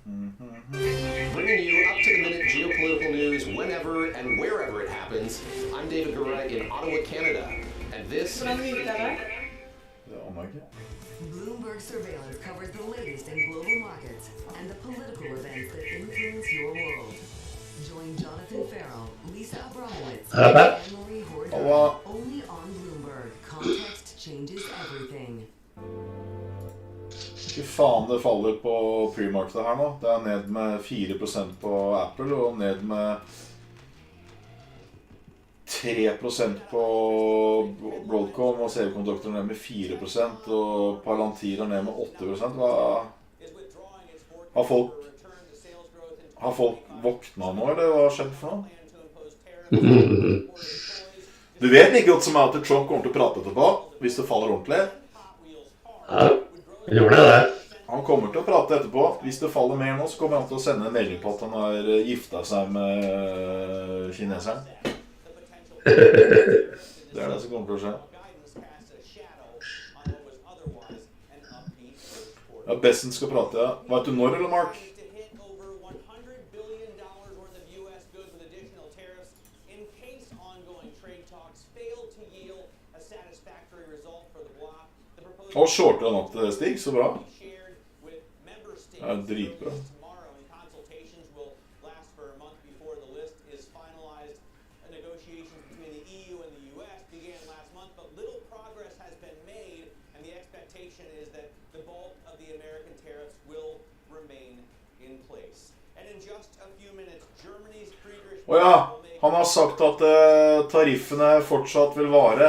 Bringing you up-to-the-minute geopolitical news whenever and wherever it happens. I'm David Gura in Ottawa, Canada. And this... Bloomberg Surveillance covers the latest in global markets and the political events that influence your world. Join Jonathan Farrell, Lisa Abramowitz, and Anne-Marie Horder only on Bloomberg. Context changes everything. Fy faen, det faller på pre-markedet her nå. Det ned med 4% på Apple, og ned med 3% på Broadcom, og semiconductor ned med 4%, og Palantir ned med 8%. Har folk våknet nå, eller hva har skjedd for noe? Du vet ikke godt som er at Trump kommer til å prate etterpå, hvis det faller ordentlig. Ja, gjorde det. Han kommer til å prate etterpå. Hvis det faller mer nå, så kommer han til å sende en melding på at han har giftet seg med kineseren. Det det som kommer til å skje. Ja, Bessen skal prate, ja. Vet du når, eller Mark? Og shorter han opp til det, Stig, så bra. Det dritbra. Åja, han har sagt at tariffene fortsatt vil vare.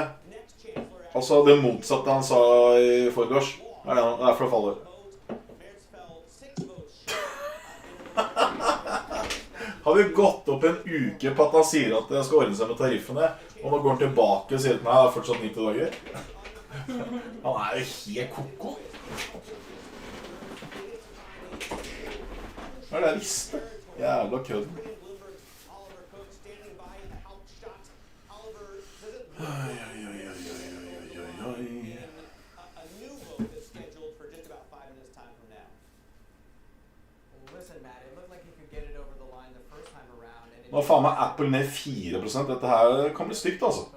Altså det motsatte han sa i forgårs. Det derfor det faller. Har vi gått opp en uke på at han sier at det skal ordne seg med tariffene, og nå går han tilbake og sier at nei, det fortsatt 90 dager. Han jo helt koko. Hva det jeg visste? Jævla kødden. Nå faen meg Apple ned 4%. Dette her kan bli stygt, altså.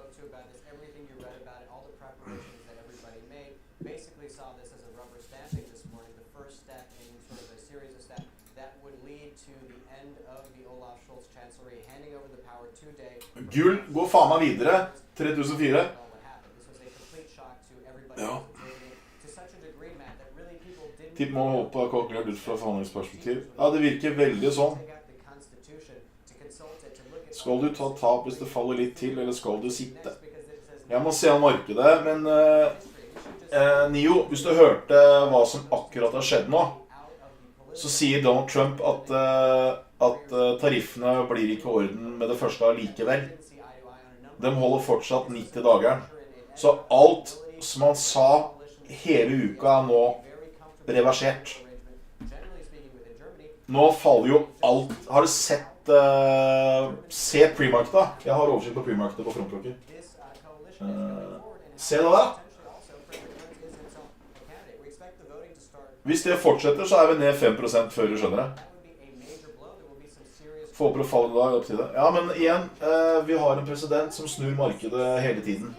Gull går faen meg videre. 3004. Ja. Tipp må håpe å ha kalkulert ut fra forhandlingsperspektiv. Ja, det virker veldig sånn. Skal du ta tap hvis det faller litt til, eller skal du sitte? Jeg må se an markedet, men Nio, hvis du hørte hva som akkurat har skjedd nå, så sier Donald Trump at tariffene blir ikke i orden med det første likevel. De holder fortsatt 90 dager. Så alt som han sa hele uka nå reversert. Nå faller jo alt. Har du sett se pre-market da? Jeg har oversikt på pre-marketet på frontklokker. Se det da. Hvis det fortsetter så vi ned 5% før du skjønner det. Få opp og falle da opp til det. Ja, men igjen, vi har en president som snur markedet hele tiden.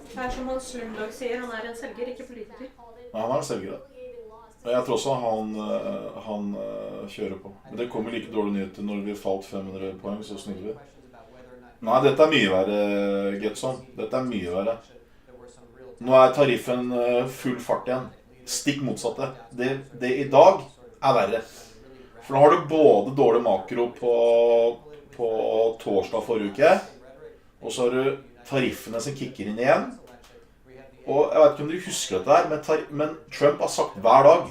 Det som Hans Lundberg sier, han en selger, ikke politiker. Ja, han en selger da. Jeg tror også han kjører på. Men det kommer like dårlige nyheter når vi falt 500 poeng, så snur vi. Nei, dette mye verre, Getson. Dette mye verre. Nå tariffen full fart igjen. Stikk motsatte. Det i dag verre. For nå har du både dårlig makro på torsdag forrige uke, og så har du tariffene som kicker inn igjen. Og jeg vet ikke om dere husker dette her, men Trump har sagt hver dag: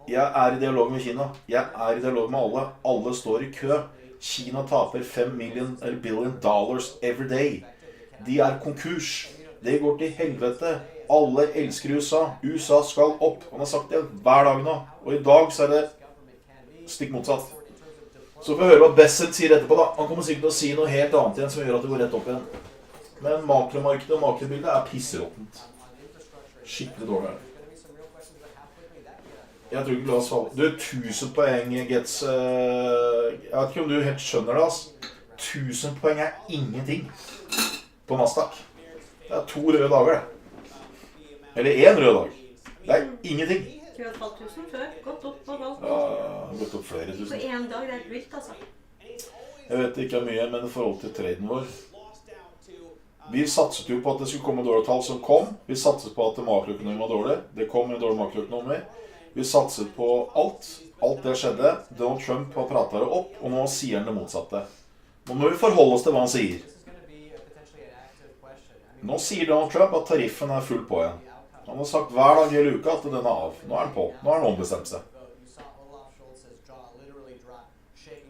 jeg i dialog med Kina, jeg i dialog med alle, alle står i kø. Kina taper $5 billion every day. De konkurs. Det går til helvete. Alle elsker USA. USA skal opp. Han har sagt det hver dag nå. Og i dag så det stikk motsatt. Så får vi høre hva Bessent sier etterpå da. Han kommer sikkert til å si noe helt annet igjen som gjør at det går rett opp igjen. Men makromarkedet og makrobildet pisseråttent. Skikkelig dårlig. Jeg tror ikke la oss falle. Du, 1000 poeng, Gets. Jeg vet ikke om du helt skjønner det, ass. 1000 poeng er ingenting på Nasdaq. Det er 2 røde dager, det. Eller 1 rød dag. Det er ingenting. Du har falt 1000 før. Gått opp og valgt. Ja, det har gått opp flere På tusen. en dag, det er helt vilt, altså. Jeg vet ikke mye, men i forhold til traden vår. Vi satset jo på at det skulle komme dårlige tall som kom. Vi satset på at makroøkonomien var dårlig. Det kom en dårlig makroøkonomi. Vi satset på alt. Alt det skjedde. Donald Trump har pratet det opp, og nå sier han det motsatte. Nå må vi forholde oss til hva han sier. Nå sier Donald Trump at tariffen er full på igjen. Han har sagt hver dag i hele uka at den er av. Nå er den på. Nå har han ombestemt seg.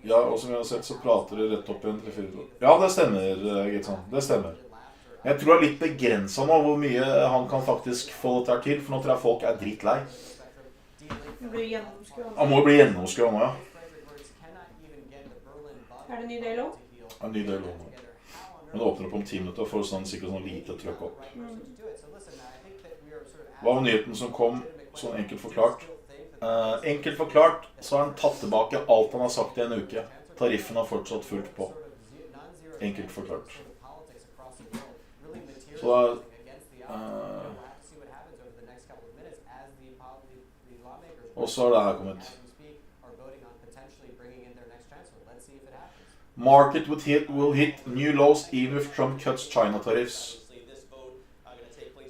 Ja, og som vi har sett, så prater det rett opp igjen til 4 år. Ja, det stemmer, Gitson. Det stemmer. Jeg tror det er litt begrenset nå hvor mye han kan faktisk få dette her til, for nå tror jeg folk er drittlei. Det blir gjennomskuet. Han må jo bli gjennomskuet nå, ja. Er det ny del også? En ny del nå. Men det åpner opp om 10 minutter for sånn, sikkert sånn lite trøkk opp. Hva var nyheten som kom, sånn enkelt forklart? Enkelt forklart, så har han tatt tilbake alt han har sagt i en uke. Tariffen har fortsatt fullt på. Enkelt forklart. Så og så har det her kommet. Market will hit new lows even if Trump cuts China tariffs.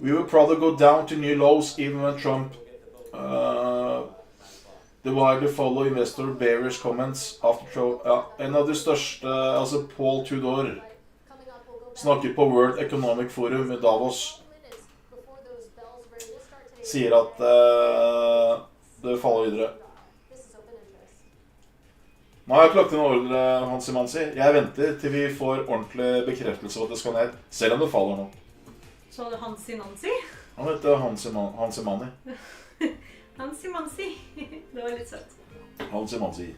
We will probably go down to new lows even when Trump the widely follow investor bearish comments after Trump. Ja, en av de største, altså Paul Tudor, snakker på World Economic Forum i Davos, sier at det faller videre. Nå har jeg ikke lagt inn ordre, Hansi Mansi. Jeg venter til vi får ordentlig bekreftelse på at det skal ned, selv om det faller nå. Så det Hansi Nansi? Han heter Hansi Mani. Hansi Mansi. Det var litt søtt. Hansi Mansi.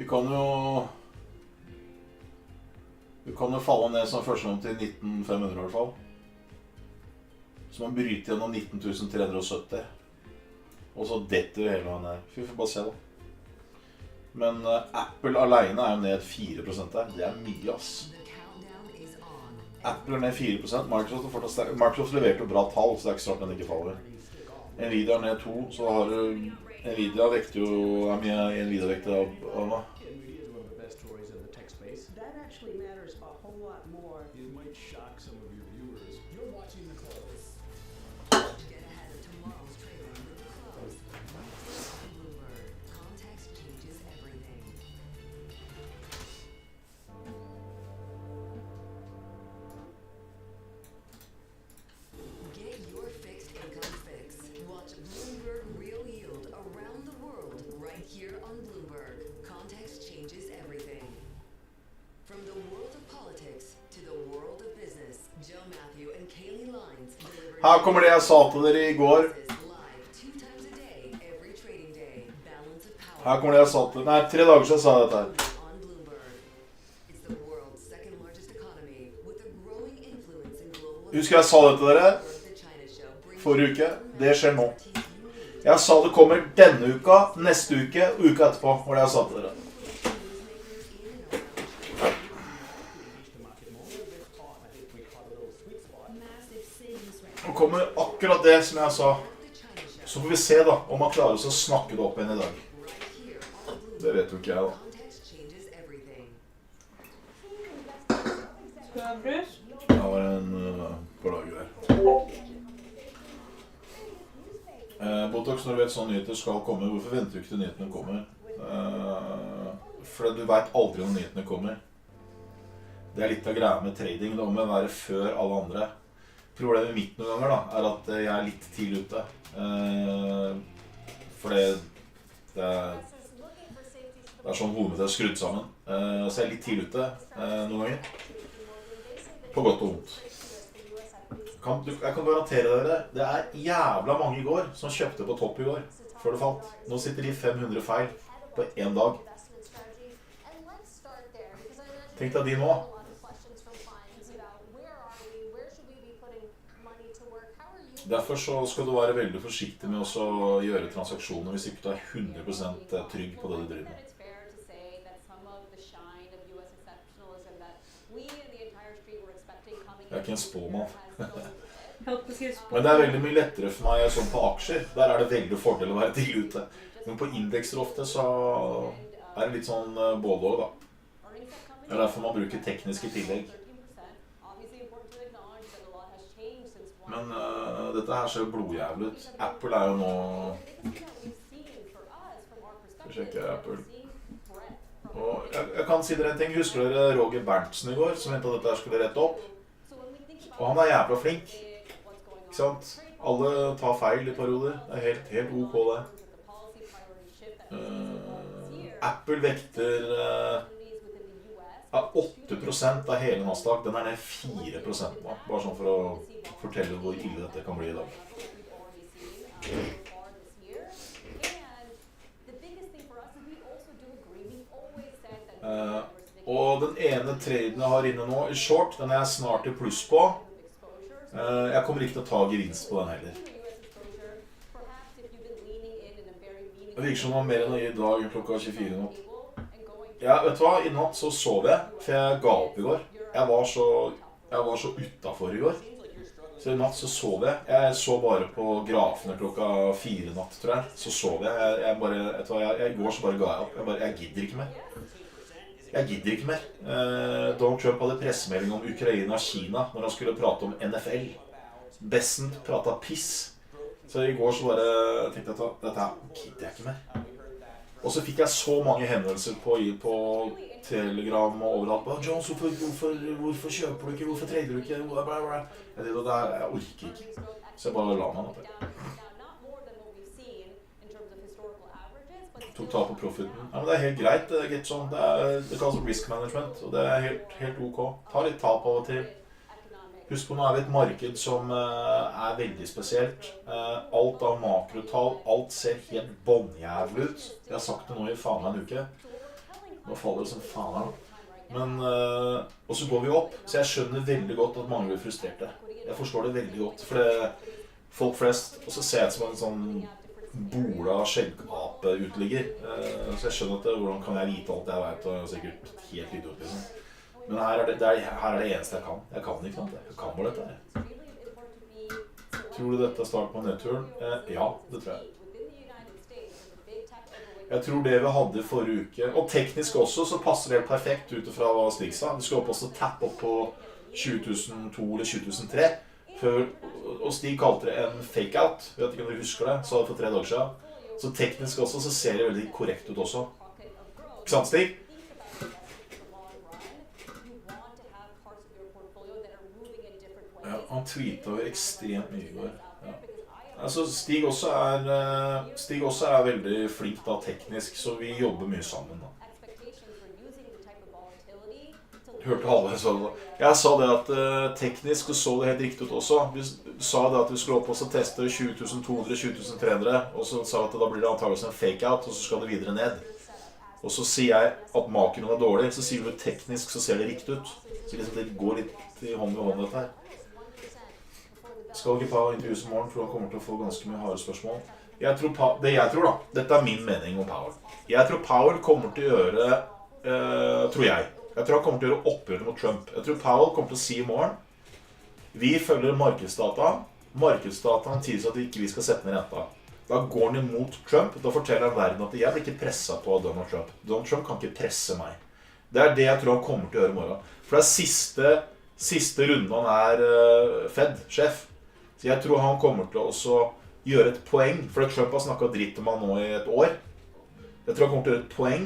Vi kan jo falle ned som første gang til 19.500 i hvert fall. Så man bryter gjennom 19.370. Og så detter vi hele veien ned. Vi får bare se da. Men Apple alene er jo ned 4% der. Det er mye, ass. Apple er ned 4%. Microsoft leverte jo bra tall, så det er ikke klart den ikke faller. Nvidia er ned 2, så har du... Nvidia vekter jo... Er mye Nvidia vekter av hva? Her kommer det jeg sa til dere i går. Her kommer det jeg sa til... Nei, 3 dager siden sa jeg dette her. Husker jeg sa det til dere forrige uke. Det skjer nå. Jeg sa det kommer denne uka, neste uke og uka etterpå, var det jeg sa til dere. Nå kommer akkurat det som jeg sa. Så får vi se da, om han klarer å snakke det opp igjen i dag. Det vet jo ikke jeg da. Skal du ha brus? Det var en par dager der. Botox, når du vet sånne nyheter skal komme, hvorfor venter du ikke til nyhetene kommer? For du vet aldri når nyhetene kommer. Det er litt av greia med trading, da må jeg være før alle andre. Problemet mitt noen ganger da, er at jeg er litt tidlig ute. For det er sånn hodet mitt er skrudd sammen. Så jeg er litt tidlig ute noen ganger. På godt og vondt. Jeg kan garantere dere, det jævla mange i går som kjøpte på topp i går, før det falt. Nå sitter de 500 feil på en dag. Tenk deg de nå. Derfor så skal du være veldig forsiktig med å gjøre transaksjoner hvis ikke du 100% trygg på det du driver med. Jeg ikke en spåmann. Men det veldig mye lettere for meg sånn på aksjer. Der det veldig fordel å være tidlig ute. Men på indekser ofte så det litt sånn både og da. Det derfor man bruker tekniske tillegg. Men dette her ser jo blodjævlig ut. Apple jo nå... Skal sjekke Apple. Og jeg kan si dere en ting. Husker dere Roger Berntsen i går, som mente at dette her skulle rette opp? Og han jævla flink. Ikke sant? Alle tar feil i perioder. Det helt ok det. Apple vekter 8% av hele Nasdaq. Den ned 4% nå. Bare sånn for å fortelle hvor ille dette kan bli i dag. Og den ene traden jeg har inne nå i short, den jeg snart i pluss på. Jeg kommer ikke til å ta gevinst på den heller. Det virker som det var mer enn i dag klokka 24 nå. Ja, vet du hva? I natt så sov jeg, for jeg ga opp i går. Jeg var så utenfor i går. Så i natt så sov jeg. Jeg så bare på grafene klokka 4 natt, tror jeg. Så sov jeg. I går så bare ga jeg opp. Jeg gidder ikke mer. Donald Trump hadde pressemelding om Ukraina og Kina når han skulle prate om NFL. Bessent pratet piss. Så i går så bare tenkte jeg at dette gidder jeg ikke mer. Og så fikk jeg så mange henvendelser på Telegram og overalt. Jones, hvorfor kjøper du ikke? Hvorfor trader du ikke? Jeg orker ikke. Så jeg bare la meg opp. Tok ta på profiten. Ja, men det helt greit. Det kalles risk management, og det helt ok. Ta litt tap av og til. Husk på, nå vi et marked som veldig spesielt. Alt av makrotall, alt ser helt båndjævlig ut. Jeg har sagt det nå i faen meg en uke. Nå faller det som faen her. Men, og så går vi opp, så jeg skjønner veldig godt at mange blir frustrerte. Jeg forstår det veldig godt, for det folk flest, og så ser jeg ut som en sånn bola skjeggape-utligger. Så jeg skjønner at hvordan kan jeg vite alt jeg vet, og sikkert helt idiot liksom. Men her det eneste jeg kan. Jeg kan ikke noe. Jeg kan bare dette her. Tror du dette starter på nedturen? Ja, det tror jeg. Jeg tror det vi hadde i forrige uke, og teknisk også, så passer det helt perfekt ut fra hva Stig sa. Vi skal også tappe opp på 2002 eller 2003. Og Stig kalte det en fake-out. Jeg vet ikke om du husker det, sa det for 3 dager siden. Så teknisk også, så ser det veldig korrekt ut også. Ikke sant, Stig? Ja, han tweetet jo ekstremt mye i går. Ja. Altså, Stig også veldig flink da, teknisk, så vi jobber mye sammen da. Hørte halvveis sånn. Jeg sa det at teknisk så det helt riktig ut også. Vi sa det at vi skulle opp og teste 20.200-20.300, og så sa vi at da blir det antageligvis en fake-out, og så skal det videre ned. Og så sier jeg at makroen dårlig, så sier vi teknisk så ser det riktig ut. Så liksom det går litt i hånd med hånd dette her. Skal ikke ta intervjuet i morgen, for han kommer til å få ganske mye harde spørsmål. Det jeg tror da, dette min mening om Powell. Jeg tror Powell kommer til å gjøre, jeg tror han kommer til å gjøre oppgjør mot Trump. Jeg tror Powell kommer til å si i morgen, vi følger markedsdataen tilsier at vi ikke skal sette ned renta. Da går han imot Trump, da forteller han verden at jeg blir ikke presset på Donald Trump. Donald Trump kan ikke presse meg. Det det jeg tror han kommer til å gjøre i morgen. For det siste runden han Fed-sjef. Så jeg tror han kommer til å også gjøre et poeng, for Trump har snakket dritt om han nå i et år. Jeg tror han kommer til å gjøre et poeng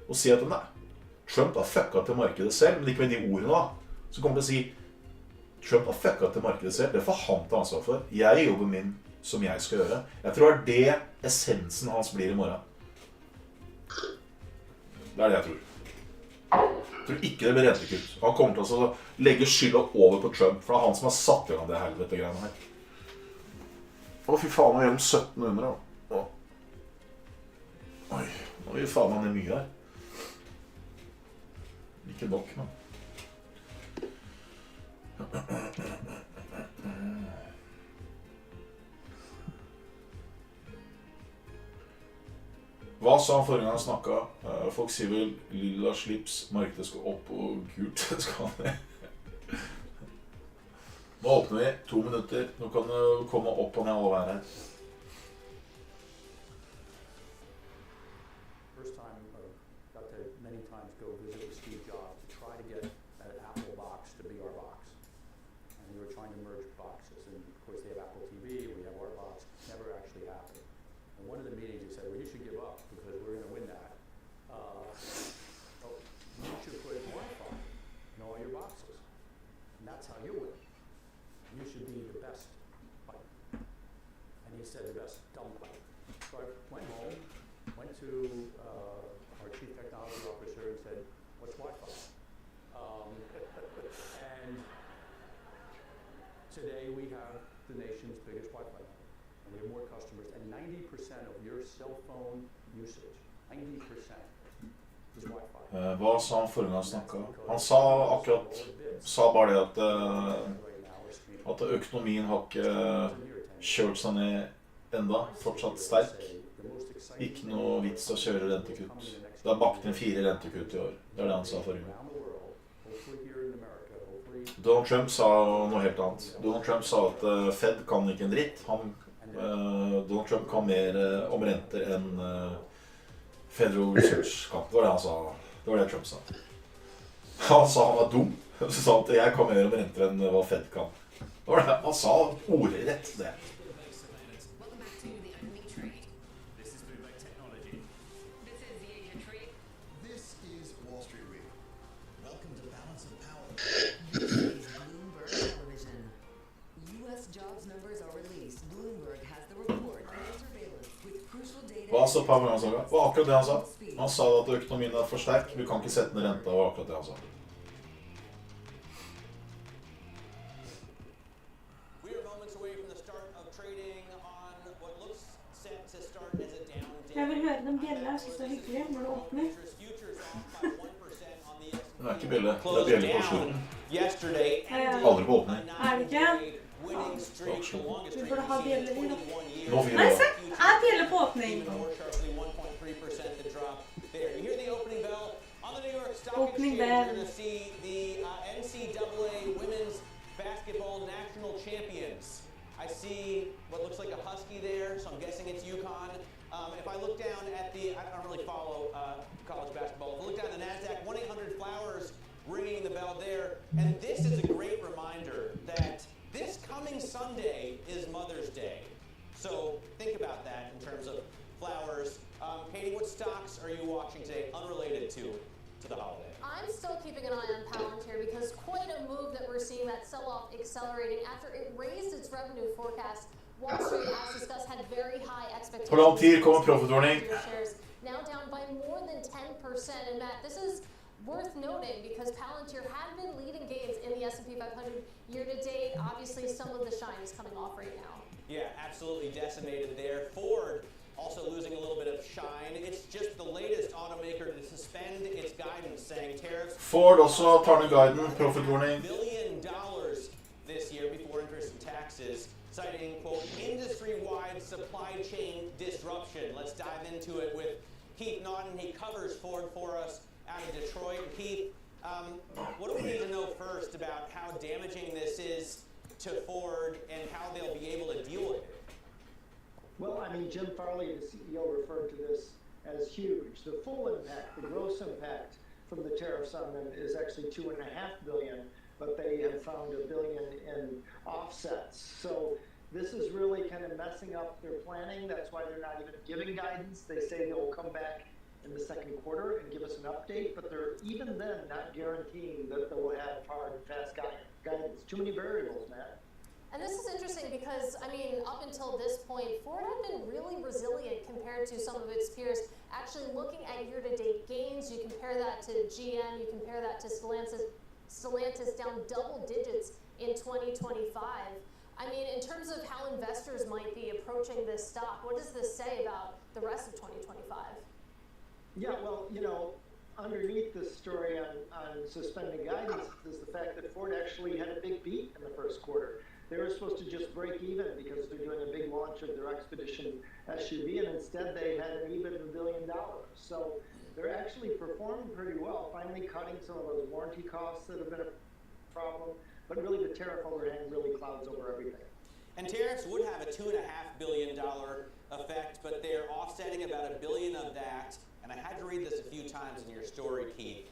og si at nei, Trump har fucket til markedet selv, men ikke med de ordene da. Så kommer han til å si, Trump har fucket til markedet selv, det får han ta ansvar for. Jeg jobber min som jeg skal gjøre. Jeg tror det essensen hans blir i morgen. Det det jeg tror. Jeg tror ikke det blir rentekutt. Han kommer til å legge skylda over på Trump, for det er han som har satt i gang det helvete-greiene her. Å, fy faen, nå gjør de 1700 da. Oi, nå gjør faen han det mye her. Ikke nok, men. Hva sa han forrige gang han snakket? Folk sier vel lilla slips, markedet skal opp og gult skal han ned. Nå åpner vi 2 minutter. Nå kan du komme opp og ned og være her. First time, got to many times go visit with Steve Jobs to try to get an Apple box to be our box. And we were trying to merge boxes. And of course they have Apple TV, we have our box. Never actually happened. In one of the meetings he said, well, you should give up because we're going to win that. You should put Wi-Fi in all your boxes. And that's how you win. You should be the best pipe. And he said the best dumb pipe. So I went home, went to our chief technology officer and said, what's Wi-Fi? And today we have the nation's biggest Wi-Fi network. And we have more customers. And 90% of your cell phone usage, 90% is Wi-Fi. Hva sa han forrige gang han snakket? Han sa akkurat, sa bare det at økonomien har ikke kjørt seg ned enda, fortsatt sterk. Ikke noe vits å kjøre rentekutt. Det har bakt inn 4 rentekutt i år. Det det han sa forrige gang. Donald Trump sa noe helt annet. Donald Trump sa at Fed kan ikke en dritt. Donald Trump kan mer om renter enn Federal Research kan. Det var det han sa. Det var det Trump sa. Han sa han var dum. Så sa han at jeg kan mer om renter enn hva Fed kan. Det var det han sa ordrett det. Welcome back to the opening trade. This is Bloomberg Technology. This is the Asia trade. This is Wall Street Week. Welcome to Balance of Power. This is Bloomberg Television. U.S. jobs numbers are released. Bloomberg has the report and surveillance with crucial data. Hva sa Pavel han sa? Det var akkurat det han sa. Han sa at økonomien er for sterk. Vi kan ikke sette ned renta. Det var akkurat det han sa. Jeg vil høre dem bjelle. Jeg synes det er hyggelig når det åpner. Det er ikke bjelle. Det er bjelle på slutten. Aldri på åpning. Er det ikke? Vi får da ha bjeller i da. Nå fikk Nei, vi se! det. Er bjelle på åpning. Opening bell. Basketball national champions. I see what looks like a husky there, so I'm guessing it's UConn. If I look down at I don't really follow college basketball. If I look down at the NASDAQ, 1-800-Flowers ringing the bell there. And this is a great reminder that this coming Sunday is Mother's Day. So think about that in terms of flowers. Katie, what stocks are you watching today unrelated to the holiday? I'm still keeping an eye on Palantir because quite a move that we're seeing, that sell-off accelerating after it raised its revenue forecast. Wall Street, as discussed, had very high expectations. Palantir kommer profitwarning. Shares now down by more than 10%. And Matt, this is worth noting because Palantir had been leading gains in the S&P 500 year to date. Obviously, some of the shine is coming off right now. Yeah, absolutely decimated there. Ford also losing a little bit of shine. It's just the latest automaker to suspend its guidance, saying tariffs. Ford også tar ned guiden, profit warning. $1 billion this year before interest and taxes, citing, quote, industry-wide supply chain disruption. Let's dive into it with Keith Naughton. He covers Ford for us out of Detroit. Keith, what do we need to know first about how damaging this is to Ford and how they'll be able to deal with it? Well, I mean, Jim Farley, the CEO, referred to this as huge. The full impact, the gross impact from the tariffs on them is actually $2.5 billion, but they have found $1 billion in offsets. So this is really kind of messing up their planning. That's why they're not even giving guidance. They say they'll come back in the second quarter and give us an update, but they're even then not guaranteeing that they will have hard and fast guidance. Too many variables, Matt. And this is interesting because, I mean, up until this point, Ford had been really resilient compared to some of its peers. Actually, looking at year-to-date gains, you compare that to GM, you compare that to Stellantis down double digits in 2025. I mean, in terms of how investors might be approaching this stock, what does this say about the rest of 2025? Yeah, well, you know, underneath this story on suspending guidance is the fact that Ford actually had a big beat in the first quarter. They were supposed to just break even because they're doing a big launch of their Expedition SUV, and instead they had an even $1 billion. So they're actually performing pretty well, finally cutting some of those warranty costs that have been a problem. But really, the tariff overhang really clouds over everything. And tariffs would have a $2.5 billion effect, but they're offsetting about $1 billion of that. And I had to read this a few times in your story, Keith,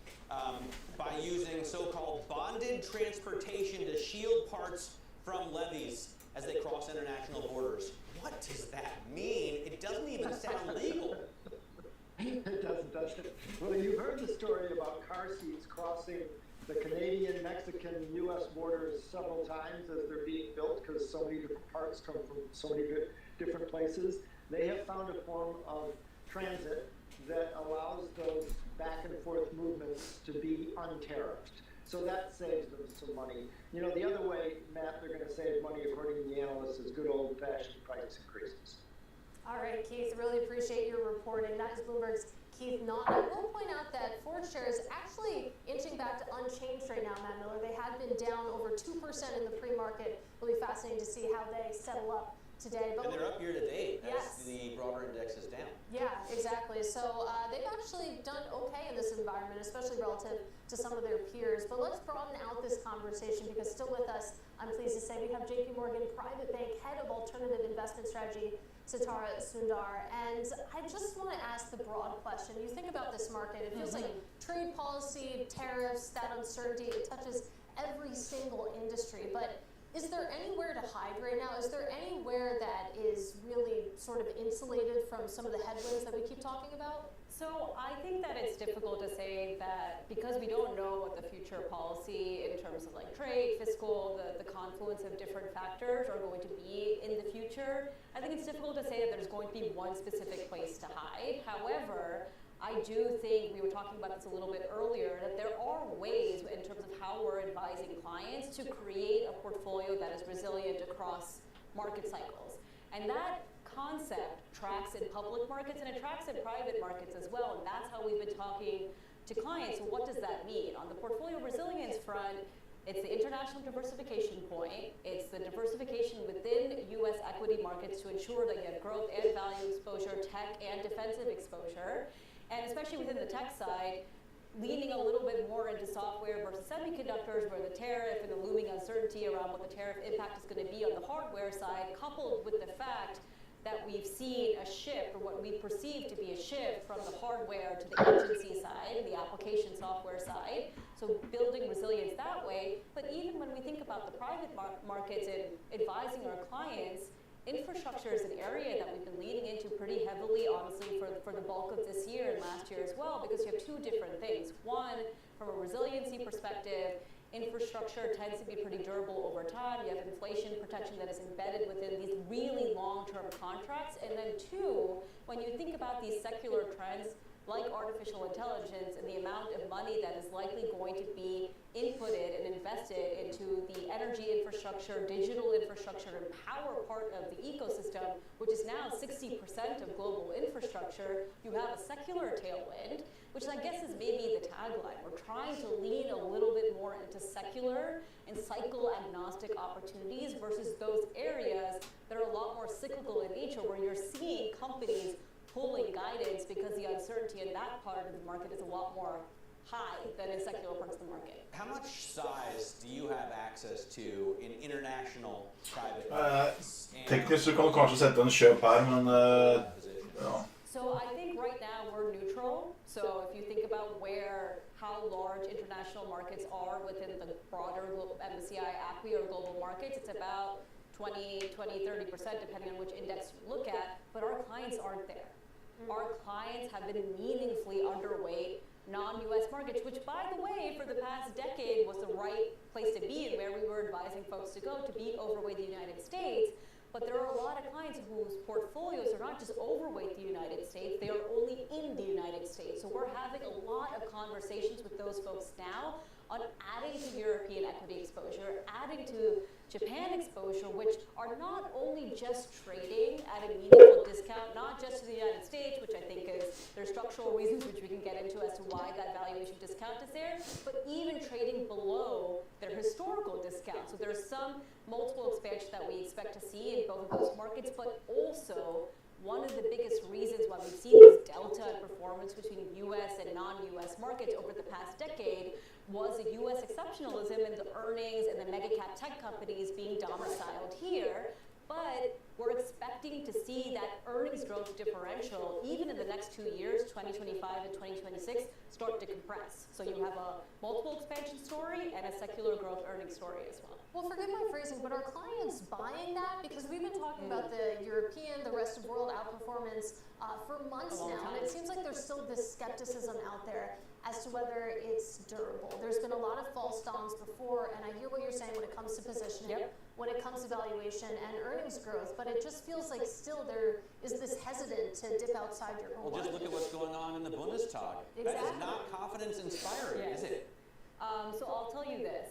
by using so-called bonded transportation to shield parts from levies as they cross international borders. What does that mean? It doesn't even sound legal. It doesn't, does it? Well, you've heard the story about car seats crossing the Canadian, Mexican, U.S. borders several times as they're being built because so many different parts come from so many different places. They have found a form of transit that allows those back and forth movements to be untariffed. So that saves them some money. You know, the other way, Matt, they're going to save money, according to the analysts, is good old-fashioned price increases. All right, Keith, really appreciate your reporting. That is Bloomberg's Keith Naughton. I will point out that Ford shares actually inching back to unchanged right now, Matt Miller. They had been down over 2% in the pre-market. It'll be fascinating to see how they settle up today. But And they're up year to date yes. as the broader index is down. Yeah, exactly. So they've actually done okay in this environment, especially relative to some of their peers. But let's broaden out this conversation because still with us, I'm pleased to say we have JP Morgan Private Bank Head of Alternative Investment Strategy, Sitara Sundar. And I just want to ask the broad question. You think about this market, it feels like trade policy, tariffs, that uncertainty, it touches every single industry. But is there anywhere to hide right now? Is there anywhere that is really sort of insulated from some of the headwinds that we keep talking about? So I think that it's difficult to say that because we don't know what the future policy in terms of like trade, fiscal, the confluence of different factors are going to be in the future. I think it's difficult to say that there's going to be one specific place to hide. However, I do think, we were talking about this a little bit earlier, that there are ways in terms of how we're advising clients to create a portfolio that is resilient across market cycles. And that concept tracks in public markets and it tracks in private markets as well. And that's how we've been talking to clients. So what does that mean? On the portfolio resilience front, it's the international diversification point. It's the diversification within U.S. equity markets to ensure that you have growth and value exposure, tech and defensive exposure. And especially within the tech side, leaning a little bit more into software versus semiconductors, where the tariff and the looming uncertainty around what the tariff impact is going to be on the hardware side, coupled with the fact that we've seen a shift, or what we perceive to be a shift from the hardware to the agency side, the application software side. So building resilience that way. But even when we think about the private markets and advising our clients, infrastructure is an area that we've been leaning into pretty heavily, honestly, for the bulk of this year and last year as well, because you have two different things. One, from a resiliency perspective, infrastructure tends to be pretty durable over time. You have inflation protection that is embedded within these really long-term contracts. And then two, when you think about these secular trends like artificial intelligence and the amount of money that is likely going to be inputted and invested into the energy infrastructure, digital infrastructure, and power part of the ecosystem, which is now 60% of global infrastructure, you have a secular tailwind, which I guess is maybe the tagline. We're trying to lean a little bit more into secular and cycle agnostic opportunities versus those areas that are a lot more cyclical in nature, where you're seeing companies pulling guidance because the uncertainty in that part of the market is a lot more high than in secular parts of the market. How much size do you have access to in international private markets? Teknisk så kan du kanskje sette en kjøp her, men ja. So I think right now we're neutral. So if you think about how large international markets are within the broader MSCI ACWI or global markets, it's about 20, 30%, depending on which index you look at, but our clients aren't there. Our clients have been meaningfully underweight non-US markets, which by the way, for the past decade was the right place to be and where we were advising folks to go to be overweight the United States. But there are a lot of clients whose portfolios are not just overweight the United States, they are only in the United States. So we're having a lot of conversations with those folks now on adding to European equity exposure, adding to Japan exposure, which are not only just trading at a meaningful discount, not just to the United States, which I think is, there's structural reasons which we can get into as to why that valuation discount is there, but even trading below their historical discount. So there's some multiple expansion that we expect to see in both of those markets, but also one of the biggest reasons why we've seen this delta in performance between US and non-US markets over the past decade was a US exceptionalism in the earnings and the mega cap tech companies being domiciled here. But we're expecting to see that earnings growth differential, even in the next 2 years, 2025 and 2026, start to compress. So you have a multiple expansion story and a secular growth earnings story as well. Well, forgive my phrasing, but are clients buying that? Because we've been talking about the European, the rest of world outperformance for months now, and it seems like there's still this skepticism out there as to whether it's durable. There's been a lot of false dawns before, and I hear what you're saying when it comes to positioning, when it comes to valuation and earnings growth, but it just feels like still there is this hesitant to dip outside your home. Well, just look at what's going on in the Bundestag. Exactly. That is not confidence inspiring, is it? So I'll tell you this.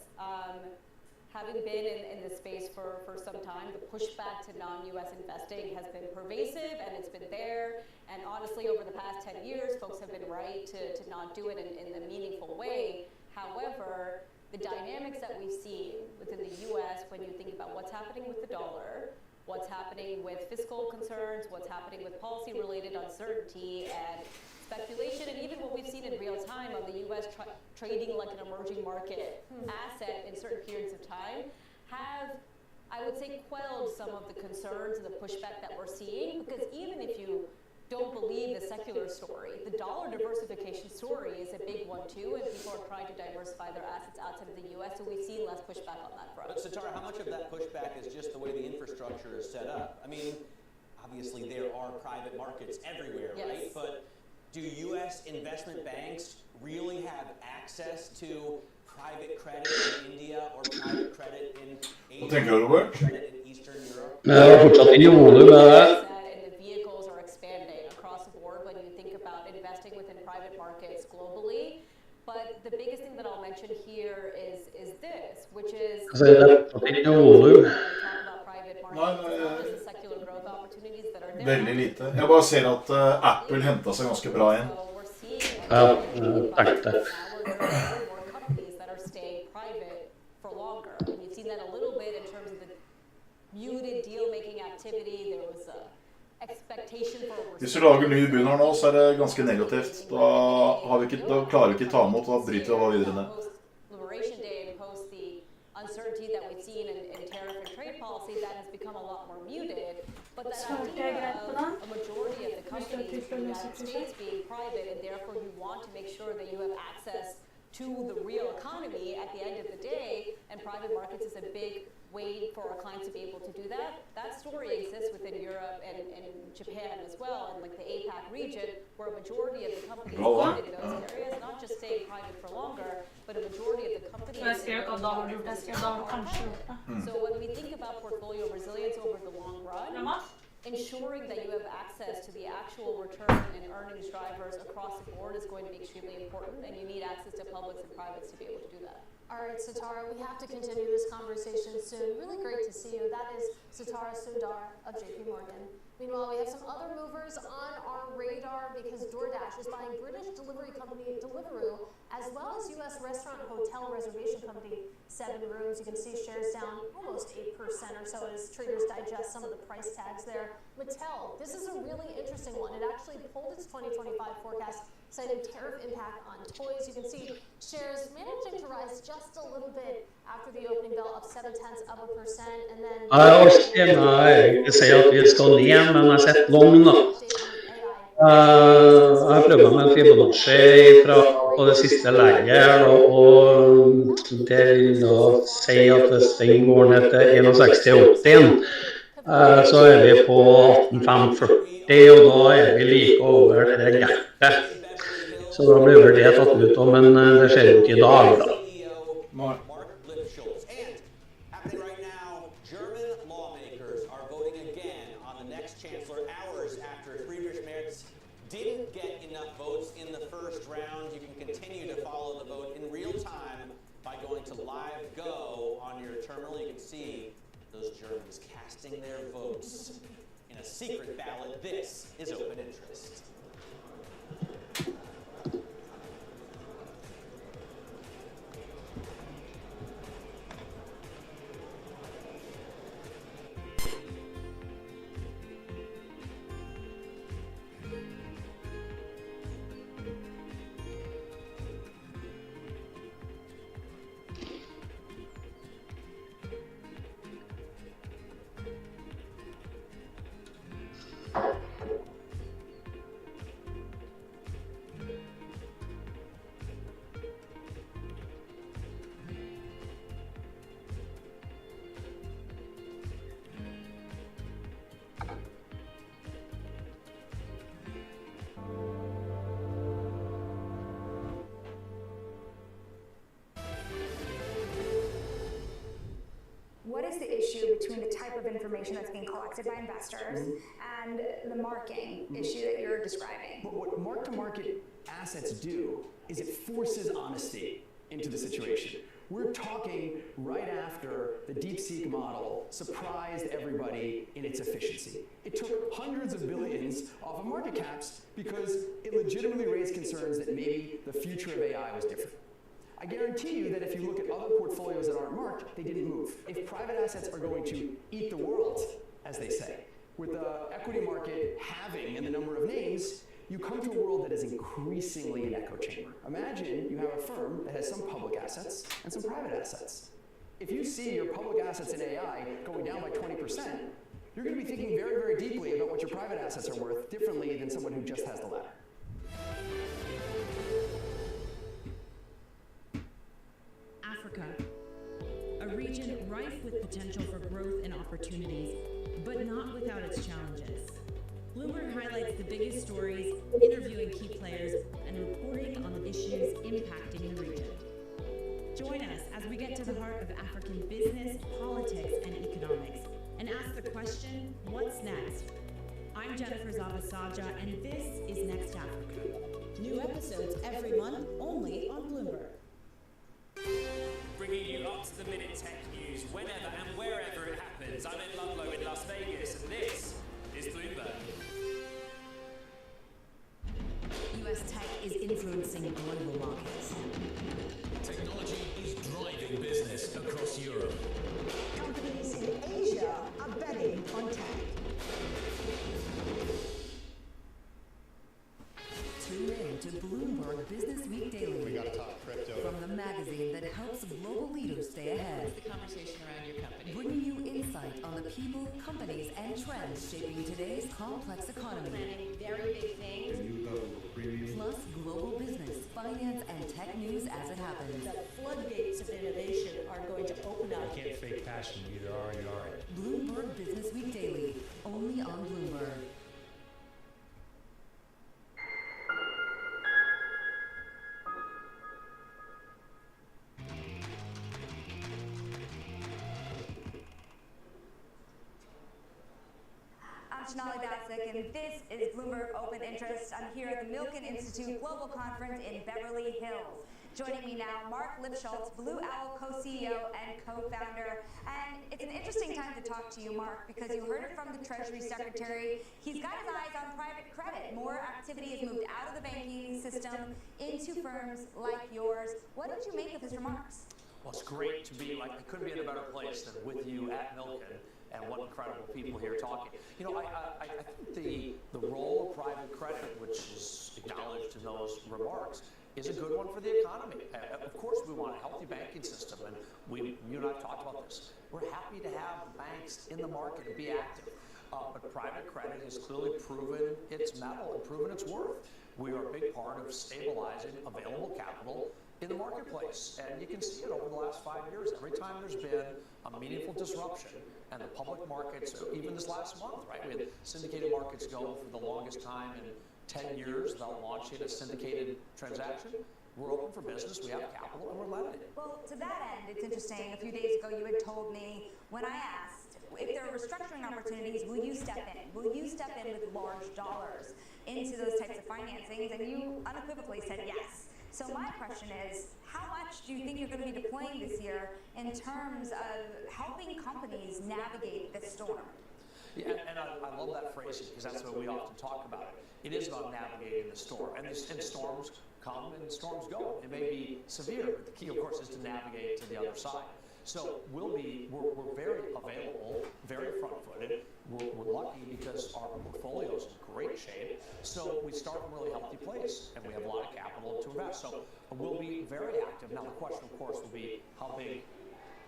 Having been in this space for some time, the pushback to non-US investing has been pervasive and it's been there. And honestly, over the past 10 years, folks have been right to not do it in a meaningful way. However, the dynamics that we've seen within the US, when you think about what's happening with the dollar, what's happening with fiscal concerns, what's happening with policy-related uncertainty and speculation, and even what we've seen in real time on the US trading like an emerging market asset in certain periods of time, have, I would say, quelled some of the concerns and the pushback that we're seeing. Because even if you don't believe the secular story, the dollar diversification story is a big one too, and people are trying to diversify their assets outside of the US, so we've seen less pushback on that front. But Sitara, how much of that pushback is just the way the infrastructure is set up? I mean, obviously there are private markets everywhere, right? But do US investment banks really have access to private credit in India or private credit in Asia, private credit in Eastern Europe? Fortsatt ingen volum med det. And the vehicles are expanding across the board when you think about investing within private markets globally. But the biggest thing that I'll mention here is this, which is ingen volum. Veldig lite. Jeg bare ser at Apple hentet seg ganske bra inn. Takk det. Hvis vi lager ny bunn her nå, så det ganske negativt. Da klarer vi ikke ta imot, da bryter vi bare videre ned. Uncertainty that we've seen in tariff and trade policy, that has become a lot more muted. But that idea of a majority of the companies in the United States being private, and therefore you want to make sure that you have access to the real economy at the end of the day, and private markets is a big way for our clients to be able to do that. That story exists within Europe and Japan as well, and like the APAC region, where a majority of the companies in those areas, not just staying private for longer, but a majority of the companies in those markets are private. So when we think about portfolio resilience over the long run, ensuring that you have access to the actual return and earnings drivers across the board is going to be extremely important, and you need access to publics and privates to be able to do that. All right, Sitara, we have to continue this conversation soon. Really great to see you. That is Sitara Sundar of JP Morgan. Meanwhile, we have some other movers on our radar because DoorDash is buying British delivery company Deliveroo, as well as U.S. restaurant hotel reservation company 7Rooms. You can see shares down almost 8% or so as traders digest some of the price tags there. Mattel, this is a really interesting one. It actually pulled its 2025 forecast, citing tariff impact on toys. You can see shares managing to rise just a little bit after the opening bell, up 0.7%, and then... Jeg orker ikke si at vi skal ned, men jeg har sett long da. Jeg har prøvd med en Fibonacci på det siste legget, og det vil da si at hvis den går ned til 61,80, så vi på 18,540, og da vi like over det gapet. Så da blir vel det tatt ut om, men det skjer jo ikke i dag da. Mark Lipschultz. And happening right now, German lawmakers are voting again on the next chancellor hours after Friedrich Merz didn't get enough votes in the first round. You can continue to follow the vote in real time by going to Live Go on your terminal. You can see those Germans casting their votes in a secret ballot. This is Open Interest. What is the issue between the type of information that's being collected by investors and the marking issue that you're describing? But what mark-to-market assets do is it forces honesty into the situation. We're talking right after the DeepSeek model surprised everybody in its efficiency. It took hundreds of billions off of market caps because it legitimately raised concerns that maybe the future of AI was different. I guarantee you that if you look at other portfolios that aren't marked, they didn't move. If private assets are going to eat the world, as they say, with the equity market halving in the number of names, you come to a world that is increasingly an echo chamber. Imagine you have a firm that has some public assets and some private assets. If you see your public assets in AI going down by 20%, you're going to be thinking very, very deeply about what your private assets are worth differently than someone who just has the latter. Africa, a region rife with potential for growth and opportunities, but not without its challenges. Bloomberg highlights the biggest stories, interviewing key players, and reporting on the issues impacting the region. Join us as we get to the heart of African business, politics, and economics, and ask the question, what's next? I'm Jennifer Zavasaja, and this is Next Africa. New episodes every month, only on Bloomberg. Bringing you up-to-the-minute tech news whenever and wherever it happens. I'm Ed Ludlow in Las Vegas, and this is Bloomberg. US tech is influencing global markets. Technology is driving business across Europe. Companies in Asia are betting on tech. Tune in to Bloomberg Business Week Daily. We gotta talk crypto. From the magazine that helps global leaders stay ahead. What's the conversation around your company? Bringing you insight on the people, companies, and trends shaping today's complex economy. Planning very big things. Plus global business, finance, and tech news as it happens. The floodgates of innovation are going to open up. You can't fake passion, you either are or you aren't. Bloomberg Business Week Daily, only on Bloomberg. I'm Shanali Batsick, and this is Bloomberg Open Interest. I'm here at the Milken Institute Global Conference in Beverly Hills. Joining me now, Mark Lipschultz, Blue Owl co-CEO and co-founder. And it's an interesting time to talk to you, Mark, because you heard it from the Treasury Secretary. He's got his eyes on private credit. More activity has moved out of the banking system into firms like yours. What did you make of his remarks? Well, it's great to be I couldn't be in a better place than with you at Milken. And what incredible people here talking. You know, I think the role of private credit, which is acknowledged in those remarks, is a good one for the economy. Of course, we want a healthy banking system, and you and I have talked about this. We're happy to have banks in the market and be active. But private credit has clearly proven its mettle and proven its worth. We are a big part of stabilizing available capital in the marketplace. And you can see it over the last 5 years. Every time there's been a meaningful disruption, and the public markets, even this last month, right? We had syndicated markets go for the longest time in 10 years without launching a syndicated transaction. We're open for business, we have capital, and we're lending. Well, to that end, it's interesting. A few days ago, you had told me when I asked if there are restructuring opportunities, will you step in? Will you step in with large dollars into those types of financings? And you unequivocally said yes. So my question is, how much do you think you're going to be deploying this year in terms of helping companies navigate this storm? Yeah, and I love that phrase because that's what we often talk about. It is about navigating the storm, and storms come and storms go. It may be severe, but the key, of course, is to navigate to the other side. So we're very available, very front-footed. We're lucky because our portfolio is in great shape. So we start from a really healthy place, and we have a lot of capital to invest. So we'll be very active. Now the question, of course, will be how big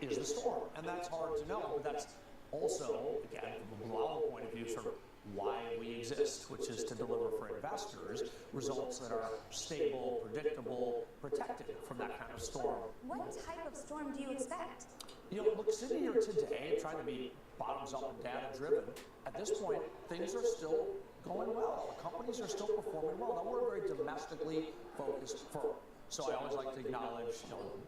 is the storm, and that's hard to know. But that's also, again, from a Blue Owl point of view, sort of why we exist, which is to deliver for investors results that are stable, predictable, protected from that kind of storm. What type of storm do you expect? You know, look, sitting here today, trying to be bottoms up and data driven, at this point, things are still going well. Companies are still performing well. Now, we're a very domestically focused firm. So I always like to acknowledge,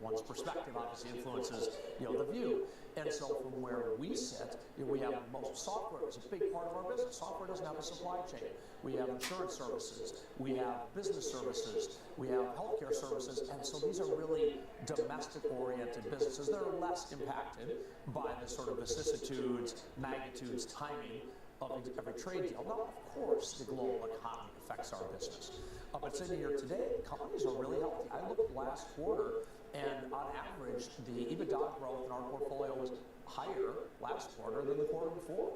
one's perspective obviously influences, the view. And so from where we sit, we have most software is a big part of our business. Software doesn't have a supply chain. We have insurance services. We have business services. We have healthcare services. And so these are really domestic-oriented businesses that are less impacted by the sort of vicissitudes, magnitudes, timing of every trade deal. Now, of course, the global economy affects our business. But sitting here today, companies are really healthy. I looked last quarter, and on average, the EBITDA growth in our portfolio was higher last quarter than the quarter before.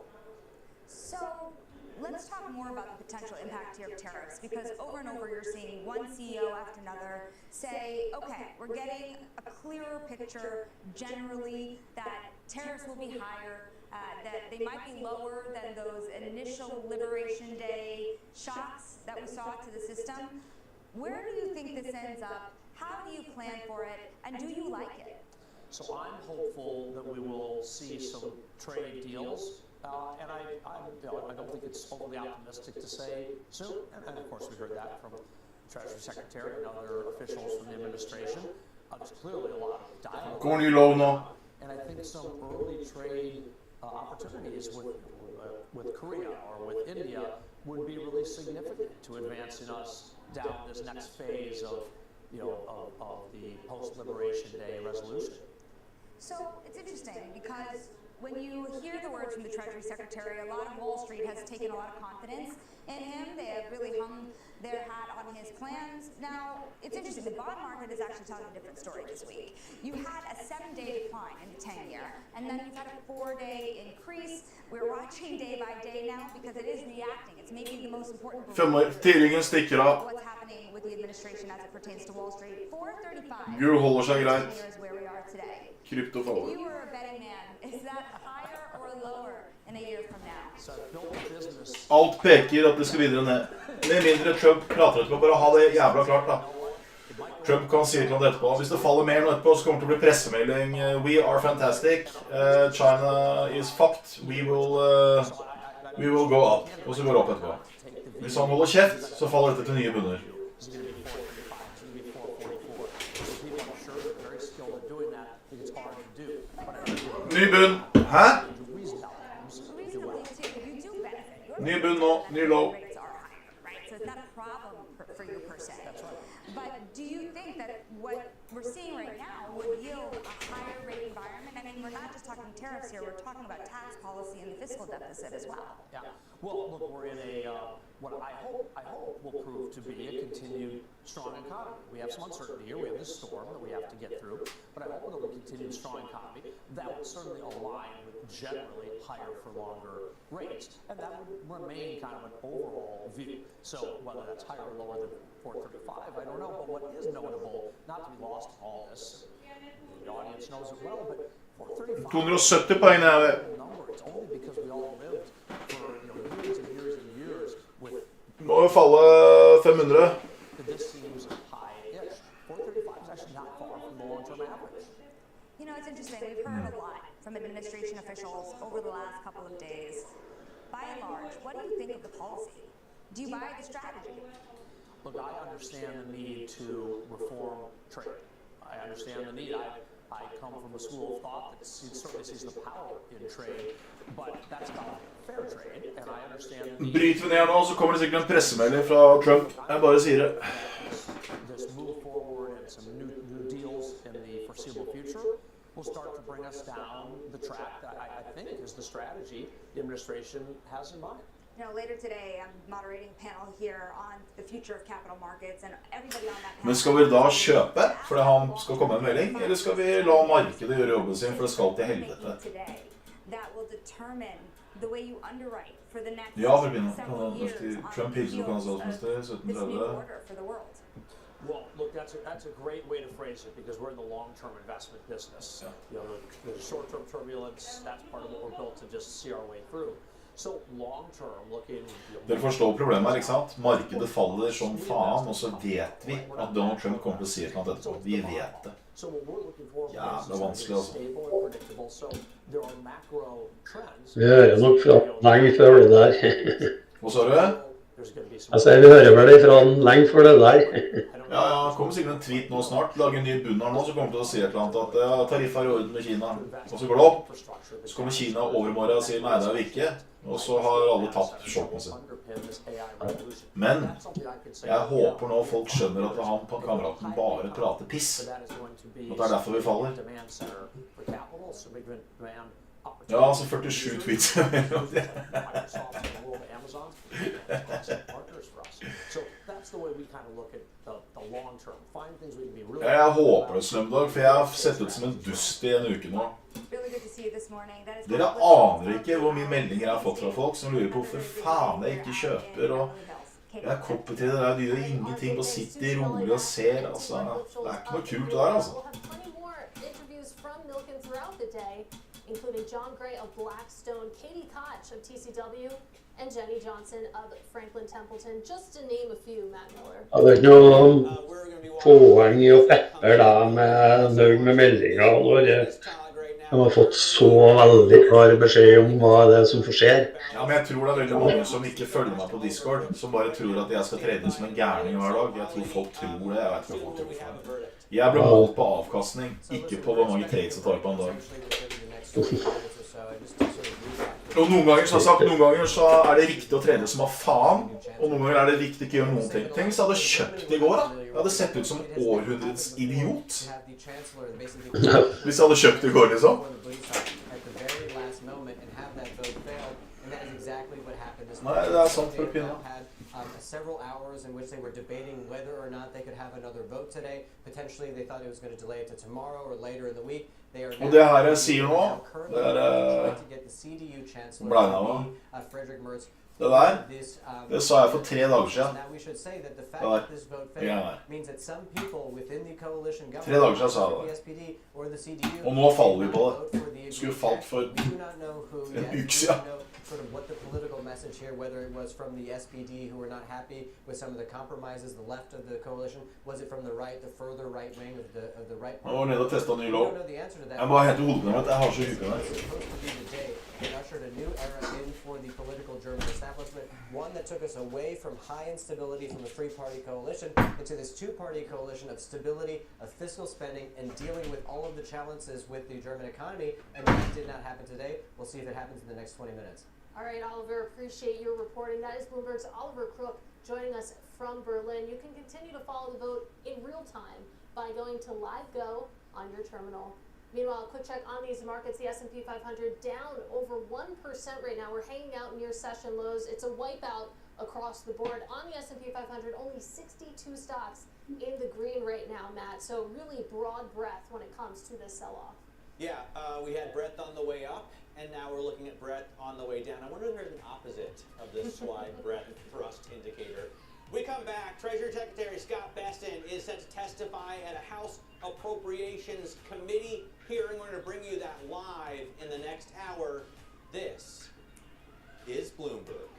So let's talk more about the potential impact here of tariffs, because over and over you're seeing one CEO after another say, okay, we're getting a clearer picture generally that tariffs will be higher, that they might be lower than those initial Liberation Day shocks that we saw to the system. Where do you think this ends up? How do you plan for it? And do you like it? So I'm hopeful that we will see some trade deals. And I don't think it's overly optimistic to say soon. And of course, we heard that from the Treasury Secretary and other officials from the administration. There's clearly a lot of dialogue. Går ny lov nå. And I think some early trade opportunities with Korea or with India would be really significant to advancing us down this next phase of the post-Liberation Day resolution. So it's interesting because when you hear the words from the Treasury Secretary, a lot of Wall Street has taken a lot of confidence in him. They have really hung their hat on his plans. Now, it's interesting. The bond market is actually telling a different story this week. You had a 7-day decline in the 10-year, and then you've had a 4-day increase. We're watching day by day now because it is reacting. It's maybe the most important Tidningen stikker av. what's happening with the administration as it pertains to Wall Street. 435. Gull holder seg greit. Is where we are today. Krypto If faller. you were a betting man, is that higher or lower in a year from now? So I built a business. Alt peker at det skal videre ned. Med mindre Trump prater etterpå. Bare ha det jævla klart, da. Trump kan si noe etterpå. Hvis det faller mer nå etterpå, så kommer det til å bli pressemelding. We are fantastic. China is fucked. We will go up. Og så går det opp etterpå. Hvis han holder kjeft, så faller dette til nye bunner. Ny bunn. Hæ? Ny bunn nå. Ny lov. So it's not a problem for you per se. But do you think that what we're seeing right now would yield a higher rate environment? I mean, we're not just talking tariffs here, we're talking about tax policy and the fiscal deficit as well. Yeah. Well, look, we're in a what I hope will prove to be a continued strong economy. We have some uncertainty here. We have this storm that we have to get through, but I hope it'll be a continued strong economy. That would certainly align with generally higher for longer rates, and that would remain kind of an overall view. So whether that's higher or lower than 435, I don't know. But what is notable, not to be lost in all this, the audience knows it well, but 435 270 poeng er number. It's only because we all lived for years and years and years with. Må jo falle 500. This seems high-ish. 435 is actually not far from the long-term average. You know, it's interesting. We've heard a lot from administration officials over the last couple of days. By and large, what do you think of the policy? Do you buy the strategy? Look, I understand the need to reform trade. I understand the need. I come from a school of thought that certainly sees the power in trade, but that's not fair trade, and I understand the need. Bryter vi ned nå, så kommer det sikkert en pressemelding fra Trump. Jeg bare sier det. This move forward and some new deals in the foreseeable future will start to bring us down the track that I think is the strategy the administration has in mind. You know, later today, I'm moderating a panel here on the future of capital markets, and everybody on that panel... Men skal vi da kjøpe fordi han skal komme en melding, eller skal vi la markedet gjøre jobben sin, for det skal til helvete? That will determine the way you underwrite for the next Ja, for begynner. several years Trump hilser på hans statsminister, this new 1730. order for the world. Well, look, that's a great way to phrase it because we're in the long-term investment business. Yeah. You know, the short-term turbulence, that's part of what we're built to just see our way through. So long-term, looking... Dere forstår problemet her, ikke sant? Markedet faller som faen, og så vet vi at Donald Trump kommer til å si et eller annet etterpå. Vi vet det. Jævla vanskelig, altså. Vi hører nok fra lenge før det der. Hva sa du? Altså, vi hører vel ifra lenge før det der. Ja, det kommer sikkert en tweet nå snart. Lager en ny bunn her nå, så kommer det til å si et eller annet at ja, tariffer er i orden med Kina. Og så går det opp. Så kommer Kina overmorgen og sier nei, det er vi ikke. Og så har alle tapt shorten sin. Men jeg håper nå folk skjønner at han på kameraten bare prater piss. Og det er derfor vi faller. Ja, altså 47 tweets. Jeg håper det, Slumdog, for jeg har sett ut som en dust i en uke nå. Dere aner ikke hvor mye meldinger jeg har fått fra folk som lurer på hvorfor faen jeg ikke kjøper, og jeg kopper til det der, de gjør ingenting på sitter rolig og ser, altså. Det er ikke noe kult det der, altså. Including John Gray of Blackstone, Katie Koch of TCW, and Jenny Johnson of Franklin Templeton, just to name a few, Matt Miller. Ja, det er ikke noe poeng i å peppe da med meldinger når de har fått så veldig klar beskjed om hva det er som skjer. Ja, men jeg tror det er veldig mange som ikke følger meg på Discord, som bare tror at jeg skal trene som en gærning hver dag. Jeg tror folk tror det, jeg vet ikke hva folk tror det. Jeg ble målt på avkastning, ikke på hvor mange trades jeg tar på en dag. Og noen ganger, som jeg har sagt, noen ganger så er det riktig å trene som av faen, og noen ganger er det riktig ikke å gjøre noen ting. Tenk hvis jeg hadde kjøpt i går da. Jeg hadde sett ut som århundrets idiot. Hvis jeg hadde kjøpt i går, liksom. Nei, det er sant for pinne. Several hours in which they were debating whether or not they could have another vote today. Potentially, they thought it was going to delay it to tomorrow or later in the week. They are Og det her jeg sier nå, det er bleina meg. Det der, det sa jeg for 3 dager siden. Det der, det greiene der. 3 dager siden sa jeg det. Og nå faller vi på det. Skulle falt for en uke siden. Sort of what the political message here, whether it was from the SPD who were not happy with some of the compromises, the left of the coalition, was it from the right, the further right wing of the right party? Nå var nede og testet ny lov. Jeg må hente hodet på meg, jeg har så huket der. It ushered a new era in for the political German establishment, one that took us away from high instability from the three-party coalition into this two-party coalition of stability, of fiscal spending, and dealing with all of the challenges with the German economy, and that did not happen today. We'll see if it happens in the next 20 minutes. All right, Oliver, appreciate your reporting. That is Bloomberg's Oliver Crook joining us from Berlin. You can continue to follow the vote in real time by going to LiveGo on your terminal. Meanwhile, a quick check on these markets. The S&P 500 down over 1% right now. We're hanging out near session lows. It's a wipeout across the board. On the S&P 500, only 62 stocks in the green right now, Matt. So really broad breadth when it comes to this sell-off. Yeah, we had breadth on the way up, and now we're looking at breadth on the way down. I wonder if there's an opposite of this slide breadth thrust indicator. We come back. Treasury Secretary Scott Bessent is set to testify at a House Appropriations Committee hearing. We're going to bring you that live in the next hour. This is Bloomberg.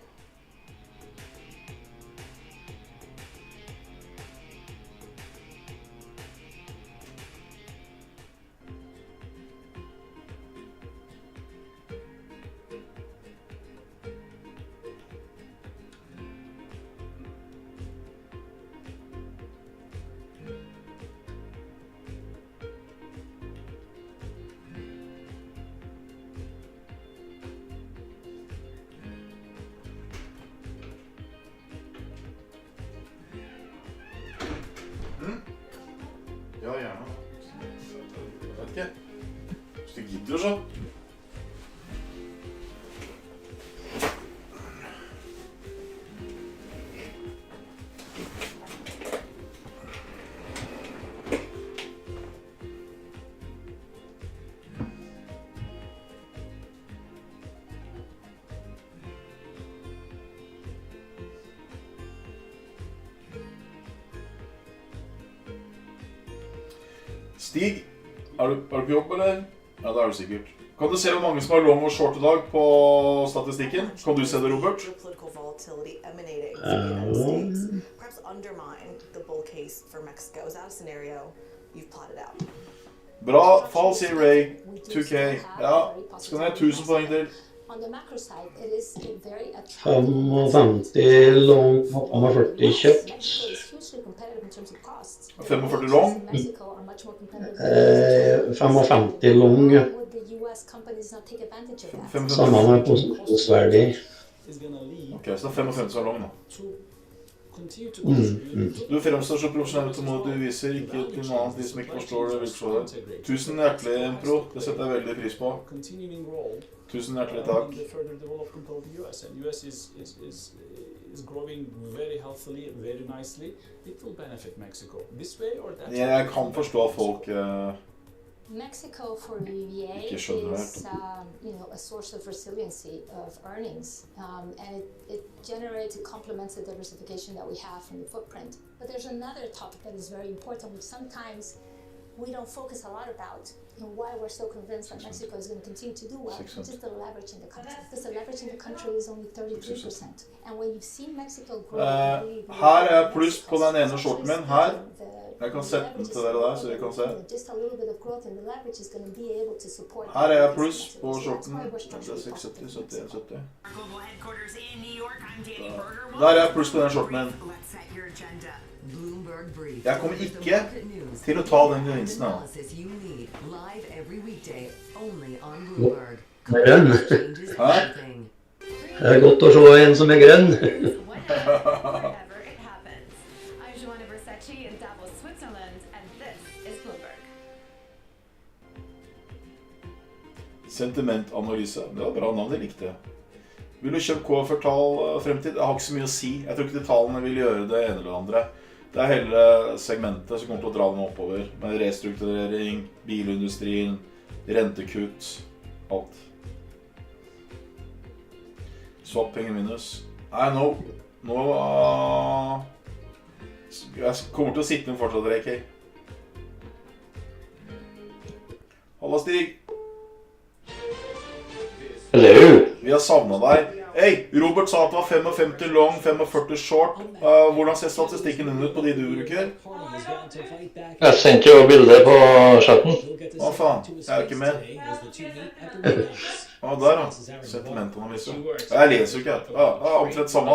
Stig, er du på jobb, eller? Ja, det er du sikkert. Kan du se hvor mange som har long og short i dag på statistikken? Kan du se det, Robert? Political volatility emanating from the United States perhaps undermine the bull case for Mexico. Is that a scenario you've plotted out? Bra, fall, sier Ray. 2K. Ja, skal du ha 1000 poeng til. On the macro side, it is a very 55 long og 45 kjøpt. 45 long? 55 long. Samme med posisjonsverdi. Ok, så det er 55 som er long nå. Du fremstår så profesjonell som du viser, ikke til noe annet de som ikke forstår det, vil forstå det. Tusen hjertelig, Pro. Det setter jeg veldig pris på. Tusen hjertelig takk. Is growing very healthily, very nicely. It will benefit Mexico this way or that. Jeg kan forstå at folk Mexico for VVA ikke is skjønner det. a source of resiliency of earnings, and it generates and complements the diversification that we have from the footprint. But there's another topic that is very important, which sometimes we don't focus a lot about, and why we're so convinced that Mexico is going to continue to do well, which is the leverage in the country. Because the leverage in the country is only 33%. And when you've seen Mexico grow, her er pluss på den ene shorten min, her. Jeg kan sette den til dere der, så dere kan se. Her er jeg pluss på shorten. Det er 670, 71, 70. Der er jeg pluss på den shorten min. Jeg kommer ikke til å ta den gevinsten her. Grønn. Hæ? Det er godt å se en som er grønn. Sentimentanalyse. Det var bra navn, det likte jeg. Vil du kjøpe K-kvartal fremtid? Jeg har ikke så mye å si. Jeg tror ikke de tallene vil gjøre det ene eller det andre. Det er hele segmentet som kommer til å dra dem oppover. Med restrukturering, bilindustrien, rentekutt, alt. Swap penger minus. I know. Nå jeg kommer til å sitte med fortsatt, Reiki. Halla, Stig. Hello. Vi har savnet deg. Hei, Robert sa at det var 55 long, 45 short. Hvordan ser statistikken din ut på de du bruker? Jeg sendte jo bildet på chatten. Hva faen? Jeg er ikke med. Der da. Sentimentanalyse. Jeg leser jo ikke. Omtrent samme.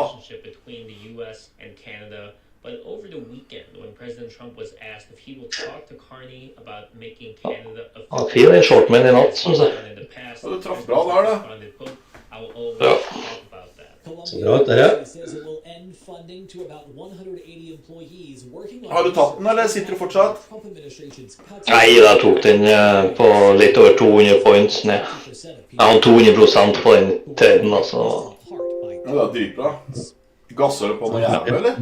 But over the weekend, when President Trump was asked if he will talk to Carney about making Canada a Han fin en shortman I natt, synes jeg. Du traff bra der, da. Ja. Så bra ut der, ja. Har du tatt den, eller sitter du fortsatt? Nei, jeg tok den på litt over 200 points ned. Jeg hadde 200% på den traden, altså. Ja, det er dritbra. Gasser du på noe jævlig, eller?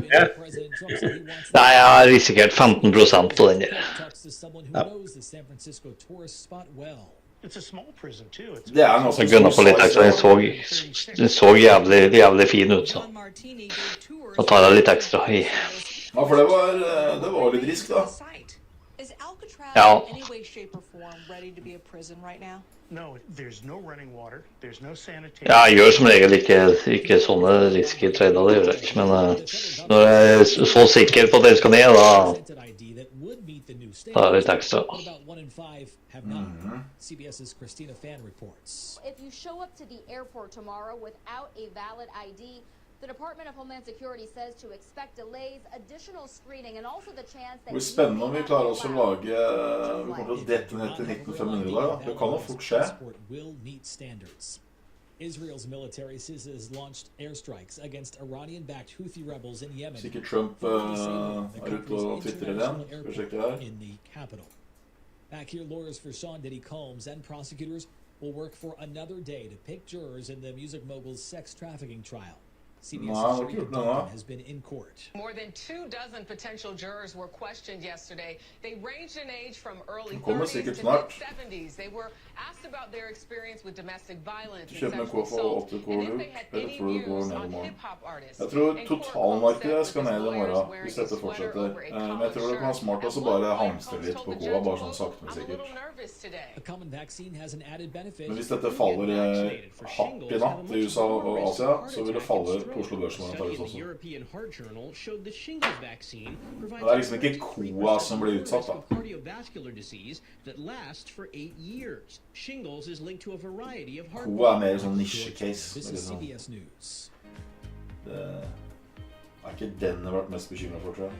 Nei, jeg har risikert 15% på den der. Ja. Det er noe som jeg gønner på litt ekstra, den så jævlig fin ut, så tar jeg litt ekstra I. Ja, for det var litt risk, da. Ja. Ja, jeg gjør som regel ikke sånne risky trader, det gjør jeg ikke, men når jeg så sikker på at jeg skal ned, da tar jeg litt ekstra. CBS's Christina Fan reports. If you show up to the airport tomorrow without a valid ID, the Department of Homeland Security says to expect delays, additional screening, and also the chance that... Det blir spennende om vi klarer også å lage... Vi kommer til å dette ned til 19.500 da. Det kan jo fort skje. Israel's military has launched airstrikes against Iranian-backed Houthi rebels in Yemen. Sikkert Trump ute og twitterer igjen. Skal vi sjekke her. In the capital. Back here, lawyers for Sean Diddy Combs and prosecutors will work for another day to pick jurors in the music mogul's sex trafficking trial. CBS's Sharika Duncan has been in court. More than 24 potential jurors were questioned yesterday. They ranged in age from early kommer 30s sikkert to snart. mid-70s. They were asked about their experience with domestic violence and Kjøp en sexual K for assault, 8 and kroner, if they had eller any tror du det går views ned i on morgen? hip-hop artists. Jeg tror And court totalmarkedet skal said ned i with his morgen, lawyers hvis dette wearing a fortsetter. sweater over a Men jeg tror det kan være smart også bare hamstre litt på koa, bare sånn sakte, men sikkert. A common vaccine has an added benefit. Men hvis dette faller hardt i natt i USA og Asia, så vil det falle på Oslo Børs i morgen antageligvis også. European Heart Journal showed the shingles vaccine provides Det er liksom ikke koa som blir utsatt, da. cardiovascular disease that lasts for 8 years. Shingles is linked to a variety of heart Koa er mer sånn nisje-case. This is CBS News. Det er ikke den jeg har vært mest bekymret for, tror jeg.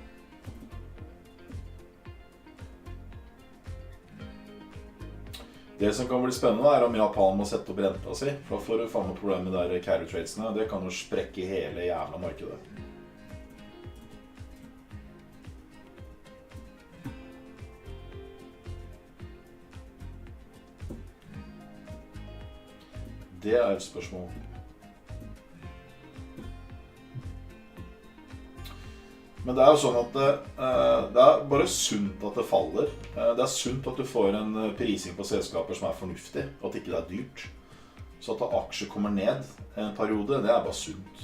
Det som kan bli spennende er om Japan må sette opp renta si, for da får du faen meg problemer med de carry tradesene. Det kan jo sprekke hele jævla markedet. Det er et spørsmål. Men det er jo sånn at det er bare sunt at det faller. Det er sunt at du får en prising på selskaper som er fornuftig, og at ikke det er dyrt. Så at aksjer kommer ned en periode, det er bare sunt.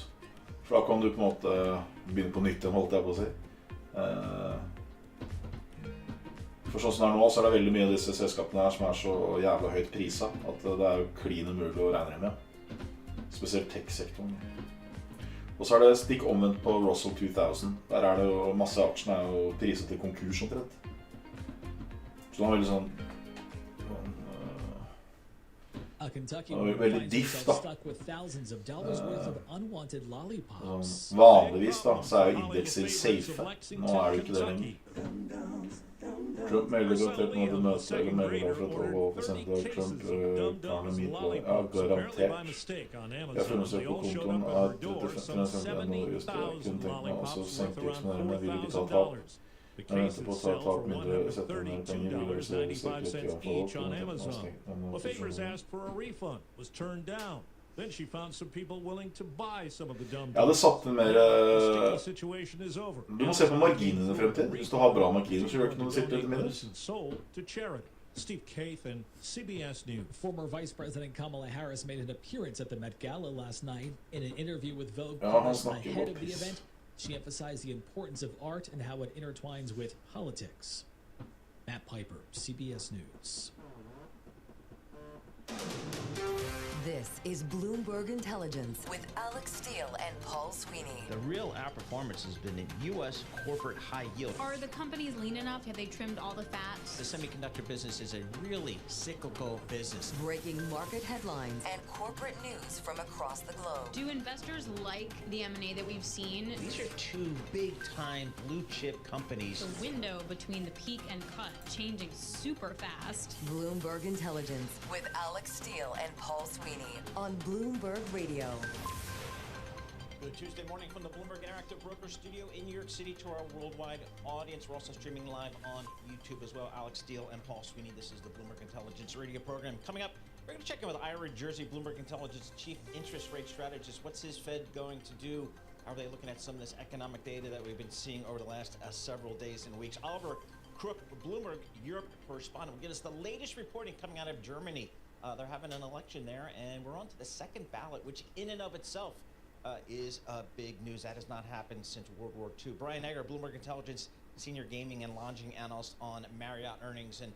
For da kan du på en måte begynne på nytt igjen, holdt jeg på å si. For sånn som det er nå, så er det veldig mye av disse selskapene her som er så jævla høyt priset, at det er jo klin umulig å regne med. Spesielt tech-sektoren. Og så er det stikk omvendt på Russell 2000. Der er det jo masse aksjene er jo priset til konkurs omtrent. Så det var veldig sånn A Kentucky det var woman veldig finds diff, herself da. stuck with thousands of dollars worth of unwanted lollipops. Vanligvis da, så er jo indekser safe. Nå er det ikke det lenger. Trump melder garantert noe til møte, eller melder for et år for eksempel at Trump tar med midler. Ja, garantert. Jeg har funnet seg på kontoen at det finnes noe just det. Jeg kunne tenkt meg også senke eksponeringen, men vil ikke ta tap. Jeg venter på å ta tap mindre, sette ned penger, vil jeg se det sikkert ikke each on Amazon. LaFavor's asked for a refund, was turned down. Then she found some people willing to buy some of the dumb. Jeg hadde satt en mer The situation is over. Du må se på marginene fremtid. Hvis du har bra marginer, så gjør det ikke noe å sitte litt minus. Sold to charity. Steve Kathan, CBS News. Former Vice President Kamala Harris made an appearance at the Met Gala last night. In an interview with Vogue Ja, han Paris snakker ahead godt of the piss. event, she emphasized the importance of art and how it intertwines with politics. Matt Piper, CBS News. This is Bloomberg Intelligence with Alex Steele and Paul Sweeney. The real outperformance has been in U.S. corporate high yield. Are the companies lean enough? Have they trimmed all the fat? The semiconductor business is a really cyclical business. Breaking market headlines and corporate news from across the globe. Do investors like the M&A that we've seen? These are two big-time blue-chip companies. The window between the peak and cut changing super fast. Bloomberg Intelligence with Alex Steele and Paul Sweeney on Bloomberg Radio. Good Tuesday morning from the Bloomberg Interactive Broker Studio in New York City to our worldwide audience. We're also streaming live on YouTube as well. Alex Steele and Paul Sweeney. This is the Bloomberg Intelligence Radio program. Coming up, we're going to check in with Ira Jersey, Bloomberg Intelligence Chief Interest Rate Strategist. What's his Fed going to do? How are they looking at some of this economic data that we've been seeing over the last several days and weeks? Oliver Crook, Bloomberg Europe correspondent, will get us the latest reporting coming out of Germany. They're having an election there, and we're on to the second ballot, which in and of itself is big news. That has not happened since World War II. Brian Egger, Bloomberg Intelligence, Senior Gaming and Lodging Analyst on Marriott earnings. And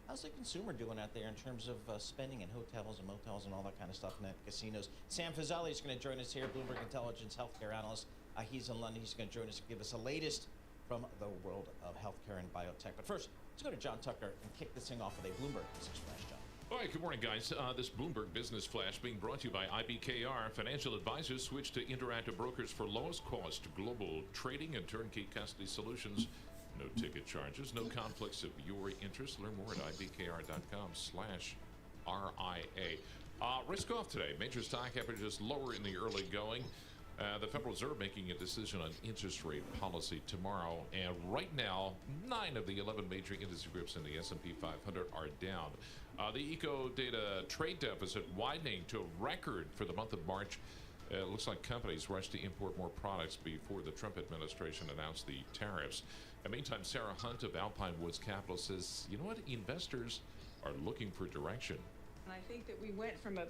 how's the consumer doing out there in terms of spending in hotels and motels and all that kind of stuff, and at casinos? Sam Fazeli is going to join us here, Bloomberg Intelligence Healthcare Analyst. He's in London. He's going to join us and give us the latest from the world of healthcare and biotech. But first, let's go to John Tucker and kick this thing off with a Bloomberg Business Flash. John. All right, good morning, guys. This Bloomberg Business Flash being brought to you by IBKR. Financial advisors switch to Interactive Brokers for lowest cost global trading and turnkey custody solutions. No ticket charges, no conflicts of your interest. Learn more at ibkr.com/RIA. Risk off today. Major stock averages lower in the early going. The Federal Reserve making a decision on interest rate policy tomorrow. And right now, 9 of the 11 major industry groups in the S&P 500 are down. The Eco Data trade deficit widening to a record for the month of March. It looks like companies rushed to import more products before the Trump administration announced the tariffs. In the meantime, Sarah Hunt of Alpine Woods Capital says, you know what, investors are looking for direction. And I think that we went from a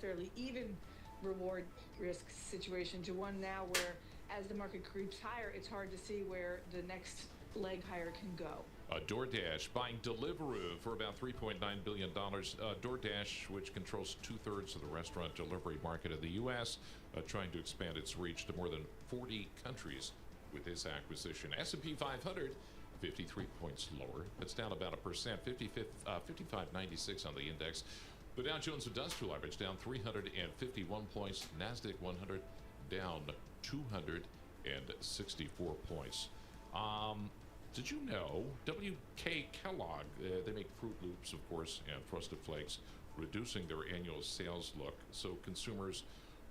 fairly even reward risk situation to one now where as the market creeps higher, it's hard to see where the next leg higher can go. DoorDash buying Deliveroo for about $3.9 billion. DoorDash, which controls 2/3 of the restaurant delivery market in the U.S., trying to expand its reach to more than 40 countries with this acquisition. S&P 500, 53 points lower. It's down about 1%, 55.96 on the index. The Dow Jones Industrial Average down 351 points. NASDAQ 100 down 264 points. Did you know WK Kellogg, they make Fruit Loops, of course, and Frosted Flakes, reducing their annual sales look, so consumers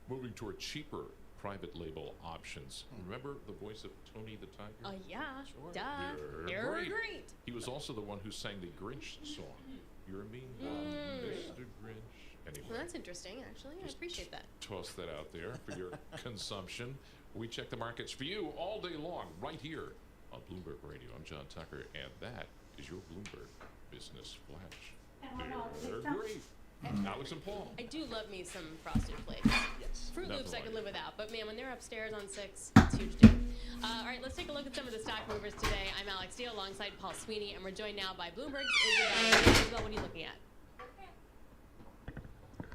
moving toward cheaper private label options. Remember the voice of Tony the Tiger? Yeah, Sure. duh. You're You're great. great. He was also the one who sang the Grinch song. You're a mean one, Mr. Grinch. Anyway, Well, that's interesting, actually. I appreciate that. toss that out there for your consumption. We check the markets for you all day long, right here on Bloomberg Radio. I'm John Tucker, and that is your Bloomberg Business Flash. They're great. Alex and Paul. I do love me some Frosted Flakes. Yes. Fruit Nothing Loops I like could it. live without, but man, when they're upstairs on 6, it's a huge deal. All right, let's take a look at some of the stock movers today. I'm Alex Steele alongside Paul Sweeney, and we're joined now by Bloomberg's Isabel. What are you looking at?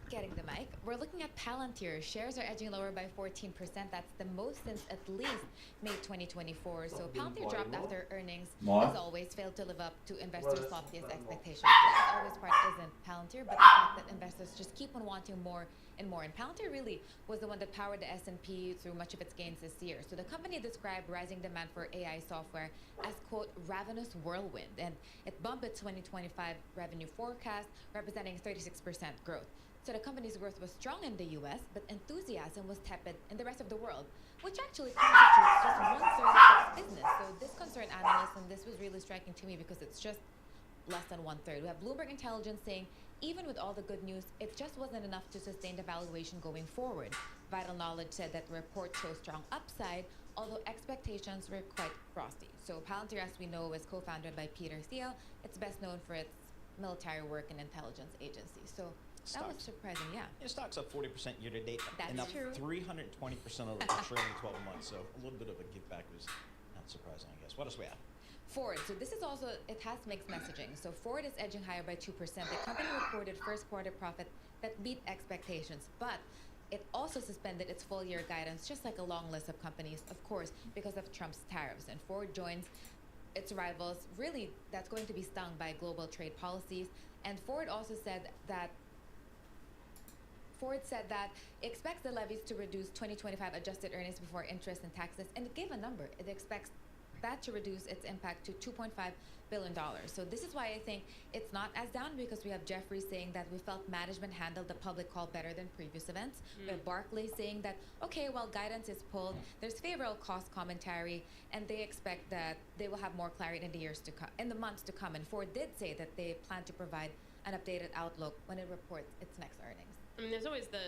Getting the mic. We're looking at Palantir. Shares are edging lower by 14%. That's the most since at least May 2024. So Palantir dropped after earnings. As always, failed to live up to investors' loftiest expectations. As always, part isn't Palantir, but the fact that investors just keep on wanting more and more. And Palantir really was the one that powered the S&P through much of its gains this year. So the company described rising demand for AI software as, quote, ravenous whirlwind. And it bumped its 2025 revenue forecast, representing 36% growth. So the company's growth was strong in the US, but enthusiasm was tepid in the rest of the world, which actually constitutes just 1/3 of its business. So this concerned analysts, and this was really striking to me because it's just less than 1/3. We have Bloomberg Intelligence saying, even with all the good news, it just wasn't enough to sustain the valuation going forward. Vital Knowledge said that the report shows strong upside, although expectations were quite frosty. So Palantir, as we know, is co-founded by Peter Thiel. It's best known for its military work and intelligence agency. So that was surprising, yeah. Your stock's up 40% year to date, That's and up true. 320% over the trailing 12 months. So a little bit of a give back is not surprising, I guess. What else we have? Ford. So this is also, it has mixed messaging. So Ford is edging higher by 2%. The company reported first quarter profit that beat expectations, but it also suspended its full year guidance, just like a long list of companies, of course, because of Trump's tariffs. And Ford joins its rivals, really, that's going to be stung by global trade policies. And Ford also said that it expects the levies to reduce 2025 adjusted earnings before interest and taxes, and it gave a number. It expects that to reduce its impact to $2.5 billion. So this is why I think it's not as down, because we have Jefferies saying that we felt management handled the public call better than previous events. We have Barclays saying that, okay, while guidance is pulled, there's favorable cost commentary, and they expect that they will have more clarity in the years to come, in the months to come. And Ford did say that they plan to provide an updated outlook when it reports its next earnings. I mean, there's always the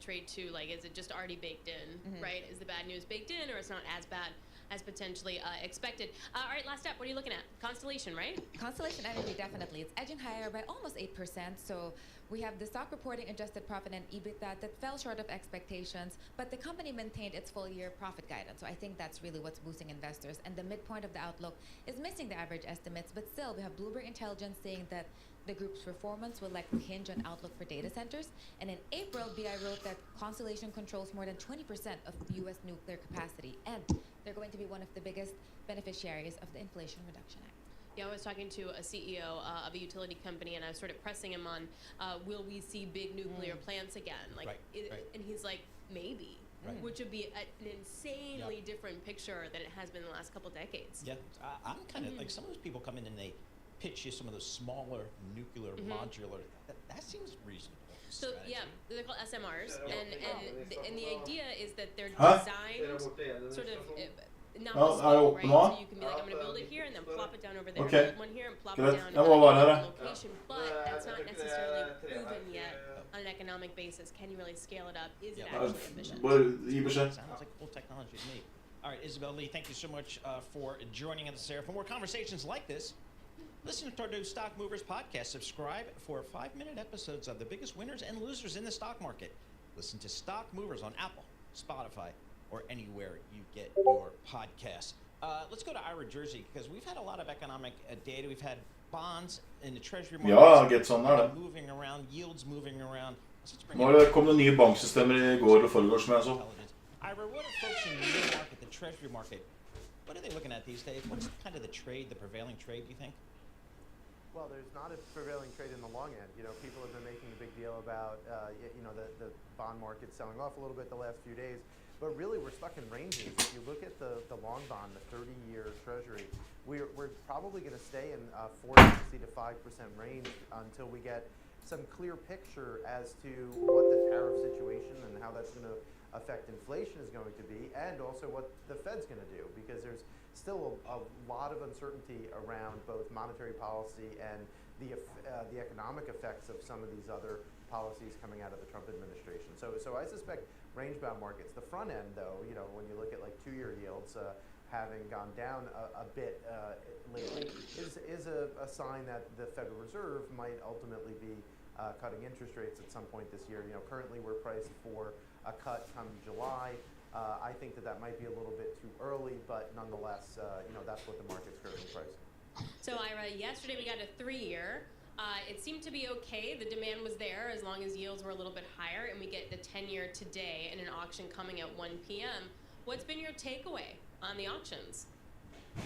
trade too. Like, is it just already baked in, right? Is the bad news baked in, or it's not as bad as potentially expected? All right, last up, what are you looking at? Constellation, right? Constellation Energy, definitely. It's edging higher by almost 8%. So we have the stock reporting adjusted profit and EBITDA that fell short of expectations, but the company maintained its full year profit guidance. So I think that's really what's boosting investors. And the midpoint of the outlook is missing the average estimates, but still we have Bloomberg Intelligence saying that the group's performance will likely hinge on outlook for data centers. And in April, BI wrote that Constellation controls more than 20% of U.S. nuclear capacity, and they're going to be one of the biggest beneficiaries of the Inflation Reduction Act. Yeah, I was talking to a CEO of a utility company, and I was sort of pressing him on, will we see big nuclear plants again? Like, and he's like, maybe. Right. Which would be an insanely different picture than it has been in the last couple decades. Yeah, I'm kind of like, some of those people come in and they pitch you some of those smaller nuclear modular. That seems reasonable. So strategy. yeah, they're called SMRs, and the idea is that they're Huh? designed sort of. not Ja, bespoke, er det right? oppe nå? So you can be like, I'm going to build it here and then plop it down over there. Okay. Build one here and plop Greit. it down Jeg in må være her, another jeg. location. But that's not necessarily proven yet on an economic basis. Can you really scale it up? Is it actually efficient? Bare gi beskjed. Sounds like cool technology to me. All right, Isabel Lee, thank you so much for joining us there. For more conversations like this, listen to our new Stock Movers podcast. Subscribe for 5-minute episodes of the biggest winners and losers in the stock market. Listen to Stock Movers on Apple, Spotify, or anywhere you get your podcasts. Let's go to Ira Jersey, because we've had a lot of economic data. We've had bonds in the treasury market. Ja, get sånn er det. Moving around, yields moving around. Nå kom det nye banksystemer I går og foregårs som jeg så. Ira, what are folks in your market, the treasury market, what are they looking at these days? What's kind of the trade, the prevailing trade, do you think? Well, there's not a prevailing trade in the long end. You know, people have been making a big deal about, you know, the bond market selling off a little bit the last few days. But really, we're stuck in ranges. If you look at the long bond, the 30-year Treasury, we're probably going to stay in 4.60 to 5% range until we get some clear picture as to what the tariff situation and how that's going to affect inflation is going to be, and also what the Fed's going to do, because there's still a lot of uncertainty around both monetary policy and the economic effects of some of these other policies coming out of the Trump administration. So I suspect range-bound markets. The front end, though, you know, when you look at like 2-year yields having gone down a bit lately, is a sign that the Federal Reserve might ultimately be cutting interest rates at some point this year. You know, currently we're priced for a cut come July. I think that might be a little bit too early, but nonetheless, you know, that's what the market's currently pricing. So Ira, yesterday we got a 3-year. It seemed to be okay. The demand was there as long as yields were a little bit higher, and we get the 10-year today in an auction coming at 1 p.m. What's been your takeaway on the auctions?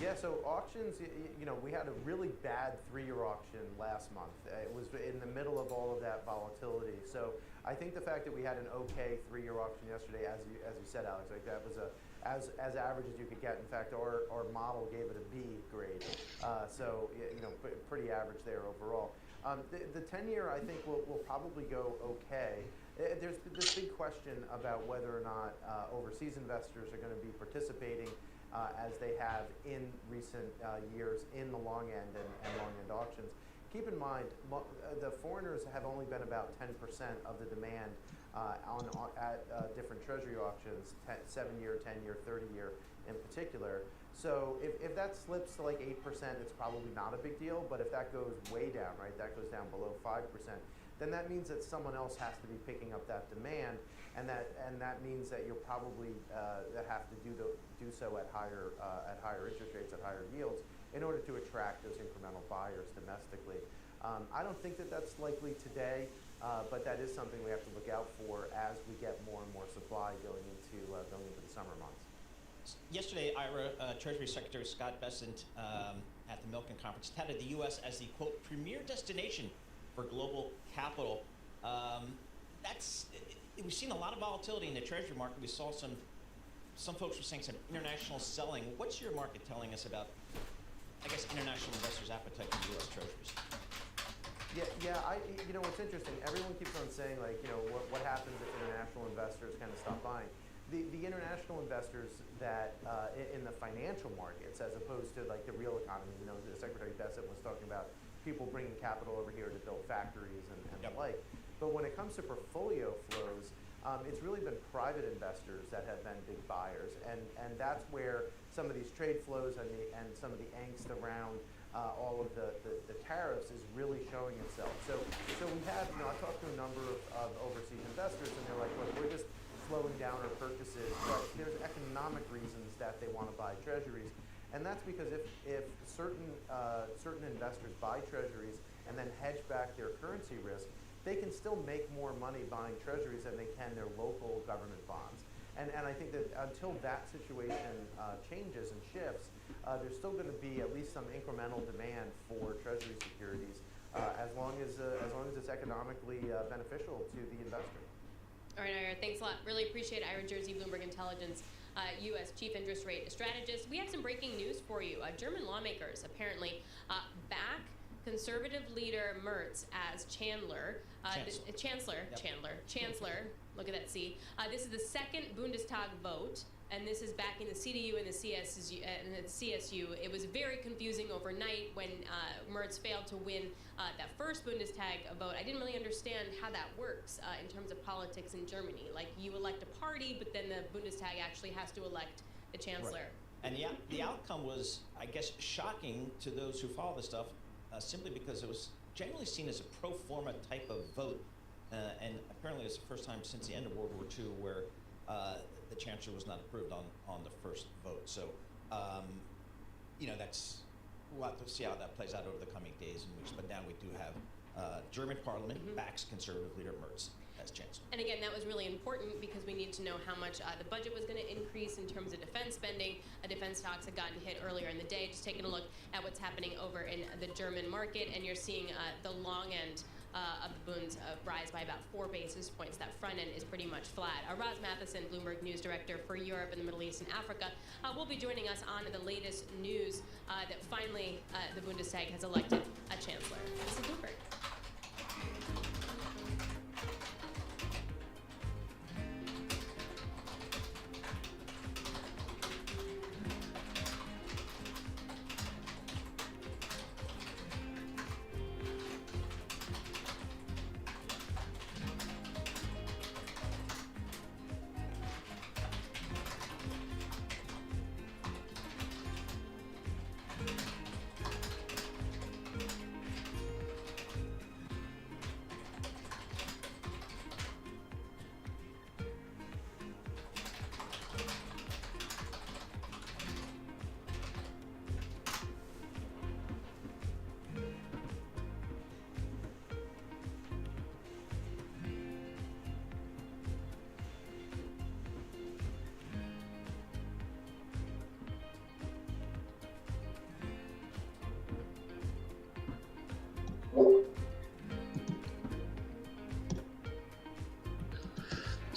Yeah, so auctions, you know, we had a really bad 3-year auction last month. It was in the middle of all of that volatility. So I think the fact that we had an okay 3-year auction yesterday, as you said, Alex, like that was as average as you could get. In fact, our model gave it a B grade. So you know, pretty average there overall. The 10-year, I think, will probably go okay. There's this big question about whether or not overseas investors are going to be participating as they have in recent years in the long end and long end auctions. Keep in mind, the foreigners have only been about 10% of the demand at different treasury auctions, 7-year, 10-year, 30-year in particular. So if that slips to like 8%, it's probably not a big deal. But if that goes way down, right, that goes down below 5%, then that means that someone else has to be picking up that demand, and that means that you'll probably have to do so at higher interest rates, at higher yields, in order to attract those incremental buyers domestically. I don't think that that's likely today, but that is something we have to look out for as we get more and more supply going into the summer months. Yesterday, Ira, Treasury Secretary Scott Bessent at the Milken Conference touted the U.S. as the, quote, premier destination for global capital. We've seen a lot of volatility in the Treasury market. We saw some folks were saying some international selling. What's your market telling us about, I guess, international investors' appetite for U.S. Treasuries? Yeah. You know, what's interesting, everyone keeps on saying, like, you know, what happens if international investors kind of stop buying? The international investors that in the financial markets, as opposed to like the real economy, you know, Secretary Bessent was talking about people bringing capital over here to build factories and the like. But when it comes to portfolio flows, it's really been private investors that have been big buyers, and that's where some of these trade flows and some of the angst around all of the tariffs is really showing itself. So we have, you know, I talked to a number of overseas investors, and they're like, look, we're just slowing down our purchases, but there's economic reasons that they want to buy treasuries, and that's because if certain investors buy treasuries and then hedge back their currency risk, they can still make more money buying treasuries than they can their local government bonds. And I think that until that situation changes and shifts, there's still going to be at least some incremental demand for treasury securities as long as it's economically beneficial to the investor. All right, Ira, thanks a lot. Really appreciate Ira Jersey, Bloomberg Intelligence, U.S. Chief Interest Rate Strategist. We have some breaking news for you. German lawmakers apparently back conservative leader Merz as Chancellor. Look at that, see? This is the second Bundestag vote, and this is backing the CDU and the CSU. It was very confusing overnight when Merz failed to win that first Bundestag vote. I didn't really understand how that works in terms of politics in Germany. Like, you elect a party, but then the Bundestag actually has to elect the chancellor. Right. And the outcome was, I guess, shocking to those who follow this stuff, simply because it was generally seen as a pro forma type of vote. And apparently it's the first time since the end of World War II where the chancellor was not approved on the first vote. So, you know, we'll have to see how that plays out over the coming days and weeks. But now we do have German parliament backs conservative leader Merz as chancellor. And again, that was really important because we need to know how much the budget was going to increase in terms of defense spending. Defense stocks had gotten hit earlier in the day. Just taking a look at what's happening over in the German market, and you're seeing the long end of the Bunds rise by about 4 basis points. That front end is pretty much flat. Roz Matheson, Bloomberg News Director for Europe and the Middle East and Africa, will be joining us on the latest news that finally the Bundestag has elected a chancellor. This is Bloomberg.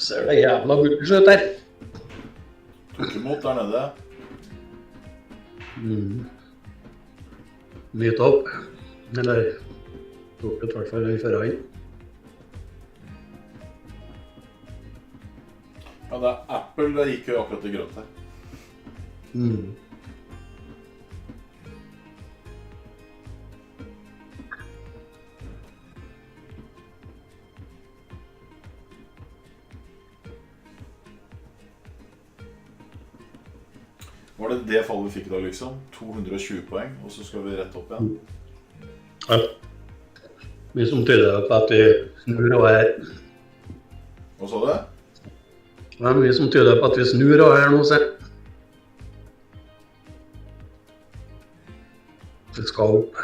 Så er det jævla bullshit der. Tok imot der nede. Mye topp. Eller tok det i hvert fall i forhånd. Ja, det er Apple, det gikk jo akkurat i grønt her. Var det fallet vi fikk i dag, liksom? 220 poeng, og så skal vi rette opp igjen? Ja. Mye som tyder på at vi snur og her. Hva sa du? Det er mye som tyder på at vi snur og her nå, se. Det skal opp.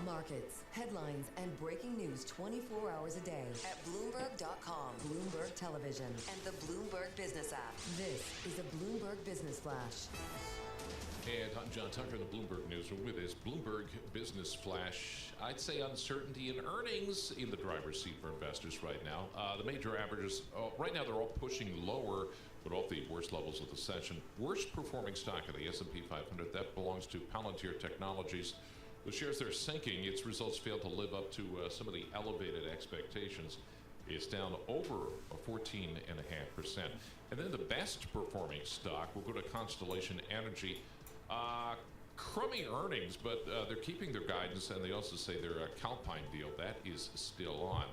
Markets, headlines, and breaking news 24 hours a day at Bloomberg.com, Bloomberg Television, and the Bloomberg Business app. This is a Bloomberg Business Flash. And I'm John Tucker in the Bloomberg Newsroom with this Bloomberg Business Flash. I'd say uncertainty in earnings in the driver's seat for investors right now. The major averages, right now they're all pushing lower, but off the worst levels of the session. Worst performing stock of the S&P 500, that belongs to Palantir Technologies. The shares they're sinking, its results failed to live up to some of the elevated expectations. It's down over 14.5%. And then the best performing stock, we'll go to Constellation Energy. Crummy earnings, but they're keeping their guidance, and they also say their Calpine deal, that is still on.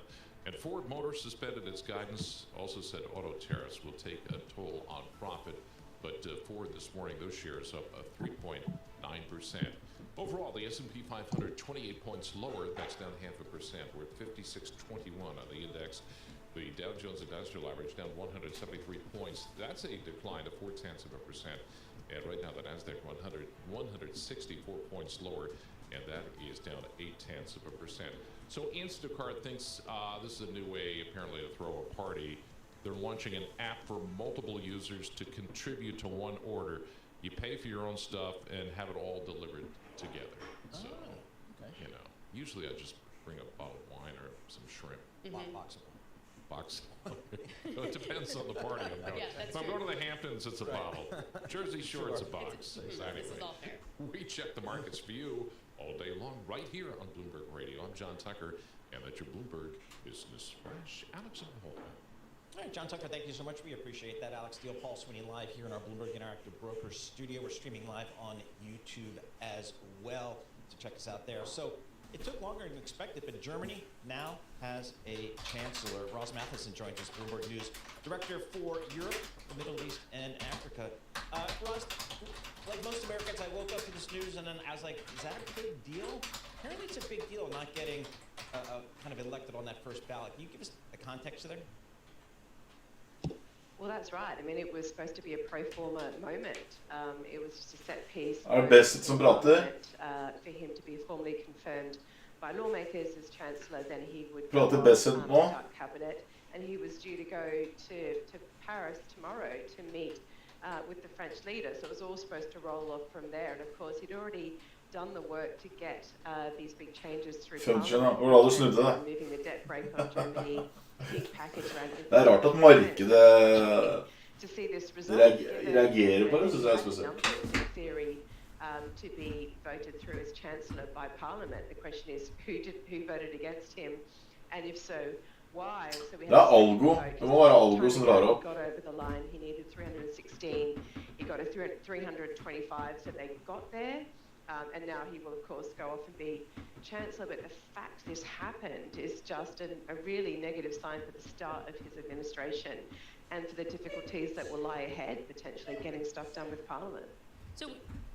And Ford Motor suspended its guidance, also said auto tariffs will take a toll on profit. But Ford this morning, those shares up 3.9%. Overall, the S&P 500, 28 points lower. That's down 0.5%. We're at 56.21 on the index. The Dow Jones Industrial Average down 173 points. That's a decline of 0.4%. And right now, the NASDAQ 164 points lower, and that is down 0.8%. So Instacart thinks this is a new way, apparently, to throw a party. They're launching an app for multiple users to contribute to one order. You pay for your own stuff and have it all delivered together. So, you know, usually I just bring a bottle of wine or some shrimp. Box. It depends on the party I'm going. If I'm going to the Hamptons, it's a bottle. Jersey Shore, it's a box. Anyway, This is all fair. we check the markets for you all day long right here on Bloomberg Radio. I'm John Tucker, and that's your Bloomberg Business Flash. Alex and Holden. All right, John Tucker, thank you so much. We appreciate that. Alex Steele, Paul Sweeney live here in our Bloomberg Interactive Brokers studio. We're streaming live on YouTube as well, so check us out there. So it took longer than expected, but Germany now has a chancellor. Ross Matheson joins us, Bloomberg News Director for Europe, the Middle East, and Africa. Ross, like most Americans, I woke up to this news and then I was like, is that a big deal? Apparently it's a big deal not getting kind of elected on that first ballot. Can you give us the context there? Well, that's right. I mean, it was supposed to be a pro forma moment. It was just a set piece best som prater? For him to be formally confirmed by lawmakers as chancellor. Then he would Prater best nå? start cabinet, and he was due to go to Paris tomorrow to meet with the French leader. So it was all supposed to roll off from there. And of course, he'd already done the work to get these big changes through Parliament, moving the debt brake on Germany. Det rart at markedet reagerer på det, synes jeg spesielt. Theory to be voted through as chancellor by Parliament. The question is, who voted against him, and if so, why? So we det algo. Det må være algo som drar opp. Got over the line. He needed 316. He got a 325, so they got there. And now he will, of course, go off and be chancellor. But the fact this happened is just a really negative sign for the start of his administration and for the difficulties that will lie ahead, potentially getting stuff done with Parliament. So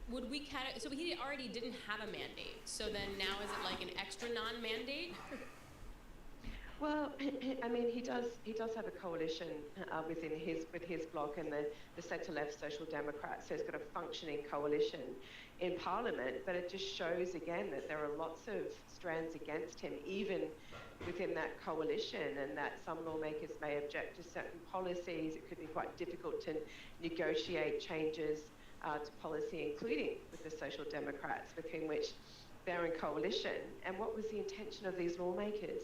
would we so he already didn't have a mandate. So then now is it like an extra non-mandate? Well, I mean, he does have a coalition with his bloc and the centre-left Social Democrats. So he's got a functioning coalition in Parliament, but it just shows again that there are lots of strands against him, even within that coalition, and that some lawmakers may object to certain policies. It could be quite difficult to negotiate changes to policy, including with the Social Democrats, with whom which they're in coalition. And what was the intention of these lawmakers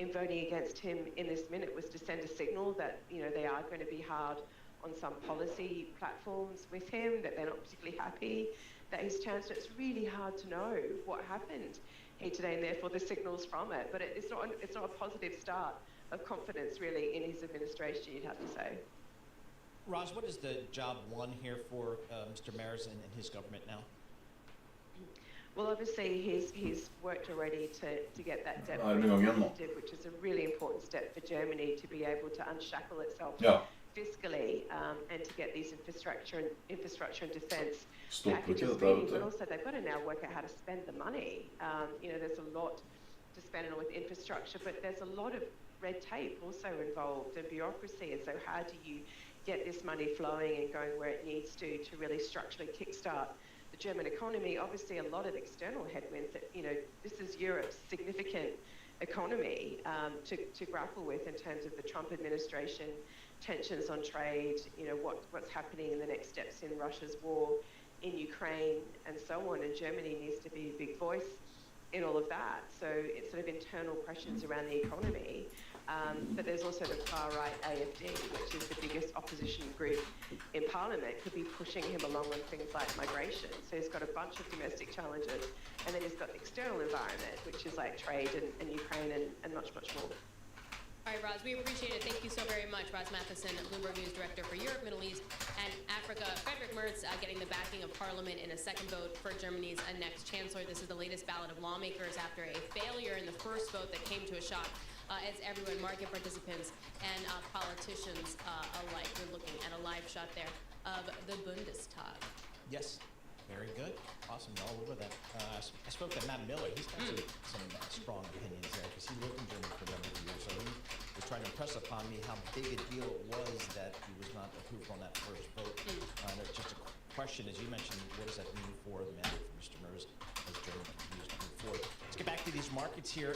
in voting against him in this minute was to send a signal that, you know, they are going to be hard on some policy platforms with him, that they're not particularly happy that he's chancellor. It's really hard to know what happened here today, and therefore the signals from it. But it's not a positive start of confidence really in his administration, you'd have to say. Roz, what is the job one here for Mr. Merz and his government now? Well, obviously he's worked already to get that debt lifted, which is a really important step for Germany to be able to unshackle itself fiscally and to get these infrastructure and defence packages ready. But also they've got to now work out how to spend the money. You know, there's a lot to spend on with infrastructure, but there's a lot of red tape also involved and bureaucracy. And so how do you get this money flowing and going where it needs to really structurally kickstart the German economy? Obviously a lot of external headwinds that, you know, this is Europe's significant economy to grapple with in terms of the Trump administration, tensions on trade, you know, what's happening in the next steps in Russia's war in Ukraine and so on, and Germany needs to be a big voice in all of that. So it's sort of internal pressures around the economy. But there's also the far-right AFD, which is the biggest opposition group in Parliament, could be pushing him along on things like migration. So he's got a bunch of domestic challenges, and then he's got the external environment, which is like trade and Ukraine and much, much more. All right, Roz, we appreciate it. Thank you so very much. Roz Matheson, Bloomberg News Director for Europe, Middle East, and Africa. Frederick Merz getting the backing of Parliament in a second vote for Germany's next chancellor. This is the latest ballot of lawmakers after a failure in the first vote that came to a shock. As everyone, market participants and politicians alike. We're looking at a live shot there of the Bundestag. Yes, very good. Awesome, all over that. I spoke to Matt Miller. He's got some strong opinions there because he lived in Germany for a number of years. So he was trying to impress upon me how big a deal it was that he was not approved on that first vote. That's just a question, as you mentioned, what does that mean for the mandate for Mr. Merz as Germany continues to move forward? Let's get back to these markets here.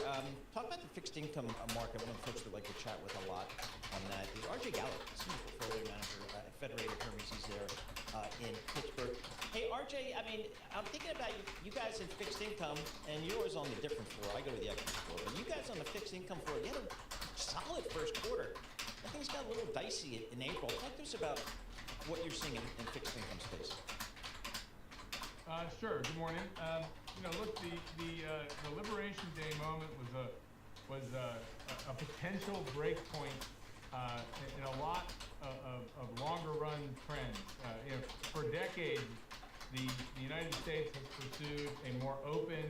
Talk about the fixed income market. One of the folks we'd like to chat with a lot on that is RJ Gallup, senior portfolio manager at Federated Hermes. He's there in Pittsburgh. Hey, RJ, I mean, I'm thinking about you guys in fixed income, and you're always on the different floor. I go to the equity floor. But you guys on the fixed income floor, you had a solid first quarter. I think it's got a little dicey in April. Talk to us about what you're seeing in fixed income space. Sure. Good morning. Look, the Liberation Day moment was a potential break point in a lot of longer run trends. For decades, the United States has pursued a more open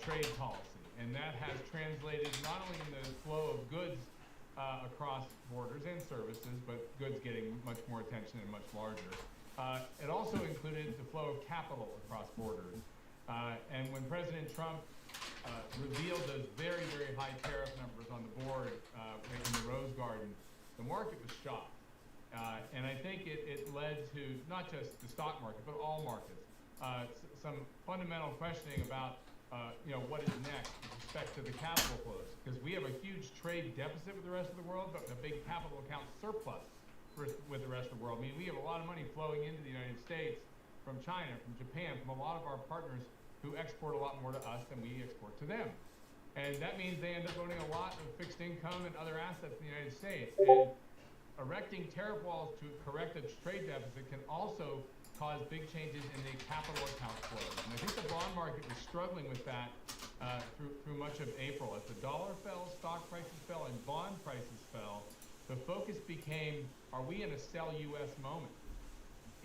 trade policy, and that has translated not only in the flow of goods across borders and services, but goods getting much more attention and much larger. It also included the flow of capital across borders. And when President Trump revealed those very, very high tariff numbers on the board in the Rose Garden, the market was shocked. And I think it led to not just the stock market, but all markets, some fundamental questioning about what is next with respect to the capital flows. Because we have a huge trade deficit with the rest of the world, but a big capital account surplus with the rest of the world. I mean, we have a lot of money flowing into the United States from China, from Japan, from a lot of our partners who export a lot more to us than we export to them. And that means they end up owning a lot of fixed income and other assets in the United States. And erecting tariff walls to correct a trade deficit can also cause big changes in the capital account flows. And I think the bond market was struggling with that through much of April. As the dollar fell, stock prices fell, and bond prices fell, the focus became, are we in a sell U.S. moment?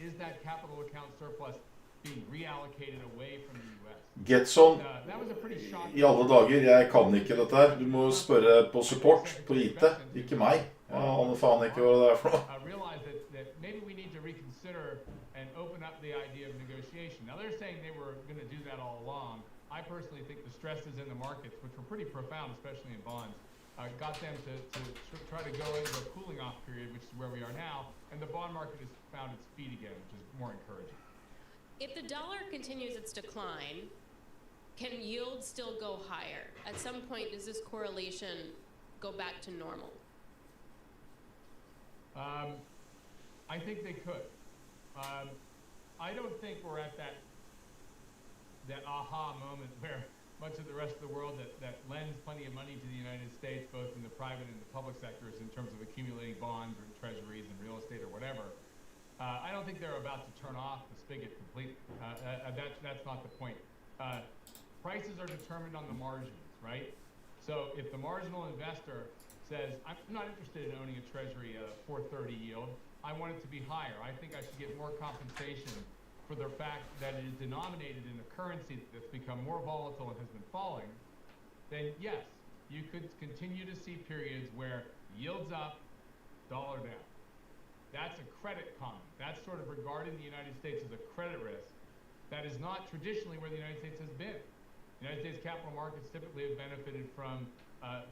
Is that capital account surplus being reallocated away from the U.S.? Getson, That was a pretty shocking. i alle dager, jeg kan ikke dette her. Du må spørre på support, på IT, ikke meg. Jeg aner faen ikke hva det er for noe. I realize that maybe we need to reconsider and open up the idea of negotiation. Now they're saying they were going to do that all along. I personally think the stresses in the markets, which were pretty profound, especially in bonds, got them to try to go into a cooling off period, which is where we are now, and the bond market has found its feet again, which is more encouraging. If the dollar continues its decline, can yields still go higher? At some point, does this correlation go back to normal? I think they could. I don't think we're at that aha moment where much of the rest of the world that lends plenty of money to the United States, both in the private and the public sectors, in terms of accumulating bonds or treasuries and real estate or whatever. I don't think they're about to turn off the spigot completely. That's not the point. Prices are determined on the margins, right? So if the marginal investor says, I'm not interested in owning a treasury at a 4.30 yield, I want it to be higher. I think I should get more compensation for the fact that it is denominated in a currency that's become more volatile and has been falling, then yes, you could continue to see periods where yields up, dollar down. That's a credit comment. That's sort of regarding the United States as a credit risk. That is not traditionally where the United States has been. The United States capital markets typically have benefited from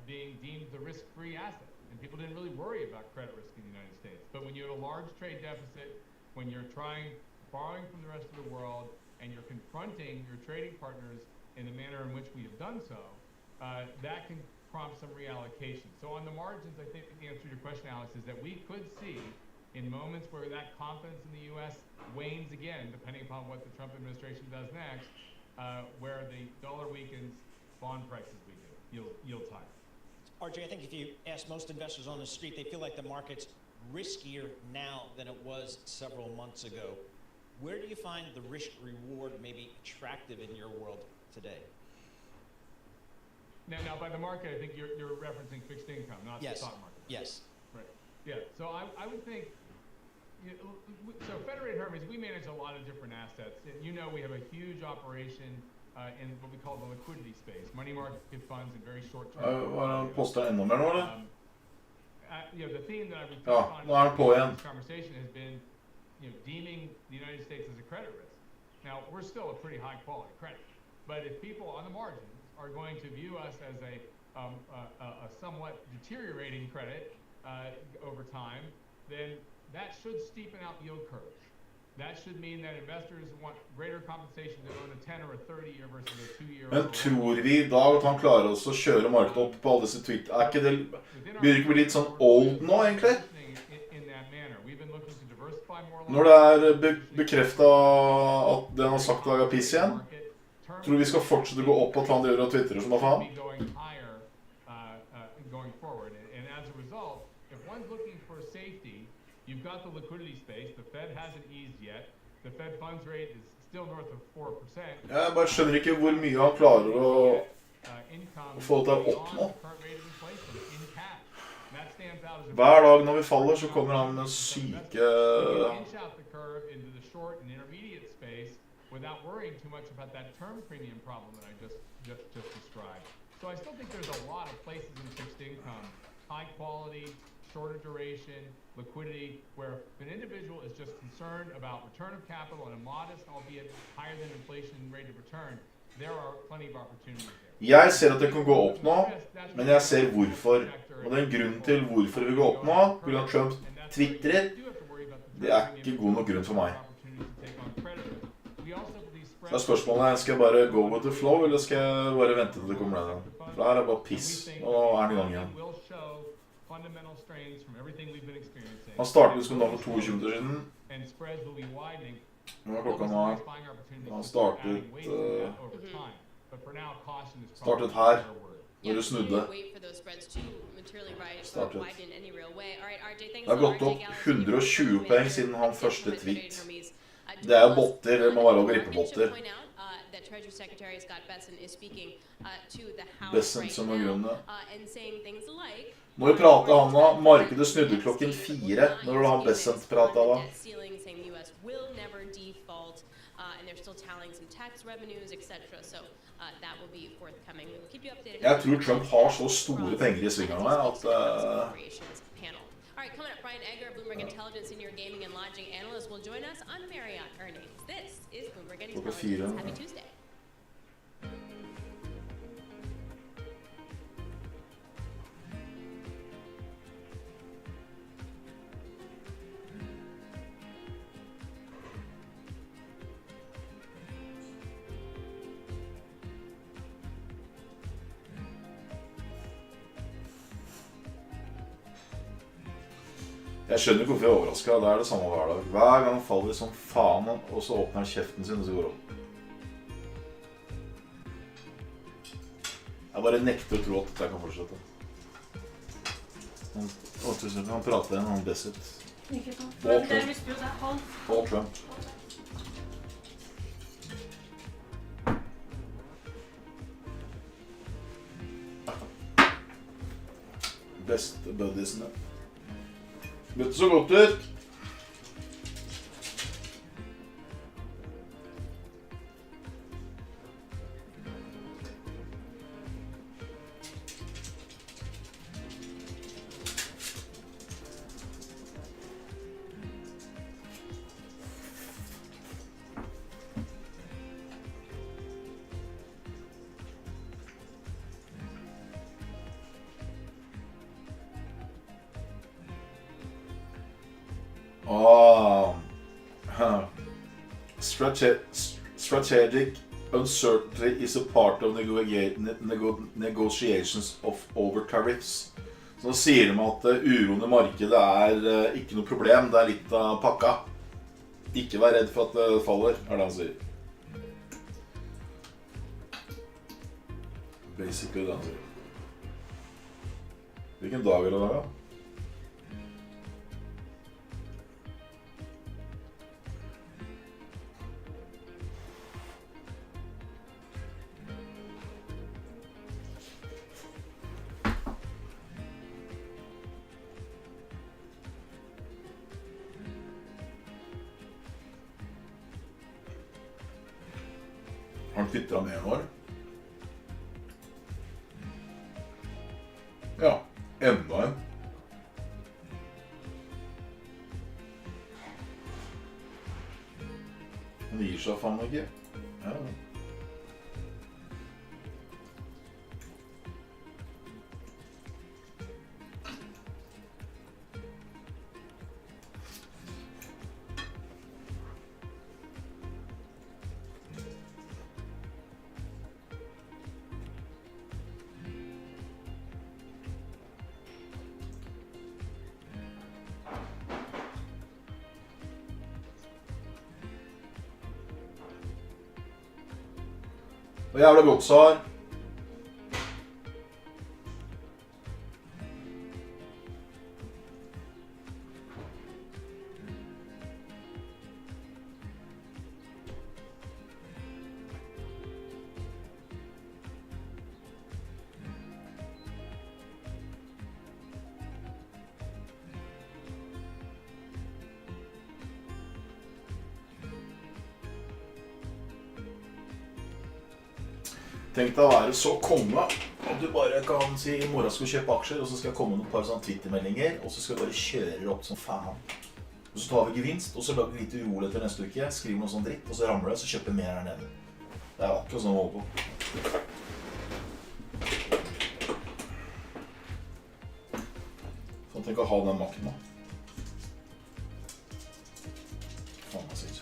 being deemed the risk-free asset. And people didn't really worry about credit risk in the United States. But when you have a large trade deficit, when you're borrowing from the rest of the world, and you're confronting your trading partners in the manner in which we have done so, that can prompt some reallocation. So on the margins, I think the answer to your question, Alex, is that we could see in moments where that confidence in the U.S. wanes again, depending upon what the Trump administration does next, where the dollar weakens, bond prices weaken, yields higher. RJ, I think if you ask most investors on the street, they feel like the market's riskier now than it was several months ago. Where do you find the risk reward maybe attractive in your world today? Now by the market, I think you're referencing fixed income, not the stock market. Yes. Right. Yeah. So I would think. So Federated Hermes, we manage a lot of different assets. You know, we have a huge operation in what we call the liquidity space, money market funds and very short-term. Postet enda mer nå, eller? The theme that I've been Nå den på igjen. this conversation has been, deeming the United States as a credit risk. Now, we're still a pretty high-quality credit, but if people on the margins are going to view us as a somewhat deteriorating credit over time, then that should steepen out yield curves. That should mean that investors want greater compensation to own a 10 or a 30-year versus a 2-year. Men tror vi I dag at han klarer også å kjøre markedet opp på alle disse tweet? Ikke det, blir det ikke bli litt sånn old nå, egentlig? Når det bekreftet at det han har sagt laget piss igjen, tror du vi skal fortsette å gå opp at han driver og twitterer som da faen? You've got the liquidity space. The Fed hasn't eased yet. The Fed funds rate is still north of 4%. Jeg bare skjønner ikke hvor mye han klarer å få det opp nå. Hver dag når vi faller, så kommer han med syke... Without worrying too much about that term premium problem that I just described. So I still think there's a lot of places in fixed income, high quality, shorter duration, liquidity, where if an individual is just concerned about return of capital and a modest, albeit higher than inflation rate of return, there are plenty of opportunities there. Jeg ser at det kan gå opp nå, men jeg ser hvorfor. Og den grunnen til hvorfor vi går opp nå, på grunn av Trump twitteret, det ikke god nok grunn for meg. Så spørsmålet, skal jeg bare go with the flow, eller skal jeg bare vente til det kommer ned? For her det bare piss, og den I gang igjen. Han startet skolen for 22 minutter siden. Nå klokka nå. Han startet her, når det snudde. Startet. Det har gått opp 120 poeng siden han første tweet. Det jo botter, det må være å gripe botter. Bessent som grunnen. Når vi pratet han da, markedet snudde klokken 4, når det var han Bessent pratet da. Jeg tror Trump har så store penger I svingene at... All right, coming up, Brian Egger, Bloomberg Intelligence Senior Gaming and Lodging Analyst, will join us on Marriott Earnings. This is Bloomberg Intelligence. Happy Tuesday. Jeg skjønner ikke hvorfor jeg overrasket, det det samme hver dag. Hver gang han faller som faen, og så åpner han kjeften sin, og så går det opp. Jeg bare nekter å tro at dette kan fortsette. Han prater igjen, han Bessent. Og Trump. Beste buddiesene. Vet så godt ut. Strategic uncertainty is a part of negotiations over tariffs. Så sier de at uroen i markedet ikke noe problem, det litt av pakka. Ikke vær redd for at det faller, det han sier. Basically det han sier. Hvilken dag det da? Har han twittet mer nå, eller? Ja, enda en. Han gir seg faen ikke. Ja. Og jævla godt svar. Tenk deg å være så konge at du bare kan si i morgen skal du kjøpe aksjer, og så skal jeg komme med et par sånne Twitter-meldinger, og så skal vi bare kjøre opp som faen. Og så tar vi gevinst, og så lager vi litt urolighet til neste uke, skriver noe sånn dritt, og så ramler det, så kjøper vi mer her nede. Det akkurat sånn å holde på. Sånn tenk å ha den makten da. Faen, hva sier du?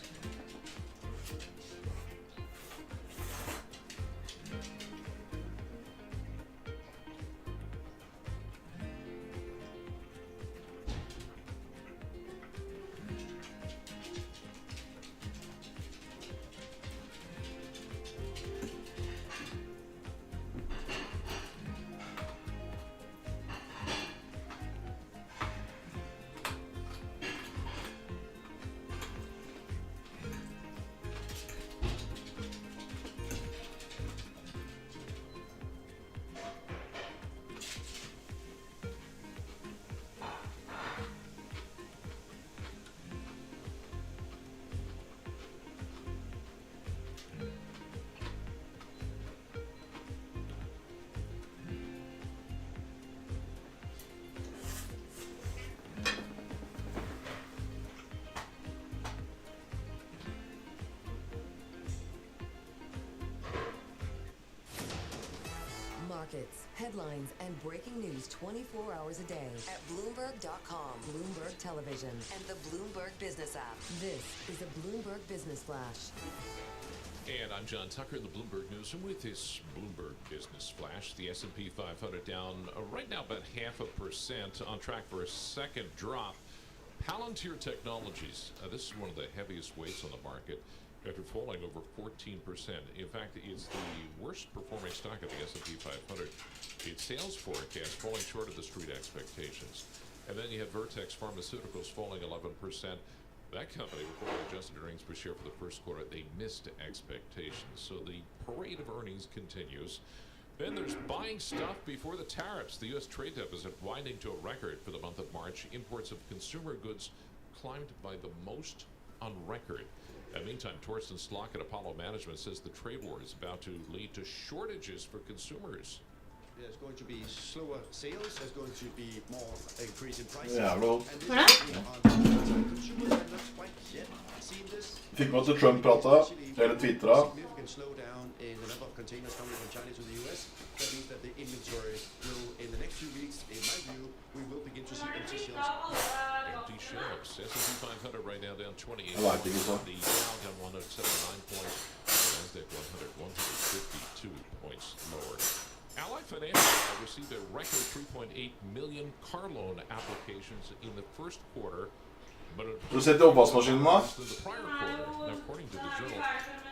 Markets, headlines, and breaking news 24 hours a day at Bloomberg.com, Bloomberg Television, and the Bloomberg Business app. This is a Bloomberg Business Flash. And I'm John Tucker, the Bloomberg News, and with this Bloomberg Business Flash, the S&P 500 down right now about 0.5%, on track for a second drop. Palantir Technologies, this is one of the heaviest weights on the market, after falling over 14%. In fact, it's the worst performing stock of the S&P 500. Its sales forecast falling short of the street expectations. And then you have Vertex Pharmaceuticals falling 11%. That company reported adjusted earnings per share for the first quarter. They missed expectations. So the parade of earnings continues. Then there's buying stuff before the tariffs. The U.S. trade deficit winding to a record for the month of March. Imports of consumer goods climbed by the most on record. In the meantime, Torsten Slok at Apollo Management says the trade war is about to lead to shortages for consumers. There's going to be slower sales, there's going to be more increase in prices. Ja, bra. Consumers have not quite yet seen this. Fikk med at Trump pratet, eller twitterat. Significant slowdown in the number of containers coming from China to the US. That means that the inventory will, in the next few weeks, in my view, we will begin to see empty shelves. Empty shelves. S&P 500 right now down 28. I like it, so. The Dow down 179 points. The Nasdaq 100, 152 points lower. Ally Financial received a record 3.8 million car loan applications in the first quarter. But Du setter oppvaskmaskinen da? the prior quarter, according to the journal,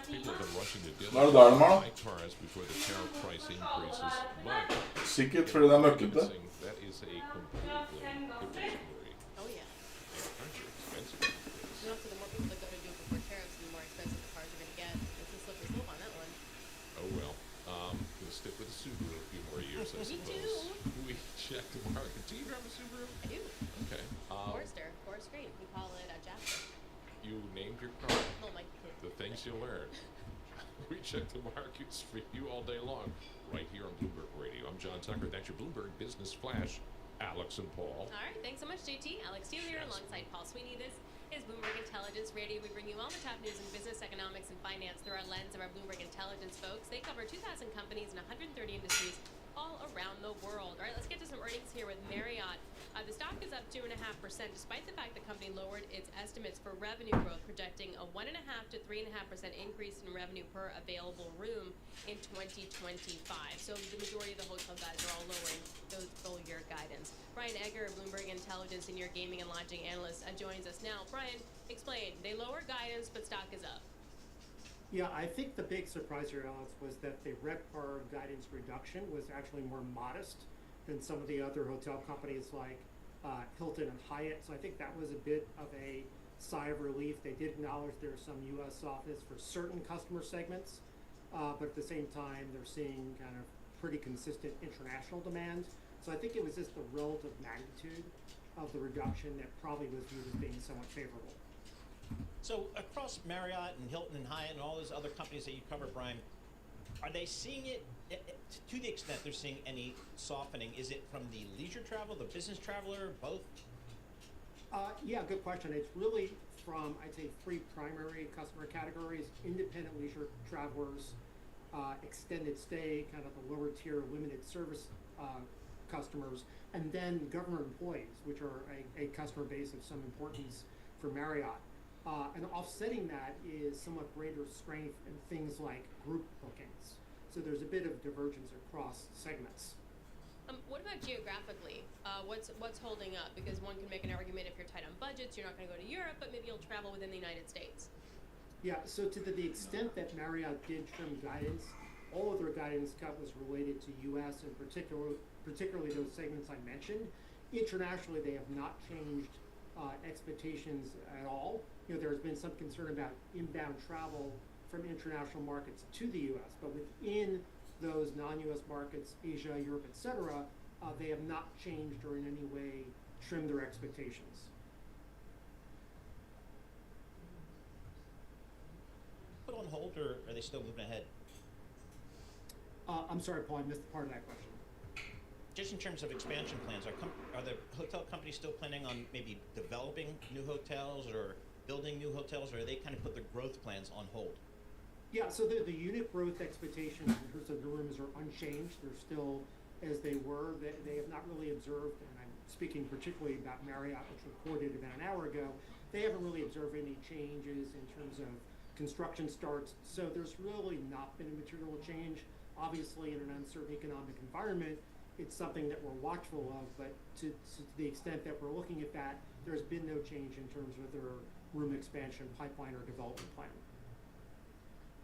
people have been rushing to Hva er det der de har da? buy cars before the tariff price increases. But Sikkert fordi det er møkkete. that is a completely different story. Oh yeah. Cars are expensive. And also, the more people that go to do it before tariffs, the more expensive the cars are going to get. It's a slippery slope on that one. Oh well. Gonna stick with the Subaru a few more years, I Me suppose. too. We check the market. Do you drive a Subaru? I do. Okay. Forester. Forest Green. We call it a Jasper. You named your car. Oh my kid. The things you learn. We check the markets for you all day long, right here on Bloomberg Radio. I'm John Tucker. That's your Bloomberg Business Flash. Alex and Paul. All right, thanks so much, JT. Alex Steele here alongside Paul Sweeney. This is Bloomberg Intelligence Radio. We bring you all the top news in business, economics, and finance through our lens of our Bloomberg Intelligence folks. They cover 2,000 companies in 130 industries all around the world. All right, let's get to some earnings here with Marriott. The stock is up 2.5%, despite the fact the company lowered its estimates for revenue growth, projecting a 1.5 to 3.5% increase in revenue per available room in 2025. So the majority of the hotel guys are all lowering those full-year guidance. Brian Egger, Bloomberg Intelligence, senior gaming and lodging analyst, joins us now. Brian, explain. They lower guidance, but stock is up. Yeah, I think the big surprise here, Alex, was that the RevPAR guidance reduction was actually more modest than some of the other hotel companies like Hilton and Hyatt. So I think that was a bit of a sigh of relief. They did acknowledge there's some U.S. softness for certain customer segments, but at the same time, they're seeing kind of pretty consistent international demand. So I think it was just the relative magnitude of the reduction that probably was viewed as being somewhat favorable. So across Marriott and Hilton and Hyatt and all those other companies that you cover, Brian, are they seeing it to the extent they're seeing any softening? Is it from the leisure travel, the business traveler, both? Yeah, good question. It's really from, I'd say, three primary customer categories: independent leisure travelers, extended stay, kind of the lower tier limited service customers, and then government employees, which are a customer base of some importance for Marriott. And offsetting that is somewhat greater strength in things like group bookings. So there's a bit of divergence across segments. What about geographically? What's holding up? Because one can make an argument if you're tight on budgets, you're not going to go to Europe, but maybe you'll travel within the United States. Yeah, so to the extent that Marriott did trim guidance, all of their guidance cut was related to U.S. and particularly those segments I mentioned. Internationally, they have not changed expectations at all. You know, there's been some concern about inbound travel from international markets to the U.S., but within those non-U.S. markets, Asia, Europe, etc., they have not changed or in any way trimmed their expectations. Put on hold, or are they still moving ahead? I'm sorry, Paul, I missed part of that question. Just in terms of expansion plans, are the hotel companies still planning on maybe developing new hotels or building new hotels, or are they kind of put their growth plans on hold? Yeah, so the unit growth expectations in terms of the rooms are unchanged. They're still as they were. They have not really observed, and I'm speaking particularly about Marriott, which reported about an hour ago, they haven't really observed any changes in terms of construction starts. So there's really not been a material change. Obviously, in an uncertain economic environment, it's something that we're watchful of, but to the extent that we're looking at that, there's been no change in terms of their room expansion pipeline or development plan.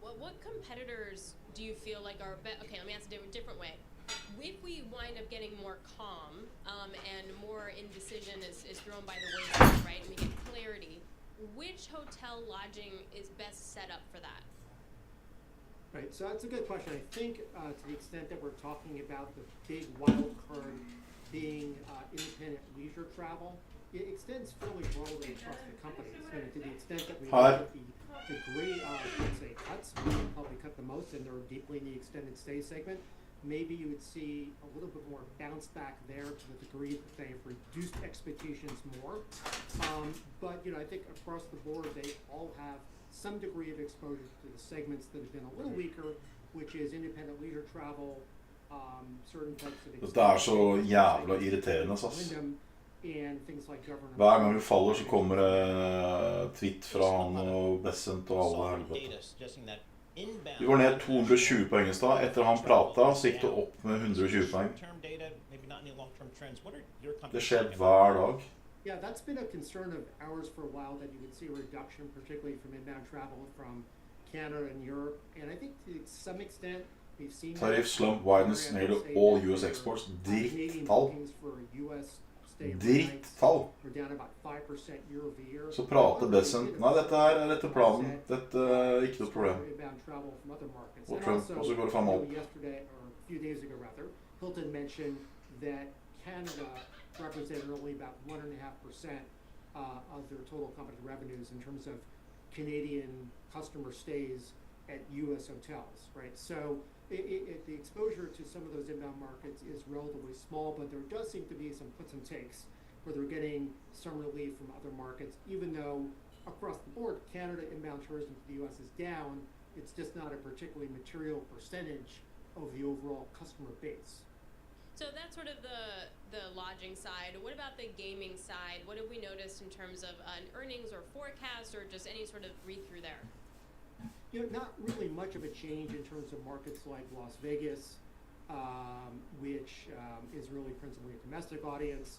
Well, what competitors do you feel like are okay, let me ask it a different way. If we wind up getting more calm and more indecision is thrown by the wayside, right, and we get clarity, which hotel lodging is best set up for that? Right, so that's a good question. I think to the extent that we're talking about the big wild card being independent leisure travel, it extends fairly broadly across the companies. So to the extent that we look at the degree of, let's say, cuts, we can probably cut the most, and they're deeply in the extended stay segment. Maybe you would see a little bit more bounce back there to the degree that they've reduced expectations more. But I think across the board, they all have some degree of exposure to the segments that have been a little weaker, which is independent leisure travel, certain types of Dette er så jævla irriterende, ass. and things like government. Hver gang vi faller, så kommer det tweet fra han og Bessent og alle helvete. Data suggesting that Inbound. Vi var ned 220 poeng i stad. Etter han prata, så gikk det opp med 120 poeng. Term data, maybe not any long-term trends. What are your Det companies skjer saying hver dag. Yeah, that's been a concern of ours for a while, that you would see a reduction, particularly from inbound travel from Canada and Europe. And I think to some extent, we've seen Tariff slump widens nearly all US exports. Canadian Drittfall. bookings for US stay Drittfall. were down about 5% year over year. Så prater Bessent. Nei, dette er etter planen. Dette er ikke noe problem. Inbound travel from other markets. Og And Trump also, også går det fremover. yesterday, or a few days ago rather, Hilton mentioned that Canada represented only about 1.5% of their total company revenues in terms of Canadian customer stays at U.S. hotels, right? So the exposure to some of those inbound markets is relatively small, but there does seem to be some puts and takes where they're getting some relief from other markets, even though across the board, Canada inbound tourism to the U.S. is down. It's just not a particularly material percentage of the overall customer base. So that's sort of the lodging side. What about the gaming side? What have we noticed in terms of an earnings or forecast, or just any sort of read-through there? You know, not really much of a change in terms of markets like Las Vegas, which is really principally a domestic audience.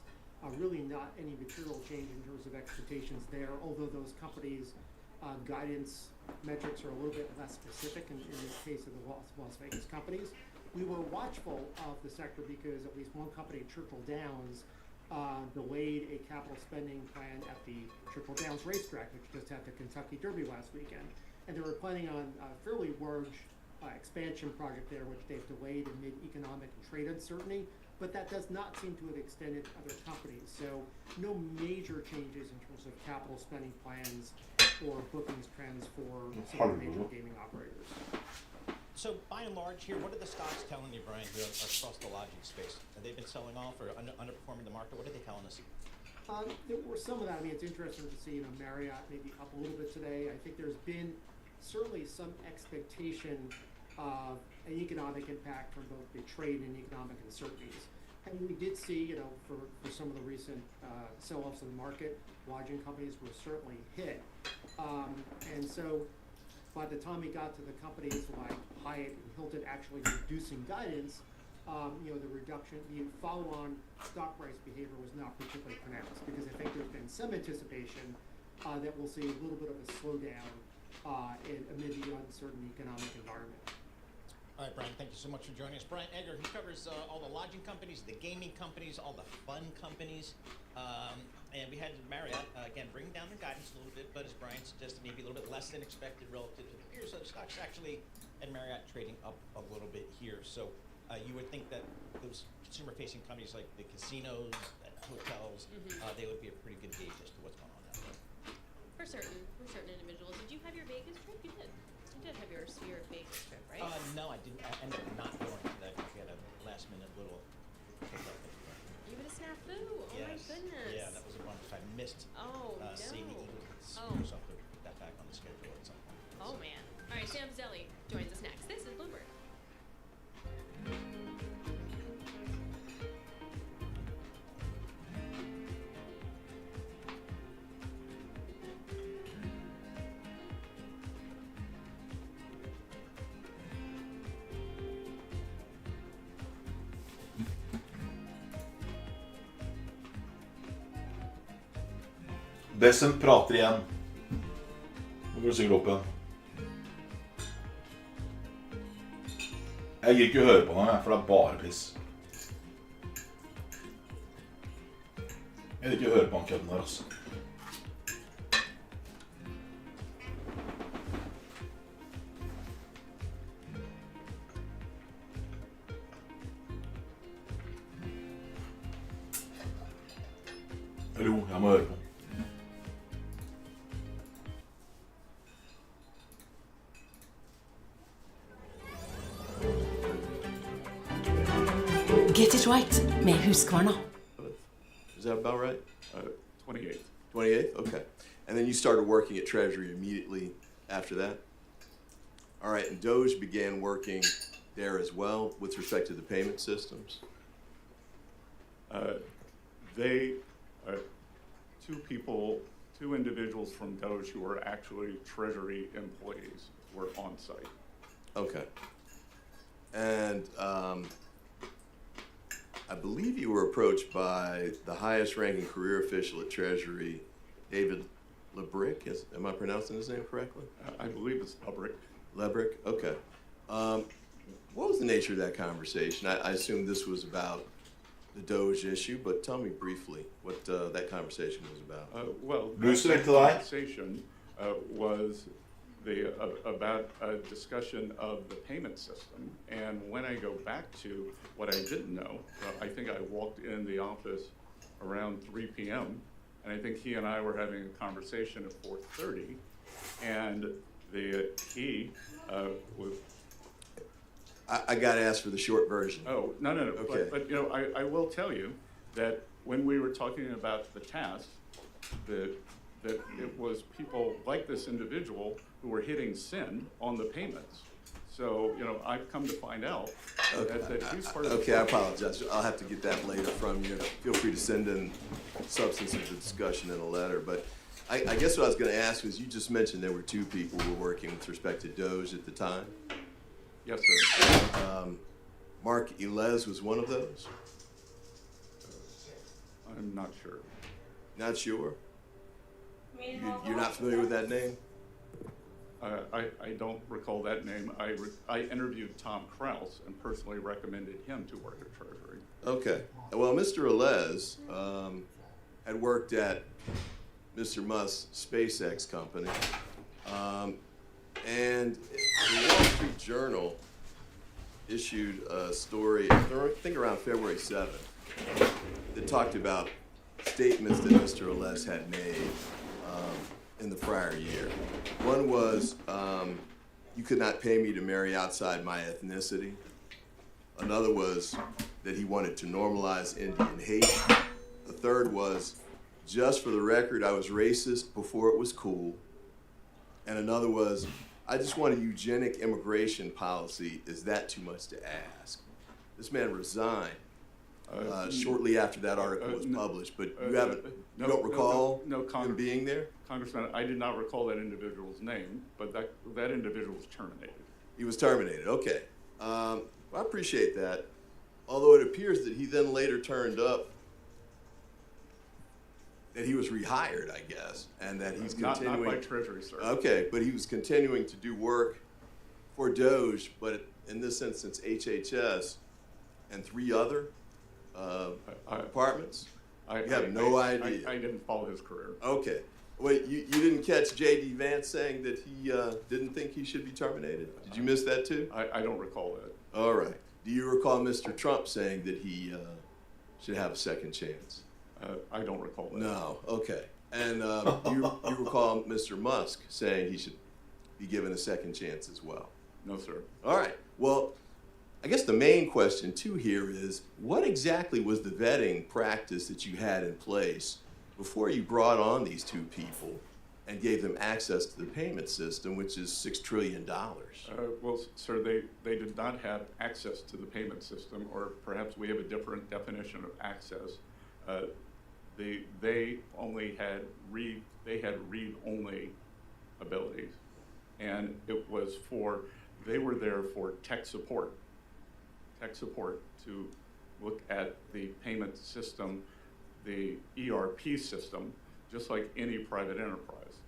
Really not any material change in terms of expectations there, although those companies' guidance metrics are a little bit less specific in the case of the Las Vegas companies. We were watchful of the sector because at least one company, Churchill Downs, delayed a capital spending plan at the Churchill Downs racetrack, which just had the Kentucky Derby last weekend. And they were planning on a fairly large expansion project there, which they've delayed amid economic and trade uncertainty. But that does not seem to have extended to other companies. So no major changes in terms of capital spending plans or bookings trends for some of the major gaming operators. So by and large here, what are the stocks telling you, Brian, here across the lodging space? Have they been selling off or underperforming the market? What are they telling us? There were some of that. I mean, it's interesting to see, Marriott maybe up a little bit today. I think there's been certainly some expectation of an economic impact from both the trade and economic uncertainties. And we did see, for some of the recent sell-offs in the market, lodging companies were certainly hit. And so by the time we got to the companies like Hyatt and Hilton actually reducing guidance, the reduction, the follow-on stock price behavior was not particularly pronounced, because I think there's been some anticipation that we'll see a little bit of a slowdown amid the uncertain economic environment. All right, Brian, thank you so much for joining us. Brian Egger, he covers all the lodging companies, the gaming companies, all the fun companies. And we had Marriott, again, bring down their guidance a little bit, but as Brian suggested, maybe a little bit less than expected relative to the peers. So the stock's actually, and Marriott trading up a little bit here. So you would think that those consumer-facing companies like the casinos, hotels, they would be a pretty good gauge as to what's going on out there. For certain individuals. Did you have your Vegas trip? You did. You did have your Vegas trip, right? No, I didn't. I ended up not going to that because we had a last-minute little hiccup. You had a snafu. Oh my goodness. Yeah, that was a bunch. I missed seeing the Eagles. So I'll have to put that back on the schedule at some point. Oh man. All right, Sam Fazeli joins us next. This is Bloomberg. Bessent prater igjen. Nå går det sikkert opp igjen. Jeg gir ikke høre på noe, for det er bare piss. Jeg vil ikke høre på han kødden her, altså. Hallo, jeg må høre på. Get it right med Husqvarna. Is that about right? 28th. 28th? Okay. And then you started working at Treasury immediately after that? All right, and Doge began working there as well with respect to the payment systems? Two individuals from Doge who were actually Treasury employees were on site. Okay. And I believe you were approached by the highest-ranking career official at Treasury, David Lebrick. Am I pronouncing his name correctly? I believe it's Lebrick. Lebrick. Okay. What was the nature of that conversation? I assume this was about the Doge issue, but tell me briefly what that conversation was about. Well, Bruce, the conversation was about a discussion of the payment system. And when I go back to what I didn't know, I think I walked in the office around 3 p.m. and I think he and I were having a conversation at 4:30, and he was. I got to ask for the short version. Oh, no. Okay. But you know, I will tell you that when we were talking about the task, that it was people like this individual who were hitting send on the payments. So, you know, I've come to find out that he's part of the... Okay, I apologize. I'll have to get that later from you. Feel free to send in substance of the discussion in a letter. But I guess what I was going to ask was, you just mentioned there were 2 people who were working with respect to Doge at the time. Yes, sir. Mark Elez was one of those? I'm not sure. Not sure? You're not familiar with that name? I don't recall that name. I interviewed Tom Kraus and personally recommended him to work at Treasury. Okay. Well, Mr. Elez had worked at Mr. Musk's SpaceX company. And the Wall Street Journal issued a story, I think around February 7th, that talked about statements that Mr. Elez had made in the prior year. One was, you could not pay me to marry outside my ethnicity. Another was that he wanted to normalize Indian hate. The third was, just for the record, I was racist before it was cool. And another was, I just want a eugenic immigration policy. Is that too much to ask? This man resigned shortly after that article was published, but you don't recall him being there? Congressman, I did not recall that individual's name, but that individual was terminated. He was terminated, okay. Well, I appreciate that. Although it appears that he then later turned up that he was rehired, I guess, and that he's continuing. Not by Treasury, sir. Okay, but he was continuing to do work for Doge, but in this instance, HHS and 3 other departments. You have no idea. I didn't follow his career. Okay. Wait, you didn't catch J.D. Vance saying that he didn't think he should be terminated? Did you miss that too? I don't recall that. All right. Do you recall Mr. Trump saying that he should have a second chance? I don't recall that. No, okay. And you recall Mr. Musk saying he should be given a second chance as well? No, sir. All right. Well, I guess the main question too here is, what exactly was the vetting practice that you had in place before you brought on these 2 people and gave them access to the payment system, which is $6 trillion? Well, sir, they did not have access to the payment system, or perhaps we have a different definition of access. They only had read-only abilities, and it was they were there for tech support to look at the payment system, the ERP system, just like any private enterprise.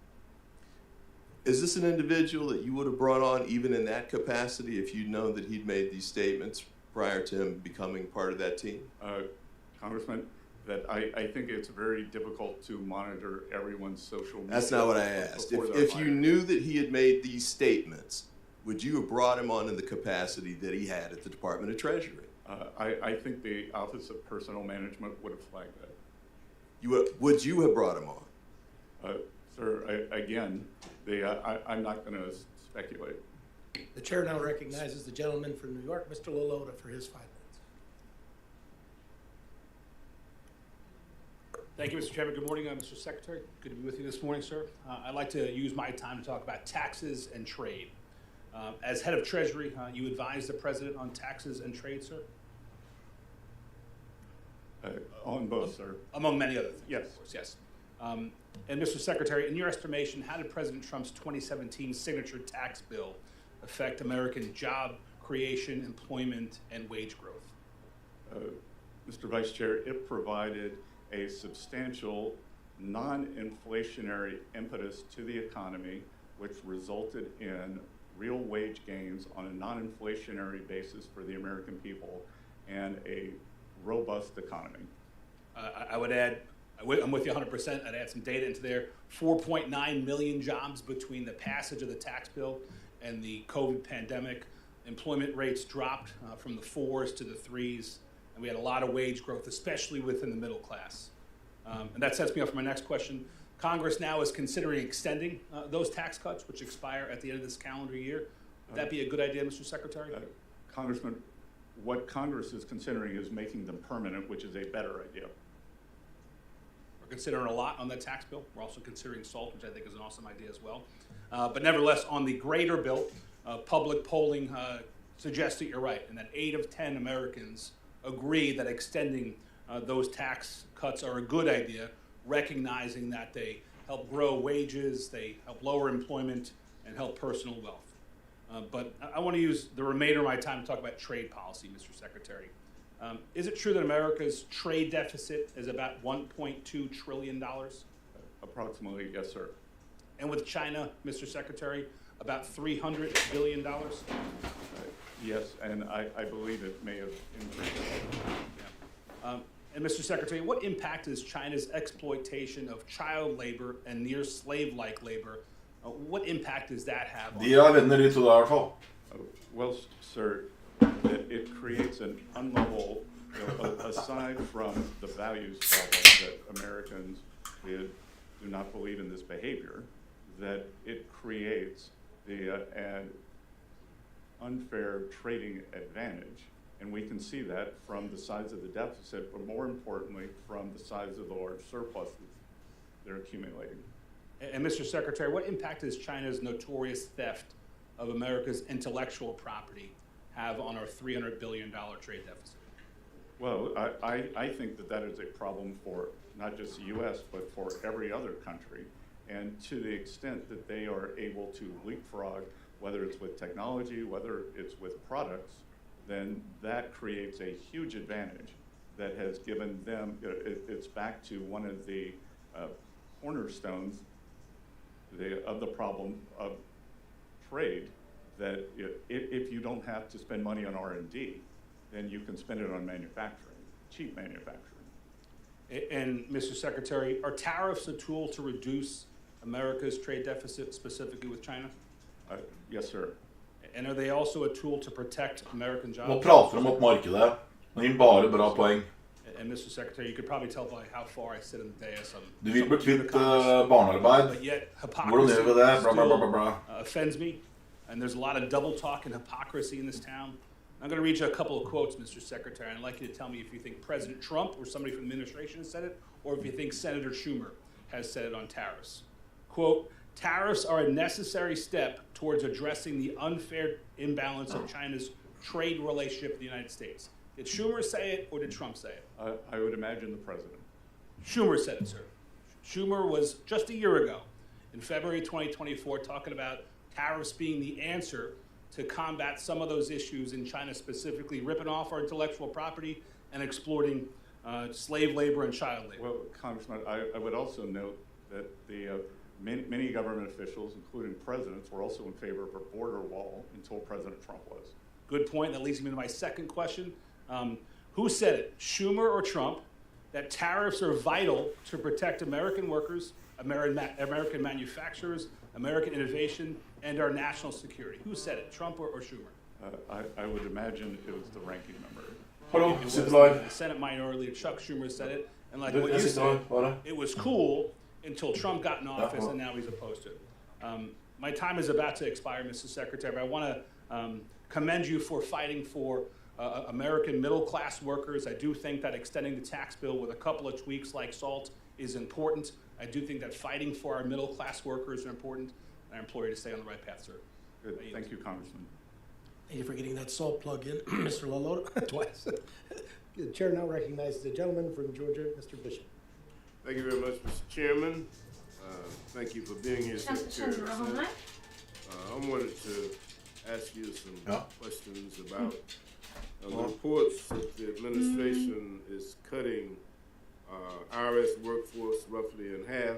Is this an individual that you would have brought on even in that capacity if you'd known that he'd made these statements prior to him becoming part of that team? Congressman, that I think it's very difficult to monitor everyone's social media. That's not what I asked. If you knew that he had made these statements, would you have brought him on in the capacity that he had at the Department of Treasury? I think the Office of Personnel Management would have flagged that. Would you have brought him on? Sir, again, I'm not going to speculate. The chair now recognizes the gentleman from New York, Mr. Lilota, for his 5 minutes. Thank you, Mr. Chairman. Good morning, Mr. Secretary. Good to be with you this morning, sir. I'd like to use my time to talk about taxes and trade. As head of Treasury, you advise the President on taxes and trade, sir? On both, sir. Among many other things. Yes. Of course, yes. And Mr. Secretary, in your estimation, how did President Trump's 2017 signature tax bill affect American job creation, employment, and wage growth? Mr. Vice Chair, it provided a substantial non-inflationary impetus to the economy, which resulted in real wage gains on a non-inflationary basis for the American people and a robust economy. I would add, I'm with you 100%. I'd add some data into there. 4.9 million jobs between the passage of the tax bill and the COVID pandemic. Employment rates dropped from the 4s to the 3s, and we had a lot of wage growth, especially within the middle class. And that sets me up for my next question. Congress now is considering extending those tax cuts, which expire at the end of this calendar year. Would that be a good idea, Mr. Secretary? Congressman, what Congress is considering is making them permanent, which is a better idea. We're considering a lot on that tax bill. We're also considering SALT, which I think is an awesome idea as well. But nevertheless, on the greater bill, public polling suggests that you're right, and that 8 of 10 Americans agree that extending those tax cuts are a good idea, recognizing that they help grow wages, they help lower employment, and help personal wealth. But I want to use the remainder of my time to talk about trade policy, Mr. Secretary. Is it true that America's trade deficit is about $1.2 trillion? Approximately, yes, sir. And with China, Mr. Secretary, about $300 billion? Yes, and I believe it may have increased. Yeah. And Mr. Secretary, what impact is China's exploitation of child labor and near slave-like labor? What impact does that have? De er venner, de to der, I hvert fall. Well, sir, it creates an unlevel, aside from the values problem that Americans do not believe in this behavior, that it creates an unfair trading advantage. And we can see that from the size of the deficit, but more importantly, from the size of the large surpluses they're accumulating. And Mr. Secretary, what impact does China's notorious theft of America's intellectual property have on our $300 billion trade deficit? Well, I think that is a problem for not just the U.S., but for every other country. And to the extent that they are able to leapfrog, whether it's with technology, whether it's with products, then that creates a huge advantage that has given them, it's back to one of the cornerstones of the problem of trade, that if you don't have to spend money on R&D, then you can spend it on manufacturing, cheap manufacturing. And Mr. Secretary, are tariffs a tool to reduce America's trade deficit, specifically with China? Yes, sir. And are they also a tool to protect American jobs? Nå prater de opp markedet. Det gir bare bra poeng. And Mr. Secretary, you could probably tell by how far I sit in the dais. Du vil bli kvitt barnearbeid. Hvordan gjør vi det? Bla, bla, bla, bla, bla. Offends me, and there's a lot of double talk and hypocrisy in this town. I'm going to read you a couple of quotes, Mr. Secretary, and I'd like you to tell me if you think President Trump or somebody from the administration has said it, or if you think Senator Schumer has said it on tariffs. Quote, "Tariffs are a necessary step towards addressing the unfair imbalance of China's trade relationship with the United States." Did Schumer say it, or did Trump say it? I would imagine the president. Schumer said it, sir. Schumer was just a year ago, in February 2024, talking about tariffs being the answer to combat some of those issues in China, specifically ripping off our intellectual property and exploiting slave labor and child labor. Well, Congressman, I would also note that many government officials, including presidents, were also in favor of a border wall until President Trump was. Good point. That leads me to my second question. Who said it, Schumer or Trump, that tariffs are vital to protect American workers, American manufacturers, American innovation, and our national security? Who said it, Trump or Schumer? I would imagine it was the ranking member. Hello, the Senate Minority Leader Chuck Schumer said it, and like what you said, it was cool until Trump got in office, and now he's opposed to it. My time is about to expire, Mr. Secretary, but I want to commend you for fighting for American middle-class workers. I do think that extending the tax bill with a couple of tweaks like SALT is important. I do think that fighting for our middle-class workers is important. I implore you to stay on the right path, sir. Good. Thank you, Congressman. Thank you for getting that SALT plug in, Mr. Lolota. Twice. The chair now recognizes the gentleman from Georgia, Mr. Bishop. Thank you very much, Mr. Chairman. Thank you for being here, Secretary. I wanted to ask you some Ja. questions about the reports that the administration is cutting IRS workforce roughly in half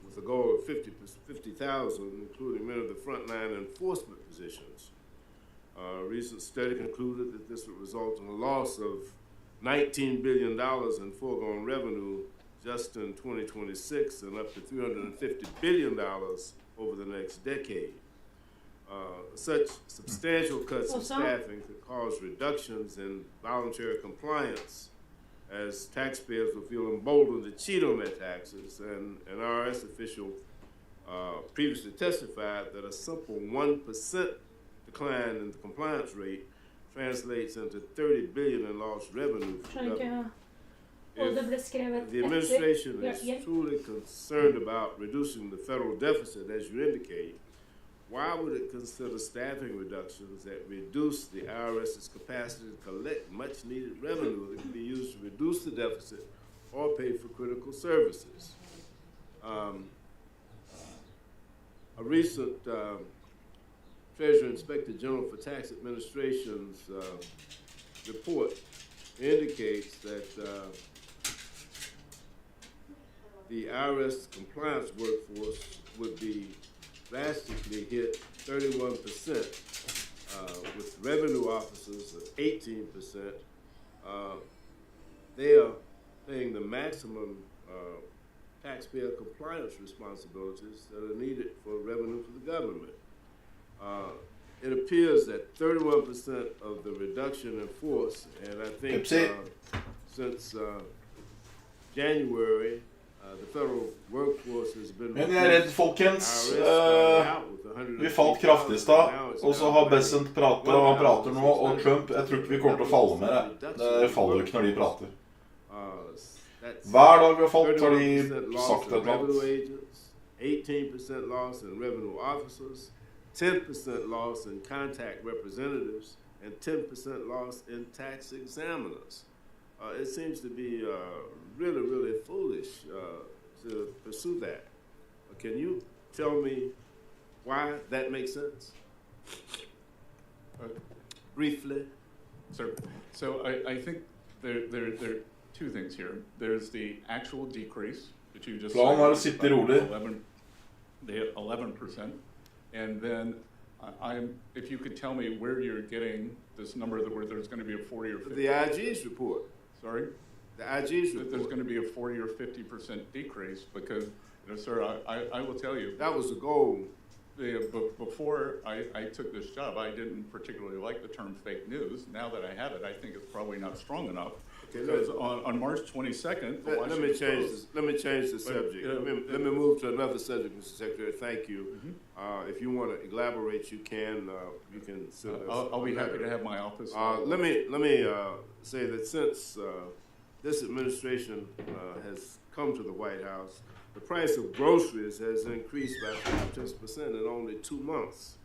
with a goal of 50,000, including many of the frontline enforcement positions. A recent study concluded that this would result in a loss of $19 billion in foregone revenue just in 2026 and up to $350 billion over the next decade. Such substantial cuts in staffing could cause reductions in voluntary compliance as taxpayers will feel emboldened to cheat on their taxes. And an IRS official previously testified that a simple 1% decline in the compliance rate translates into $30 billion in lost revenue for the government. If the administration is truly concerned about reducing the federal deficit, as you indicate, why would it consider staffing reductions that reduce the IRS's capacity to collect much needed revenue that can be used to reduce the deficit or pay for critical services? A recent Treasury Inspector General for Tax Administration's report indicates that the IRS compliance workforce would be drastically hit 31%, with revenue officers at 18%. They are paying the maximum taxpayer compliance responsibilities that are needed for revenue for the government. It appears that 31% of the reduction in force, and I think since January, the federal workforce has been Men jeg er redd, folkens. Vi falt kraftig i stad, og så har Bessent pratet, og han prater nå, og Trump, jeg tror ikke vi kommer til å falle med det. Det faller jo ikke når de prater. Hver dag vi har falt, har de sagt et eller annet. 18% loss in revenue officers, 10% loss in contact representatives, and 10% loss in tax examiners. It seems to be really, really foolish to pursue that. Can you tell me why that makes sense? Briefly. Sir, so I think there are two things here. There's the actual decrease that you just said, the 11%, and then if you could tell me where you're getting this number where there's going to be a 40 or 50. The IG's report. Sorry? The IG's report. That there's going to be a 40 or 50% decrease because, sir, I will tell you. That was the goal. Before I took this job, I didn't particularly like the term fake news. Now that I have it, I think it's probably not strong enough. Okay, because on March 22nd, let me change the subject. Let me move to another subject, Mr. Secretary. Thank you. Mm-hmm. If you want to elaborate, you can. You can. I'll be happy to have my office. Let me say that since this administration has come to the White House, the price of groceries has increased by 5% in only 2 months.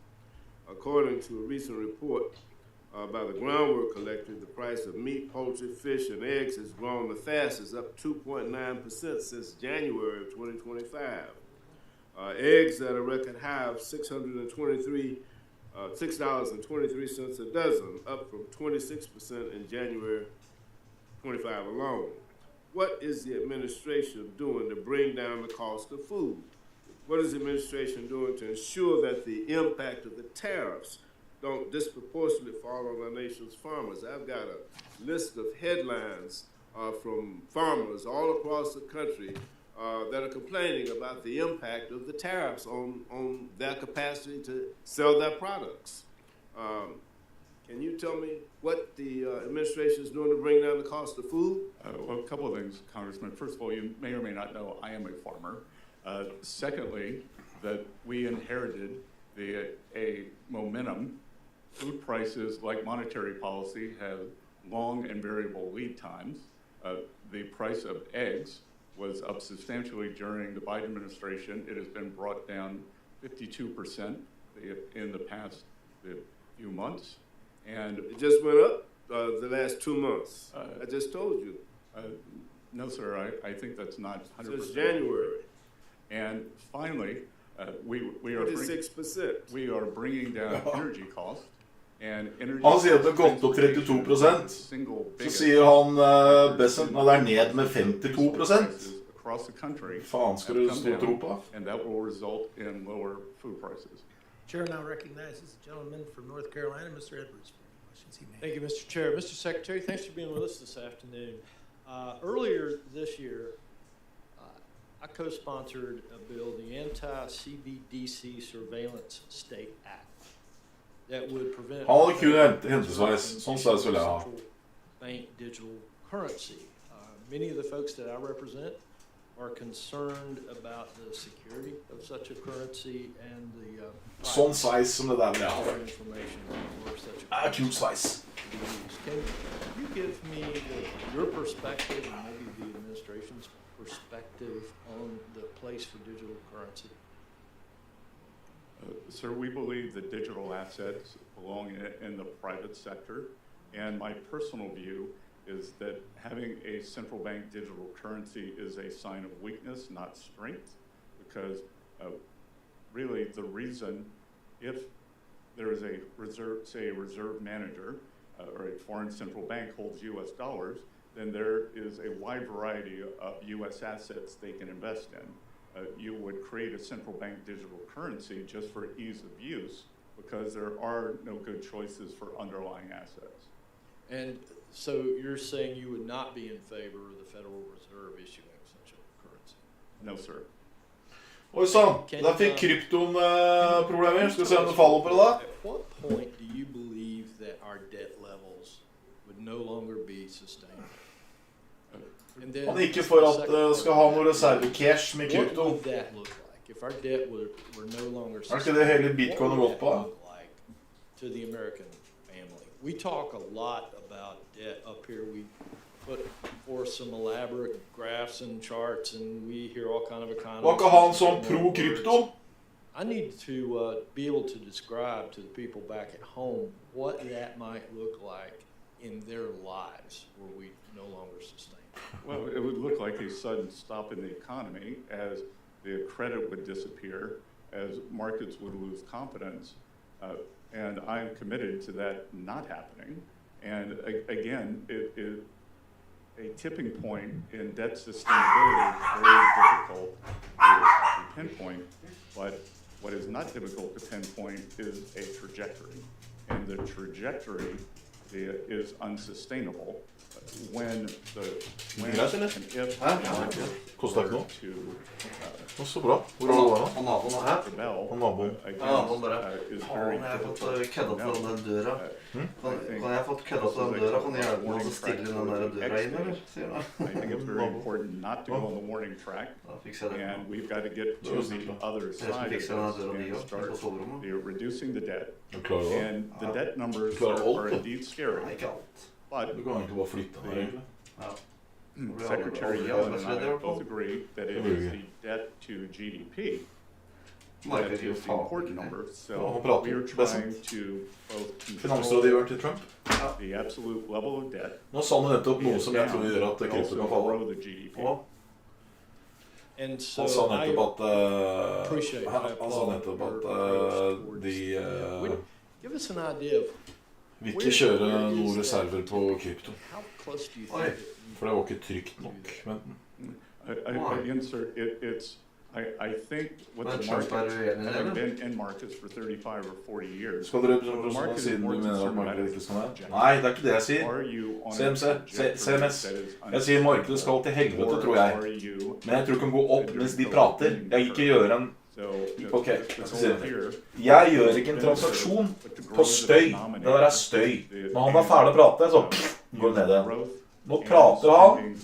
According to a recent report by the Groundwork Collective, the price of meat, poultry, fish, and eggs has grown the fastest, up 2.9% since January of 2025. Eggs at a record high of $6.23 a dozen, up from 26% in January 25 alone. What is the administration doing to bring down the cost of food? What is the administration doing to ensure that the impact of the tariffs don't disproportionately fall on our nation's farmers? I've got a list of headlines from farmers all across the country that are complaining about the impact of the tariffs on their capacity to sell their products. Can you tell me what the administration is doing to bring down the cost of food? Well, a couple of things, Congressman. First of all, you may or may not know I am a farmer. Secondly, that we inherited a momentum. Food prices, like monetary policy, have long and variable lead times. The price of eggs was up substantially during the Biden administration. It has been brought down 52% in the past few months. And it just went up the last 2 months. I just told you. No, sir, I think that's not 100%. Since January. And finally, We are 26%. We are bringing down energy costs. And energy Han sier at det har gått opp 32%. Så sier han Bessent at det er ned med 52%. Across the country Faen skal du stå og tro på? And that will result in lower food prices. Chair now recognizes the gentleman from North Carolina, Mr. Edwards, for any questions he may. Thank you, Mr. Chair. Mr. Secretary, thanks for being with us this afternoon. Earlier this year, I co-sponsored a bill, the Anti-CBDC Surveillance State Act, that would prevent Han hadde kun hentesveis. Sånn sveis vil jeg ha. bank digital currency. Many of the folks that I represent are concerned about the security of such a currency and the Sånn sveis som det der vil jeg ha. information or such Det er kult sveis. Can you give me your perspective and maybe the administration's perspective on the place for digital currency? Sir, we believe that digital assets belong in the private sector, and my personal view is that having a central bank digital currency is a sign of weakness, not strength, because really the reason, if there is a reserve, say a reserve manager or a foreign central bank holds US dollars, then there is a wide variety of US assets they can invest in. You would create a central bank digital currency just for ease of use because there are no good choices for underlying assets. And so you're saying you would not be in favor of the Federal Reserve issuing such a currency? No, sir. Oi sann, der fikk kryptoen problemer. Skal vi se om det faller på det da? At what point do you believe that our debt levels would no longer be sustainable? Han er ikke for at skal ha noe reserve-cash med krypto. What would that look like if our debt were no longer sustainable? Er ikke det hele bitcoin har gått på? To the American family. We talk a lot about debt up here. We put forth some elaborate graphs and charts, and we hear all kind of economists. Var ikke han som pro-krypto? I need to be able to describe to the people back at home what that might look like in their lives where we no longer sustain. Well, it would look like a sudden stop in the economy as the credit would disappear, as markets would lose confidence, and I'm committed to that not happening. And again, a tipping point in debt sustainability is very difficult to pinpoint, but what is not difficult to pinpoint is a trajectory, and the trajectory is unsustainable. When the when and if Koster ikke noe? Det så bra. Hvor er det? Og naboen her? Og naboen bare, faen, jeg har fått kødda til den døra. Kan jeg ha fått kødda til den døra? Kan jeg hjelpe meg å stille den der døra inn, eller? Sier han. I think it's very important not to go on the warning track, and we've got to get to the other side of this and start reducing the debt. And the debt numbers are indeed scary. But du kan egentlig bare flytte den her, egentlig. Secretary Yellen and I both agree that it is the debt to GDP that is the important number. So we are trying to both control the absolute level of debt Nå sa han nettopp noe som jeg tror gjør at krypto kan falle. And so Han sa nettopp at give us an idea of vil ikke kjøre noen reserver på krypto. For det var ikke trygt nok. Again, sir, I think what the market, having been in markets for 35 or 40 years, skal dere siden du mener at markedet ikke skal være? Nei, det er ikke det jeg sier. CMS. Jeg sier markedet skal til helvete, tror jeg. Men jeg tror det kan gå opp mens de prater. Jeg ikke gjør en ok, jeg skal si det. Jeg gjør ikke en transaksjon på støy. Det der er støy. Når han er ferdig å prate, så går det ned igjen. Nå prater han.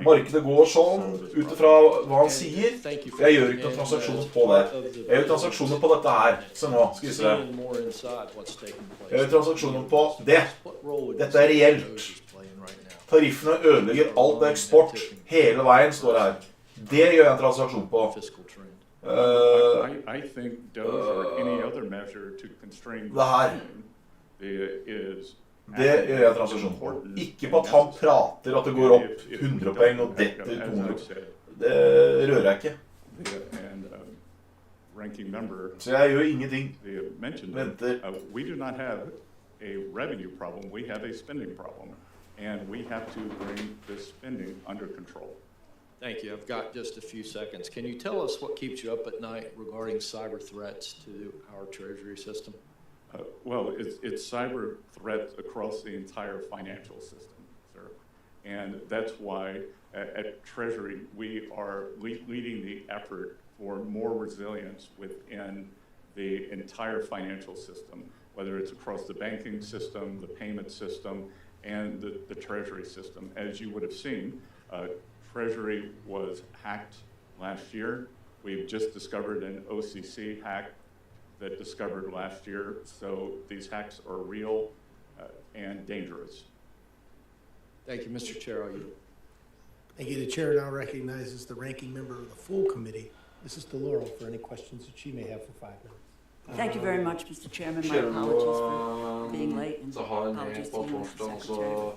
Markedet går sånn, utifra hva han sier. Jeg gjør ikke noen transaksjoner på det. Jeg gjør transaksjoner på dette her. Så nå skal vi se. Jeg gjør transaksjoner på det. Dette er reelt. Tariffene ødelegger alt det eksport. Hele veien står her. Det gjør jeg en transaksjon på. I think those or any other measure to constrain is det gjør jeg transaksjon på. Ikke på at han prater at det går opp 100 poeng og detter 200. Det rører jeg ikke. ranking member Så jeg gjør ingenting. Mentioned Venter. we do not have a revenue problem. We have a spending problem, and we have to bring this spending under control. Thank you. I've got just a few seconds. Can you tell us what keeps you up at night regarding cyber threats to our Treasury system? Well, it's cyber threats across the entire financial system, sir. And that's why at Treasury we are leading the effort for more resilience within the entire financial system, whether it's across the banking system, the payment system, and the Treasury system. As you would have seen, Treasury was hacked last year. We've just discovered an OCC hack that discovered last year. So these hacks are real and dangerous. Thank you, Mr. Chair. I'll yield. Thank you. The chair now recognizes the ranking member of the full committee, Mrs. DeLauro, for any questions that she may have for 5 minutes. Thank you very much, Mr. Chairman. My apologies for being late, and apologies to you, Mr. Secretary.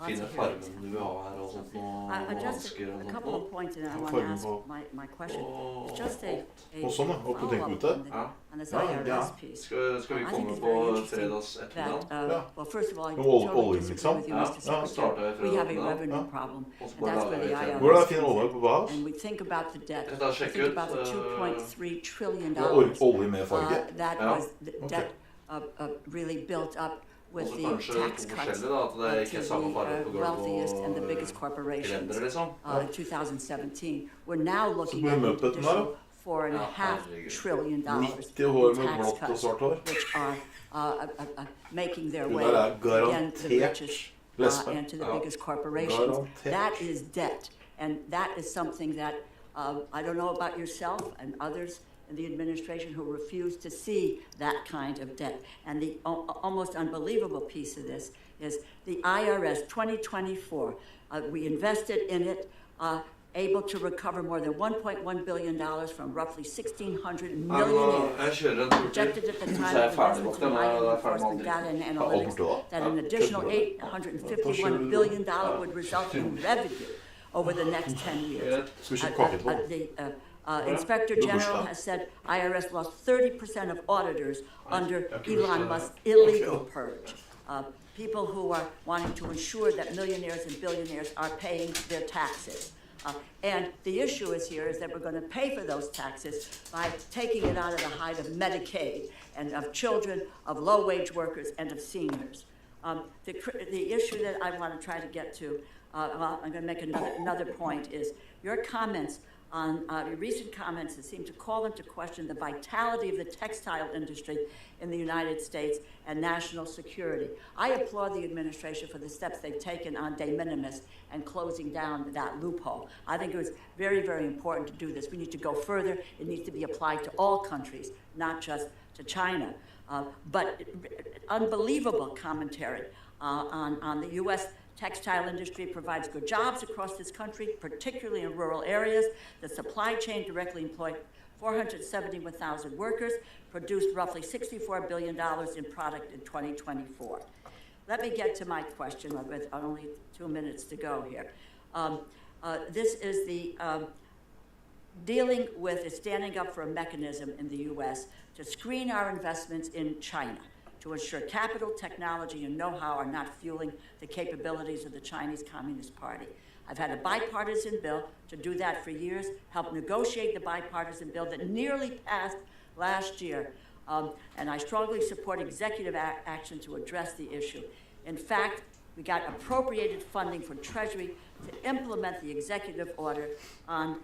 Fine farmen du vil ha her og sånt noe Just vansker og a sånt couple of noe. points, and I want to ask my question. It's just a sånn, opp på tenkeute. on this IRS piece. Skal vi I think komme it's på very interesting fredags ettermiddag? well, first of all, I Med totally olje, disagree liksom. with you, Mr. Secretary. We have a revenue problem, and that's where the IRS Hvor er det fin olje på bas? and we think about the debt. Jeg tar We sjekke think ut, about the $2.3 trillion Olje med farge? that Ja. was the debt really built up with Også the kanskje tax to cuts forskjellige da, at det ikke to er samme farge på the gulv wealthiest and the og biggest corporations gelender, liksom. in 2017. We're now looking Så at blir an Muppeten additional da? $4.5 trillion 90 år in med tax blått og cuts, svart hår. which are making their Det way der er again to the garantert richest lesbe. and to the Ja. biggest corporations. Garantert. That is debt, and that is something that I don't know about yourself and others in the administration who refuse to see that kind of debt. And the almost unbelievable piece of this is the IRS 2024. We invested in it, able to recover more than $1.1 billion from roughly 1,600 millionaires. Projected at the time of investments in high-end enforcement data and analytics that an additional $851 billion would result in revenue over the next 10 years. The Inspector General has said IRS lost 30% of auditors under Elon Musk's illegal purge. People who are wanting to ensure that millionaires and billionaires are paying their taxes. And the issue is that we're going to pay for those taxes by taking it out of the hide of Medicaid and of children, of low-wage workers, and of seniors. The issue that I want to try to get to, well, I'm going to make another point, is your comments on your recent comments that seem to call into question the vitality of the textile industry in the United States and national security. I applaud the administration for the steps they've taken on de minimis and closing down that loophole. I think it was very, very important to do this. We need to go further. It needs to be applied to all countries, not just to China. But unbelievable commentary on the U.S. textile industry provides good jobs across this country, particularly in rural areas. The supply chain directly employed 471,000 workers, produced roughly $64 billion in product in 2024. Let me get to my question with only 2 minutes to go here. This is the dealing with standing up for a mechanism in the U.S. to screen our investments in China, to ensure capital, technology, and know-how are not fueling the capabilities of the Chinese Communist Party. I've had a bipartisan bill to do that for years, helped negotiate the bipartisan bill that nearly passed last year, and I strongly support executive action to address the issue. In fact, we got appropriated funding from Treasury to implement the executive order on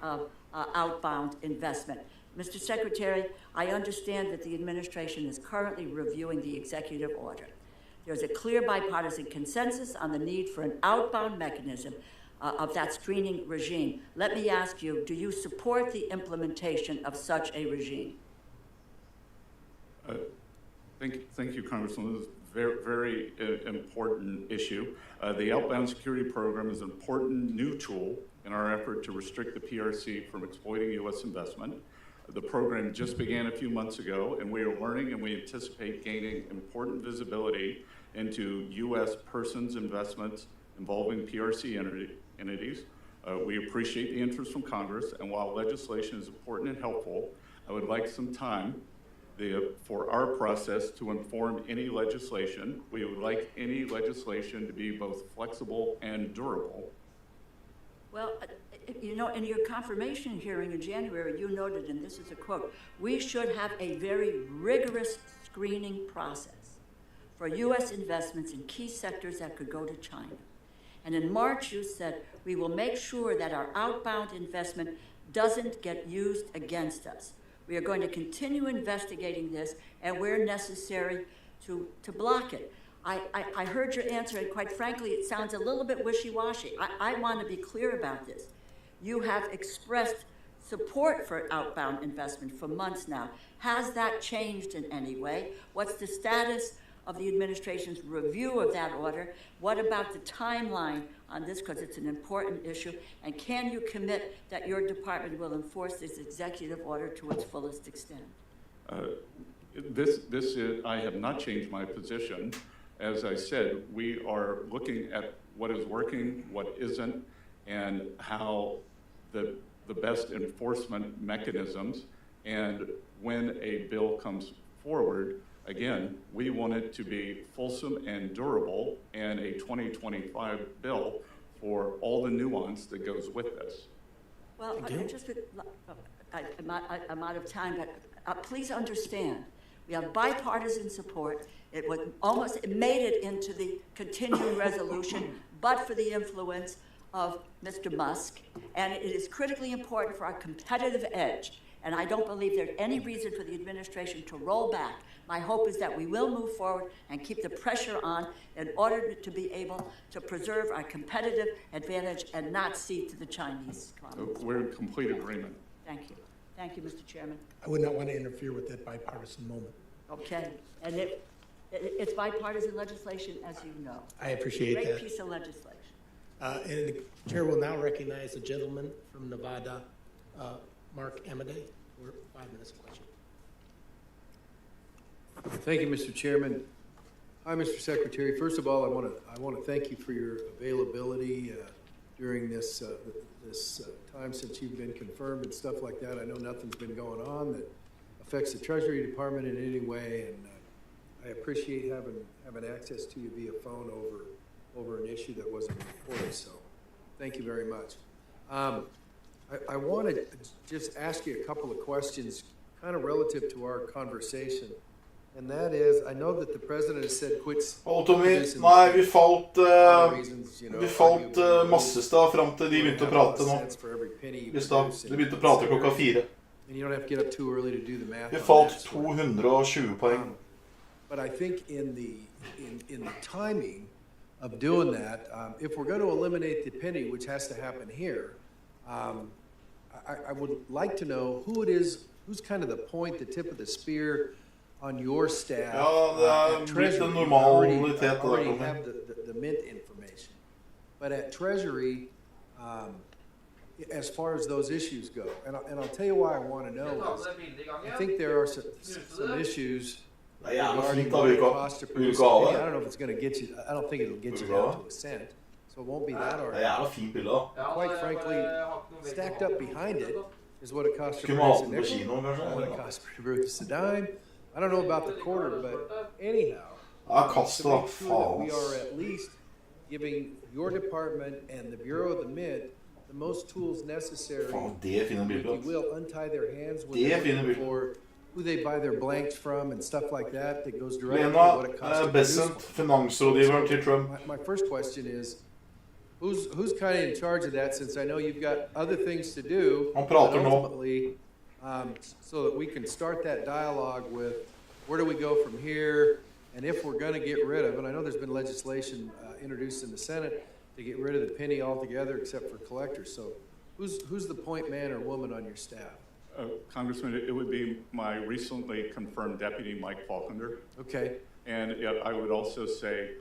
outbound investment. Mr. Secretary, I understand that the administration is currently reviewing the executive order. There's a clear bipartisan consensus on the need for an outbound mechanism of that screening regime. Let me ask you, do you support the implementation of such a regime? Thank you, Congressman. This is a very, very important issue. The outbound security program is an important new tool in our effort to restrict the PRC from exploiting U.S. investment. The program just began a few months ago, and we are learning and we anticipate gaining important visibility into U.S. persons' investments involving PRC entities. We appreciate the interest from Congress, and while legislation is important and helpful, I would like some time for our process to inform any legislation. We would like any legislation to be both flexible and durable. Well, you know, in your confirmation hearing in January, you noted, and this is a quote, "We should have a very rigorous screening process for U.S. investments in key sectors that could go to China." And in March, you said, "We will make sure that our outbound investment doesn't get used against us. We are going to continue investigating this and where necessary to block it." I heard your answer, and quite frankly, it sounds a little bit wishy-washy. I want to be clear about this. You have expressed support for outbound investment for months now. Has that changed in any way? What's the status of the administration's review of that order? What about the timeline on this, because it's an important issue? And can you commit that your department will enforce this executive order to its fullest extent? I have not changed my position. As I said, we are looking at what is working, what isn't, and how the best enforcement mechanisms. And when a bill comes forward, again, we want it to be fulsome and durable, and a 2025 bill for all the nuance that goes with this. Well, I'm out of time, but please understand, we have bipartisan support. It made it into the continuing resolution, but for the influence of Mr. Musk, and it is critically important for our competitive edge. And I don't believe there's any reason for the administration to roll back. My hope is that we will move forward and keep the pressure on in order to be able to preserve our competitive advantage and not cede to the Chinese economy. We're in complete agreement. Thank you. Thank you, Mr. Chairman. I would not want to interfere with that bipartisan moment. Okay. And it's bipartisan legislation, as you know. I appreciate that. Great piece of legislation. And the chair will now recognize the gentleman from Nevada, Mark Amade, for 5 minutes of question. Thank you, Mr. Chairman. Hi, Mr. Secretary. First of all, I want to thank you for your availability during this time since you've been confirmed and stuff like that. I know nothing's been going on that affects the Treasury Department in any way, and I appreciate having access to you via phone over an issue that wasn't reported. So, thank you very much. I want to just ask you a couple of questions, kind of relative to our conversation. And that is, I know that the president has said quits. Tommy, nei, vi falt massestad frem til de begynte å prate nå. I stad, de begynte å prate klokka 4. And you don't have to get up too early to do the math. Vi falt 220 poeng. But I think in the timing of doing that, if we're going to eliminate the penny, which has to happen here, I would like to know who it is, who's kind of the point, the tip of the spear on your staff. Ja, det blitt en normalitet. Already have the mint information. But at Treasury, as far as those issues go, and I'll tell you why I want to know is, I think there are some issues regarding the cost of producing. I don't know if it's going to get you, I don't think it'll get you down to a cent. So it won't be that hard. Quite frankly, stacked up behind it is what it costs to produce a nickel, what it costs to produce a dime. I don't know about the quarter, but anyhow, to make sure that we are at least giving your department and the Bureau of the Mint the most tools necessary to, if you will, untie their hands when they're looking for who they buy their blanks from and stuff like that, that goes directly to what it costs to produce. My first question is, who's kind of in charge of that, since I know you've got other things to do, but ultimately, so that we can start that dialogue with where do we go from here, and if we're going to get rid of, and I know there's been legislation introduced in the Senate to get rid of the penny altogether except for collectors. So who's the point man or woman on your staff? Congressman, it would be my recently confirmed deputy, Mike Faulkner. Okay. And I would also say,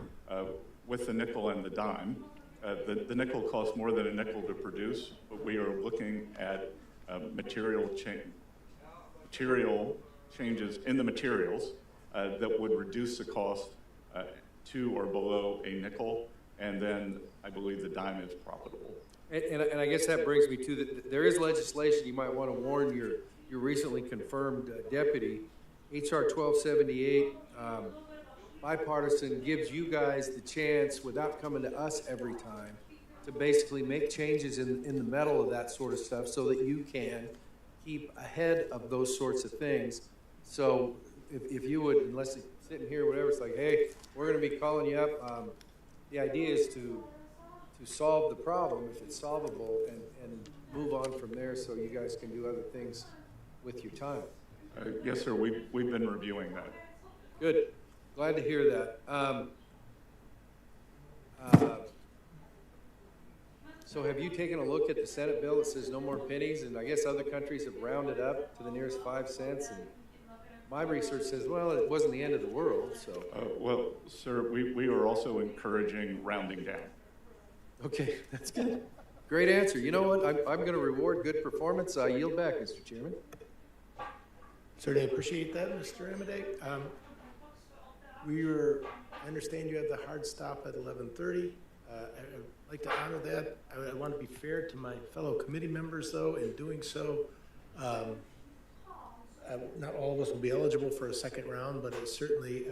with the nickel and the dime, the nickel costs more than a nickel to produce, but we are looking at material changes in the materials that would reduce the cost to or below a nickel, and then I believe the dime is profitable. And I guess that brings me to there is legislation. You might want to warn your recently confirmed deputy. HR 1278, bipartisan, gives you guys the chance, without coming to us every time, to basically make changes in the middle of that sort of stuff so that you can keep ahead of those sorts of things. So if you would, unless you're sitting here or whatever, it's like, hey, we're going to be calling you up. The idea is to solve the problem, if it's solvable, and move on from there so you guys can do other things with your time. Yes, sir, we've been reviewing that. Good. Glad to hear that. So have you taken a look at the Senate bill that says no more pennies? And I guess other countries have rounded up to the nearest 5 cents. And my research says, well, it wasn't the end of the world, so. Well, sir, we are also encouraging rounding down. Okay, that's good. Great answer. You know what? I'm going to reward good performance. I yield back, Mr. Chairman. Certainly appreciate that, Mr. Amodei. I understand you have the hard stop at 11:30. I'd like to honor that. I want to be fair to my fellow committee members, though. In doing so, not all of us will be eligible for a second round, but certainly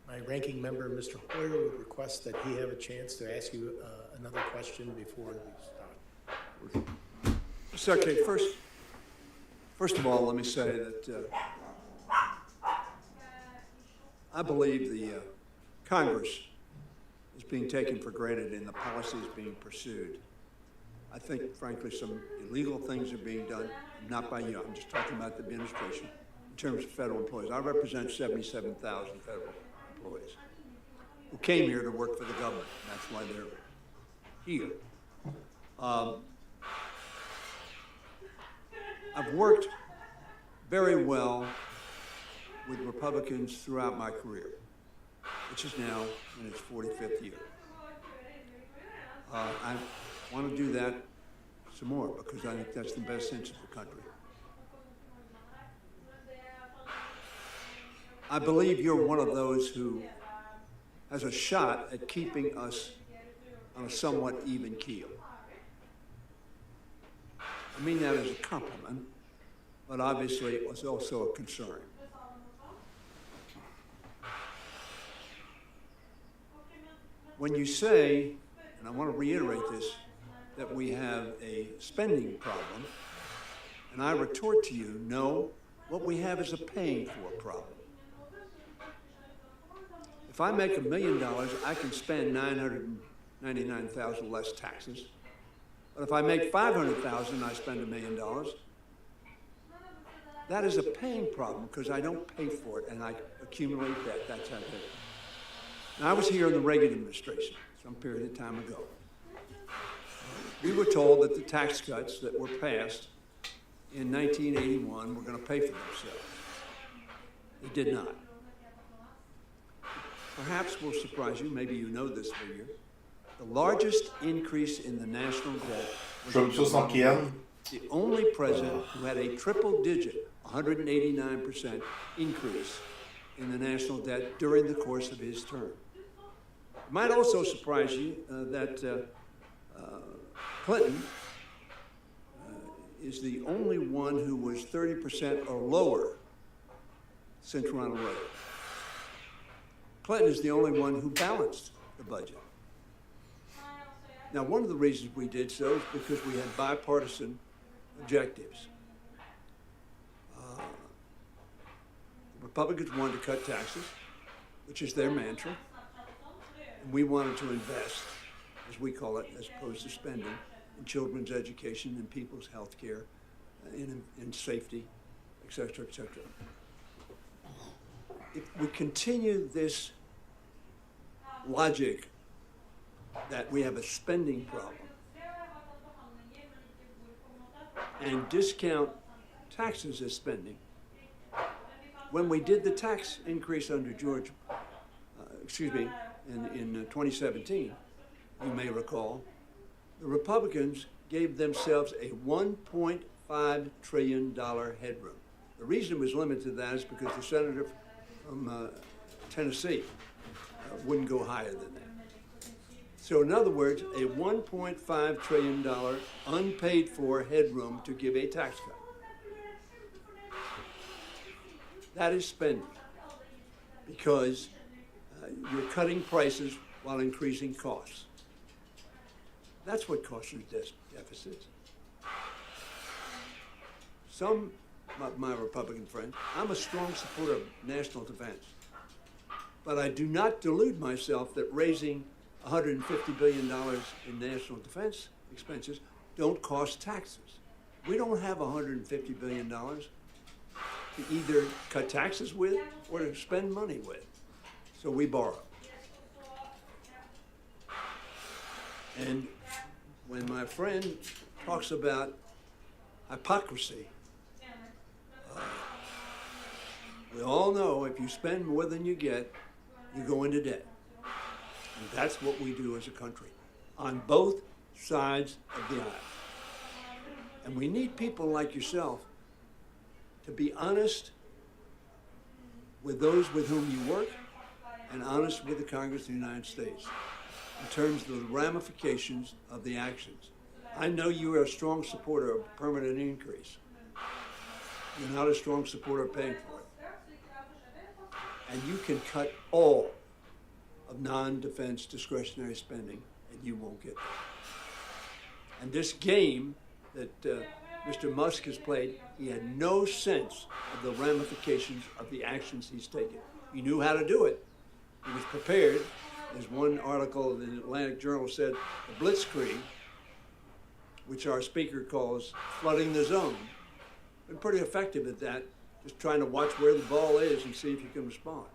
my ranking member, Mr. Hoyer, would request that he have a chance to ask you another question before we start. Secretary, first of all, let me say that I believe the Congress is being taken for granted in the policies being pursued. I think, frankly, some illegal things are being done, not by you. I'm just talking about the administration in terms of federal employees. I represent 77,000 federal employees who came here to work for the government. That's why they're here. I've worked very well with Republicans throughout my career, which is now in its 45th year. I want to do that some more because I think that's the best interest of the country. I believe you're one of those who has a shot at keeping us on a somewhat even keel. I mean that as a compliment, but obviously it was also a concern. When you say, and I want to reiterate this, that we have a spending problem, and I retort to you, no, what we have is a paying for problem. If I make $1 million, I can spend $999,000 less taxes. But if I make $500,000 and I spend $1 million, that is a paying problem because I don't pay for it and I accumulate debt. That's how it is. Now, I was here in the Reagan administration some period of time ago. We were told that the tax cuts that were passed in 1981 were going to pay for themselves. They did not. Perhaps will surprise you, maybe you know this figure. The largest increase in the national debt was the only president who had a triple-digit, 189% increase in the national debt during the course of his term. It might also surprise you that Clinton is the only one who was 30% or lower since Ronald Reagan. Clinton is the only one who balanced the budget. Now, one of the reasons we did so is because we had bipartisan objectives. The Republicans wanted to cut taxes, which is their mantra, and we wanted to invest, as we call it, as opposed to spending, in children's education, in people's health care, in safety, et cetera, et cetera. If we continue this logic that we have a spending problem and discount taxes as spending, when we did the tax increase under in 2017, you may recall, the Republicans gave themselves a $1.5 trillion headroom. The reason it was limited to that is because the senator from Tennessee wouldn't go higher than that. So in other words, a $1.5 trillion unpaid for headroom to give a tax cut. That is spending, because you're cutting prices while increasing costs. That's what costs you deficits. Some, my Republican friends, I'm a strong supporter of national defense. But I do not delude myself that raising $150 billion in national defense expenses don't cost taxes. We don't have $150 billion to either cut taxes with or to spend money with. So we borrow. And when my friend talks about hypocrisy, we all know if you spend more than you get, you go into debt. And that's what we do as a country, on both sides of the aisle. And we need people like yourself to be honest with those with whom you work and honest with the Congress of the United States in terms of the ramifications of the actions. I know you are a strong supporter of permanent increase. You're not a strong supporter of paying for it. And you can cut all of non-defense discretionary spending, and you won't get there. And this game that Mr. Musk has played, he had no sense of the ramifications of the actions he's taken. He knew how to do it. He was prepared. As one article in the Atlantic Journal said, the blitzkrieg, which our speaker calls flooding the zone, been pretty effective at that, just trying to watch where the ball is and see if you can respond.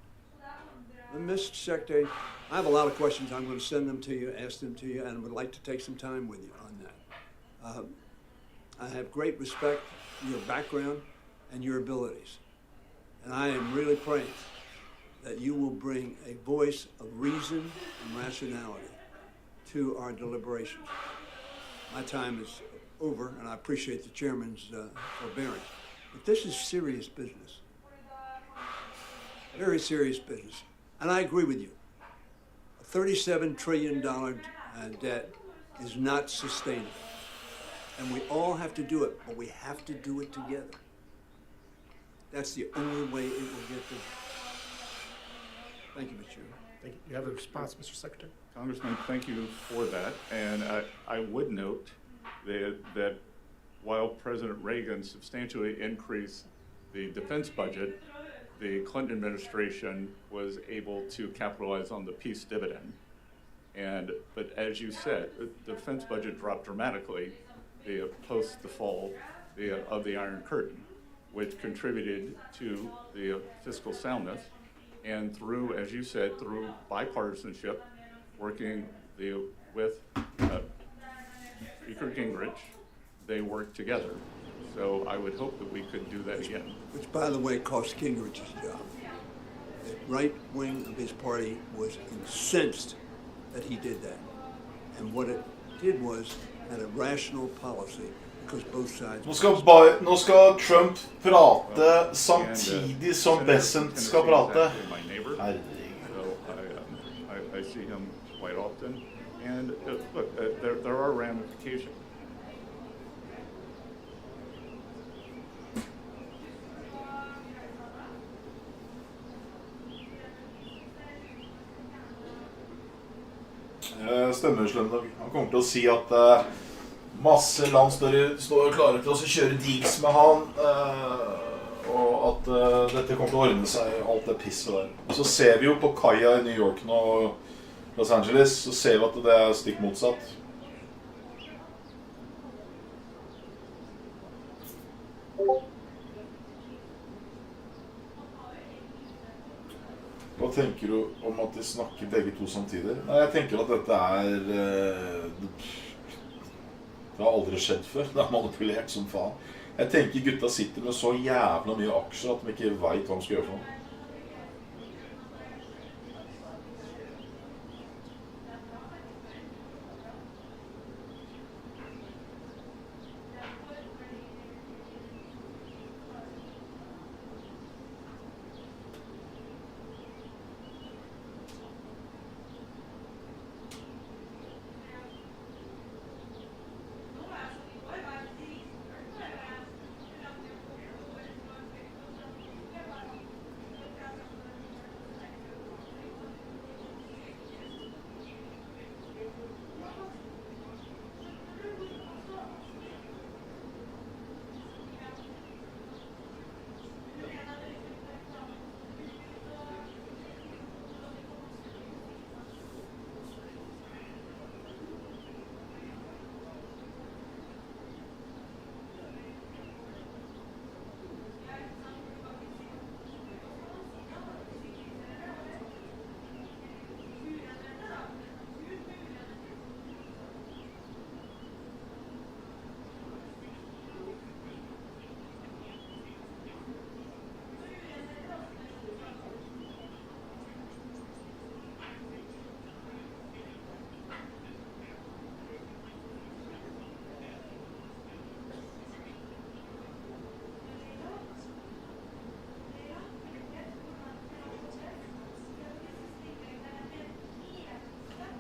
And Mr. Secretary, I have a lot of questions. I'm going to send them to you, ask them to you, and would like to take some time with you on that. I have great respect for your background and your abilities. And I am really praying that you will bring a voice of reason and rationality to our deliberations. My time is over, and I appreciate the chairman's forbearance. But this is serious business. Very serious business. And I agree with you. A $37 trillion debt is not sustainable. And we all have to do it, but we have to do it together. That's the only way it will get done. Thank you, Mr. Chairman. Thank you. You have a response, Mr. Secretary? Congressman, thank you for that. And I would note that while President Reagan substantially increased the defense budget, the Clinton administration was able to capitalize on the peace dividend. But as you said, the defense budget dropped dramatically post the fall of the Iron Curtain, which contributed to the fiscal soundness. And through, as you said, through bipartisanship, working with Speaker Gingrich, they worked together. So I would hope that we could do that again. Which, by the way, cost Gingrich's job. The right wing of his party was incensed that he did that. And what it did was had a rational policy because both sides... Nå skal Trump prate samtidig som Bessent skal prate. I see him quite often. And look, there are ramifications. Stemmer, Slumdog. Han kommer til å si at masse land står klare til å kjøre deals med han, og at dette kommer til å ordne seg, alt det pisset der. Og så ser vi jo på kaia i New York nå, og Los Angeles, så ser vi at det er stikk motsatt. Hva tenker du om at de snakker begge to samtidig? Nei, jeg tenker at dette det har aldri skjedd før. Det er manipulert som faen. Jeg tenker gutta sitter med så jævla mye aksjer at de ikke vet hva de skal gjøre for noe.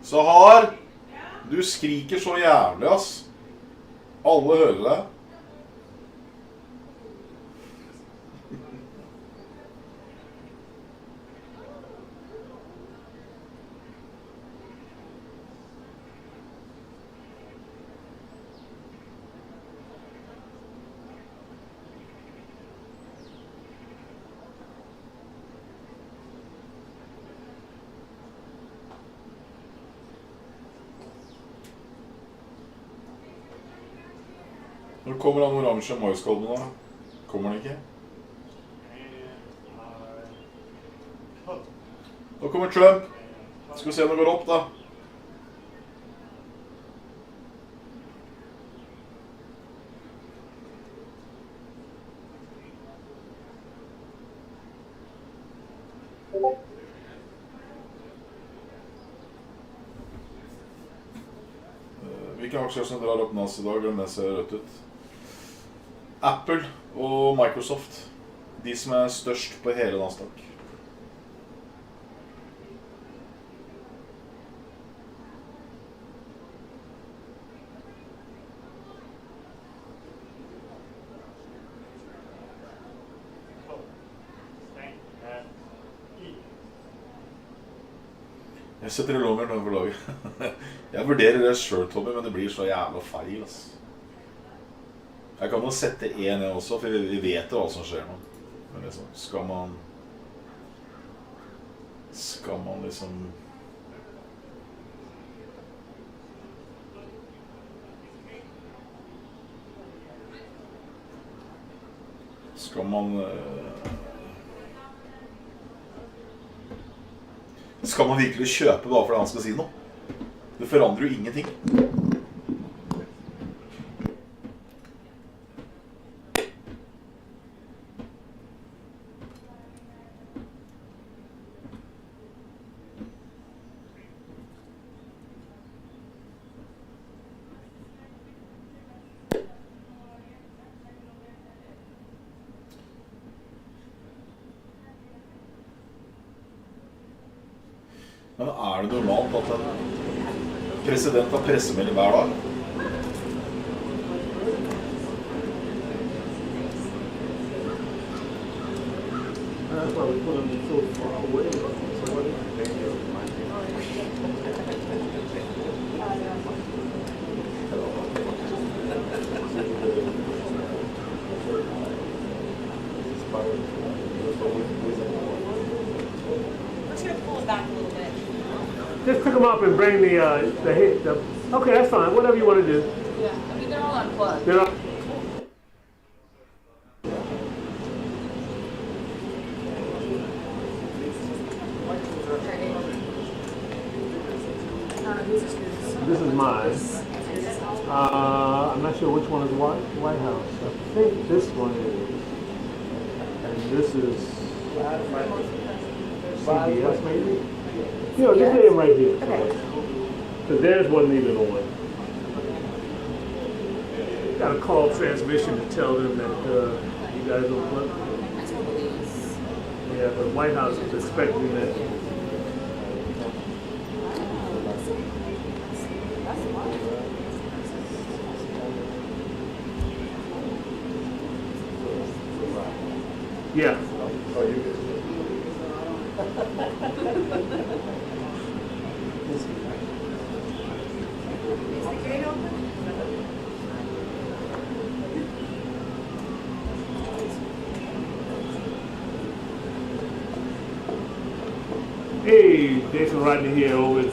Sahar, du skriker så jævlig, ass. Alle hører deg. Når kommer den oransje maiskolben da? Kommer den ikke? Nå kommer Trump. Skal vi se om det går opp da. Hvilke aksjer som drar opp NAS i dag, eller det ser rødt ut? Apple og Microsoft. De som er størst på hele Nasdaq. Jeg setter i longer nå for laget. Jeg vurderer det selv, Tommy, men det blir så jævla feil, ass. Jeg kan jo sette 1 også, for vi vet jo hva som skjer nå. Men liksom, skal man liksom... Skal man virkelig kjøpe bare fordi han skal si noe? Det forandrer jo ingenting. Men er det normalt at en president har pressemelding hver dag? Just pick them up and bring the okay, that's fine. Whatever you want to do. Yeah, I mean, they're all unplugged. They're not. This is mine. I'm not sure which one is White House. I think this one is. And this is CBS, maybe? You know, just lay them right here. Okay. Because theirs wasn't even on. Got a call transmission to tell them that you guys don't plug. Yeah, the White House is expecting that. Yeah. Hey, Jason Rodney here over at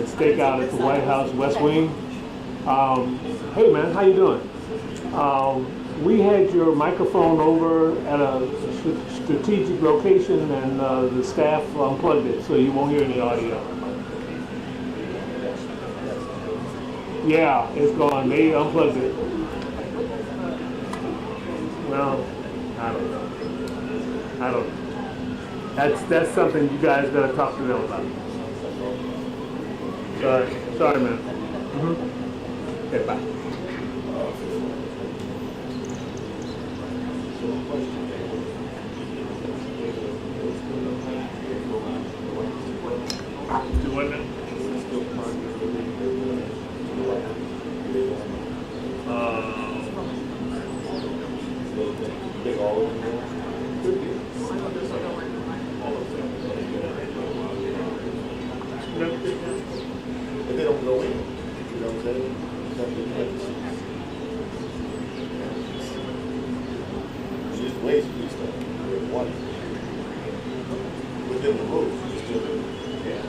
Stakeout at the White House West Wing. Hey man, how you doing? We had your microphone over at a strategic location and the staff unplugged it, so you won't hear any audio. Yeah, it's gone. They unplugged it. Well, I don't know. That's something you guys gotta talk to them about. Sorry, man. Okay, bye. Do what now? Take all of them. Could be. If they don't go in, you know what I'm saying? There's ways to do stuff. One. Within the rules, you still do. Yeah.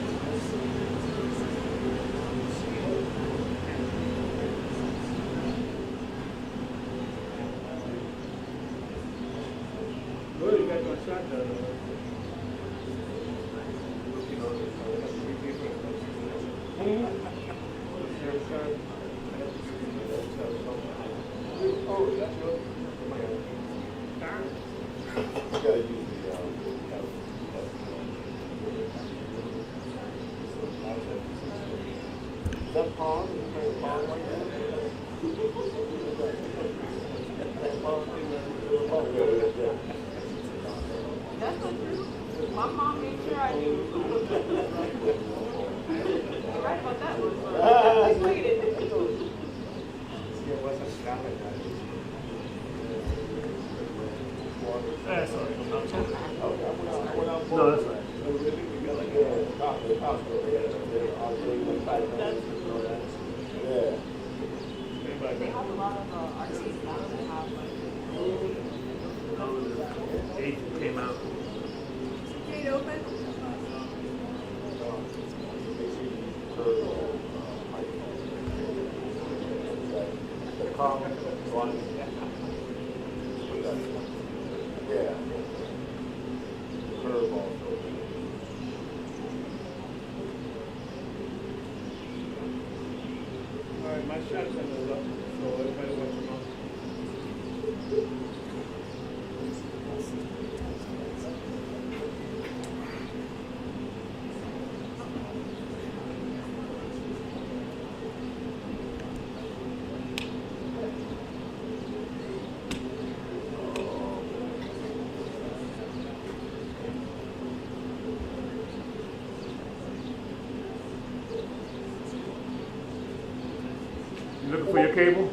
Well, you got your shot done. That's not true. My mom made sure I knew. Right about that one. I waited. That's all right. No, that's right. Yeah. They have a lot of artists now that have like Agent came out. gate open. Yeah. Curveball. All right, my shotgun is up, so everybody watch your mouth. You looking for your cable?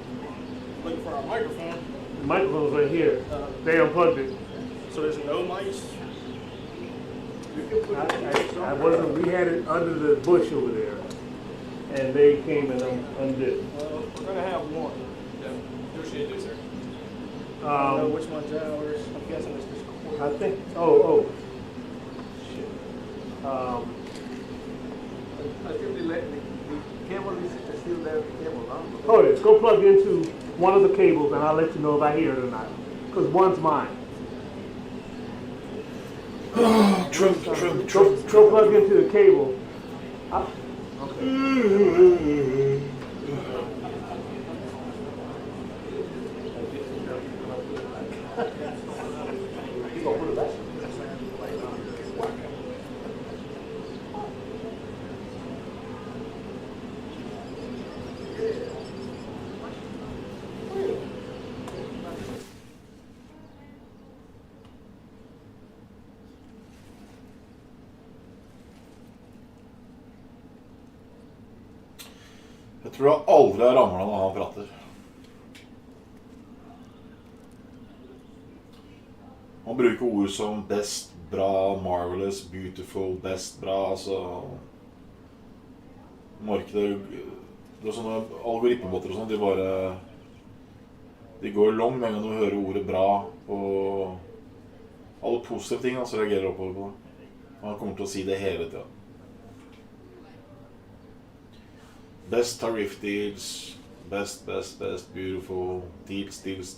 Looking for our microphone. The microphone's right here. They unplugged it. So there's no mics? I wasn't, we had it under the bush over there. And they came and undid it. We're gonna have one. Who should you do, sir? I don't know which one's ours. I'm guessing it's this cord. I think, oh. Shit. I think they let the cable is still there, the cable on. Oh, yes, go plug into one of the cables and I'll let you know if I hear it or not. Because one's mine. Trump. Plug into the cable. Jeg tror jeg aldri har ramlet når han prater. Han bruker ord som best, bra, marvelous, beautiful, best, bra, altså... Markedet, det er sånne algoritmebotter og sånn, de bare... De går langt med en gang du hører ordet bra, og alle positive ting, så reagerer oppover på det. Han kommer til å si det hele tiden. Best tariff deals, best, beautiful, deals.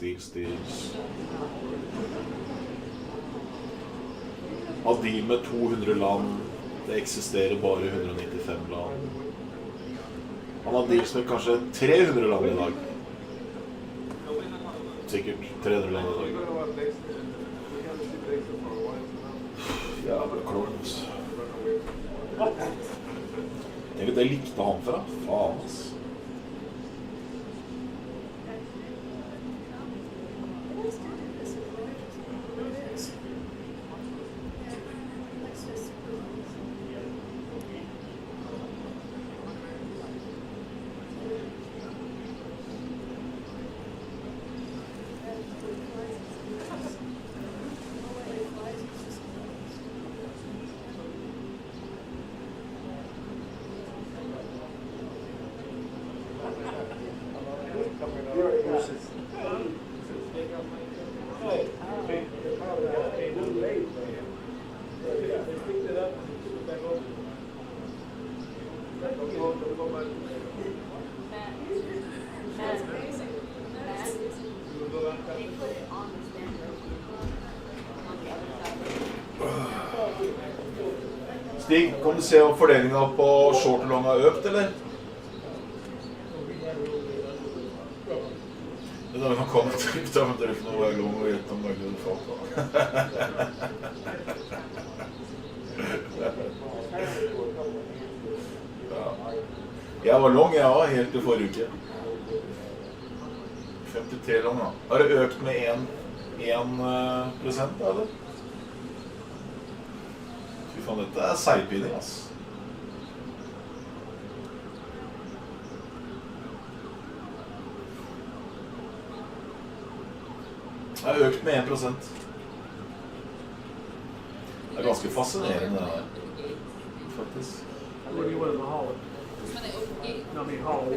Av deal med 200 land, det eksisterer bare 195 land. Han har deals med kanskje 300 land i dag. Sikkert 300 land i dag. Jævla klons. Tenk at jeg likte han fra. Faen, ass. Stig, kan du se om fordelingen på short og long har økt, eller? Det er noe man kommer til å ta med drøft noe hver gang og gjette om Norge er falt da. Ja. Jeg var long, jeg var helt til forrige uke. 53 long, da. Har det økt med 1% da, eller? Fy faen, dette er seigpinning, ass. Det har økt med 1%. Det er ganske fascinerende, det der. Faktisk.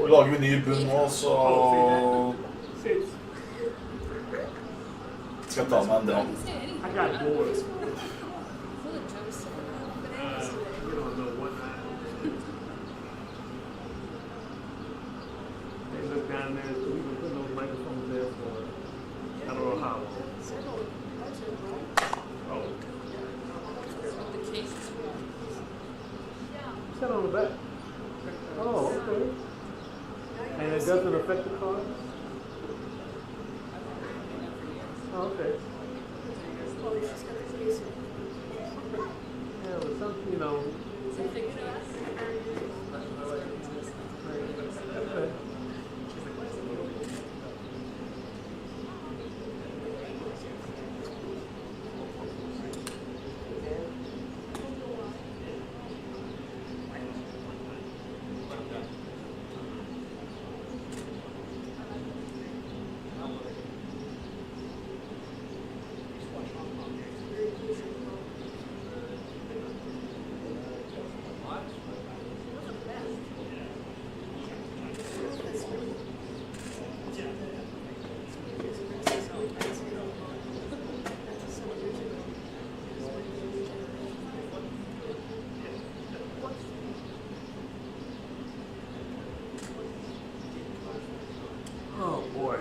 Lager vi ny bunn nå, så skal jeg ta med en dram. Down there, so we've been putting those microphones there for I don't know how long. Oh. Set on the back. Oh, okay. And it doesn't affect the car? Oh, okay. Yeah, but some, you know. Okay. Oh boy.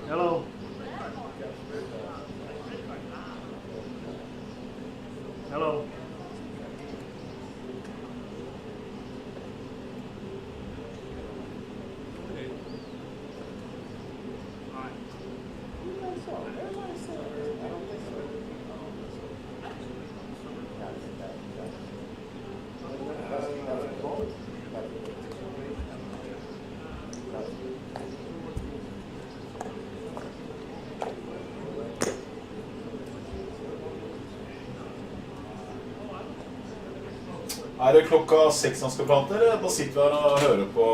Hello. Hello. Er det klokka 6 han skal prate, eller bare sitter vi her og hører på?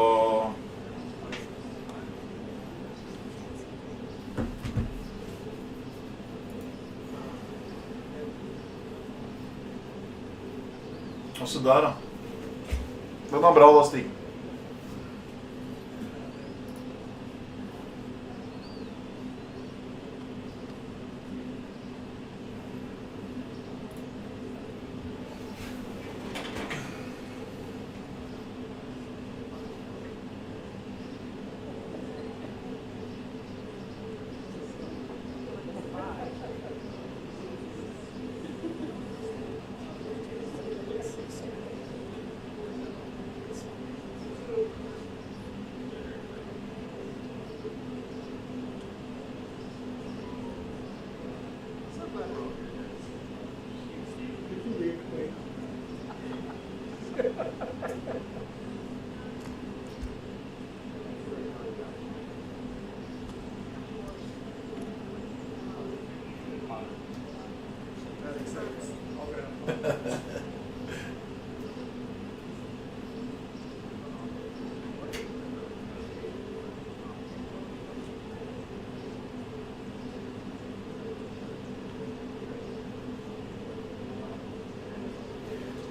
Og så der da. Den er bra da, Stig.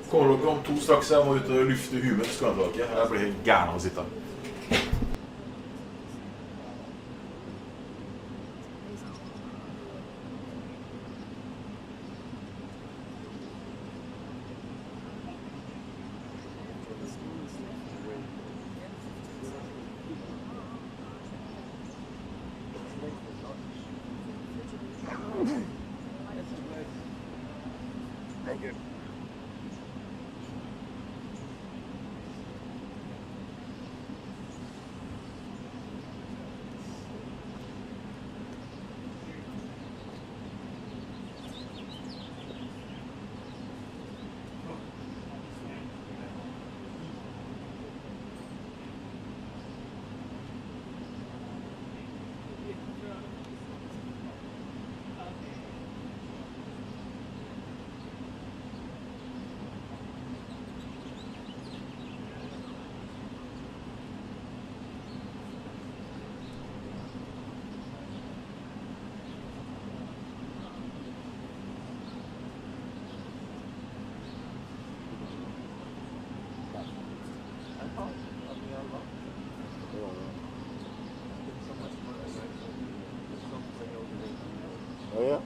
Kommer dere om 2 straks, jeg må ut og lufte huet, så skal jeg tilbake. Jeg blir helt gæren av å sitte her. Thank you. Oh, yeah?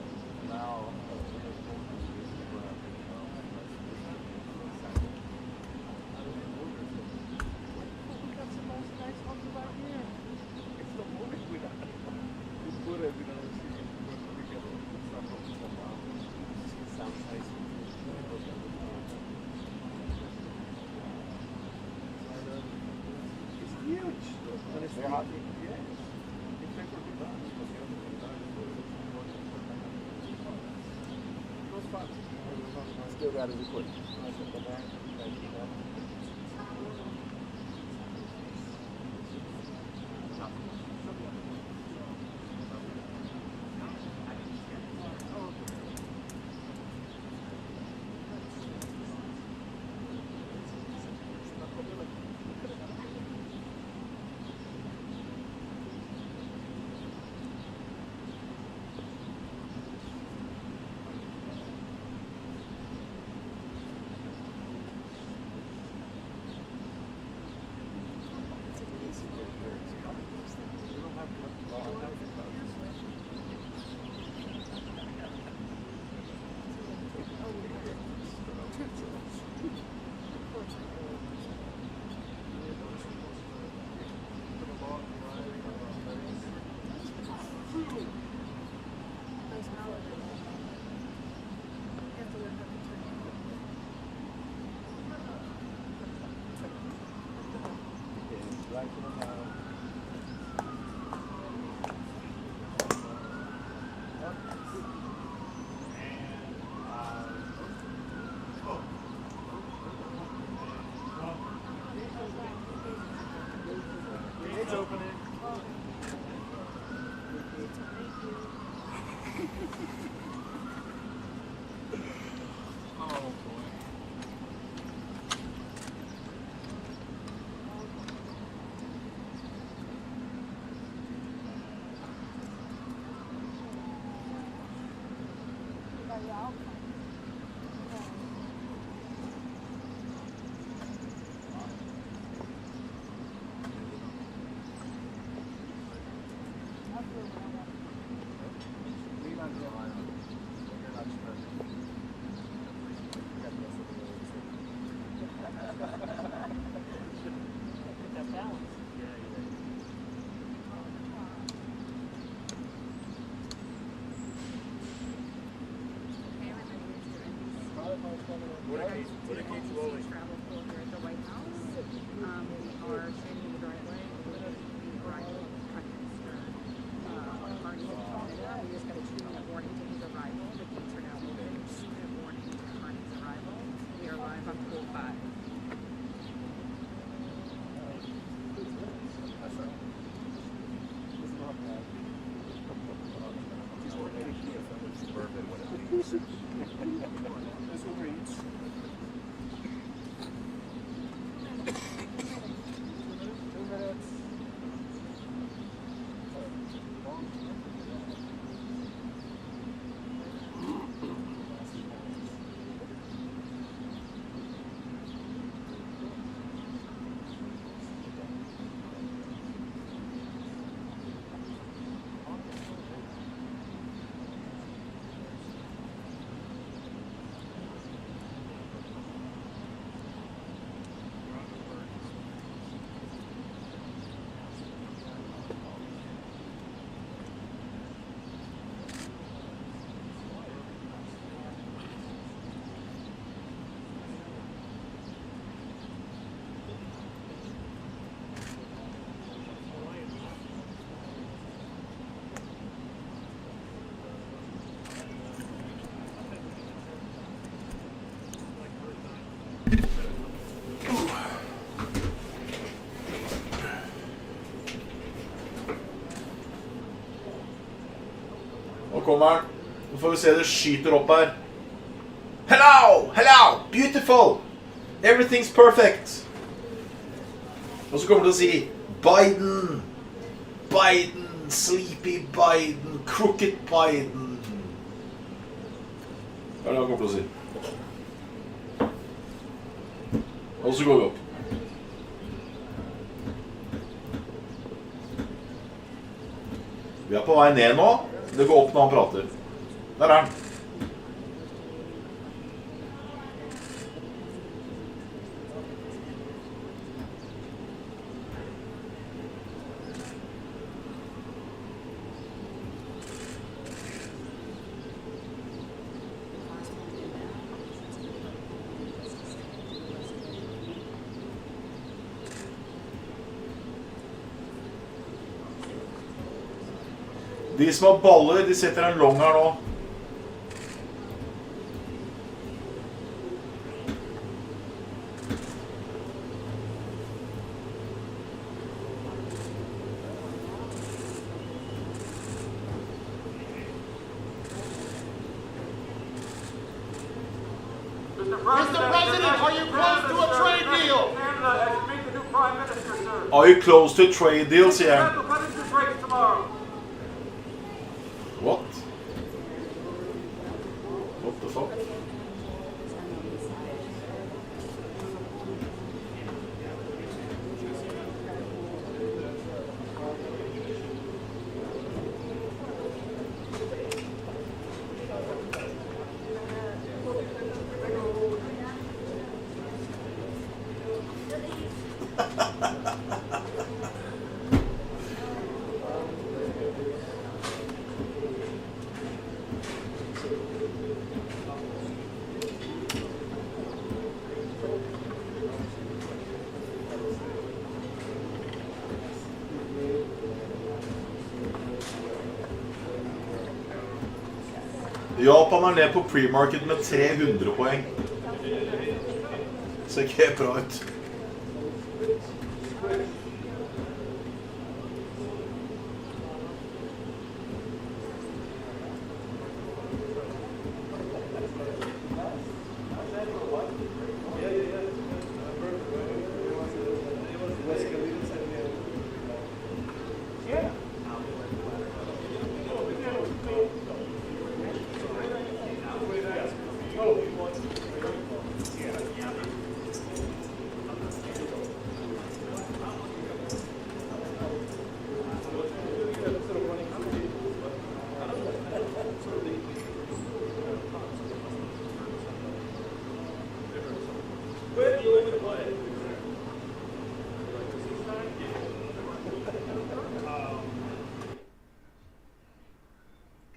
Still got his equipment. It's opening. Nå kommer han. Nå får vi se det skyter opp her. Hello! Hello! Beautiful! Everything's perfect! Og så kommer det til å si Biden! Biden! Sleepy Biden! Crooked Biden! Det er det han kommer til å si. Og så går vi opp. Vi er på vei ned nå. Det går opp når han prater. Der er han. De som har baller, de setter en long her nå. Mr. President, are you close to a trade deal? Canada has to meet the new Prime Minister, sir. Are you close to a trade deal, sier han. The president's break tomorrow. What? What the fuck? Japan er ned på pre-market med 300 poeng. Ser ikke helt bra ut.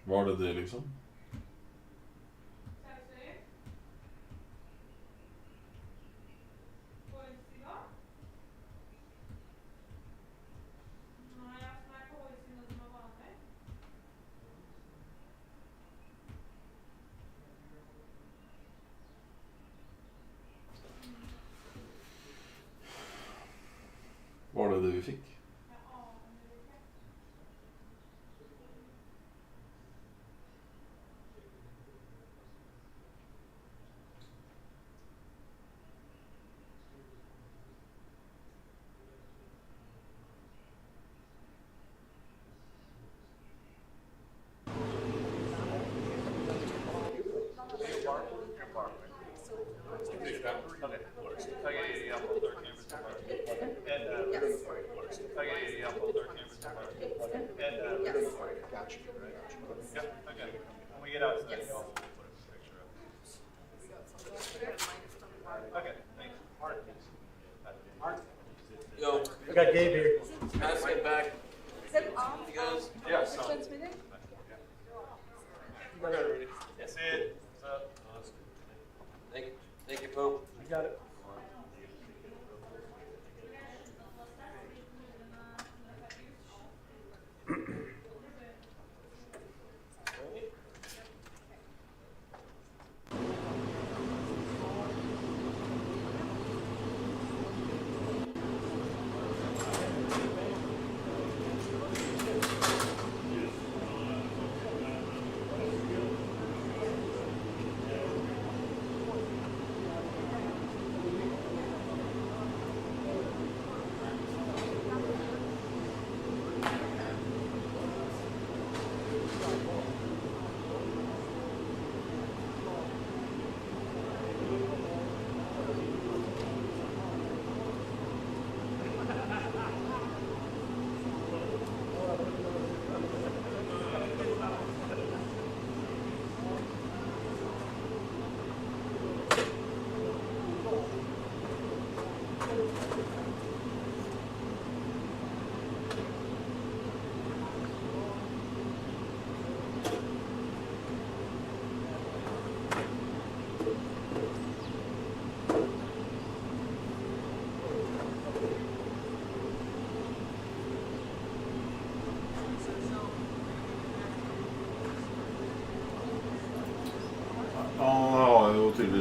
Var det det, liksom? Var det det vi fikk? Yo, I got Gabe here. Pass it back. You guys? Yeah. Transmitting? That's it. What's up? Thank you, Pope. You got it.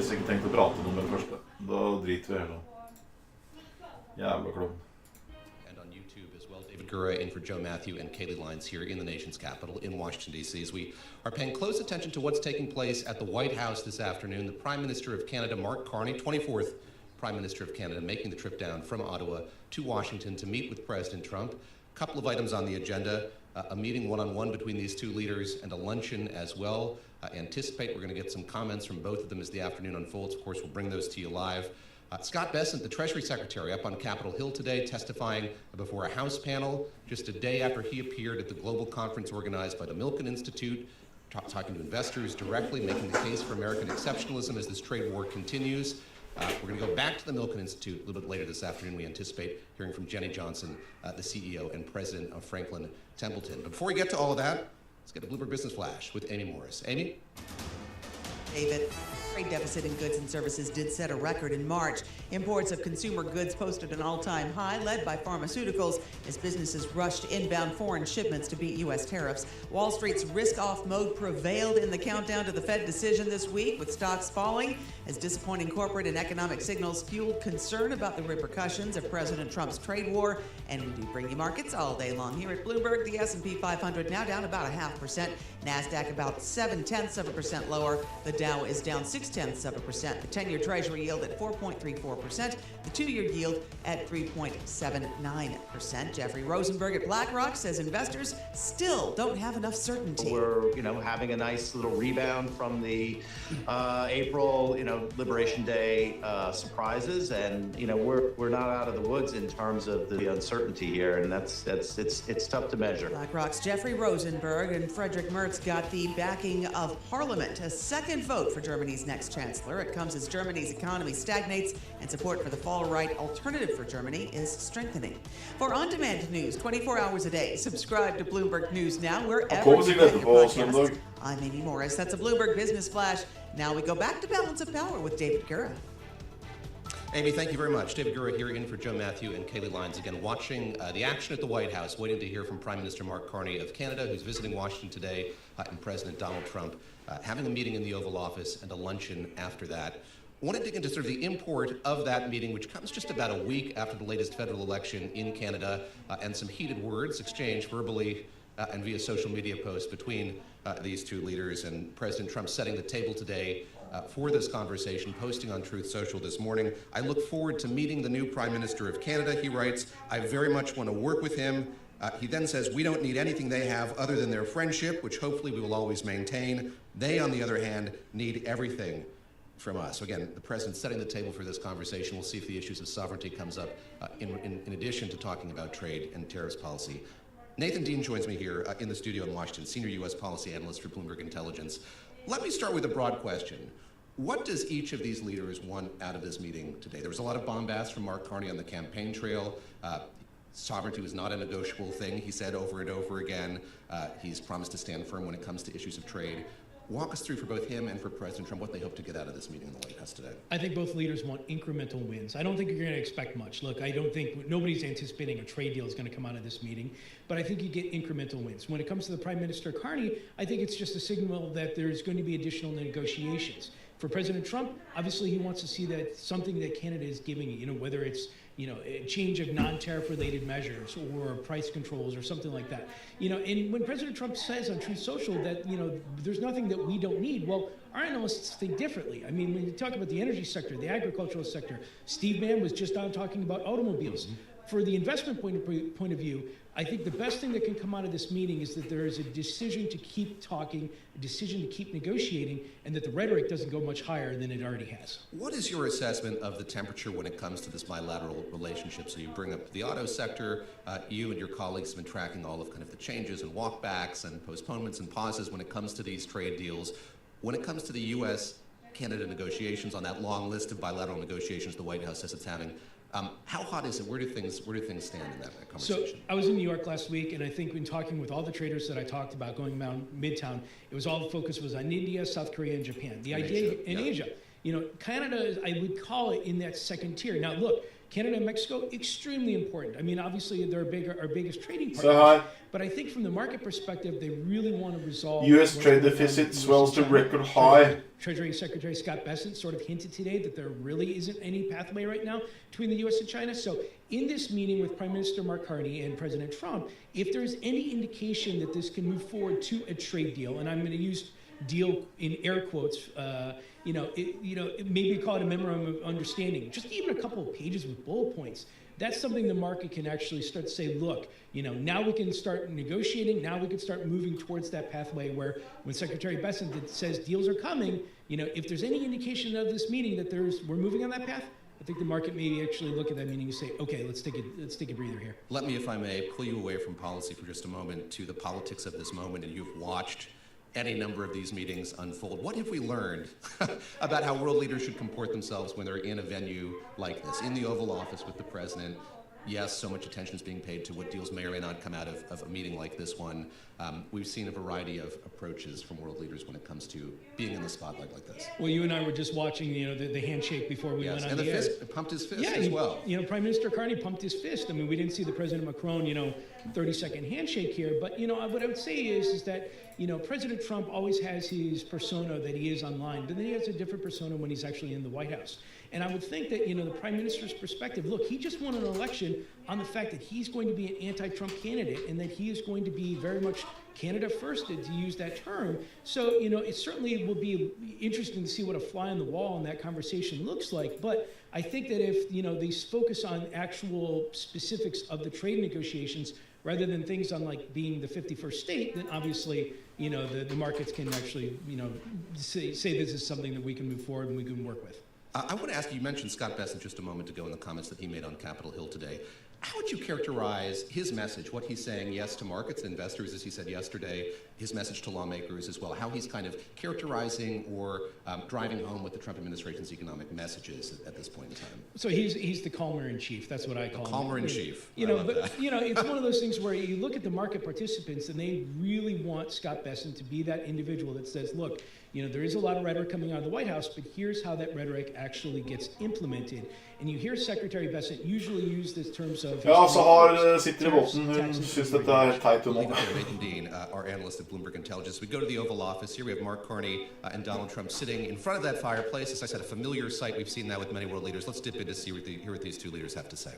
tydeligvis ikke tenkt å prate noe med det første. Da driter vi hele. Jævla klovn. And on YouTube as well, David Gura in for Joe Matthew and Kaylee Lyons here in the nation's capital in Washington, D.C. As we are paying close attention to what's taking place at the White House this afternoon. The Prime Minister of Canada, Mark Carney, 24th Prime Minister of Canada, making the trip down from Ottawa to Washington to meet with President Trump. A couple of items on the agenda, a meeting one-on-one between these two leaders and a luncheon as well. Anticipate we're going to get some comments from both of them as the afternoon unfolds. Of course, we'll bring those to you live. Scott Bessent, the Treasury Secretary, up on Capitol Hill today, testifying before a House panel just a day after he appeared at the global conference organized by the Milken Institute, talking to investors directly, making the case for American exceptionalism as this trade war continues. We're going to go back to the Milken Institute a little bit later this afternoon. We anticipate hearing from Jenny Johnson, the CEO and president of Franklin Templeton. But before we get to all of that, let's get a Bloomberg Business Flash with Amy Morris. Amy? David, trade deficit in goods and services did set a record in March. Imports of consumer goods posted an all-time high, led by pharmaceuticals, as businesses rushed inbound foreign shipments to beat U.S. tariffs. Wall Street's risk-off mode prevailed in the countdown to the Fed decision this week, with stocks falling as disappointing corporate and economic signals fueled concern about the repercussions of President Trump's trade war. And we do bring you markets all day long here at Bloomberg. The S&P 500 now down about 0.5%. NASDAQ about 0.7% lower. The Dow is down 0.6%. The 10-year Treasury yield at 4.34%. The 2-year yield at 3.79%. Jeffrey Rosenberg at BlackRock says investors still don't have enough certainty. We're, having a nice little rebound from the April, Liberation Day surprises, and we're not out of the woods in terms of the uncertainty here, and it's tough to measure. BlackRock's Jeffrey Rosenberg and Frederick Merz got the backing of Parliament, a second vote for Germany's next chancellor. It comes as Germany's economy stagnates and support for the far-right alternative for Germany is strengthening. For on-demand news 24 hours a day, subscribe to Bloomberg News Now wherever you get your podcasts. I'm Amy Morris. That's a Bloomberg Business Flash. Now we go back to Balance of Power with David Gura. Amy, thank you very much. David Gura here in for Joe Matthew and Kaylee Lyons, again watching the action at the White House, waiting to hear from Prime Minister Mark Carney of Canada, who's visiting Washington today, and President Donald Trump, having a meeting in the Oval Office and a luncheon after that. I want to dig into sort of the import of that meeting, which comes just about a week after the latest federal election in Canada, and some heated words exchanged verbally and via social media posts between these two leaders, and President Trump setting the table today for this conversation, posting on Truth Social this morning. I look forward to meeting the new Prime Minister of Canada, he writes. I very much want to work with him. He then says, we don't need anything they have other than their friendship, which hopefully we will always maintain. They, on the other hand, need everything from us. So again, the president setting the table for this conversation. We'll see if the issues of sovereignty comes up in addition to talking about trade and tariffs policy. Nathan Dean joins me here in the studio in Washington, senior U.S. policy analyst for Bloomberg Intelligence. Let me start with a broad question. What does each of these leaders want out of this meeting today? There was a lot of bombast from Mark Carney on the campaign trail. Sovereignty was not a negotiable thing, he said over and over again. He's promised to stand firm when it comes to issues of trade. Walk us through, for both him and for President Trump, what they hope to get out of this meeting in the White House today. I think both leaders want incremental wins. I don't think you're going to expect much. Look, I don't think nobody's anticipating a trade deal is going to come out of this meeting, but I think you get incremental wins. When it comes to the Prime Minister Carney, I think it's just a signal that there's going to be additional negotiations. For President Trump, obviously he wants to see that something that Canada is giving, whether it's a change of non-tariff related measures or price controls or something like that. And when President Trump says on Truth Social that, there's nothing that we don't need, well, our analysts think differently. I mean, when you talk about the energy sector, the agricultural sector, Steve Mann was just on talking about automobiles. For the investment point of view, I think the best thing that can come out of this meeting is that there is a decision to keep talking, a decision to keep negotiating, and that the rhetoric doesn't go much higher than it already has. What is your assessment of the temperature when it comes to this bilateral relationship? So you bring up the auto sector. You and your colleagues have been tracking all of kind of the changes and walkbacks and postponements and pauses when it comes to these trade deals. When it comes to the U.S.-Canada negotiations, on that long list of bilateral negotiations the White House says it's having, how hot is it? Where do things stand in that conversation? So I was in New York last week, and I think when talking with all the traders that I talked about going around Midtown, it was all the focus was on India, South Korea, and Japan. The idea in Asia, Canada, I would call it in that second tier. Now, look, Canada and Mexico, extremely important. I mean, obviously they're our biggest trading So partners. But I think from the market perspective, they really want to resolve. U.S. trade deficit swells to record high. Treasury Secretary Scott Bessent sort of hinted today that there really isn't any pathway right now between the U.S. and China. So in this meeting with Prime Minister Mark Carney and President Trump, if there's any indication that this can move forward to a trade deal, and I'm going to use deal in air quotes, maybe call it a memorandum of understanding, just even a couple of pages with bullet points. That's something the market can actually start to say, look, now we can start negotiating. Now we can start moving towards that pathway where when Secretary Bessent says deals are coming, if there's any indication of this meeting that we're moving on that path, I think the market may actually look at that meeting and say, okay, let's take a breather here. Let me, if I may, pull you away from policy for just a moment to the politics of this moment, and you've watched any number of these meetings unfold. What have we learned about how world leaders should comport themselves when they're in a venue like this, in the Oval Office with the president? Yes, so much attention is being paid to what deals may or may not come out of a meeting like this one. We've seen a variety of approaches from world leaders when it comes to being in the spotlight like this. Well, you and I were just watching, the handshake before we went on and the air. Fist, pumped his fist as well. Prime Minister Carney pumped his fist. I mean, we didn't see the President Macron, 30-second handshake here. But, what I would say is that, President Trump always has his persona that he is online, but then he has a different persona when he's actually in the White House. And I would think that, the Prime Minister's perspective, look, he just won an election on the fact that he's going to be an anti-Trump candidate and that he is going to be very much Canada first, to use that term. So, it certainly will be interesting to see what a fly on the wall in that conversation looks like. But I think that if, they focus on actual specifics of the trade negotiations rather than things on like being the 51st state, then obviously, the markets can actually, say this is something that we can move forward and we can work with. I want to ask you mentioned Scott Bessent just a moment ago in the comments that he made on Capitol Hill today. How would you characterize his message, what he's saying yes to markets and investors, as he said yesterday, his message to lawmakers as well, how he's kind of characterizing or driving home what the Trump administration's economic message is at this point in time? So he's the calmer in chief. That's what I call him. Calmer in chief. It's one of those things where you look at the market participants and they really want Scott Bessent to be that individual that says, look, there is a lot of rhetoric coming out of the White House, but here's how that rhetoric actually gets implemented. And you hear Secretary Bessent usually use this terms of... Ja, så sitter i båten. Hun synes dette teit nå. Nathan Dean, our analyst at Bloomberg Intelligence. We go to the Oval Office. Here we have Mark Carney and Donald Trump sitting in front of that fireplace. As I said, a familiar sight. We've seen that with many world leaders. Let's dip in to hear what these two leaders have to say.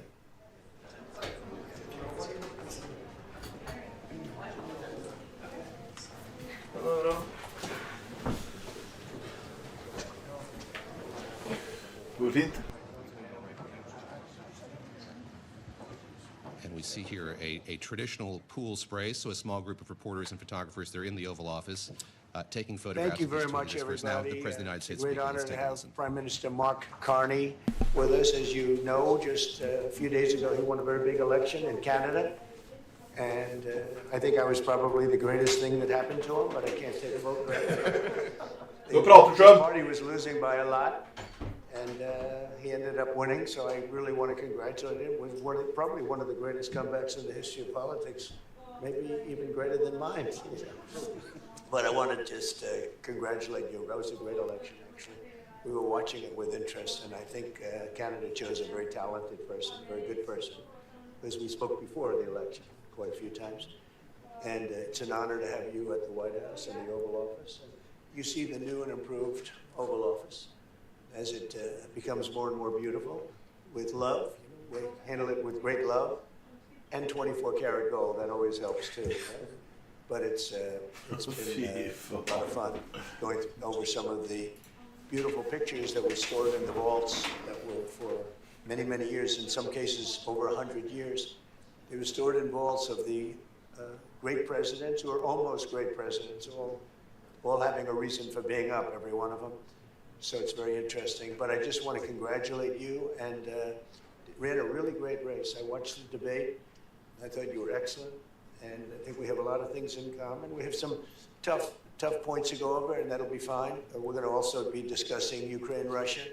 And we see here a traditional pool spray, so a small group of reporters and photographers, they're in the Oval Office taking photographs. Thank you very much, everybody. Now, the President of the United States. It's a great honor to have Prime Minister Mark Carney with us. As you know, just a few days ago, he won a very big election in Canada. And I think I was probably the greatest thing that happened to him, but I can't take a vote. The party was losing by a lot, and he ended up winning, so I really want to congratulate him. It was probably one of the greatest comebacks in the history of politics, maybe even greater than mine. But I want to just congratulate you. That was a great election, actually. We were watching it with interest, and I think Canada chose a very talented person, very good person, because we spoke before the election quite a few times. And it's an honor to have you at the White House and the Oval Office. And you see the new and improved Oval Office as it becomes more and more beautiful with love. We handle it with great love and 24-karat gold. That always helps too. Right? But it's been a lot of fun going over some of the beautiful pictures that were stored in the vaults that were for many, many years, in some cases over 100 years. They were stored in vaults of the great presidents, or almost great presidents, all having a reason for being up, every one of them. So it's very interesting. But I just want to congratulate you, and ran a really great race. I watched the debate. I thought you were excellent, and I think we have a lot of things in common. We have some tough points to go over, and that'll be fine. We're going to also be discussing Ukraine, Russia,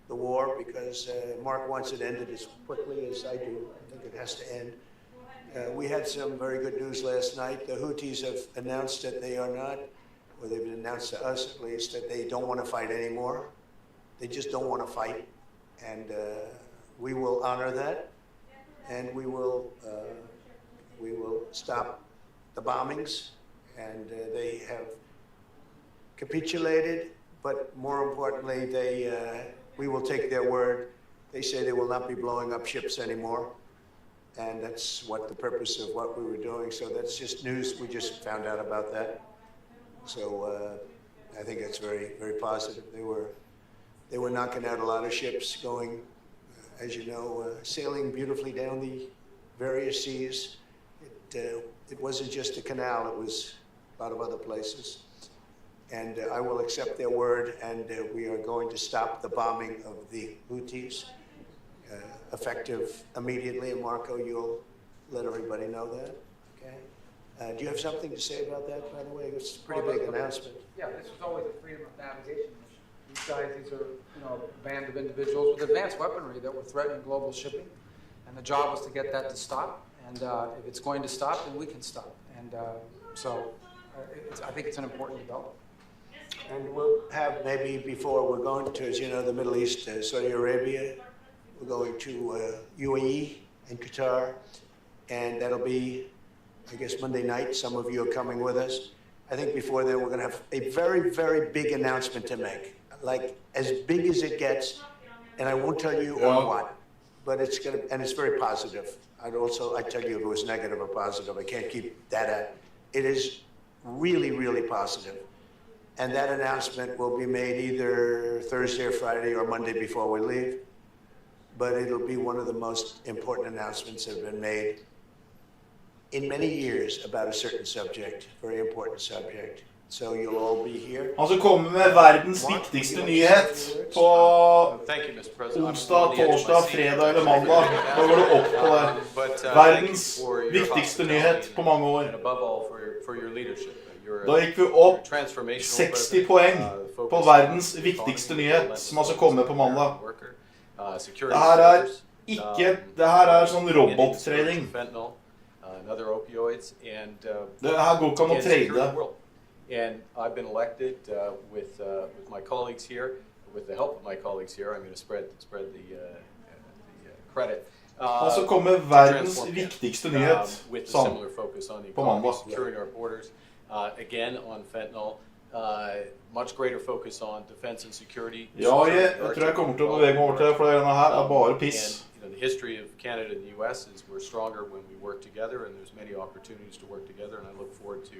the war, because Mark wants it ended as quickly as I do. I think it has to end. We had some very good news last night. The Houthis have announced that they are not, or they've announced to us at least, that they don't want to fight anymore. They just don't want to fight. And we will honor that, and we will stop the bombings, and they have capitulated, but more importantly, we will take their word. They say they will not be blowing up ships anymore, and that's what the purpose of what we were doing. So that's just news. We just found out about that. So I think it's very, very positive. They were knocking out a lot of ships going, as you know, sailing beautifully down the various seas. It wasn't just a canal, it was a lot of other places. And I will accept their word, and we are going to stop the bombing of the Houthis, effective immediately. And Marco, you'll let everybody know that, okay? Do you have something to say about that, by the way? It's a pretty big announcement. Yeah, this was always a freedom of navigation mission. These guys, these are, a band of individuals with advanced weaponry that were threatening global shipping. And the job was to get that to stop. And if it's going to stop, then we can stop. And I think it's an important development. And we'll have maybe before we're going to, as you know, the Middle East, Saudi Arabia, we're going to UAE and Qatar, and that'll be, I guess, Monday night. Some of you are coming with us. I think before then we're going to have a very, very big announcement to make, like as big as it gets, and I won't tell you on what, but it's going to, and it's very positive. I'd tell you if it was negative or positive. I can't keep that at. It is really, really positive. And that announcement will be made either Thursday or Friday or Monday before we leave. But it'll be one of the most important announcements that have been made in many years about a certain subject, very important subject. So you'll all be here. Han skal komme med verdens viktigste nyhet på onsdag, torsdag, fredag eller mandag. Da går det opp på det. Verdens viktigste nyhet på mange år. Da gikk vi opp 60 poeng på verdens viktigste nyhet, som altså kommer på mandag. Det her er sånn robottrading. Det her går ikke an å trade. And I've been elected with my colleagues here, with the help of my colleagues here. I'm going to spread the credit. Altså kommer verdens viktigste nyhet similar focus on the på mandag. securing our borders. Again on fentanyl. Much greater focus on defense and security. Ja, jeg tror jeg kommer til å bevege meg over til det, for denne her er bare piss. The history of Canada and the U.S. is we're stronger when we work together, and there's many opportunities to work together. And I look forward to,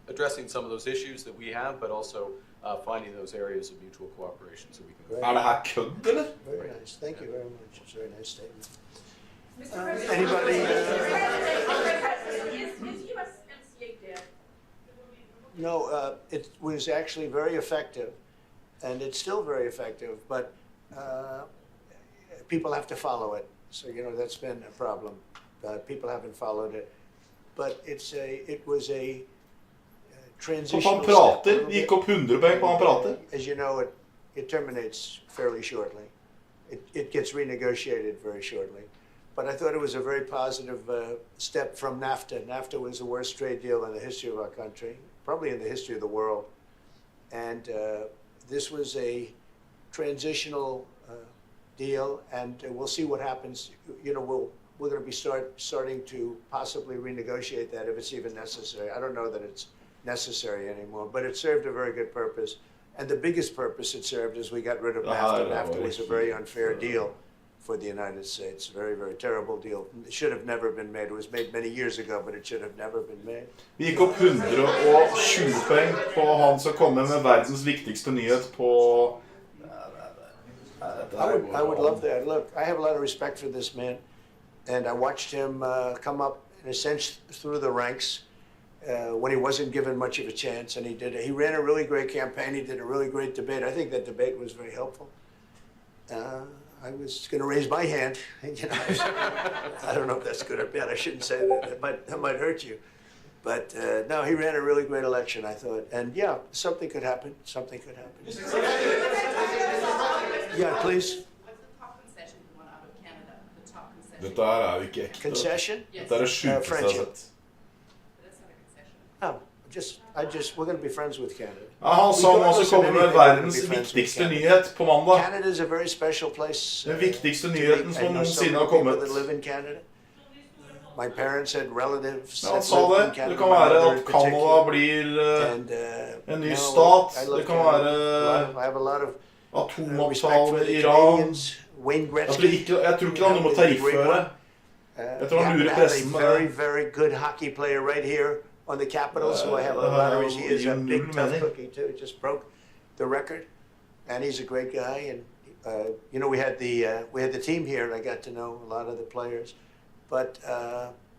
addressing some of those issues that we have, but also finding those areas of mutual cooperation so we can. Er det her kødd, eller? Very nice. Thank you very much. It's a very nice statement. Mr. President, Anybody? Is USMCA dead? No, it was actually very effective, and it's still very effective, but people have to follow it. So, that's been a problem. People haven't followed it. But it was a transitional Så han prater, vi gikk opp 100 poeng på han prater. As you know, it terminates fairly shortly. It gets renegotiated very shortly. But I thought it was a very positive step from NAFTA. NAFTA was the worst trade deal in the history of our country, probably in the history of the world. And this was a transitional deal, and we'll see what happens. We're going to be starting to possibly renegotiate that if it's even necessary. I don't know that it's necessary anymore, but it served a very good purpose. And the biggest purpose it served is we got rid of NAFTA. NAFTA was a very unfair deal for the United States. Very, very terrible deal. It should have never been made. It was made many years ago, but it should have never been made. Vi gikk opp 120 poeng på han som kommer med verdens viktigste nyhet på... I would love that. Look, I have a lot of respect for this man, and I watched him come up, in a sense, through the ranks when he wasn't given much of a chance, and he ran a really great campaign. He did a really great debate. I think that debate was very helpful. I was going to raise my hand. I don't know if that's good or bad. I shouldn't say that. That might hurt you. But no, he ran a really great election, I thought. And yeah, something could happen. Something could happen. Yeah, please. What's the top concession you want out of Canada? The top concession. Dette her er jo ikke ekte. Concession? Dette er det sjukeste jeg har sett. Oh, we're going to be friends with Canada. Ja, han sa han også kommer med verdens viktigste nyhet på mandag. Canada is a very special place. Den viktigste nyheten som noensinne har kommet. My parents had relatives. Ja, han sa det. Det kan være at Canada blir en ny stat. Det kan være atomavtale med Iran. Jeg tror ikke det har noe med tarifføre. Jeg tror han lurer pressen med det. Very good hockey player right here on the Capitals, who I have a lottery. He is a big tough cookie too. Just broke the record, and he's a great guy. And you know, we had the team here, and I got to know a lot of the players. But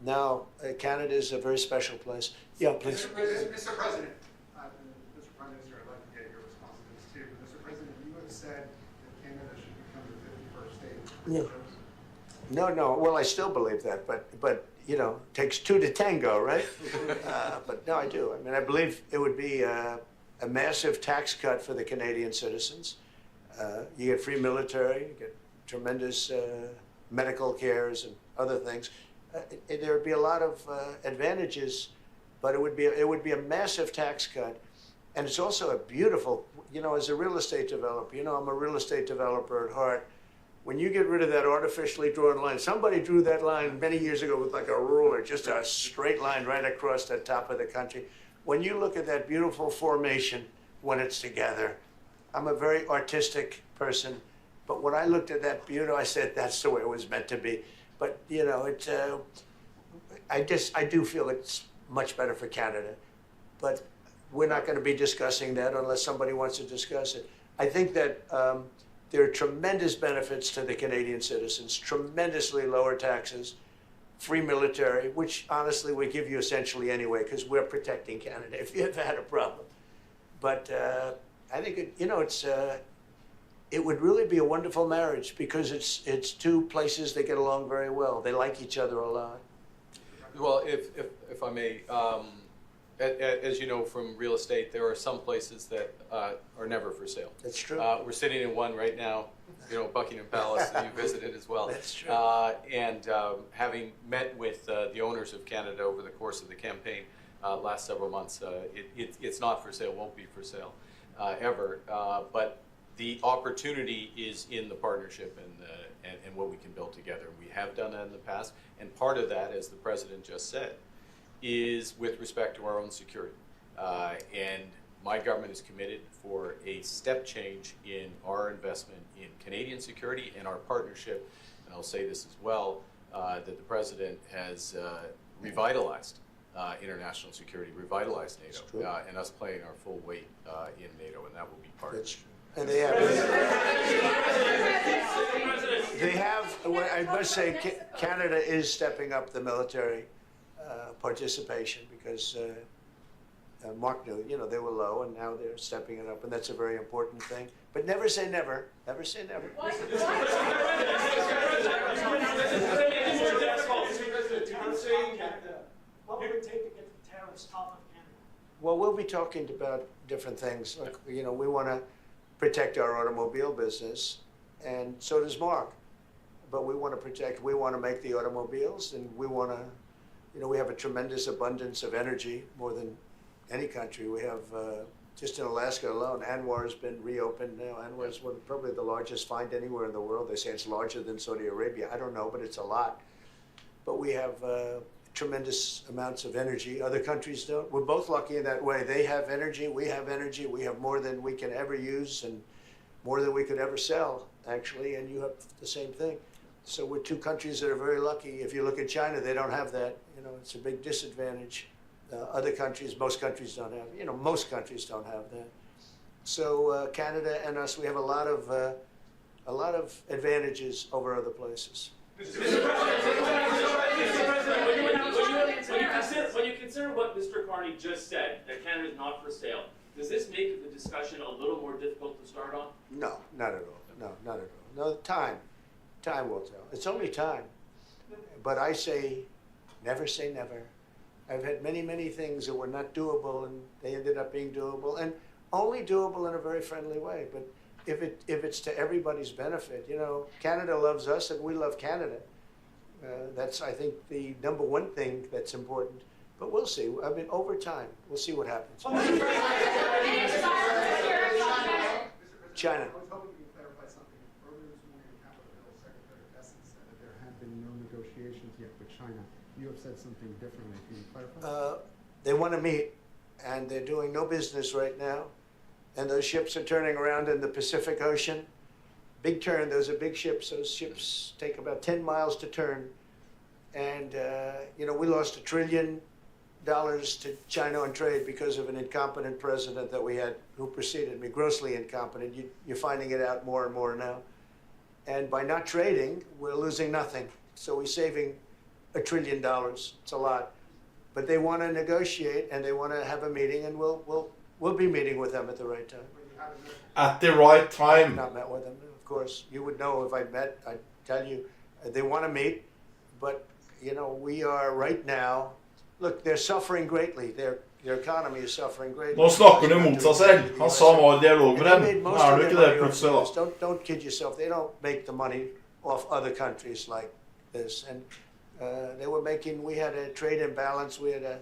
now Canada is a very special place. Yeah, please. Mr. President, Mr. Prime Minister, I'd like to get your response to this too. Mr. President, you have said that Canada should become the 51st state. No. Well, I still believe that, but you know, it takes two to tango, right? But no, I do. I mean, I believe it would be a massive tax cut for the Canadian citizens. You get free military, you get tremendous medical cares and other things. There would be a lot of advantages, but it would be a massive tax cut, and it's also a beautiful. You know, as a real estate developer, you know, I'm a real estate developer at heart. When you get rid of that artificially drawn line, somebody drew that line many years ago with like a ruler, just a straight line right across the top of the country. When you look at that beautiful formation when it's together, I'm a very artistic person, but when I looked at that beauty, I said that's the way it was meant to be. But you know, I do feel it's much better for Canada, but we're not going to be discussing that unless somebody wants to discuss it. I think that there are tremendous benefits to the Canadian citizens, tremendously lower taxes, free military, which honestly we give you essentially anyway because we're protecting Canada if you ever had a problem. But I think it would really be a wonderful marriage because it's two places that get along very well. They like each other a lot. Well, if I may, as you know from real estate, there are some places that are never for sale. That's true. We're sitting in one right now, you know, Buckingham Palace that you visited as well. That's true. And having met with the owners of Canada over the course of the campaign last several months, it's not for sale, won't be for sale ever. But the opportunity is in the partnership and what we can build together. We have done that in the past, and part of that, as the President just said, is with respect to our own security. And my government is committed for a step change in our investment in Canadian security and our partnership, and I'll say this as well, that the President has revitalized international security, revitalized NATO, and us playing our full weight in NATO, and that will be part of it. And they have, I must say, Canada is stepping up the military participation because Mark knew, you know, they were low and now they're stepping it up, and that's a very important thing. But never say never. Never say never. What would it take to get the tariffs off of Canada? Well, we'll be talking about different things. Like, you know, we want to protect our automobile business, and so does Mark. But we want to make the automobiles, and we want to, you know, we have a tremendous abundance of energy, more than any country. We have, just in Alaska alone, ANWR has been reopened now. ANWR is probably the largest find anywhere in the world. They say it's larger than Saudi Arabia. I don't know, but it's a lot. But we have tremendous amounts of energy. Other countries don't. We're both lucky in that way. They have energy, we have energy. We have more than we can ever use and more than we could ever sell, actually, and you have the same thing. So we're two countries that are very lucky. If you look at China, they don't have that. You know, it's a big disadvantage. Other countries, most countries don't have, you know, most countries don't have that. So Canada and us, we have a lot of advantages over other places. When you consider what Mr. Carney just said, that Canada is not for sale, does this make the discussion a little more difficult to start on? No, not at all. No, not at all. No, time will tell. It's only time. But I say never. I've had many things that were not doable, and they ended up being doable, and only doable in a very friendly way. But if it's to everybody's benefit, you know, Canada loves us and we love Canada. That's, I think, the number one thing that's important. But we'll see. I mean, over time, we'll see what happens. China. I was hoping you could clarify something. Earlier this morning on Capitol Hill, Secretary Bessent said that there had been no negotiations yet with China. You have said something differently. Can you clarify? They want to meet, and they're doing no business right now. And those ships are turning around in the Pacific Ocean. Big turn. Those are big ships. Those ships take about 10 miles to turn. And, you know, we lost $1 trillion to China on trade because of an incompetent president that we had who preceded me, grossly incompetent. You're finding it out more and more now. And by not trading, we're losing nothing. So we're saving $1 trillion. It's a lot. But they want to negotiate and they want to have a meeting, and we'll be meeting with them at the right time. At the right time. I've not met with them, of course. You would know if I'd met. I'd tell you. They want to meet, but you know, we are right now. Look, they're suffering greatly. Their economy is suffering greatly. Nå snakker du mot seg selv. Han sa han var I dialog med dem. Nå du ikke det plutselig da. Don't kid yourself. They don't make the money off other countries like this. And they were making. We had a trade imbalance. We had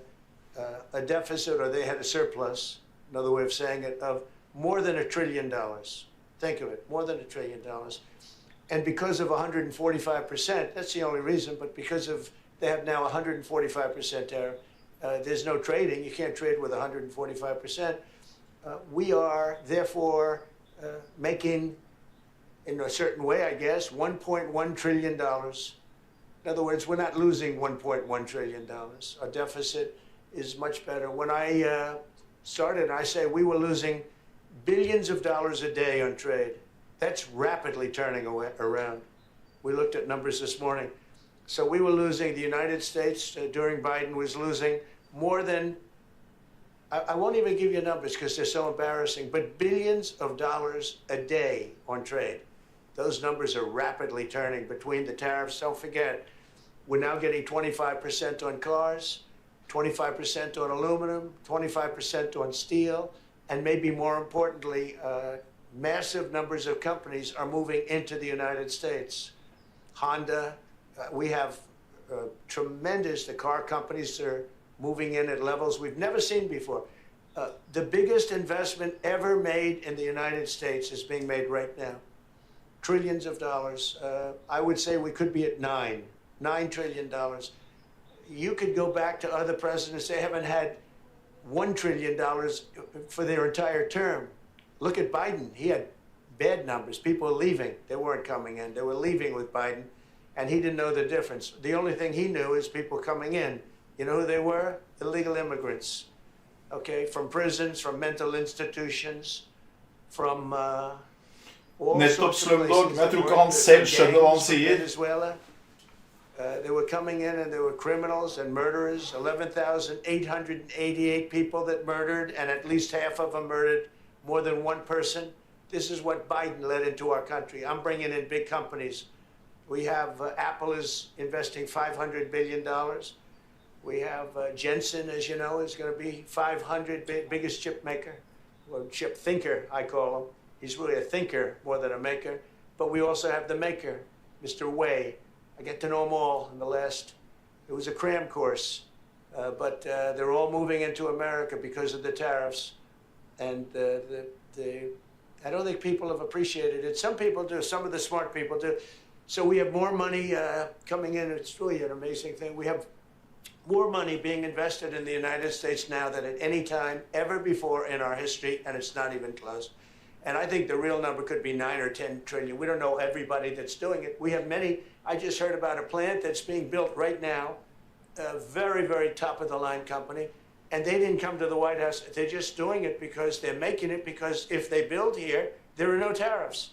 a deficit, or they had a surplus. Another way of saying it, of more than $1 trillion. Think of it, more than $1 trillion. And because of 145%, that's the only reason, but because of, they have now 145% tariff, there's no trading. You can't trade with 145%. We are, therefore, making, in a certain way, I guess, $1.1 trillion. In other words, we're not losing $1.1 trillion. Our deficit is much better. When I started, I say we were losing billions of dollars a day on trade. That's rapidly turning around. We looked at numbers this morning. So we were losing, the United States during Biden was losing more than, I won't even give you numbers because they're so embarrassing, but billions of dollars a day on trade. Those numbers are rapidly turning between the tariffs. Don't forget, we're now getting 25% on cars, 25% on aluminum, 25% on steel, and maybe more importantly, massive numbers of companies are moving into the United States. Honda, we have tremendous, the car companies are moving in at levels we've never seen before. The biggest investment ever made in the United States is being made right now. Trillions of dollars. I would say we could be at $9 trillion. You could go back to other presidents, they haven't had $1 trillion for their entire term. Look at Biden. He had bad numbers. People were leaving. They weren't coming in. They were leaving with Biden, and he didn't know the difference. The only thing he knew is people coming in. You know who they were? Illegal immigrants. Okay, from prisons, from mental institutions, from all Nettopp sorts of Slumdog, places. men jeg tror ikke han selv skjønner hva han sier. Venezuela. They were coming in and there were criminals and murderers, 11,888 people that murdered, and at least half of them murdered more than one person. This is what Biden led into our country. I'm bringing in big companies. We have Apple is investing $500 billion. We have Jensen, as you know, is going to be 500 biggest chip maker, or chip thinker, I call him. He's really a thinker more than a maker. But we also have the maker, Mr. Wei. I get to know them all in the last, it was a cram course, but they're all moving into America because of the tariffs. And I don't think people have appreciated it. Some people do, some of the smart people do. So we have more money coming in. It's really an amazing thing. We have more money being invested in the United States now than at any time ever before in our history, and it's not even close. And I think the real number could be 9 or 10 trillion. We don't know everybody that's doing it. We have many. I just heard about a plant that's being built right now, a very, very top-of-the-line company, and they didn't come to the White House. They're just doing it because they're making it because if they build here, there are no tariffs.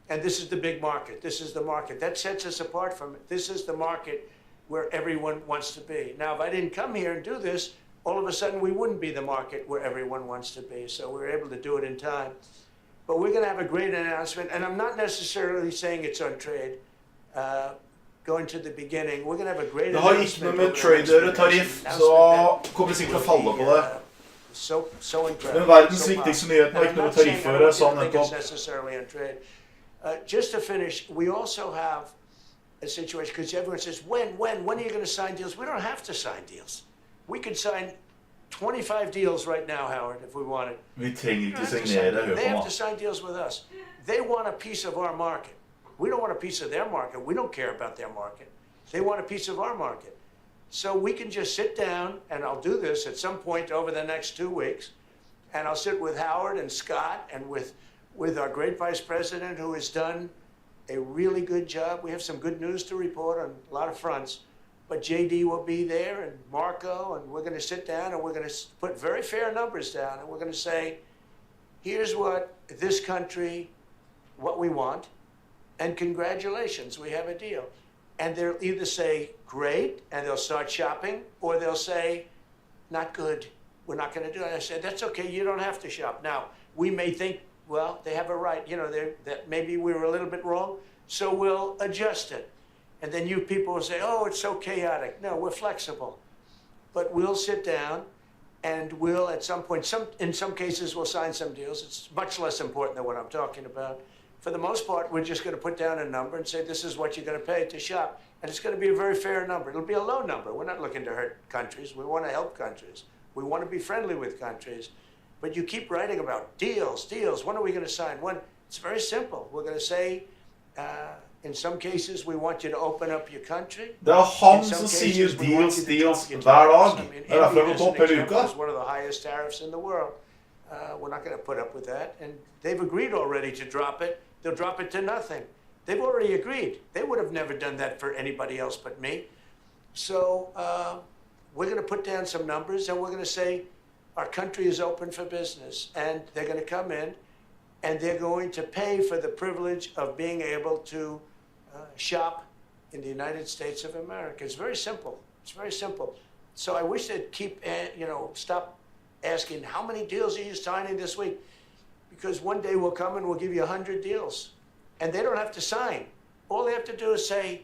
And this is the big market. This is the market. That sets us apart from it. This is the market where everyone wants to be. Now, if I didn't come here and do this, all of a sudden we wouldn't be the market where everyone wants to be. So we're able to do it in time. But we're going to have a great announcement, and I'm not necessarily saying it's on trade. Going to the beginning, we're going to have a great announcement. Det har ikke noe med trade å gjøre, tariff, så kommer vi sikkert til å falle på det. So incredible. Den verdens viktigste nyheten har ikke noe med tariff å gjøre, sa han nettopp. Just to finish, we also have a situation, because everyone says, when are you going to sign deals? We don't have to sign deals. We could sign 25 deals right now, Howard, if we wanted. Vi trenger ikke signere, They hør have på to sign deals with us. They want a piece of our market. We don't want a piece of their market. We don't care about their market. They want a piece of our market. So we can just sit down, and I'll do this at some point over the next 2 weeks, and I'll sit with Howard and Scott and with our great vice president who has done a really good job. We have some good news to report on a lot of fronts. But JD will be there and Marco, and we're going to sit down and we're going to put very fair numbers down. And we're going to say, here's what this country, what we want, and congratulations, we have a deal. And they'll either say, great, and they'll start shopping, or they'll say, not good, we're not going to do it. I said, that's okay, you don't have to shop. Now, we may think, well, they have a right, you know, that maybe we were a little bit wrong, so we'll adjust it. And then you people will say, oh, it's so chaotic. No, we're flexible. But we'll sit down and we'll, at some point, in some cases, we'll sign some deals. It's much less important than what I'm talking about. For the most part, we're just going to put down a number and say, this is what you're going to pay to shop. And it's going to be a very fair number. It'll be a low number. We're not looking to hurt countries. We want to help countries. We want to be friendly with countries. But you keep writing about deals, deals. When are we going to sign? When? It's very simple. We're going to say, in some cases, we want you to open up your country. Det han som sier deals, deals hver dag. Det derfor jeg har gått opp hele uka. It's one of the highest tariffs in the world. We're not going to put up with that. And they've agreed already to drop it. They'll drop it to nothing. They've already agreed. They would have never done that for anybody else but me. So we're going to put down some numbers, and we're going to say our country is open for business. And they're going to come in, and they're going to pay for the privilege of being able to shop in the United States of America. It's very simple. It's very simple. So I wish they'd keep, stop asking, how many deals are you signing this week? Because one day we'll come and we'll give you 100 deals. And they don't have to sign. All they have to do is say,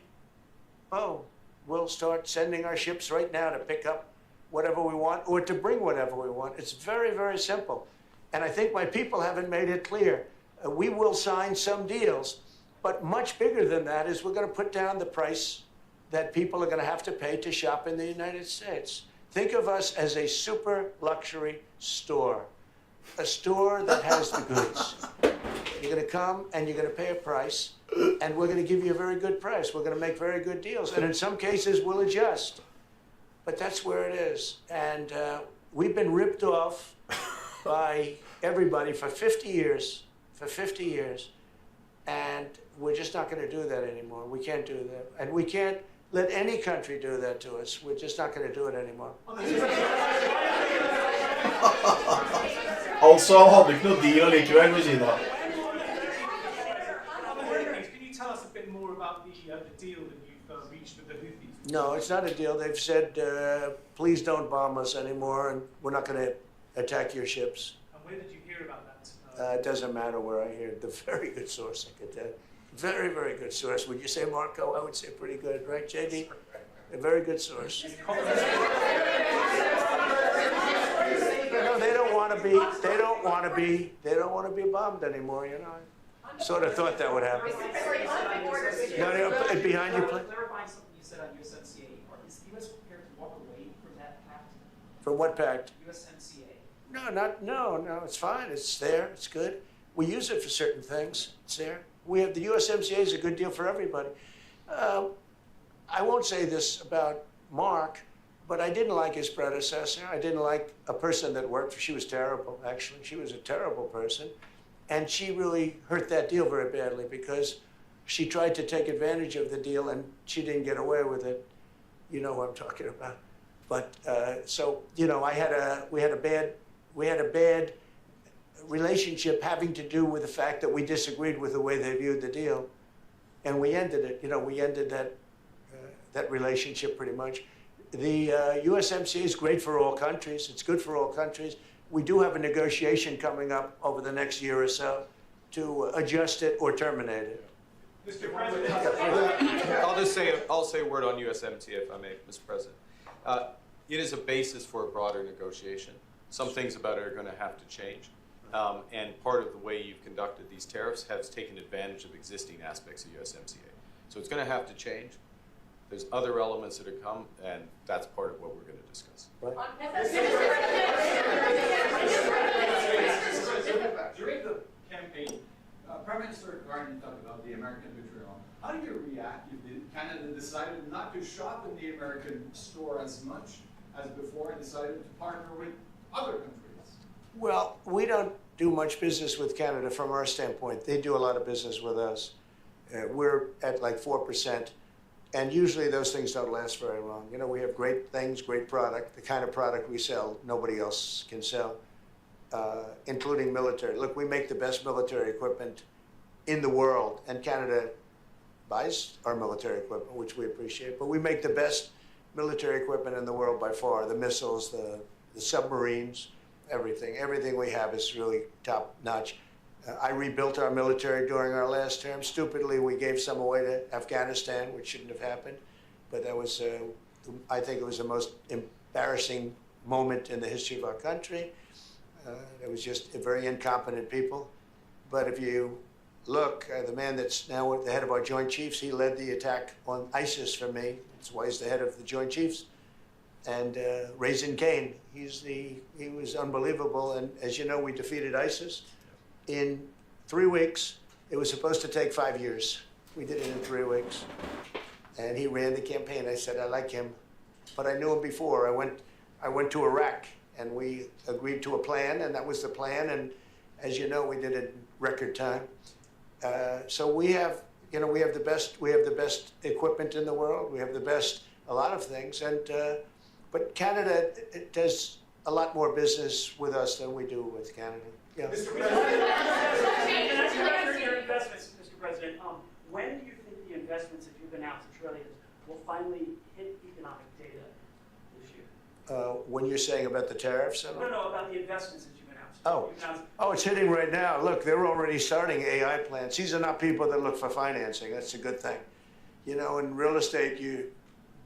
oh, we'll start sending our ships right now to pick up whatever we want or to bring whatever we want. It's very, very simple. And I think my people haven't made it clear. We will sign some deals, but much bigger than that is we're going to put down the price that people are going to have to pay to shop in the United States. Think of us as a super luxury store, a store that has the goods. You're going to come and you're going to pay a price, and we're going to give you a very good price. We're going to make very good deals, and in some cases we'll adjust. But that's where it is. And we've been ripped off by everybody for 50 years, and we're just not going to do that anymore. We can't do that. And we can't let any country do that to us. We're just not going to do it anymore. Altså, han hadde ikke noe deal likevel med Kina. Can you tell us a bit more about the deal that you've reached with the Houthis? No, it's not a deal. They've said, please don't bomb us anymore, and we're not going to attack your ships. And where did you hear about that? It doesn't matter where I hear it. The very good source I get that. Very, very good source. Would you say, Marco? I would say pretty good, right, JD? A very good source. No, they don't want to be. They don't want to be. They don't want to be bombed anymore. You know, I sort of thought that would happen. No, behind you, please. Clarifying something you said on USMCA. Is the U.S. prepared to walk away from that pact? From what pact? USMCA. No. It's fine. It's there. It's good. We use it for certain things. It's there. We have the USMCA is a good deal for everybody. I won't say this about Mark, but I didn't like his predecessor. I didn't like a person that worked for. She was terrible, actually. She was a terrible person. And she really hurt that deal very badly because she tried to take advantage of the deal and she didn't get away with it. You know what I'm talking about. But so, you know, we had a bad relationship having to do with the fact that we disagreed with the way they viewed the deal. And we ended it. You know, we ended that relationship pretty much. The USMCA is great for all countries. It's good for all countries. We do have a negotiation coming up over the next year or so to adjust it or terminate it. Mr. President. I'll say a word on USMCA, if I may, Mr. President. It is a basis for a broader negotiation. Some things about it are going to have to change. And part of the way you've conducted these tariffs has taken advantage of existing aspects of USMCA. So it's going to have to change. There's other elements that have come, and that's part of what we're going to discuss. During the campaign, Prime Minister Carney talked about the American vitriol. How do you react if Canada decided not to shop in the American store as much as before and decided to partner with other countries? Well, we don't do much business with Canada from our standpoint. They do a lot of business with us. We're at like 4%, and usually those things don't last very long. You know, we have great things, great product, the kind of product we sell, nobody else can sell, including military. Look, we make the best military equipment in the world, and Canada buys our military equipment, which we appreciate, but we make the best military equipment in the world by far. The missiles, the submarines, everything we have is really top notch. I rebuilt our military during our last term. Stupidly, we gave some away to Afghanistan, which shouldn't have happened. But that was, I think it was the most embarrassing moment in the history of our country. It was just very incompetent people. But if you look, the man that's now at the head of our Joint Chiefs, he led the attack on ISIS for me. That's why he's the head of the Joint Chiefs. And Raisin Kane, he was unbelievable. And as you know, we defeated ISIS in 3 weeks. It was supposed to take 5 years. We did it in 3 weeks. And he ran the campaign. I said, I like him. But I knew him before. I went to Iraq, and we agreed to a plan, and that was the plan. And as you know, we did it in record time. So we have, you know, we have the best equipment in the world. We have the best, a lot of things. And but Canada does a lot more business with us than we do with Canada. Yeah. Mr. President, when do you think the investments that you've announced, the trillions, will finally hit economic data this year? When you're saying about the tariffs? No, about the investments that you've announced. Oh, it's hitting right now. Look, they're already starting AI plants. These are not people that look for financing. That's a good thing. You know, in real estate, you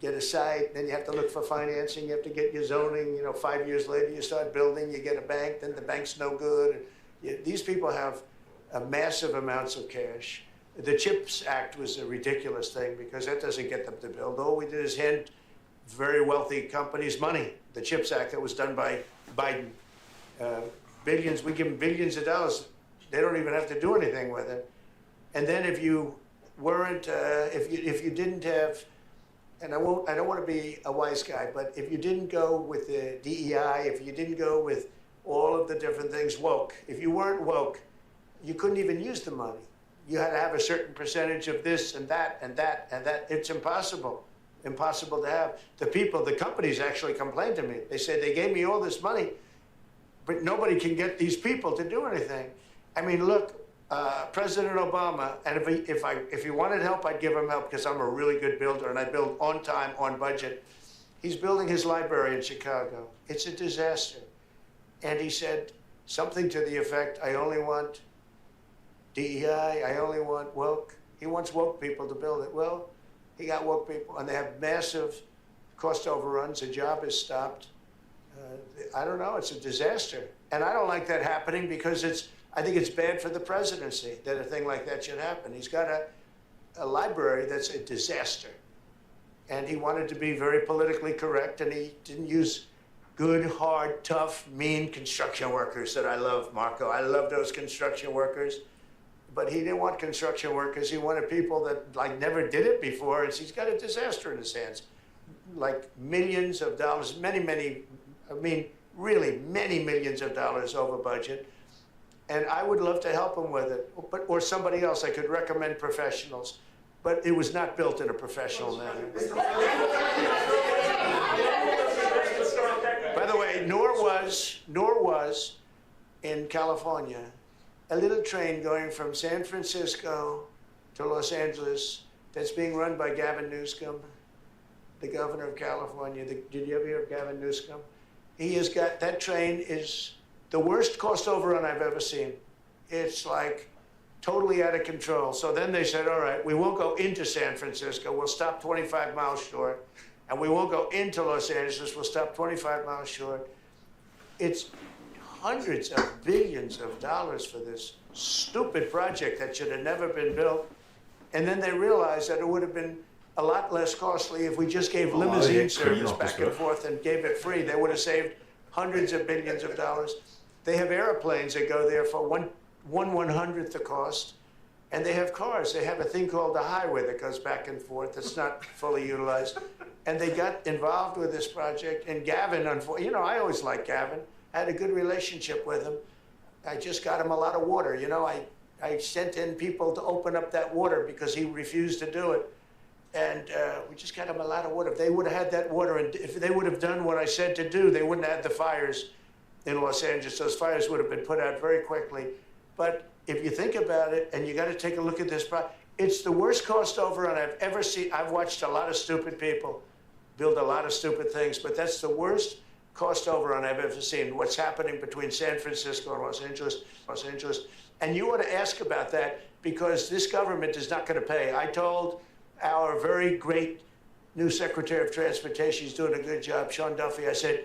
get a site, then you have to look for financing, you have to get your zoning, you know, 5 years later you start building, you get a bank, then the bank's no good. These people have massive amounts of cash. The CHIPS Act was a ridiculous thing because that doesn't get them to build. All we did is hand very wealthy companies money. The CHIPS Act that was done by Biden. Billions, we give them billions of dollars. They don't even have to do anything with it. And then if you weren't, if you didn't have, and I don't want to be a wise guy, but if you didn't go with the DEI, if you didn't go with all of the different things woke, if you weren't woke, you couldn't even use the money. You had to have a certain percentage of this and that and that and that. It's impossible to have. The companies actually complained to me. They said they gave me all this money, but nobody can get these people to do anything. I mean, look, President Obama, and if he wanted help, I'd give him help because I'm a really good builder and I build on time, on budget. He's building his library in Chicago. It's a disaster. And he said something to the effect, I only want DEI, I only want woke. He wants woke people to build it. Well, he got woke people, and they have massive cost overruns. A job is stopped. I don't know, it's a disaster. And I don't like that happening because I think it's bad for the presidency that a thing like that should happen. He's got a library that's a disaster. And he wanted to be very politically correct, and he didn't use good, hard, tough, mean construction workers that I love, Marco. I love those construction workers. But he didn't want construction workers. He wanted people that like never did it before. And he's got a disaster in his hands. Like millions of dollars, really many millions of dollars over budget. And I would love to help him with it, or somebody else. I could recommend professionals, but it was not built in a professional manner. By the way, nor was in California a little train going from San Francisco to Los Angeles that's being run by Gavin Newsom, the governor of California. Did you ever hear of Gavin Newsom? He has got, that train is the worst cost overrun I've ever seen. It's like totally out of control. So then they said, all right, we won't go into San Francisco. We'll stop 25 miles short. And we won't go into Los Angeles. We'll stop 25 miles short. It's hundreds of billions of dollars for this stupid project that should have never been built. And then they realized that it would have been a lot less costly if we just gave limousine service back and forth and gave it free. They would have saved hundreds of billions of dollars. They have airplanes that go there for one 1/100th the cost, and they have cars. They have a thing called the highway that goes back and forth that's not fully utilized. And they got involved with this project, and Gavin, you know, I always liked Gavin. I had a good relationship with him. I just got him a lot of water. You know, I sent in people to open up that water because he refused to do it. And we just got him a lot of water. If they would have had that water, and if they would have done what I said to do, they wouldn't have had the fires in Los Angeles. Those fires would have been put out very quickly. But if you think about it, and you got to take a look at this project, it's the worst cost overrun I've ever seen. I've watched a lot of stupid people build a lot of stupid things, but that's the worst cost overrun I've ever seen. What's happening between San Francisco and Los Angeles. And you ought to ask about that, because this government is not going to pay. I told our very great new Secretary of Transportation, he's doing a good job, Sean Duffy, I said,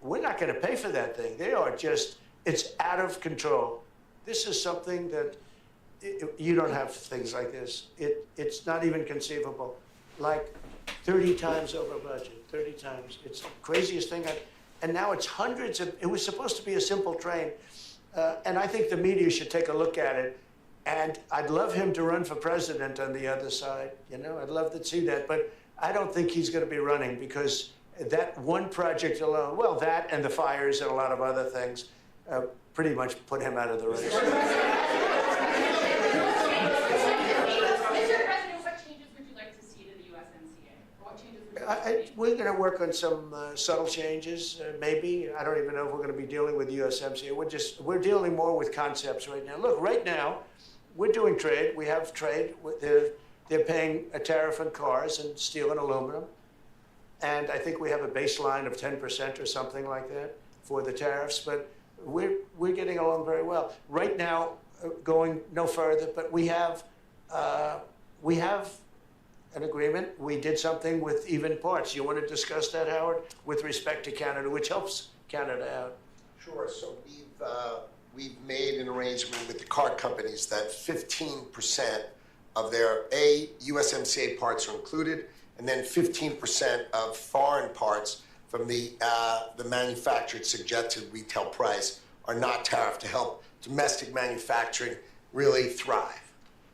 we're not going to pay for that thing. They are just, it's out of control. This is something that you don't have things like this. It's not even conceivable. Like 30 times over budget, 30 times. It's the craziest thing. And now it's hundreds of, it was supposed to be a simple train. And I think the media should take a look at it. And I'd love him to run for president on the other side. You know, I'd love to see that. But I don't think he's going to be running, because that one project alone, well, that and the fires and a lot of other things, pretty much put him out of the race. We're going to work on some subtle changes, maybe. I don't even know if we're going to be dealing with USMCA. We're dealing more with concepts right now. Look, right now, we're doing trade. We have trade. They're paying a tariff on cars and steel and aluminum. And I think we have a baseline of 10% or something like that for the tariffs. But we're getting along very well. Right now, going no further, but we have an agreement. We did something with even parts. You want to discuss that, Howard, with respect to Canada, which helps Canada out? Sure. So we've made an arrangement with the car companies that 15% of their USMCA parts are included, and then 15% of foreign parts from the manufactured suggested retail price are not tariffed, to help domestic manufacturing really thrive.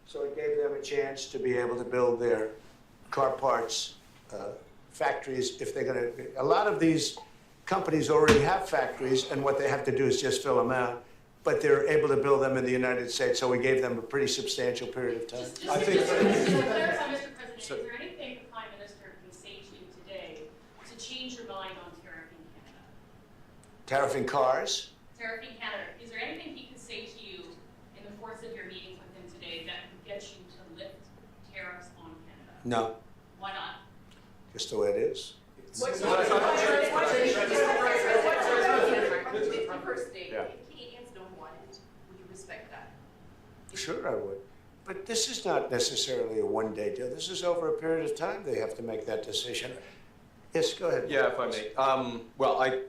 So it gave them a chance to be able to build their car parts factories. If they're going to, a lot of these companies already have factories, and what they have to do is just fill them out. But they're able to build them in the United States, so we gave them a pretty substantial period of time. I think. Mr. President, is there anything the Prime Minister can say to you today to change your mind on tariffing Canada? Tariffing cars? Tariffing Canada. Is there anything he can say to you in the course of your meetings with him today that would get you to lift tariffs on Canada? No. Why not? Just the way it is. What's the first date? Canadians don't want it. Would you respect that? Sure, I would. But this is not necessarily a one-day deal. This is over a period of time they have to make that decision. Yes, go ahead. Yeah, if I may. Well,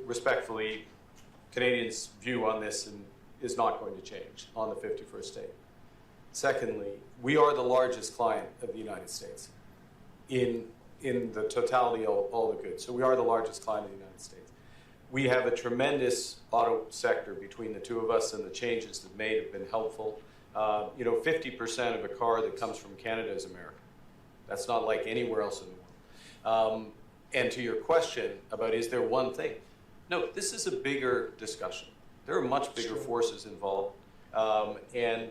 respectfully, Canadians' view on this is not going to change on the 51st state. Secondly, we are the largest client of the United States in the totality of all the goods. So we are the largest client of the United States. We have a tremendous auto sector between the two of us, and the changes that made have been helpful. 50% of a car that comes from Canada is American. That's not like anywhere else in the world. And to your question about is there one thing? No, this is a bigger discussion. There are much bigger forces involved, and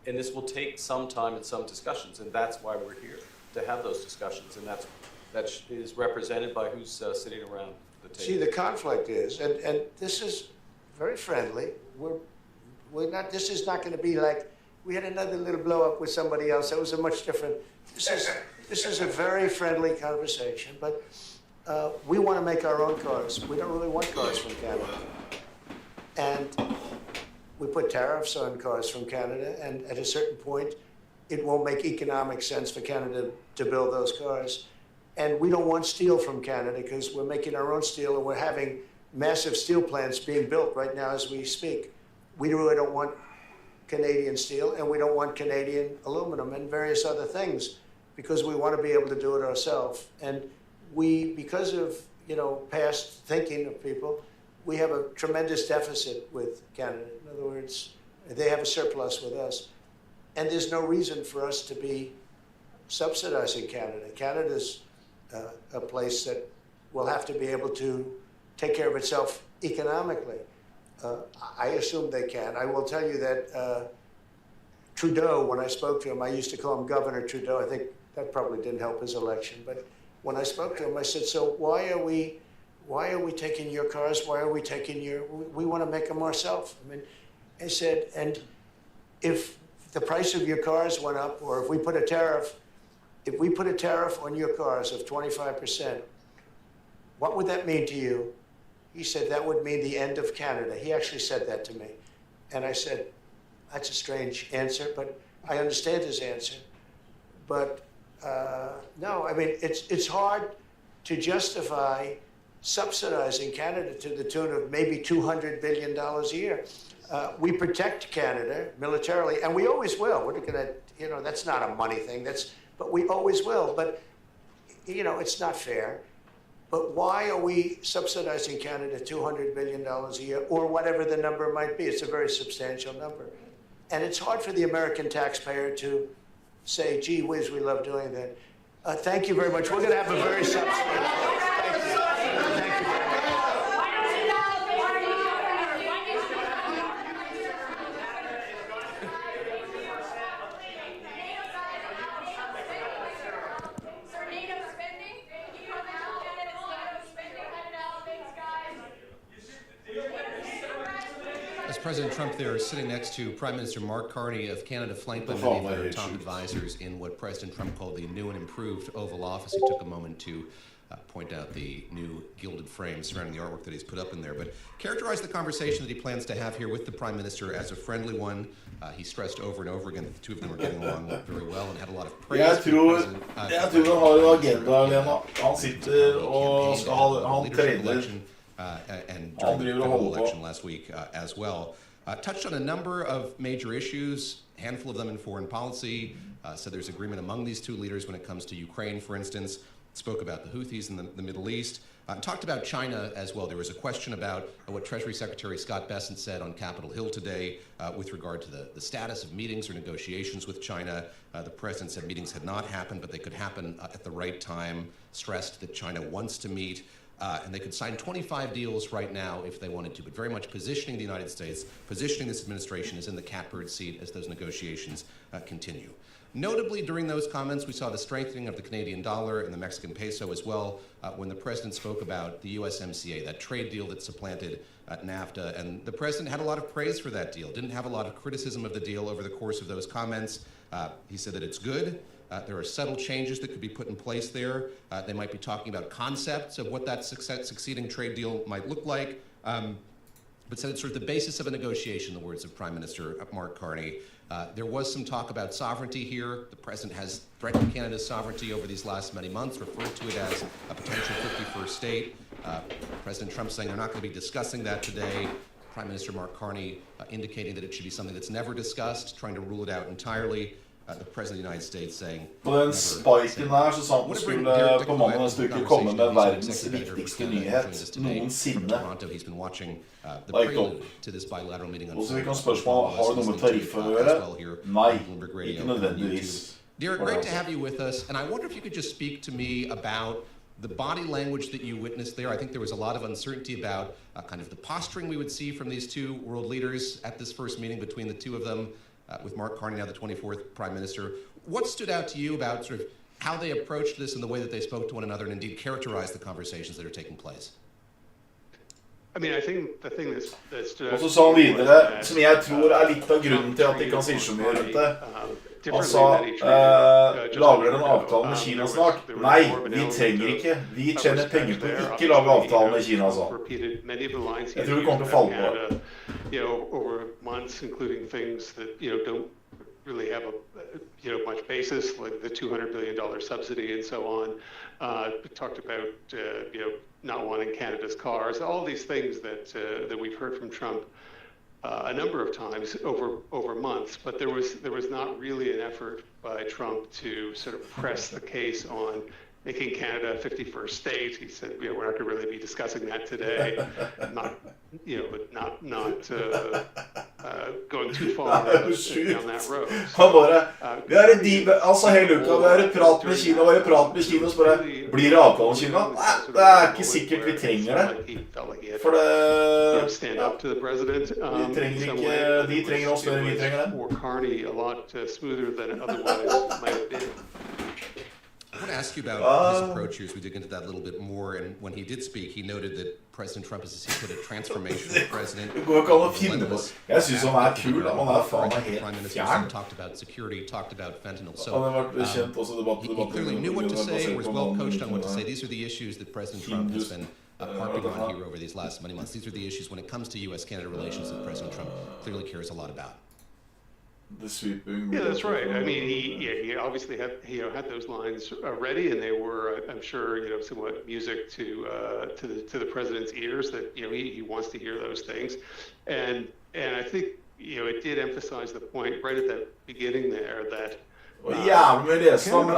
this will take some time and some discussions, and that's why we're here, to have those discussions, and that is represented by who's sitting around the table. See, the conflict is, and this is very friendly. We're not. This is not going to be like we had another little blow up with somebody else. That was a much different. This is a very friendly conversation, but we want to make our own cars. We don't really want cars from Canada, and we put tariffs on cars from Canada, and at a certain point, it won't make economic sense for Canada to build those cars. And we don't want steel from Canada because we're making our own steel, and we're having massive steel plants being built right now as we speak. We really don't want Canadian steel, and we don't want Canadian aluminum and various other things. because we want to be able to do it ourselves. And we, because of, you know, past thinking of people, we have a tremendous deficit with Canada. In other words, they have a surplus with us. And there's no reason for us to be subsidizing Canada. Canada's a place that will have to be able to take care of itself economically. I assume they can. I will tell you that Trudeau, when I spoke to him, I used to call him Governor Trudeau. I think that probably didn't help his election. But when I spoke to him, I said, so why are we taking your cars? Why are we taking your, we want to make them ourselves. I mean, I said, and if the price of your cars went up, or if we put a tariff on your cars of 25%, what would that mean to you? He said, that would mean the end of Canada. He actually said that to me. And I said, that's a strange answer, but I understand his answer. But no, I mean, it's hard to justify subsidizing Canada to the tune of maybe $200 billion a year. We protect Canada militarily, and we always will. We're gonna, you know, that's not a money thing. But we always will. But you know, it's not fair. But why are we subsidizing Canada $200 billion a year, or whatever the number might be? It's a very substantial number, and it's hard for the American taxpayer to say, "Gee whiz, we love doing that." Thank you very much. We're going to have a very substantial. President Trump there is sitting next to Prime Minister Mark Carney of Canada, flanked by many of their top advisors in what President Trump called the new and improved Oval Office. He took a moment to point out the new gilded frame surrounding the artwork that he's put up in there, but characterized the conversation that he plans to have here with the Prime Minister as a friendly one. He stressed over and over again that the two of them are getting along very well and had a lot of praise for the president. Jeg tror han har jo agenda, Lena. Han sitter og han trener. And during the election last week as well. Touched on a number of major issues, a handful of them in foreign policy, said there's agreement among these two leaders when it comes to Ukraine, for instance, spoke about the Houthis in the Middle East, talked about China as well. There was a question about what Treasury Secretary Scott Bessent said on Capitol Hill today with regard to the status of meetings or negotiations with China. The president said meetings had not happened, but they could happen at the right time, stressed that China wants to meet. And they could sign 25 deals right now if they wanted to, but very much positioning the United States, positioning this administration as in the catbird seat as those negotiations continue. Notably, during those comments, we saw the strengthening of the Canadian dollar and the Mexican peso as well when the president spoke about the USMCA, that trade deal that supplanted NAFTA. And the president had a lot of praise for that deal, didn't have a lot of criticism of the deal over the course of those comments. He said that it's good. There are subtle changes that could be put in place there. They might be talking about concepts of what that succeeding trade deal might look like, but said it's sort of the basis of a negotiation, the words of Prime Minister Mark Carney. There was some talk about sovereignty here. The president has threatened Canada's sovereignty over these last many months, referred to it as a potential 51st state. President Trump saying they're not going to be discussing that today. Prime Minister Mark Carney indicating that it should be something that's never discussed, trying to rule it out entirely. The President of the United States saying... På den spiken der så sa han skulle på mandag neste uke komme med verdens viktigste nyhet noensinne. Det er ikke opp. Og så vi kan spørsmål, har det noe med tariffer å gjøre? Nei, ikke nødvendigvis. Derek, great to have you with us, and I wonder if you could just speak to me about the body language that you witnessed there. I think there was a lot of uncertainty about kind of the posturing we would see from these two world leaders at this first meeting between the two of them. With Mark Carney, now the 24th Prime Minister. What stood out to you about sort of how they approached this and the way that they spoke to one another and indeed characterized the conversations that are taking place? I mean, I think the thing that stood out... Og så sa han videre, som jeg tror litt av grunnen til at de kan si så mye rundt det. Han sa, lager dere en avtale med Kina snart? Nei, vi trenger ikke. Vi tjener penger på å ikke lage avtale med Kina, sa. Jeg tror vi kommer til å falle på det. You know, over months, including things that, you know, don't really have a, much basis, like the $200 billion subsidy and so on. We talked about, not wanting Canada's cars, all these things that we've heard from Trump. a number of times over months, but there was not really an effort by Trump to sort of press the case on making Canada a 51st state. He said, we're not going to really be discussing that today. Not going too far down that road. Han bare, vi har en deal, altså hele uka, vi har et prat med Kina, så bare, blir det avtale med Kina? Nei, det ikke sikkert vi trenger det. For det, ja, de trenger oss, men vi trenger dem. Carney a lot smoother than it otherwise might have been. I want to ask you about his approach here as we dig into that a little bit more. And when he did speak, he noted that President Trump is, as he put it, transformational president. Jeg synes han kul, han faen helt fjern. Talked about security, talked about fentanyl. So he clearly knew what to say, was well coached on what to say. These are the issues that President Trump has been harping on here over these last many months. These are the issues when it comes to U.S.-Canada relations that President Trump clearly cares a lot about. The sweeping. Yeah, that's right. I mean, he obviously had those lines ready, and they were, I'm sure, somewhat music to the president's ears. That he wants to hear those things, and I think it did emphasize the point right at the beginning there that. Jævlig med resten, men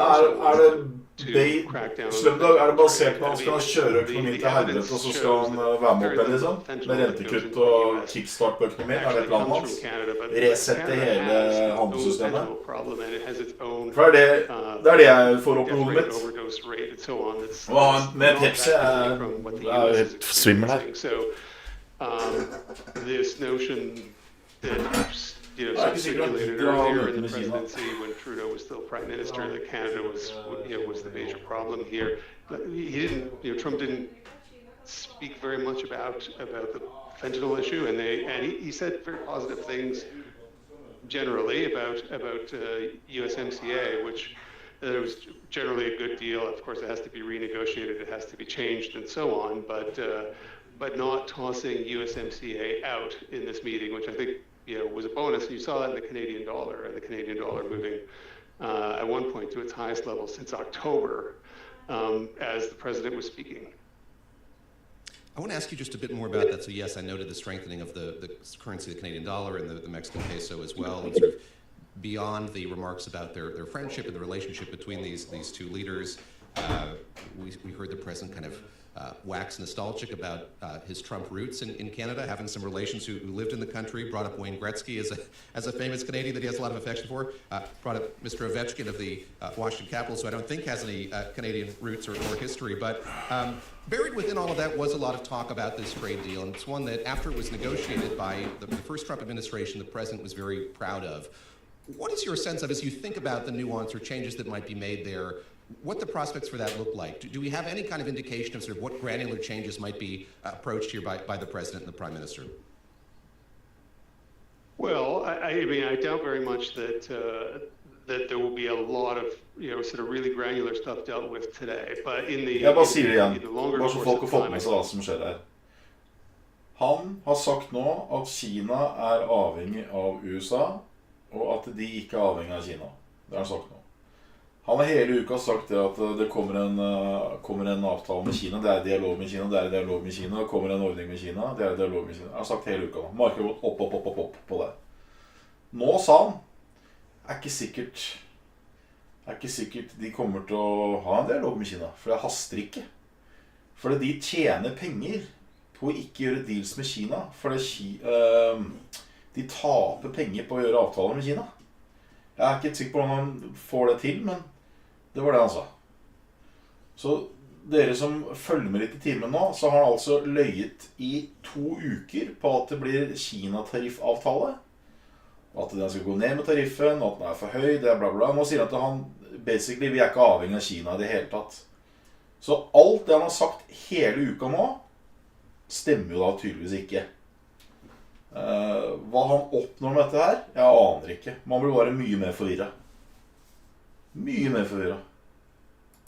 det Slumdog, det basert på at han skal kjøre økonomien til helvete, og så skal han være med opp, liksom? Med rentekutt og kickstart på økonomien, det planen hans? Resette hele handelssystemet? For det jeg får opp i hodet mitt. Og med Pepsi helt svimmel her. This notion that circulated earlier in the presidency when Trudeau was still prime minister that Canada was the major problem here. He didn't. Trump didn't speak very much about the fentanyl issue, and he said very positive things generally about USMCA, which it was generally a good deal. Of course, it has to be renegotiated, it has to be changed, and so on. But not tossing USMCA out in this meeting, which I think. Was a bonus. You saw that in the Canadian dollar, and the Canadian dollar moving at one point to its highest level since October as the president was speaking. I want to ask you just a bit more about that. So yes, I noted the strengthening of the currency of the Canadian dollar and the Mexican peso as well, and sort of beyond the remarks about their friendship and the relationship between these two leaders, we heard the president kind of wax nostalgic about his Trump roots in Canada, having some relations who lived in the country, brought up Wayne Gretzky as a famous Canadian that he has a lot of affection for, brought up Mr. Ovechkin of the Washington Capitals, who I don't think has any Canadian roots or history, but buried within all of that was a lot of talk about this trade deal, and it's one that after it was negotiated by the first Trump administration, the president was very proud of. What is your sense of, as you think about the nuance or changes that might be made there, what the prospects for that look like? Do we have any kind of indication of sort of what granular changes might be approached here by the president and the prime minister? Well, I mean, I doubt very much that there will be a lot of sort of really granular stuff dealt with today. But in the Jeg bare sier det igjen, longer bare så course folk of har fått time, med seg hva som skjer der. Han har sagt nå at Kina avhengig av USA, og at de ikke avhengig av Kina. Det har han sagt nå. Han har hele uka sagt det at det kommer en avtale med Kina, det dialog med Kina, det dialog med Kina, det kommer en ordning med Kina, det dialog med Kina. Han har sagt hele uka nå. Markedet har gått opp på det. Nå sa han, ikke sikkert de kommer til å ha en dialog med Kina, for det haster ikke. For de tjener penger på å ikke gjøre deals med Kina, for de taper penger på å gjøre avtaler med Kina. Jeg ikke sikker på om han får det til, men det var det han sa. Så dere som følger med litt i timen nå, så har han altså løyet i 2 uker på at det blir Kina-tariffavtale. At den skal gå ned med tariffen, at den for høy, det bla bla. Nå sier han at han, basically, vi ikke avhengig av Kina i det hele tatt. Så alt det han har sagt hele uka nå, stemmer jo da tydeligvis ikke. Hva han oppnår med dette her, jeg aner ikke. Man blir bare mye mer forvirret. Mye mer forvirret.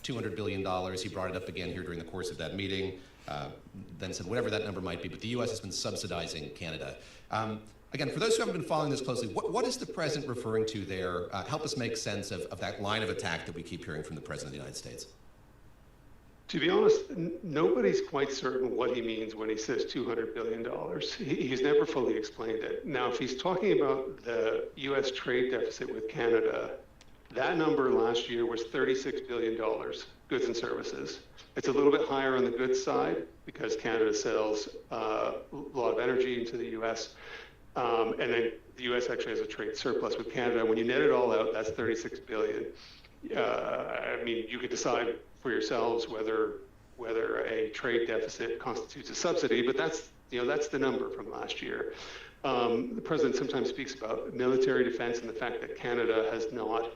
$200 billion, he brought it up again here during the course of that meeting, then said whatever that number might be, but the U.S. has been subsidizing Canada. Again, for those who haven't been following this closely, what is the president referring to there? Help us make sense of that line of attack that we keep hearing from the president of the United States. To be honest, nobody's quite certain what he means when he says $200 billion. He's never fully explained it. Now, if he's talking about the U.S. trade deficit with Canada, that number last year was $36 billion, goods and services. It's a little bit higher on the goods side because Canada sells a lot of energy into the U.S. And then the U.S. actually has a trade surplus with Canada. When you net it all out, that's $36 billion. I mean, you could decide for yourselves whether a trade deficit constitutes a subsidy, but that's the number from last year. The president sometimes speaks about military defense and the fact that Canada has not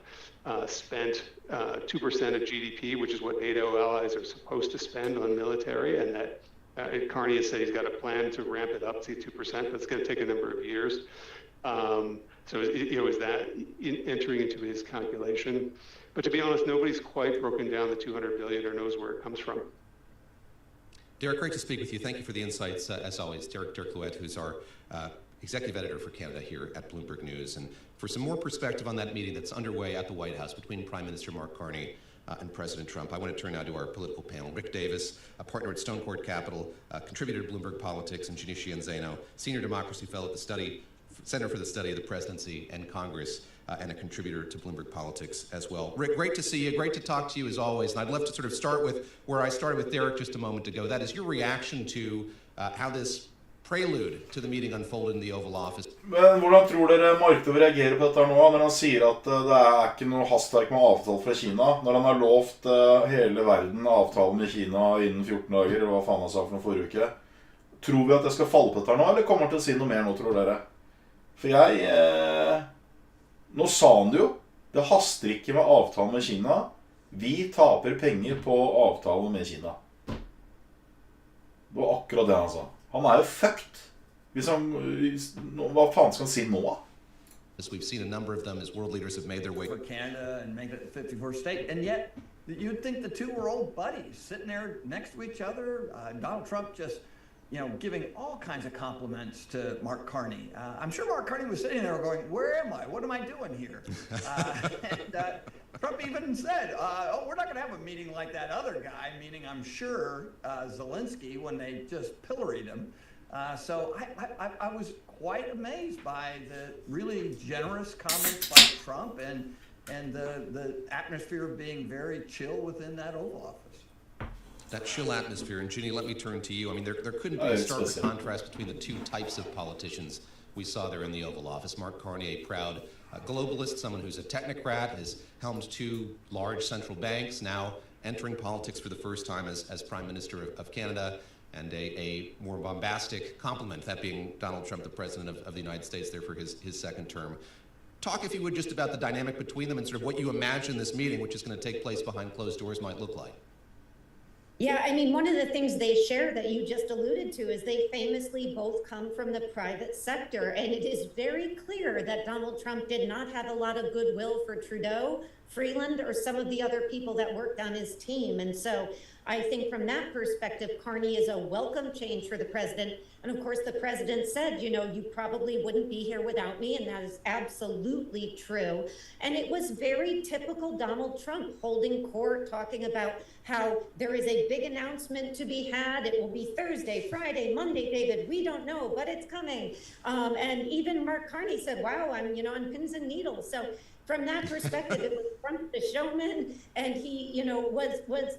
spent 2% of GDP, which is what NATO allies are supposed to spend on military, and that Carney has said he's got a plan to ramp it up to 2%. That's going to take a number of years. So is that entering into his calculation? But to be honest, nobody's quite broken down the $200 billion or knows where it comes from. Derek, great to speak with you. Thank you for the insights, as always. Derek Clouet, who's our executive editor for Canada here at Bloomberg News. And for some more perspective on that meeting that's underway at the White House between Prime Minister Mark Carney and President Trump, I want to turn now to our political panel. Rick Davis, a partner at Stonecourt Capital, contributor to Bloomberg Politics, and Janishi Nzeno, senior democracy fellow at the Center for the Study of the Presidency and Congress, and a contributor to Bloomberg Politics as well. Rick, great to see you. Great to talk to you as always. And I'd love to sort of start with where I started with Derek just a moment ago. That is your reaction to how this prelude to the meeting unfolded in the Oval Office. Men hvordan tror dere markedet vil reagere på dette nå, når han sier at det ikke noe hastverk med avtale fra Kina, når han har lovt hele verden avtale med Kina innen 14 dager, eller hva faen han sa for noen forrige uke? Tror vi at det skal falle på dette nå, eller kommer han til å si noe mer nå, tror dere? For nå sa han det jo, det haster ikke med avtalen med Kina, vi taper penger på avtalen med Kina. Det var akkurat det han sa. Han jo fucked. Hva faen skal han si nå? We've seen a number of them as world leaders have made their way for Canada and make it the 51st state, and yet you'd think the two were old buddies sitting there next to each other. Donald Trump just, giving all kinds of compliments to Mark Carney. I'm sure Mark Carney was sitting there going, "Where am I? What am I doing here?" And Trump even said, "Oh, we're not going to have a meeting like that other guy," meaning I'm sure Zelensky when they just pilloried him. So I was quite amazed by the really generous comments by Trump and the atmosphere of being very chill within that Oval Office. That chill atmosphere, and Ginny, let me turn to you. I mean, there couldn't be a starker contrast between the two types of politicians we saw there in the Oval Office. Mark Carney, a proud globalist, someone who's a technocrat, has helmed two large central banks, now entering politics for the first time as Prime Minister of Canada, and a more bombastic compliment, that being Donald Trump, the President of the United States, there for his second term. Talk, if you would, just about the dynamic between them and sort of what you imagine this meeting, which is going to take place behind closed doors, might look like. Yeah, I mean, one of the things they share that you just alluded to is they famously both come from the private sector. And it is very clear that Donald Trump did not have a lot of goodwill for Trudeau, Freeland, or some of the other people that worked on his team. And so I think from that perspective, Carney is a welcome change for the president. And of course, the president said, you probably wouldn't be here without me. And that is absolutely true. And it was very typical Donald Trump holding court, talking about how there is a big announcement to be had. It will be Thursday, Friday, Monday, David. We don't know, but it's coming. And even Mark Carney said, wow, I'm on pins and needles. So from that perspective, it was Trump the showman. And he, was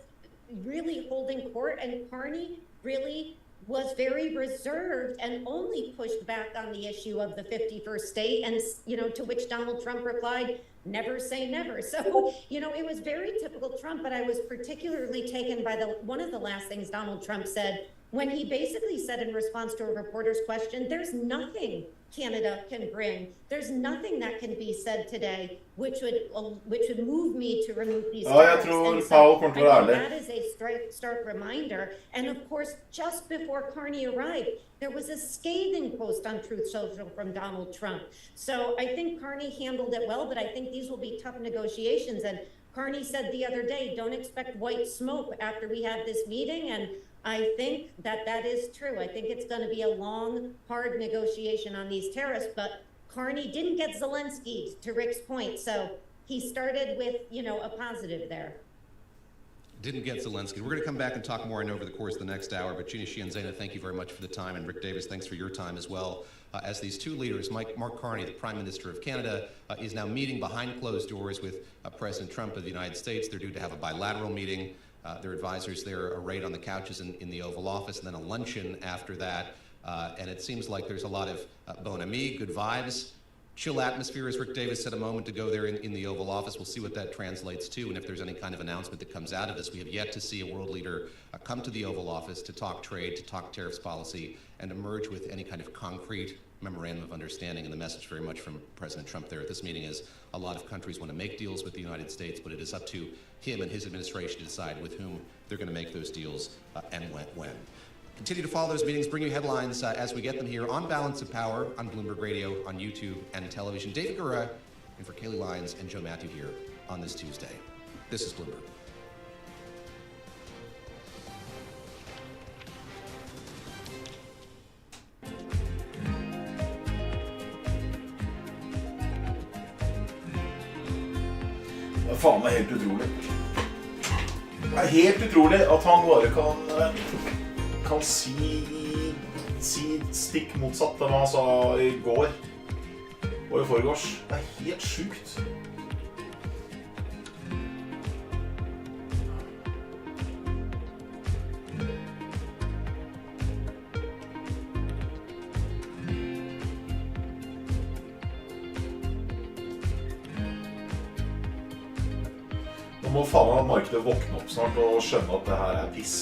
really holding court, and Carney really was very reserved and only pushed back on the issue of the 51st state, and to which Donald Trump replied, never say never. So it was very typical Trump, but I was particularly taken by one of the last things Donald Trump said when he basically said in response to a reporter's question, there's nothing Canada can bring. There's nothing that can be said today which would move me to remove these tariffs. And so I think that is a stark reminder. And of course, just before Carney arrived, there was a scathing post on Truth Social from Donald Trump. So I think Carney handled it well, but I think these will be tough negotiations. And Carney said the other day, don't expect white smoke after we have this meeting. And I think that is true. I think it's going to be a long, hard negotiation on these tariffs, but Carney didn't get Zelensky, to Rick's point, so he started with, a positive there. didn't get Zelensky. We're going to come back and talk more, I know, over the course of the next hour. But Gina Shianzena, thank you very much for the time. And Rick Davis, thanks for your time as well. As these two leaders, Mark Carney, the Prime Minister of Canada, is now meeting behind closed doors with President Trump of the United States. They're due to have a bilateral meeting. Their advisors there are arrayed on the couches in the Oval Office, and then a luncheon after that. And it seems like there's a lot of bon ami, good vibes, chill atmosphere, as Rick Davis said a moment ago there in the Oval Office. We'll see what that translates to, and if there's any kind of announcement that comes out of this. We have yet to see a world leader come to the Oval Office to talk trade, to talk tariffs policy, and emerge with any kind of concrete memorandum of understanding. And the message very much from President Trump there at this meeting is a lot of countries want to make deals with the United States, but it is up to him and his administration to decide with whom they're going to make those deals and when. Continue to follow those meetings, bring you headlines as we get them here on Balance of Power, on Bloomberg Radio, on YouTube, and television. David Gura, and for Kayleigh Lyons and Joe Matthew here on this Tuesday. This is Bloomberg. Det faen meg helt utrolig. Det helt utrolig at han bare kan si stikk motsatt av hva han sa I går og I forgårs. Det helt sjukt. Nå må faen meg markedet våkne opp snart og skjønne at det her piss.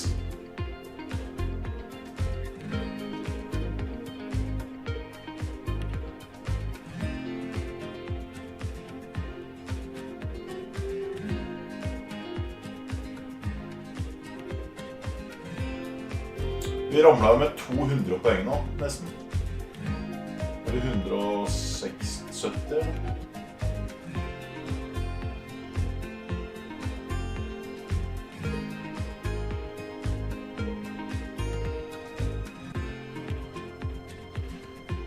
Vi ramlet jo med 200 poeng nå, nesten. Eller 170.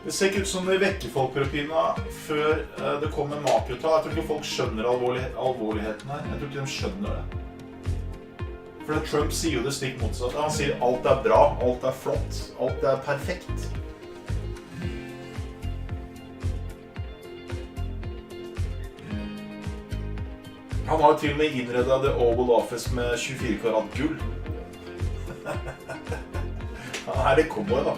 Det ser ikke ut som det vekker folk på Pina før det kommer makrotall. Jeg tror ikke folk skjønner alvorligheten her. Jeg tror ikke de skjønner det. For Trump sier jo det stikk motsatt. Han sier alt bra, alt flott, alt perfekt. Han har til og med innredet The Oval Office med 24 karat gull. Her det cowboy da.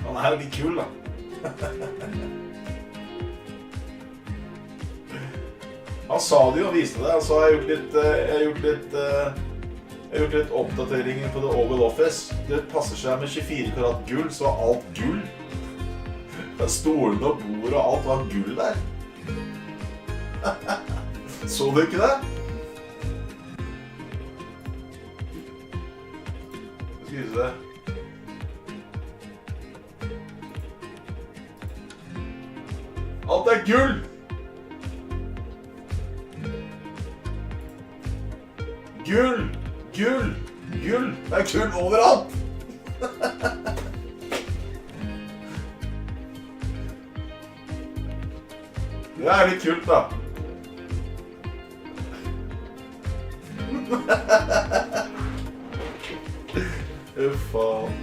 Han er litt kul da. Han sa det jo og viste det. Han sa jeg har gjort litt oppdateringer på The Oval Office. Det passer seg med 24 karat gull, så var alt gull. Stolene og bord og alt var gull der. Så du ikke det? Skal vi se. Alt gull! Gull! Gull! Gull! Det gull overalt! Det litt kult da. Faen.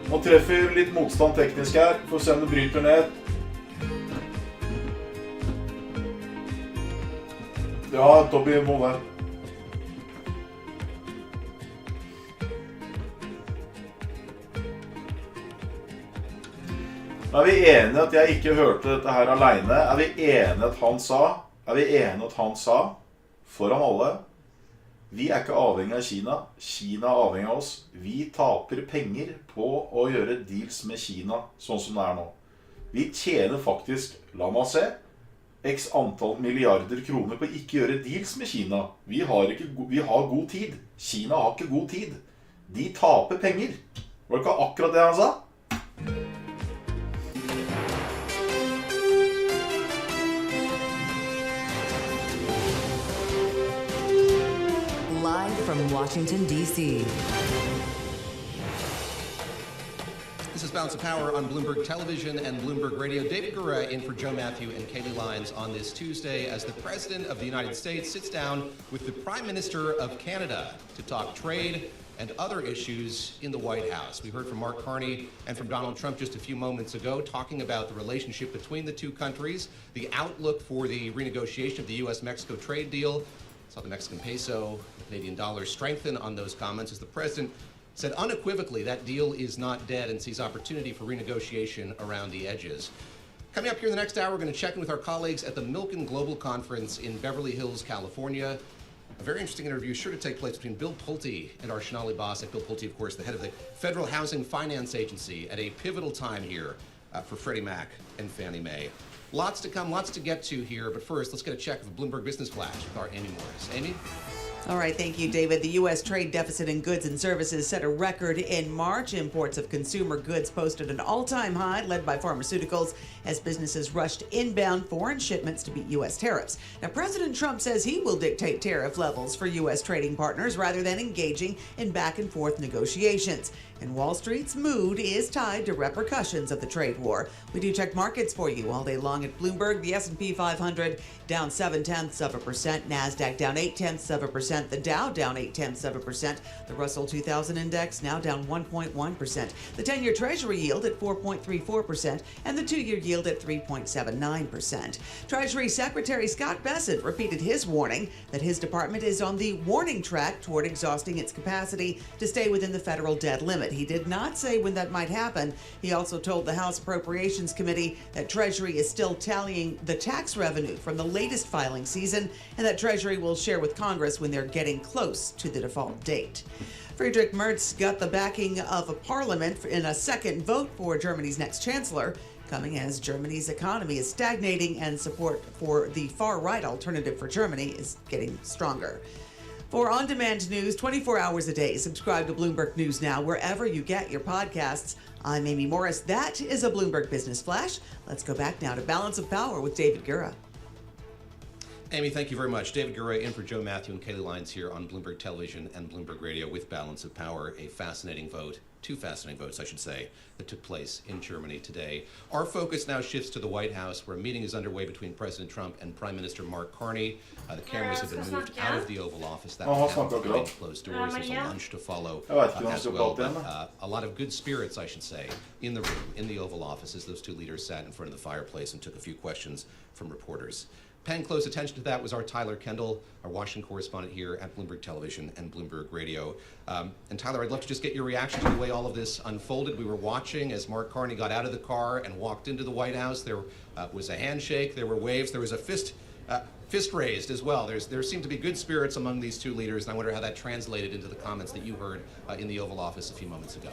Nå treffer litt motstand teknisk her, for å se om det bryter ned. Ja, Tobi må det. Er vi enige at jeg ikke hørte dette her alene? Er vi enige at han sa, foran alle, vi ikke avhengig av Kina, Kina avhengig av oss. Vi taper penger på å gjøre deals med Kina, sånn som det nå. Vi tjener faktisk, la meg se, x antall milliarder kroner på å ikke gjøre deals med Kina. Vi har god tid. Kina har ikke god tid. De taper penger. Var det ikke akkurat det han sa? from Washington, D.C. This is Balance of Power on Bloomberg Television and Bloomberg Radio. David Gura in for Joe Matthew and Kayleigh Lyons on this Tuesday as the President of the United States sits down with the Prime Minister of Canada to talk trade and other issues in the White House. We heard from Mark Carney and from Donald Trump just a few moments ago talking about the relationship between the two countries, the outlook for the renegotiation of the U.S.-Mexico trade deal. Saw the Mexican peso, the Canadian dollar strengthen on those comments as the President said unequivocally that deal is not dead and sees opportunity for renegotiation around the edges. Coming up here in the next hour, we're going to check in with our colleagues at the Milken Global Conference in Beverly Hills, California. A very interesting interview sure to take place between Bill Pulte and our Sonali Basak. Bill Pulte, of course, the head of the Federal Housing Finance Agency at a pivotal time here for Freddie Mac and Fannie Mae. Lots to come, lots to get to here, but first, let's get a check of the Bloomberg Business Flash with our Amy Morris. Amy? All right, thank you, David. The U.S. trade deficit in goods and services set a record in March. Imports of consumer goods posted an all-time high, led by pharmaceuticals, as businesses rushed inbound foreign shipments to beat U.S. tariffs. Now, President Trump says he will dictate tariff levels for U.S. trading partners rather than engaging in back-and-forth negotiations. And Wall Street's mood is tied to repercussions of the trade war. We do check markets for you all day long at Bloomberg. The S&P 500 down 0.7%, NASDAQ down 0.8%, the Dow down 0.8%, the Russell 2000 index now down 1.1%, the 10-year Treasury yield at 4.34%, and the 2-year yield at 3.79%. Treasury Secretary Scott Bessent repeated his warning that his department is on the warning track toward exhausting its capacity to stay within the federal debt limit. He did not say when that might happen. He also told the House Appropriations Committee that Treasury is still tallying the tax revenue from the latest filing season and that Treasury will share with Congress when they're getting close to the default date. Friedrich Merz got the backing of a parliament in a second vote for Germany's next chancellor, coming as Germany's economy is stagnating and support for the far-right alternative for Germany is getting stronger. For on-demand news 24 hours a day, subscribe to Bloomberg News Now wherever you get your podcasts. I'm Amy Morris. That is a Bloomberg Business Flash. Let's go back now to Balance of Power with David Gura. Amy, thank you very much. David Gura in for Joe Matthew and Kayleigh Lyons here on Bloomberg Television and Bloomberg Radio with Balance of Power, a fascinating vote. Two fascinating votes, I should say, that took place in Germany today. Our focus now shifts to the White House, where a meeting is underway between President Trump and Prime Minister Mark Carney. The cameras have been moved out of the Oval Office. That will happen behind closed doors. There's a lunch to follow as well. But a lot of good spirits, I should say, in the room, in the Oval Office, as those two leaders sat in front of the fireplace and took a few questions from reporters. Paying close attention to that was our Tyler Kendall, our Washington correspondent here at Bloomberg Television and Bloomberg Radio. And Tyler, I'd love to just get your reaction to the way all of this unfolded. We were watching as Mark Carney got out of the car and walked into the White House. There was a handshake, there were waves, there was a fist raised as well. There seemed to be good spirits among these two leaders, and I wonder how that translated into the comments that you heard in the Oval Office a few moments ago.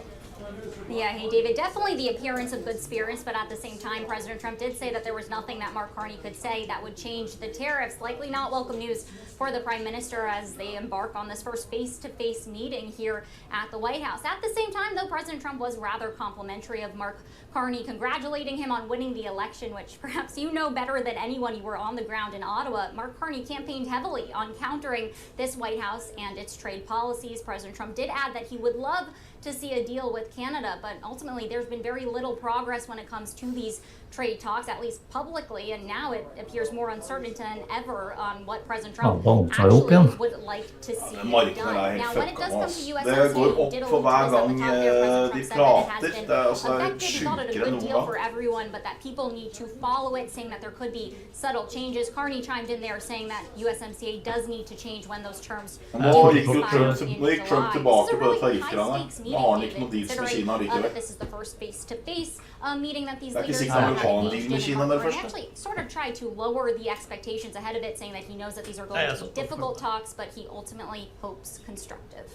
Yeah, hey David, definitely the appearance of good spirits, but at the same time, President Trump did say that there was nothing that Mark Carney could say that would change the tariffs. Likely not welcome news for the Prime Minister as they embark on this first face-to-face meeting here at the White House. At the same time, though, President Trump was rather complimentary of Mark Carney, congratulating him on winning the election, which perhaps you know better than anyone. You were on the ground in Ottawa. Mark Carney campaigned heavily on countering this White House and its trade policies. President Trump did add that he would love to see a deal with Canada, but ultimately there's been very little progress when it comes to these trade talks, at least publicly, and now it appears more uncertain than ever on what President Trump actually would like to see done. Now, when it does come to USMCA, did allude to this at the top there, President Trump said that it has been effective. He thought it a good deal for everyone, but that people need to follow it, saying that there could be subtle changes. Carney chimed in there saying that USMCA does need to change when those terms do expire in July. This is a really high-stakes meeting, David, considering that this is the first face-to-face meeting that these leaders have engaged in. Mark Carney actually sort of tried to lower the expectations ahead of it, saying that he knows that these are going to be difficult talks, but he ultimately hopes constructive.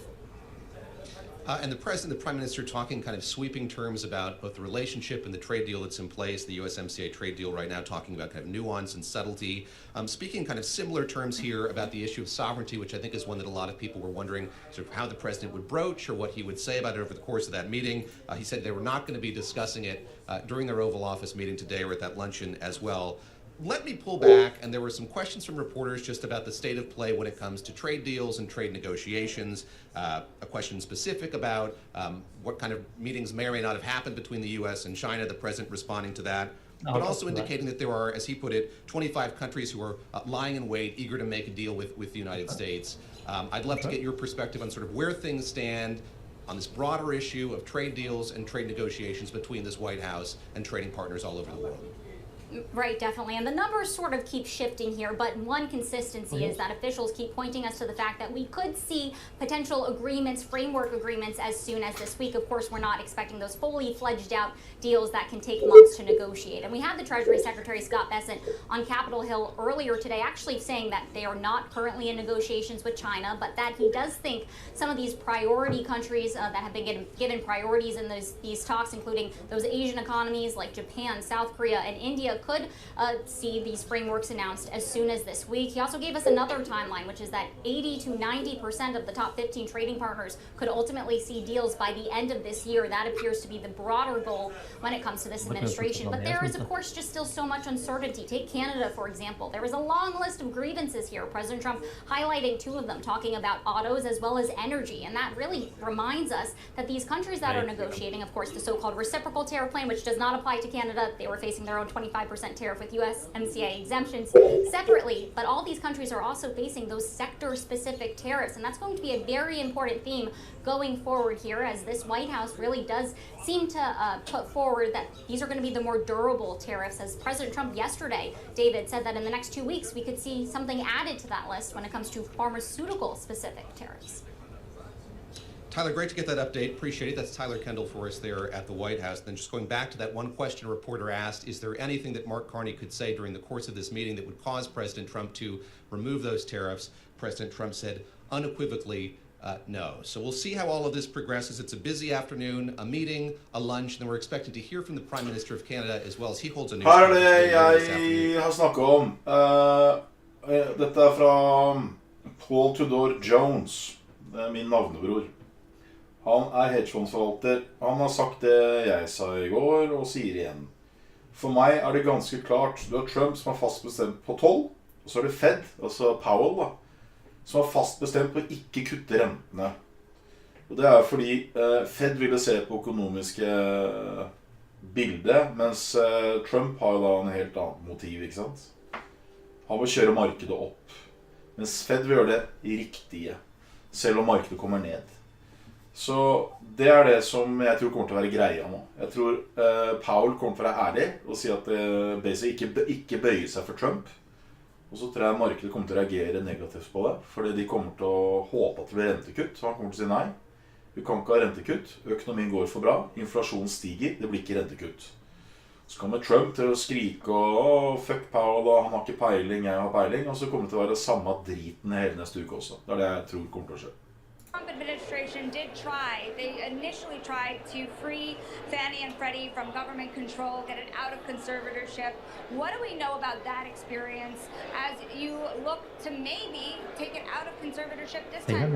And the President, the Prime Minister talking kind of sweeping terms about both the relationship and the trade deal that's in place, the USMCA trade deal right now, talking about kind of nuance and subtlety. Speaking kind of similar terms here about the issue of sovereignty, which I think is one that a lot of people were wondering sort of how the President would broach or what he would say about it over the course of that meeting. He said they were not going to be discussing it during their Oval Office meeting today or at that luncheon as well. let me pull back, and there were some questions from reporters just about the state of play when it comes to trade deals and trade negotiations. A question specific about what kind of meetings may or may not have happened between the U.S. and China, the president responding to that, but also indicating that there are, as he put it, 25 countries who are lying in wait, eager to make a deal with the United States. I'd love to get your perspective on sort of where things stand on this broader issue of trade deals and trade negotiations between this White House and trading partners all over the world. Right, definitely. And the numbers sort of keep shifting here, but one consistency is that officials keep pointing us to the fact that we could see potential agreements, framework agreements, as soon as this week. Of course, we're not expecting those fully fledged out deals that can take months to negotiate. And we had the Treasury Secretary Scott Bessent on Capitol Hill earlier today actually saying that they are not currently in negotiations with China, but that he does think some of these priority countries that have been given priorities in these talks, including those Asian economies like Japan, South Korea, and India, could see these frameworks announced as soon as this week. He also gave us another timeline, which is that 80 to 90% of the top 15 trading partners could ultimately see deals by the end of this year. That appears to be the broader goal when it comes to this administration. But there is, of course, just still so much uncertainty. Take Canada, for example. There is a long list of grievances here. President Trump highlighting 2 of them, talking about autos as well as energy. And that really reminds us that these countries that are negotiating, of course, the so-called reciprocal tariff plan, which does not apply to Canada. They were facing their own 25% tariff with USMCA exemptions separately, but all these countries are also facing those sector-specific tariffs, and that's going to be a very important theme going forward here, as this White House really does seem to put forward that these are going to be the more durable tariffs. As President Trump yesterday, David, said that in the next 2 weeks we could see something added to that list when it comes to pharmaceutical-specific tariffs. Tyler, great to get that update. Appreciate it. That's Tyler Kendall for us there at the White House. Then just going back to that one question a reporter asked, is there anything that Mark Carney could say during the course of this meeting that would cause President Trump to remove those tariffs? President Trump said unequivocally no. So we'll see how all of this progresses. It's a busy afternoon, a meeting, a lunch, and then we're expected to hear from the Prime Minister of Canada as well as he holds a news Her er conference det this jeg har snakket om. Dette er fra Paul Tudor Jones. Det er min navnebror. Han er hedgefondsforvalter. Han har sagt det jeg sa I går, og sier igjen. For meg er det ganske klart. Du har Trump som er fast bestemt på 12, og så er det Fed, altså Powell, da, som er fast bestemt på å ikke kutte rentene. Og det er fordi Fed ville se på økonomiske bildet, mens Trump har da en helt annen motiv, ikke sant? Han vil kjøre markedet opp, mens Fed vil gjøre det riktige, selv om markedet kommer ned. Så det er det som jeg tror kommer til å være greia nå. Jeg tror Powell kommer til å være ærlig og si at Basic ikke bøyer seg for Trump. Og så tror jeg markedet kommer til å reagere negativt på det, fordi de kommer til å håpe at det blir rentekutt. Så han kommer til å si nei. Vi kan ikke ha rentekutt. Økonomien går for bra. Inflasjonen stiger. Det blir ikke rentekutt. Så kommer Trump til å skrike og fuck Powell, han har ikke peiling, jeg har peiling. Og så kommer det til å være samme driten hele neste uke også. Det er det jeg tror kommer til å skje. Trump administration did try. They initially tried to free Fannie and Freddie from government control, get it out of conservatorship. What do we know about that experience as you look to maybe take it out of conservatorship this time?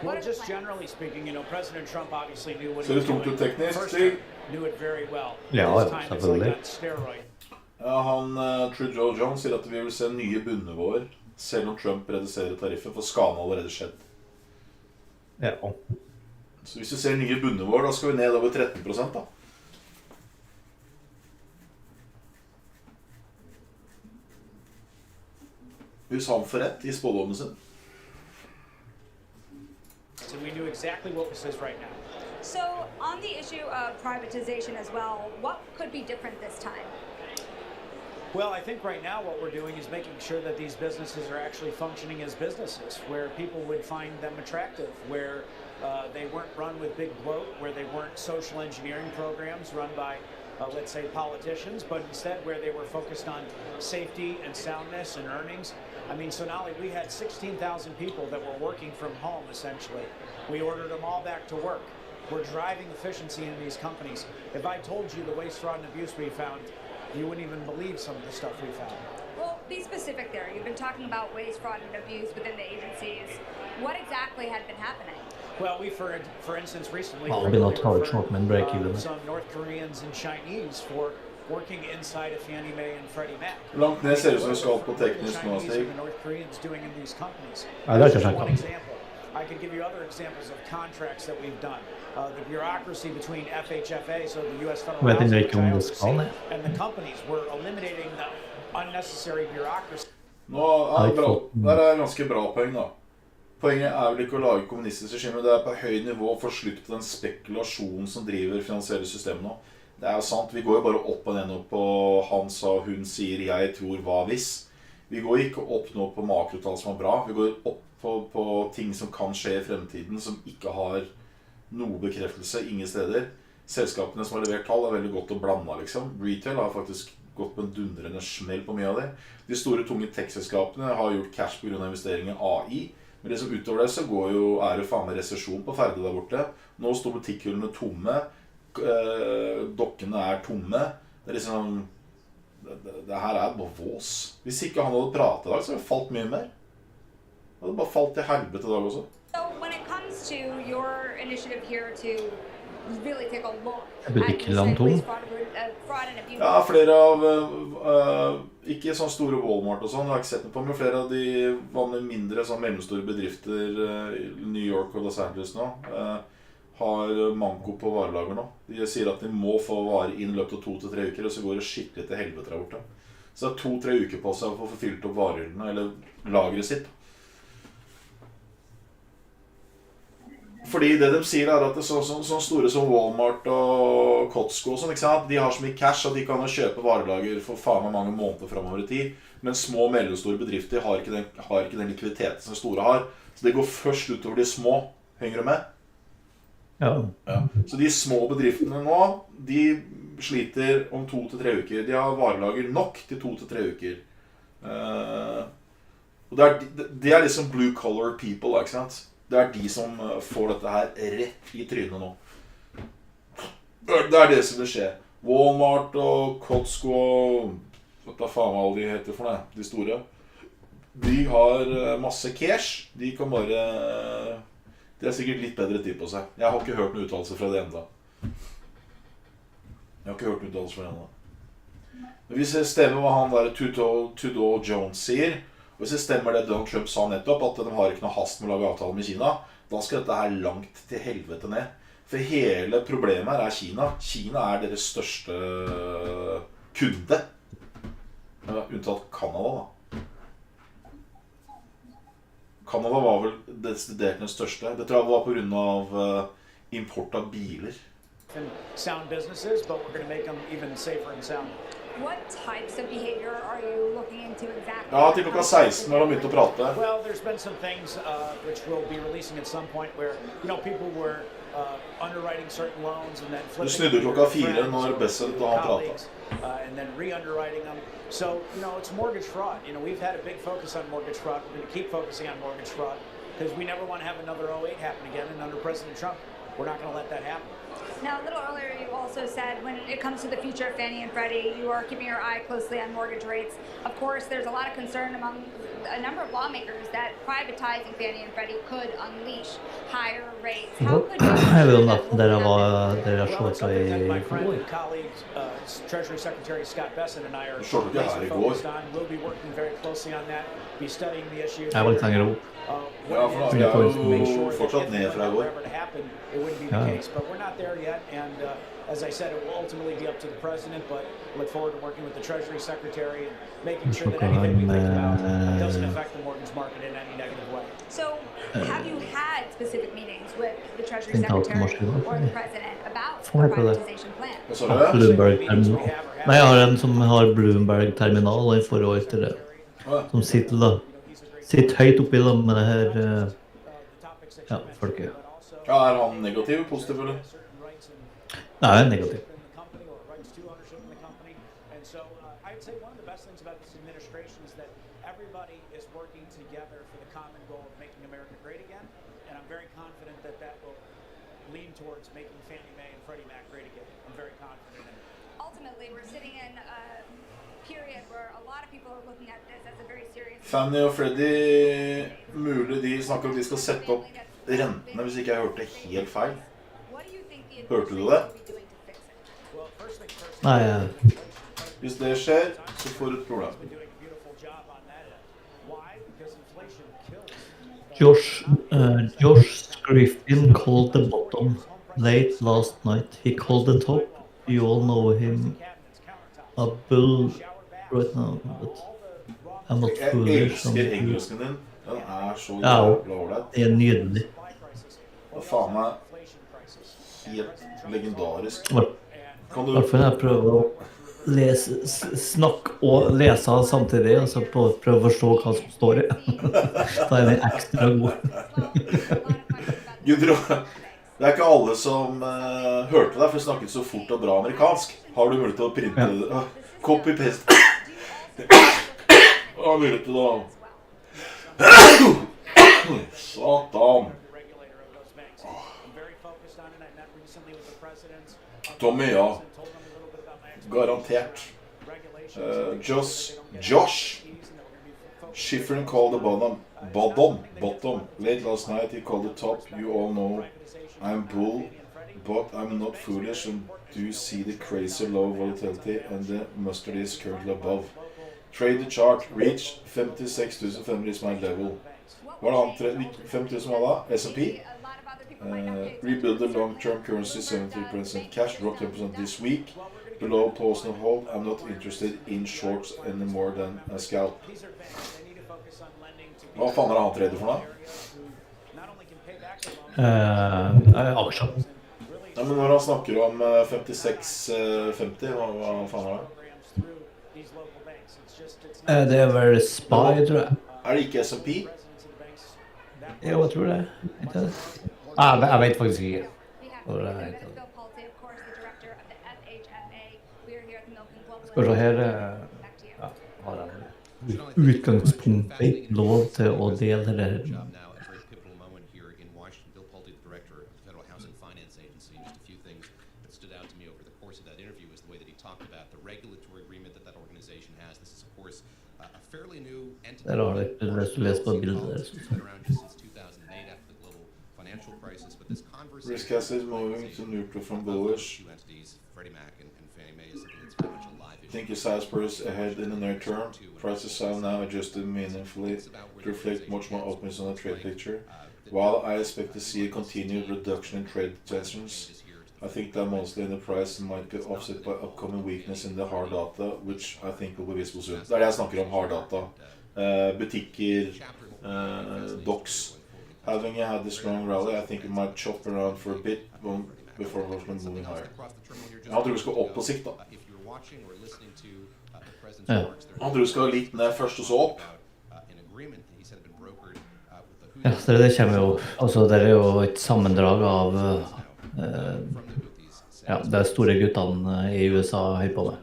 Well, just generally speaking, you know, President Trump obviously knew what he was doing. First knew it very well. Ja, this time it's like on steroid. Ja, Trudeau Jones sier at vi vil se nye bunnivåer, selv om Trump reduserer tariffen, for skaden allerede skjedd. Ja. Så hvis vi ser nye bunnivåer, da skal vi ned over 13%, da. Hvis han får rett I spådommen sin. So we knew exactly what was this right now. So on the issue of privatization as well, what could be different this time? Well, I think right now what we're doing is making sure that these businesses are actually functioning as businesses, where people would find them attractive, where they weren't run with big bloat, where they weren't social engineering programs run by, let's say, politicians, but instead where they were focused on safety and soundness and earnings. I mean, Sonali, we had 16,000 people that were working from home, essentially. We ordered them all back to work. We're driving efficiency in these companies. If I told you the waste, fraud, and abuse we found, you wouldn't even believe some of the stuff we found. Well, be specific there. You've been talking about waste, fraud, and abuse within the agencies. What exactly had been happening? Well, we, for instance, recently Well, I've been told Trump and break even. some North Koreans and Chinese for working inside of Fannie Mae and Freddie Mac. Langt ned ser det ut som vi skal på teknisk nå, Chinese Stig. and the North Koreans doing in these companies. Ja, det har jeg ikke Just snakket one om. example. I could give you other examples of contracts that we've done. The bureaucracy between FHFA, so the U.S. Federal Vet Housing, ikke om det skal ned. and the companies, we're eliminating the unnecessary bureaucracy. Nå er det bra. Der er ganske bra poeng, da. Poenget er vel ikke å lage kommunistisk regime, det er på høy nivå å få slutt på den spekulasjonen som driver finansielle systemet nå. Det er jo sant, vi går jo bare opp og ned nå på han sa, hun sier, jeg tror, hva hvis. Vi går ikke opp nå på makrotall som er bra, vi går opp på ting som kan skje i fremtiden, som ikke har noe bekreftelse, ingen steder. Selskapene som har levert tall er veldig godt å blande, liksom. Retail har faktisk gått på en dundrende smell på mye av det. De store, tunge tech-selskapene har gjort cash på grunn av investeringer i AI. Men det som utover det så er det faen med resesjon på ferde der borte. Nå står butikkhullene tomme, dokkene er tomme. Det er liksom, det her er bare vås. Hvis ikke han hadde pratet i dag, så hadde det falt mye mer. Det hadde bare falt til helvete i dag også. So when it comes to your initiative here to really take a look Jeg burde ikke lande police fraud and abuse. Ja, flere av, ikke sånn store Walmart og sånn, jeg har ikke sett noe på, men flere av de vanlige mindre, sånn mellomstore bedrifter i New York og Los Angeles nå, har manko på varelager nå. De sier at de må få varer inn i løpet av 2 til 3 uker, og så går det skikkelig til helvete der borte. Så det er 2-3 uker på seg for å få fylt opp varehyllene, eller lageret sitt. Fordi det de sier er at det er sånn store som Walmart og Costco og sånn, ikke sant? De har så mye cash at de kan kjøpe varelager for faen meg mange måneder fremover i tid. Men små og mellomstore bedrifter har ikke den likviditeten som store har. Så det går først utover de små. Henger du med? Ja. Så de små bedriftene nå, de sliter om 2 til 3 uker. De har varelager nok til 2 til 3 uker. Og det er liksom blue collar people, ikke sant? Det er de som får dette her rett i trynet nå. Det er det som vil skje. Walmart og Costco og hva faen alle de heter for det, de store. De har masse cash. De kan bare... De har sikkert litt bedre tid på seg. Jeg har ikke hørt noen uttalelse fra det enda. Men hvis jeg stemmer hva han der Trudeau Jones sier, og hvis det stemmer det Donald Trump sa nettopp, at de har ikke noe hast med å lage avtale med Kina, da skal dette her langt til helvete ned. For hele problemet her er Kina. Kina er deres største kunde. Unntatt Canada, da. Canada var vel desidert den største. Det tror jeg var på grunn av import av biler. Sound businesses, but we're going to make them even safer and sounder. What types of behavior are you looking into exactly? Ja, til klokka 16 når de begynte å prate. Well, there's been some things which we'll be releasing at some point where, you know, people were underwriting certain loans and then Du snudde klokka 4 når Bessent og han pratet. And then re-underwriting them. So, you know, it's mortgage fraud. You know, we've had a big focus on mortgage fraud. We're going to keep focusing on mortgage fraud because we never want to have another 08 happen again. And under President Trump, we're not going to let that happen. Now, a little earlier, you also said when it comes to the future of Fannie and Freddie, you are keeping your eye closely on mortgage rates. Of course, there's a lot of concern among a number of lawmakers that privatizing Fannie and Freddie could unleash higher rates. How could Jeg vet om at dere så i My friend går. and colleague, Treasury Secretary Scott Bessent and I are Så det her i går. focused on. We'll be working very closely on that, be studying the issue. Jeg var litt lenger opp. Ja, for jeg er jo fortsatt ned fra i går. It wouldn't be the case, but we're not there yet. And as I said, it will ultimately be up to the president. But look forward to working with the Treasury Secretary and making sure that anything we think about doesn't affect the mortgage market in any negative way. So, have you had specific meetings with the Treasury Secretary or the president about the privatization plan? Bloomberg-terminal. Nei, jeg har en som har Bloomberg-terminal i forhold til det. Som sitter høyt oppi da med det her folket. Ja, er han negativ, positiv, eller? Nei, negativ. Fannie og Freddie, mulig de snakker om de skal sette opp rentene, hvis ikke jeg hørte helt feil. Hørte du det? Nei, Hvis det skjer, så får du et problem. Josh Griffin called the bottom late last night. He called the top. You all know him a bull right now, but I'm not Jeg foolish. elsker engelsken din. Den så Ja, jævla ålreit. det er nydelig. Det faen meg helt legendarisk. I hvert fall jeg prøver å snakke og lese samtidig, altså prøve å forstå hva som står i. Da er den ekstra god. Det er ikke alle som hørte deg, for du snakket så fort og bra amerikansk. Har du mulighet til å printe det? Copy-paste. Har du mulighet til å... Satan. Tommy, ja. Garantert. Josh Schifrin called the bottom. Late last night he called the top. You all know I'm bull, but I'm not foolish and do see the crazy low volatility and the mustard is currently above. Trade the chart, reach 56,500 is my level. Hva er det han 5,000 var da? S&P. Rebuild the long-term currency, 73% cash, drop 10% this week. Below pause and hold. I'm not interested in shorts any more than a scalp. Hva faen er det han trader for da? Aksjer. Ja, men når han snakker om 56,50, hva faen er det? Det er vel SPY, tror jeg. Er det ikke S&P? Jo, jeg tror det. Ikke det? Jeg vet faktisk ikke. Skal vi se her, ja, har jeg utgangspunktet lov til å dele det her. Der har jeg lest på bildet der. Risk assets moving to neutral from bullish. Think your size purse ahead in the near term. Prices are now adjusted meaningfully to reflect much more optimism on the trade picture. While I expect to see a continued reduction in trade tensions, I think that mostly in the price might be offset by upcoming weakness in the hard data, which I think will be visible soon. Det er det jeg snakker om, hard data. Butikker, docs. Having had a strong rally, I think it might chop around for a bit before moving higher. Han tror vi skal opp på sikt da. Ja. Han tror vi skal litt ned først og så opp. Ja, det kommer jo, altså det er jo et sammendrag av ja, det er store guttene i USA høy på det.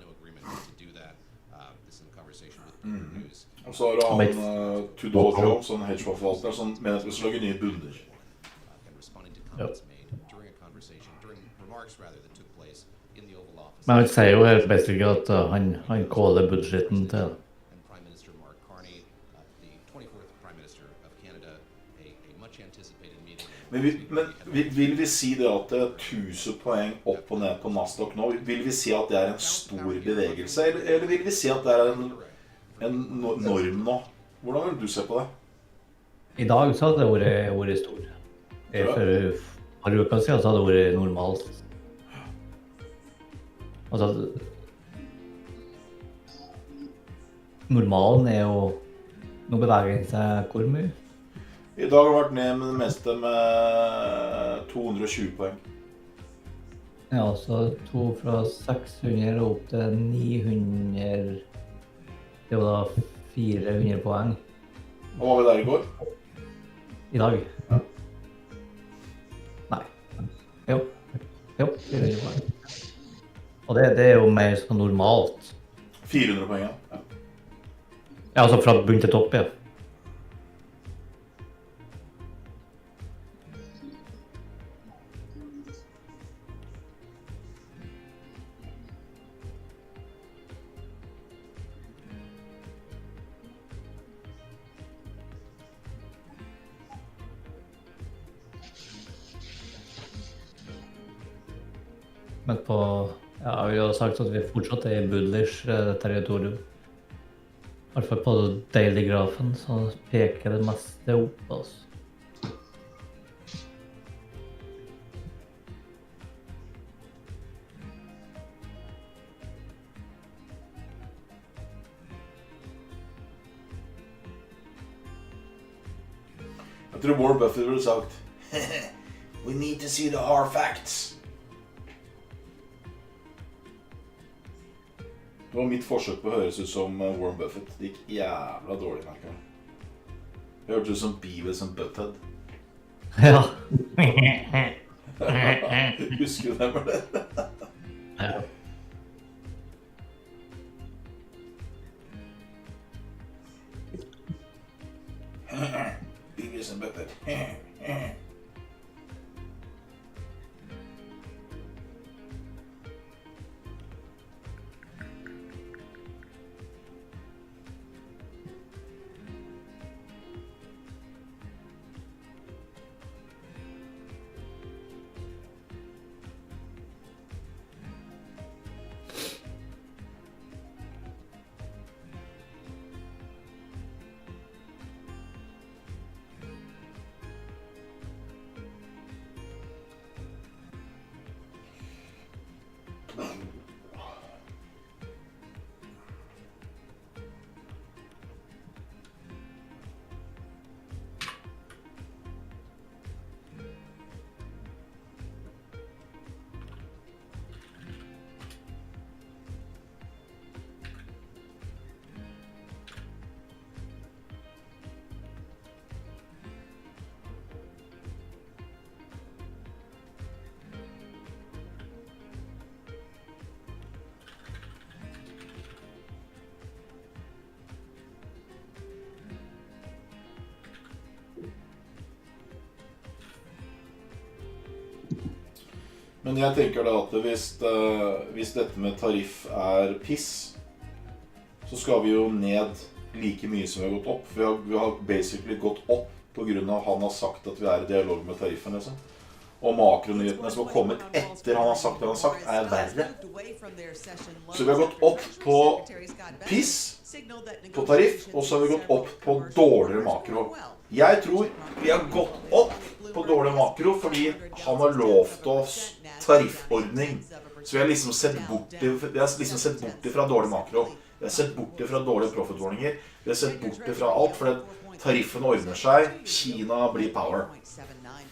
Og så har han Tudor Jones, sånn hedgefondforvalter, som mener at vi skal lage nye bunner. Ja. Men han sier jo helt basically at han caller budgeten til. Men vil vi si det at det er 1000 poeng opp og ned på Nasdaq nå? Vil vi si at det er en stor bevegelse, eller vil vi si at det er en norm nå? Hvordan vil du se på det? I dag så hadde det vært stor. For et par uker siden så hadde det vært normalt. Altså, normalen er jo, nå beveger den seg hvor mye? I dag har det vært ned med det meste med 220 poeng. Ja, så fra 600 opp til 900, det var da 400 poeng. Og hva var vi der i går? I dag? Ja. Nei. Jo, 400 poeng. Og det er jo mer sånn normalt. 400 poeng, ja. Ja, altså fra bunn til topp, ja. Men på Ja, jeg vil ha sagt at vi fortsatt I bullish territorium. I hvert fall på daily-grafen så peker det meste opp, altså. Jeg tror Warren Buffett ville sagt We need to see the hard facts. Det var mitt forsøk på å høres ut som Warren Buffett. Det gikk jævla dårlig, merker jeg. Det hørtes ut som Beavis and Butthead. Ja. Husker du det med det? Ja. Beavis and Butthead. Men jeg tenker da at hvis dette med tariff piss, så skal vi jo ned like mye som vi har gått opp. Vi har basically gått opp på grunn av han har sagt at vi I dialog med tariffen, liksom. Og makronyhetene som har kommet etter han har sagt det han har sagt, verre. Så vi har gått opp på piss, på tariff, og så har vi gått opp på dårligere makro. Jeg tror vi har gått opp på dårlig makro fordi han har lovt oss tariffordning. Så vi har liksom sett bort fra dårlig makro. Vi har sett bort fra dårlige profitordninger. Vi har sett bort fra alt fordi tariffen ordner seg. Kina blir power.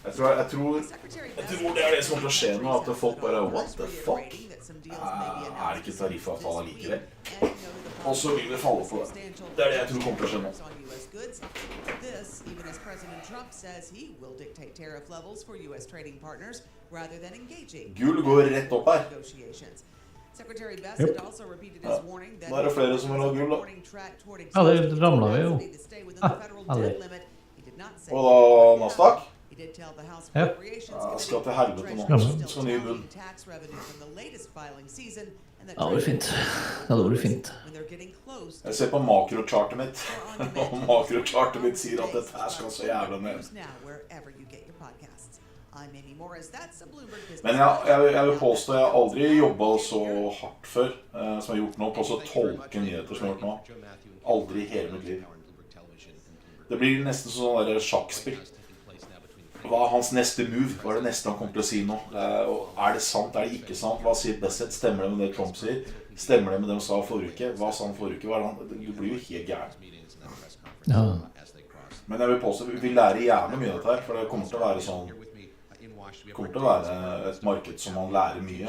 Jeg tror det det som kommer til å skje nå, at folk bare what the fuck? Det ikke tariffavtale likevel? Og så vil vi falle på det. Det det jeg tror kommer til å skje nå. This, even as President Trump says he will dictate tariff levels for U.S. trading partners rather than engaging Gull går rett opp her. negotiations. Secretary Bassett also repeated his warning that Nå det flere som vil ha gull, da. Ja, det ramlet vi jo. Aldri. Og da Nasdaq? Ja. Skal til helvete nå. Skal ny bunn. Det hadde vært fint. Det hadde vært fint. Jeg ser på makrochartet mitt, og makrochartet mitt sier at dette her skal så jævla ned. Men jeg vil påstå jeg har aldri jobbet så hardt før som jeg har gjort nå, på å tolke nyheter som jeg har gjort nå. Aldri I hele mitt liv. Det blir nesten sånn der sjakkspill. Hva hans neste move? Hva det neste han kommer til å si nå? Det sant? Det ikke sant? Hva sier Bassett? Stemmer det med det Trump sier? Stemmer det med det han sa forrige uke? Hva sa han forrige uke? Du blir jo helt gæren. Ja. Men jeg vil påstå, vi lærer gjerne mye av dette her, for det kommer til å være sånn, det kommer til å være et marked som man lærer mye.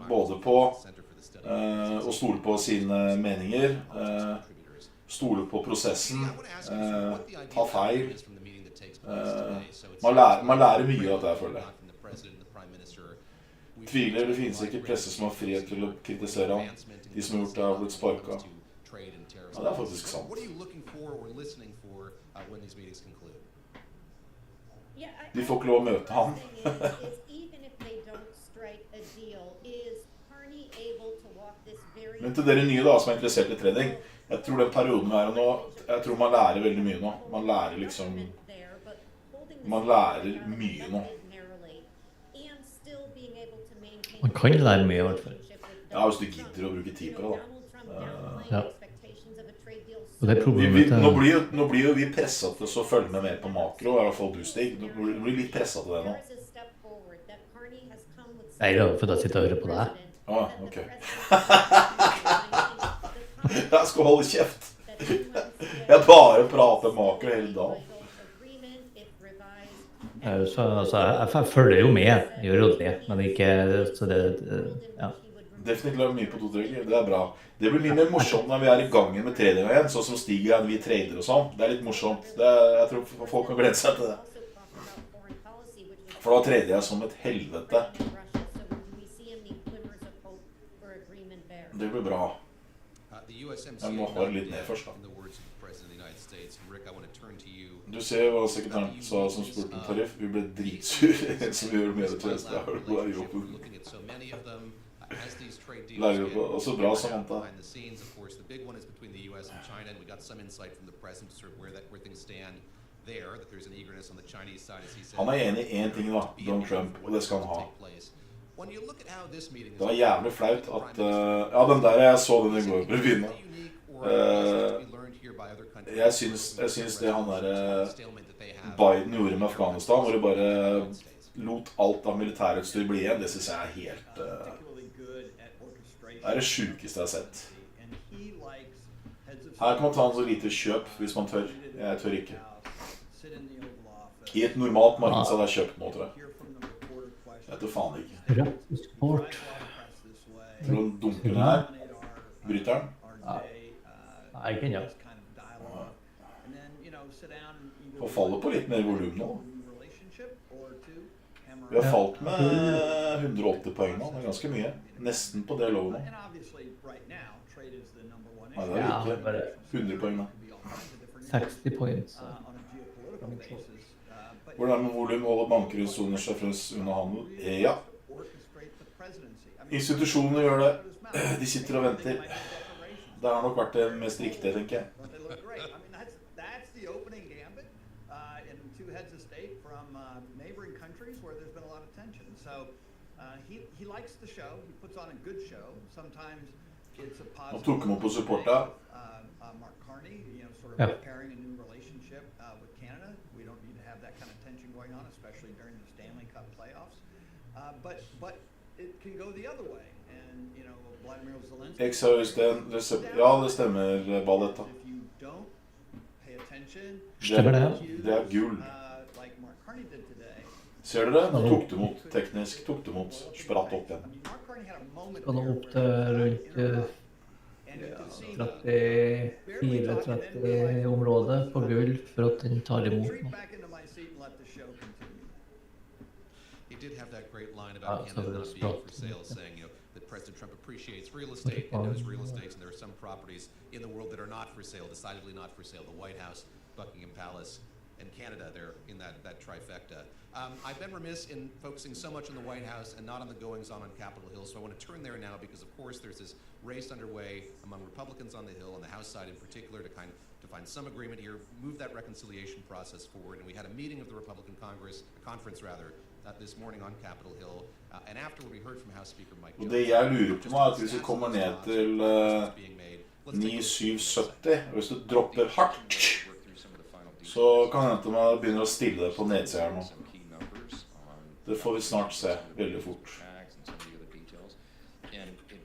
Både på å stole på sine meninger, stole på prosessen, ta feil. Man lærer mye av det, jeg føler. Tviler, det finnes ikke presse som har frihet til å kritisere han. De som har gjort det har blitt sparket. Ja, det faktisk sant. De får ikke lov å møte han. Men til dere nye da, som interessert I trading, jeg tror den perioden vi I nå, jeg tror man lærer veldig mye nå. Man lærer liksom, man lærer mye nå. Man kan lære mye, I hvert fall. Ja, hvis du gidder å bruke tid på det, da. Ja. Og det er problemet Nå blir jo vi presset til å følge med mer på makro, I hvert fall du, Stig. Du blir litt presset til det nå. Nei da, for da sitter jeg og hører på deg. Ok. Jeg skal holde kjeft. Jeg bare prater makro hele dagen. Så, altså, jeg følger jo med, jeg gjør jo det, men ikke, så det, ja. Definitivt lager mye på 2-3, det bra. Det blir mye mer morsomt når vi I gangen med trading igjen, sånn som Stig og vi trader og sånn. Det litt morsomt. Jeg tror folk kan glede seg til det. For da trader jeg som et helvete. Det blir bra. Jeg må ha litt ned først da. Du ser hva sekretæren sa som spurte om tariff. Vi ble dritsur, som vi gjør med det tjeneste. Jeg har det bare jobben. Lærer på, og så bra Samantha. Han enig I en ting da, Donald Trump, og det skal han ha. Det jævlig flaut at, ja den der jeg så den I går på revyen. Jeg syns det han der Biden gjorde med Afghanistan, hvor det bare lot alt av militærutstyr bli igjen, det synes jeg helt... Det det sjukeste jeg har sett. Her kan man ta en så lite kjøp hvis man tør. Jeg tør ikke. I et normalt marked så hadde jeg kjøpt nå, tror jeg. Jeg tror faen ikke. Sport. For å dunke den her. Bryter den. Nei, ikke ennå. Og faller på litt mer volum nå. Vi har falt med 180 poeng nå, det ganske mye. Nesten på det lovet nå. Nei, det ikke 100 poeng nå. 60 poeng. Hvordan med volum holder banker I soner seg fra unna handel? Ja. Institusjonene gjør det. De sitter og venter. Det har nok vært det mest riktige, tenker jeg. Nå tok han opp på supporta. Ja. Ja, det stemmer, Balletta. Stemmer det? Det gull. Ser dere? Nå tok du mot teknisk, tok du mot spratt opp igjen. Skal nå opp til rundt 34-30 området på gull for at den tar imot nå. Did have that great line about Canada not being for sale, saying that President Trump appreciates real estate and knows real estate, and there are some properties in the world that are not for sale, decidedly not for sale. The White House, Buckingham Palace, and Canada, they're in that trifecta. I've been remiss in focusing so much on the White House and not on the goings-on Capitol Hill, so I want to turn there now because, of course, there's this race underway among Republicans on the Hill, on the House side in particular, to find some agreement here, move that reconciliation process forward. And we had a meeting of the Republican conference, this morning on Capitol Hill, and afterward we heard from House Speaker Mike Jones. Og det jeg lurer på nå at hvis vi kommer ned til 9770, og hvis du dropper hardt, så kan det hende at man begynner å stille det på nedsiden nå. Det får vi snart se, veldig fort.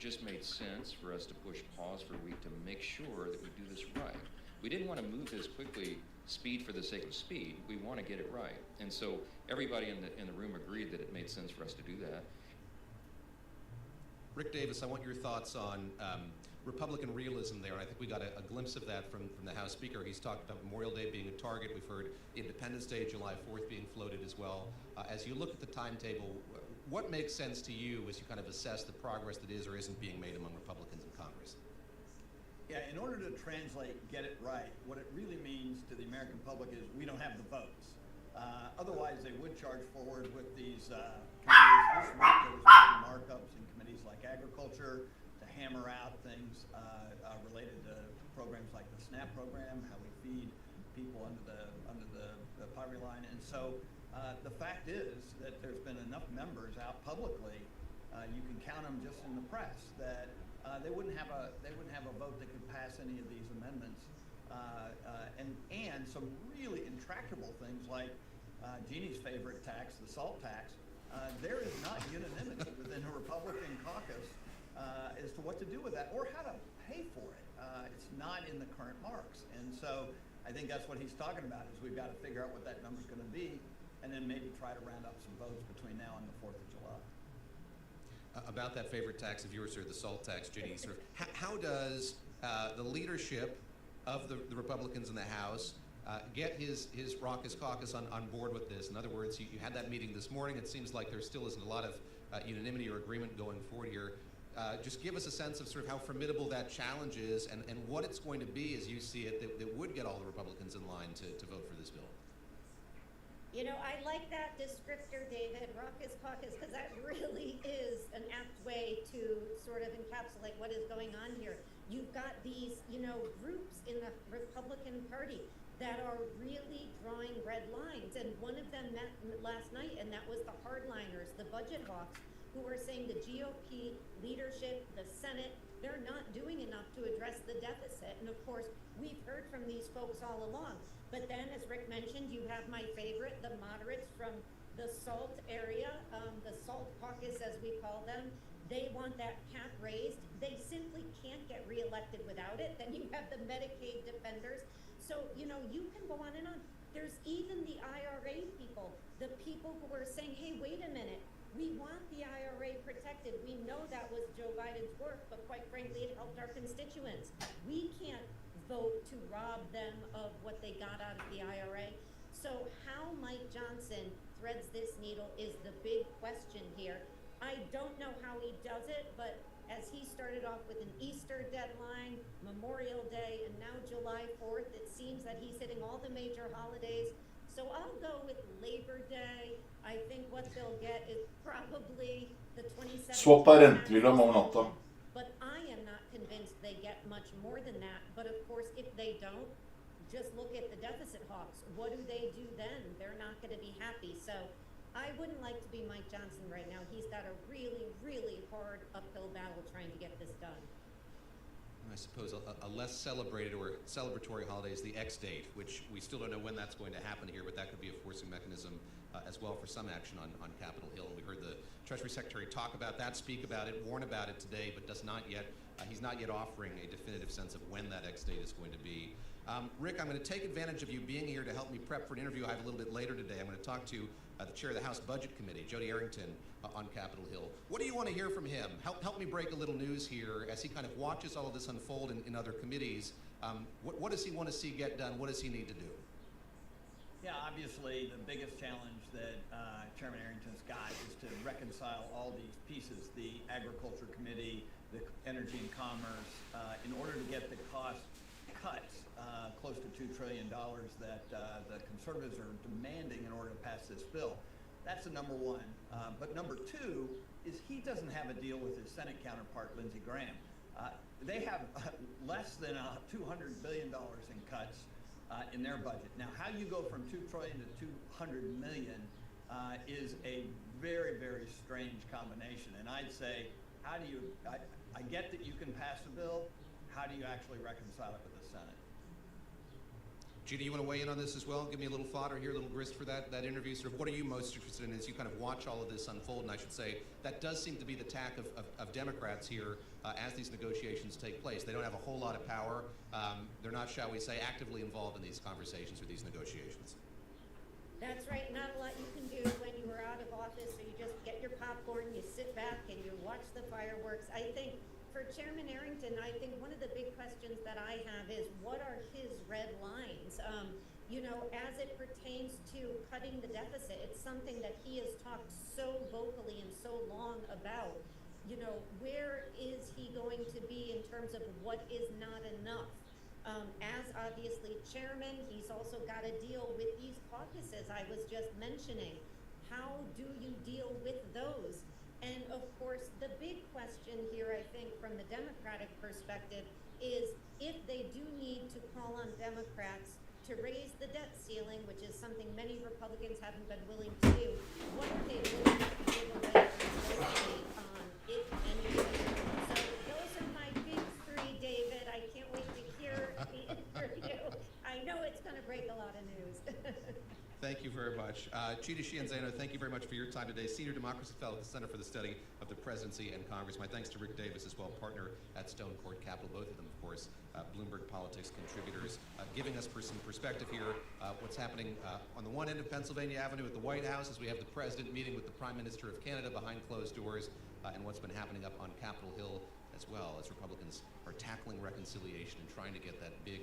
Just made sense for us to push pause for a week to make sure that we do this right. We didn't want to move this quickly, speed for the sake of speed. We want to get it right. And so everybody in the room agreed that it made sense for us to do that. Rick Davis, I want your thoughts on Republican realism there. I think we got a glimpse of that from the House Speaker. He's talked about Memorial Day being a target. We've heard Independence Day, July 4th being floated as well. As you look at the timetable, what makes sense to you as you kind of assess the progress that is or isn't being made among Republicans in Congress? Yeah, in order to translate get it right, what it really means to the American public is we don't have the votes. Otherwise, they would charge forward with these committees. This week, there was markups in committees like agriculture to hammer out things related to programs like the SNAP program, how we feed people under the poverty line. And so the fact is that there's been enough members out publicly You can count them just in the press that they wouldn't have a vote that could pass any of these amendments, and some really intractable things like Jeannie's favorite tax, the SALT tax. There is not unanimity within the Republican caucus as to what to do with that or how to pay for it. It's not in the current marks, and so I think that's what he's talking about. Is we've got to figure out what that number's going to be, and then maybe try to round up some votes between now and the 4th of July. About that favorite tax of yours, or the SALT tax, Ginny, sort of, how does the leadership of the Republicans in the House get his raucous caucus on board with this? In other words, you had that meeting this morning. It seems like there still isn't a lot of unanimity or agreement going forward here. Just give us a sense of sort of how formidable that challenge is and what it's going to be as you see it that would get all the Republicans in line to vote for this bill. You know, I like that descriptor, David, raucous caucus, because that really is an apt way to sort of encapsulate what is going on here. You've got these, groups in the Republican Party that are really drawing red lines. And one of them met last night, and that was the hardliners, the budget hawks, who are saying the GOP leadership, the Senate, they're not doing enough to address the deficit. And of course, we've heard from these folks all along. But then, as Rick mentioned, you have my favorite, the moderates from the SALT area, the SALT caucus, as we call them. They want that cap raised. They simply can't get reelected without it. Then you have the Medicaid defenders. So, you can go on and on. There's even the IRA people, the people who are saying, hey, wait a minute. We want the IRA protected. We know that was Joe Biden's work, but quite frankly, it helped our constituents. We can't vote to rob them of what they got out of the IRA. So how Mike Johnson threads this needle is the big question here. I don't know how he does it, but as he started off with an Easter deadline, Memorial Day, and now July 4th, it seems that he's hitting all the major holidays. So I'll go with Labor Day. I think what they'll get is probably the 27th. Swappa rentevilla om natten. But I am not convinced they get much more than that. But of course, if they don't, just look at the deficit hawks. What do they do then? They're not going to be happy. So I wouldn't like to be Mike Johnson right now. He's got a really, really hard uphill battle trying to get this done. I suppose a less celebrated or celebratory holiday is the X date, which we still don't know when that's going to happen here, but that could be a forcing mechanism as well for some action on Capitol Hill. And we heard the Treasury Secretary talk about that, speak about it, warn about it today, but does not yet, he's not yet offering a definitive sense of when that X date is going to be. Rick, I'm going to take advantage of you being here to help me prep for an interview I have a little bit later today. I'm going to talk to the chair of the House Budget Committee, Jody Arrington, on Capitol Hill. What do you want to hear from him? Help me break a little news here as he kind of watches all of this unfold in other committees. What does he want to see get done? What does he need to do? Yeah, obviously the biggest challenge that Chairman Arrington's got is to reconcile all these pieces, the Agriculture Committee, the Energy and Commerce, in order to get the cost cuts close to $2 trillion that the conservatives are demanding in order to pass this bill. That's the number one. But number two is he doesn't have a deal with his Senate counterpart, Lindsey Graham. They have less than $200 billion in cuts in their budget. Now, how you go from $2 trillion to $200 million is a very, very strange combination. And I'd say, how do you, I get that you can pass a bill, how do you actually reconcile it with the Senate? Gina, you want to weigh in on this as well? Give me a little fodder here, a little grist for that interview. Sort of what are you most interested in as you kind of watch all of this unfold? And I should say, that does seem to be the tack of Democrats here as these negotiations take place. They don't have a whole lot of power. They're not, shall we say, actively involved in these conversations or these negotiations. That's right. Not a lot you can do when you are out of office, so you just get your popcorn, you sit back, and you watch the fireworks. I think for Chairman Arrington, I think one of the big questions that I have is what are his red lines? As it pertains to cutting the deficit, it's something that he has talked so vocally and so long about. Where is he going to be in terms of what is not enough? As obviously chairman, he's also got to deal with these caucuses I was just mentioning. How do you deal with those? And of course, the big question here, I think, from the Democratic perspective is if they do need to call on Democrats to raise the debt ceiling, which is something many Republicans haven't been willing to do, what are they willing to give away on Thank you very much. Chita Chianzano, thank you very much for your time today. Senior Democracy Fellow at the Center for the Study of the Presidency and Congress. My thanks to Rick Davis as well, partner at Stone Court Capital, both of them, of course, Bloomberg Politics contributors, giving us some perspective here what's happening on the one end of Pennsylvania Avenue at the White House as we have the President meeting with the Prime Minister of Canada behind closed doors, and what's been happening up on Capitol Hill as well as Republicans are tackling reconciliation and trying to get that big,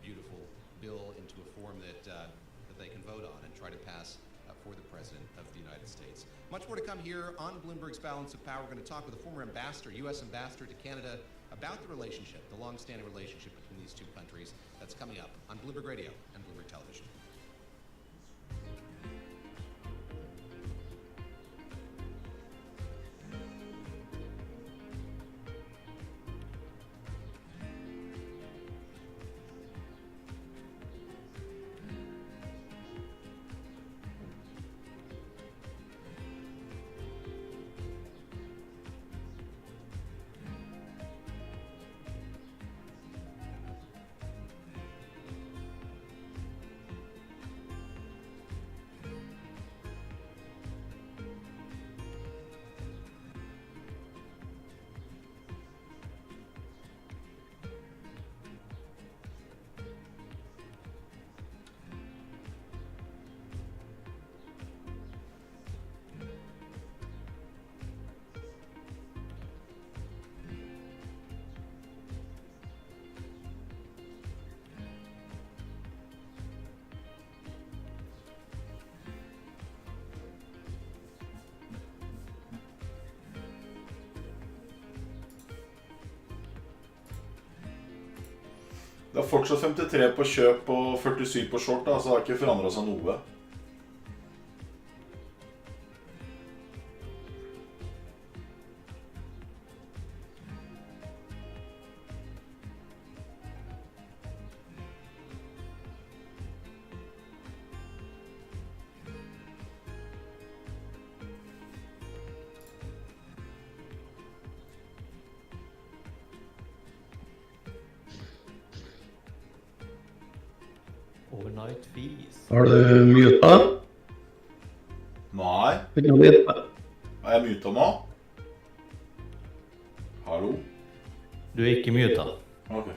beautiful bill into a form that they can vote on and try to pass for the President of the United States. Much more to come here on Bloomberg's Balance of Power. We're going to talk with a former ambassador, U.S. ambassador to Canada, about the relationship, the long-standing relationship between these two countries. That's coming up on Bloomberg Radio and Bloomberg Television. Det fortsatt 53 på kjøp og 47 på short, da, så det har ikke forandret seg noe. Overnight fees. Har du muta? Nei. Ikke noe litt. Er jeg muta nå? Hallo? Du er ikke muta. Ok.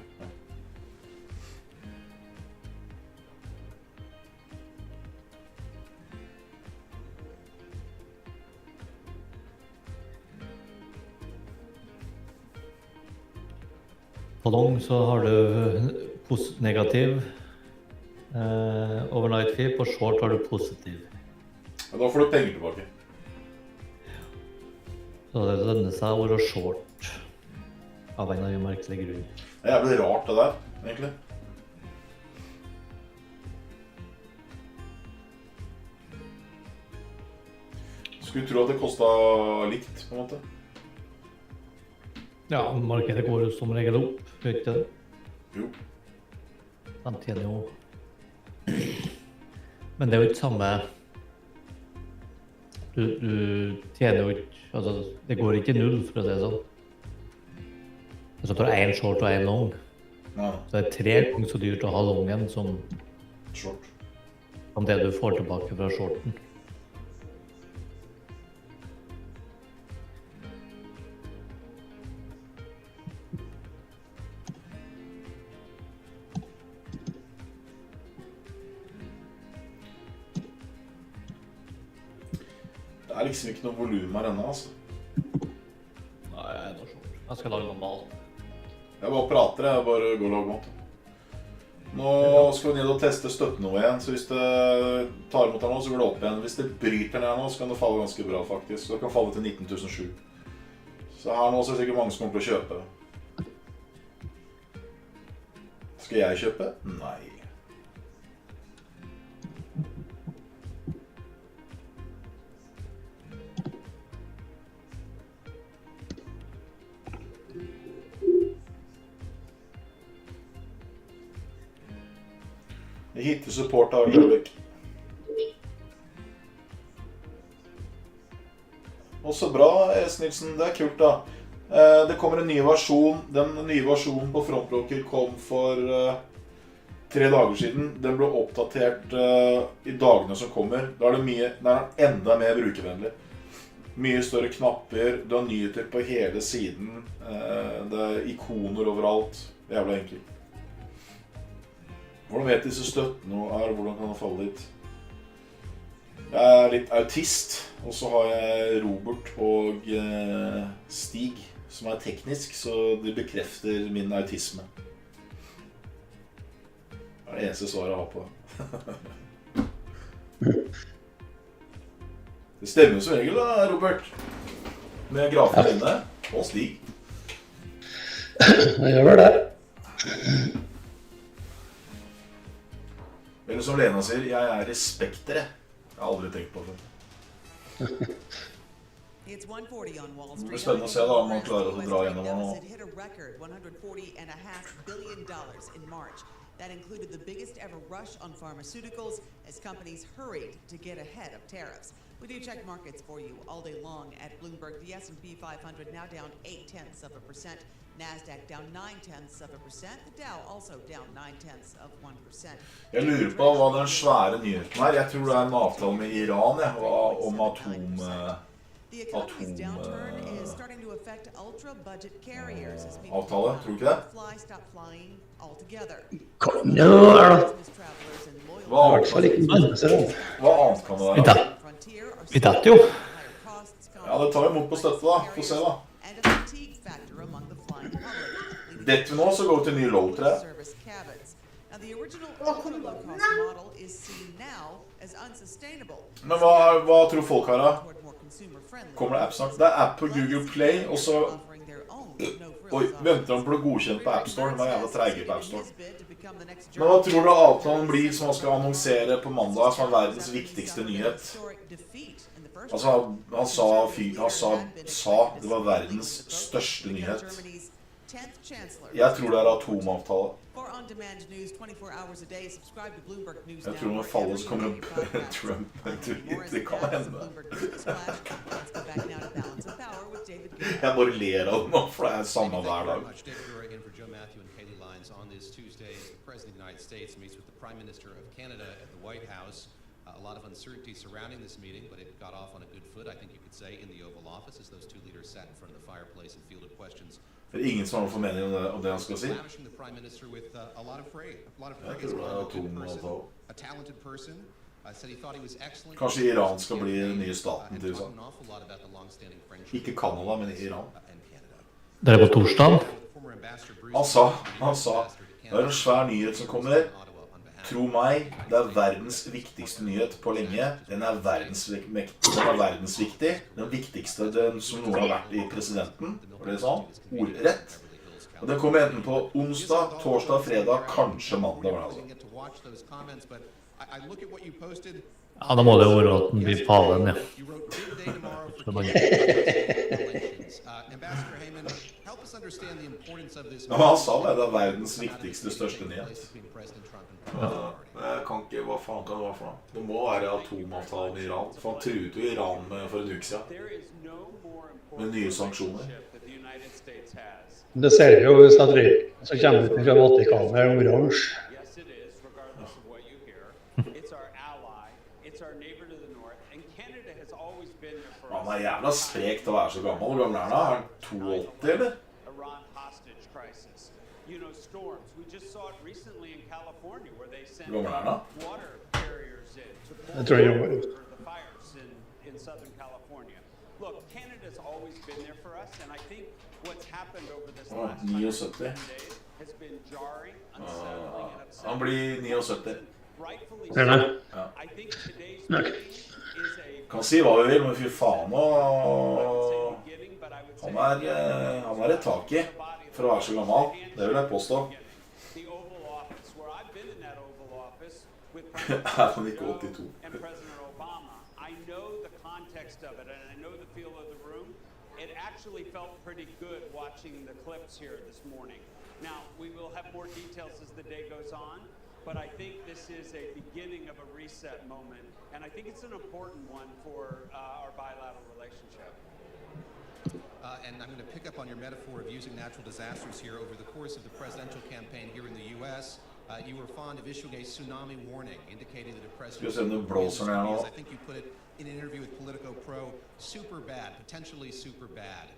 På long så har du negativ overnight fee, på short har du positiv. Ja, da får du penger tilbake. Så det lønner seg å være short av en av de merkelige grunn. Det er jævlig rart det der, egentlig. Skulle tro at det kostet likt, på en måte. Ja, markedet går jo som regel opp, vet ikke det? Jo. Han tjener jo... Men det er jo ikke samme... Du tjener jo ikke... Altså, det går ikke null, for å si det sånn. Altså, du har en short og en long. Ja. Så det er 3 ganger så dyrt å ha longen som... Short. Som det du får tilbake fra shorten. Det er liksom ikke noe volum her ennå, altså. Nei, jeg er noe short. Jeg skal lage noe mat. Jeg bare prater, jeg bare går og lager mat. Nå skal vi ned og teste støtten nå igjen, så hvis det tar imot her nå, så går det opp igjen. Hvis det bryter ned nå, så kan det falle ganske bra faktisk. Så det kan falle til 19.007. Så her nå så er det sikkert mange som kommer til å kjøpe. Skal jeg kjøpe? Nei. Jeg hitter support av Gjørvik. Også bra, S. Nilsen. Det er kult da. Det kommer en ny versjon. Den nye versjonen på Frontbroker kom for 3 dager siden. Den ble oppdatert i dagene som kommer. Da er den enda mer brukervennlig. Mye større knapper, du har nyheter på hele siden, det er ikoner overalt. Jævla enkelt. Hvordan vet disse støttene er, hvordan kan det falle dit? Jeg er litt autist, og så har jeg Robert og Stig, som er teknisk, så det bekrefter min autisme. Det er det eneste svaret jeg har på det. Det stemmer som regel da, Robert. Med grafen inne, og Stig. Det gjør vel det. Eller som Lena sier, jeg er respektere. Jeg har aldri tenkt på det. Det blir spennende å se da, om man klarer å dra gjennom nå. That included the biggest ever rush on pharmaceuticals as companies hurried to get ahead of tariffs. We do check markets for you all day long at Bloomberg. The S&P 500 now down 0.8%. NASDAQ down 0.9%. The Dow also down 0.9%. Jeg lurer på hva den svære nyheten er. Jeg tror det er en avtale med Iran om avtale, tror du ikke det? Kan jo være da. Hva annet kan det være? Vi datt jo. Ja, det tar vi imot på støtte da. Få se da. Dette vi nå, så går vi til ny low, tror jeg. Men hva tror folk her da? Kommer det app snart? Det er app på Google Play, og så venter de på det godkjent på App Store. De er jævla treige på App Store. Men hva tror du avtalen blir som han skal annonsere på mandag, som er verdens viktigste nyhet? Altså, han sa det var verdens største nyhet. Jeg tror det er atomavtale. Jeg tror når fallet så kommer Trump. Det kan hende. Jeg bare ler av det nå, for det er samme hver dag. A lot of uncertainty surrounding this meeting, but it got off on a good foot, I think you could say, in the Oval Office as those two leaders sat in front of the fireplace and fielded questions. Det er ingen som har noen formening om det han skal si. The Prime Minister with a lot of praise. A talented person. Said he thought he was excellent. Kanskje Iran skal bli den nye staten til USA. Ikke Kanada, men Iran. Det er på torsdag. Han sa, det er en svær nyhet som kommer. Tro meg, det er verdens viktigste nyhet på lenge. Den er verdensviktig. Den viktigste som noen har vært i presidenten. Var det sånn? Ordrett. Og den kommer enten på onsdag, torsdag, fredag, kanskje mandag. Ja, da må det jo være at den blir palen, ja. Men han sa det er verdens viktigste, største nyhet. Jeg kan ikke, hva faen kan det være for noe? Det må være atomavtale med Iran. For han truet jo Iran for en uke siden. Med nye sanksjoner. Det ser vi jo snart i. Så kommer det fra Vatikanen her om oransje. Han er jævla sprek til å være så gammel. Hvor gammel er han? Er han 82, eller? Hvor gammel er han da? Jeg tror han jobber ut. Åh, 79. Han blir 79. Er det? Ja. Ok. Kan si hva vi vil, men fy faen han er et tak i for å være så gammel. Det vil jeg påstå. Er han ikke 82? It actually felt pretty good watching the clips here this morning. Now, we will have more details as the day goes on, but I think this is a beginning of a reset moment, and I think it's an important one for our bilateral relationship. And I'm going to pick up on your metaphor of using natural disasters here over the course of the presidential campaign here in the U.S. You were fond of issuing a tsunami warning, indicating that if Skal vi President se om det blåser ned nå. I think you put it in an interview with Politico Pro, super bad, potentially super bad.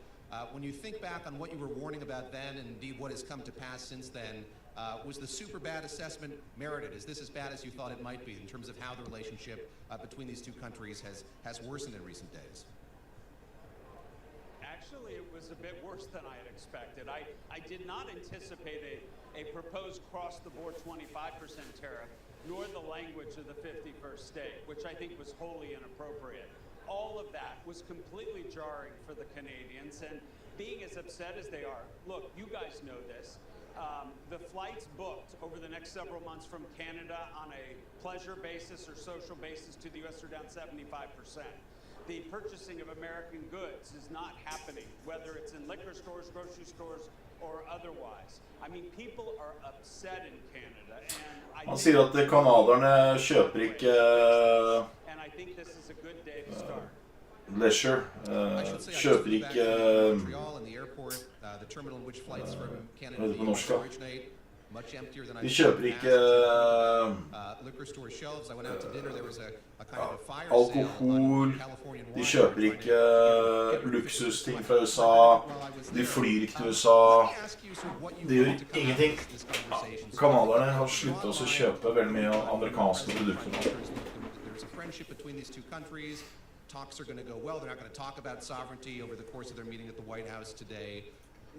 When you think back on what you were warning about then and indeed what has come to pass since then, was the super bad assessment merited? Is this as bad as you thought it might be in terms of how the relationship between these two countries has worsened in recent days? Actually, it was a bit worse than I had expected. I did not anticipate a proposed cross-the-board 25% tariff, nor the language of the 51st state, which I think was wholly inappropriate. All of that was completely jarring for the Canadians, and being as upset as they are, look, you guys know this. The flights booked over the next several months from Canada on a pleasure basis or social basis to the U.S. are down 75%. The purchasing of American goods is not happening, whether it's in liquor stores, grocery stores, or otherwise. I mean, people are upset in Canada, and Han sier at kanaderne kjøper ikke and I think this is a good day to start. leisure. Kjøper ikke Hva er det på norsk, da? De kjøper ikke alkohol, de kjøper ikke luksusting fra USA, de flyr ikke til USA, de gjør ingenting. Kanaderne har sluttet å kjøpe veldig mye amerikanske produkter. Talks are going to go well. They're not going to talk about sovereignty over the course of their meeting at the White House today.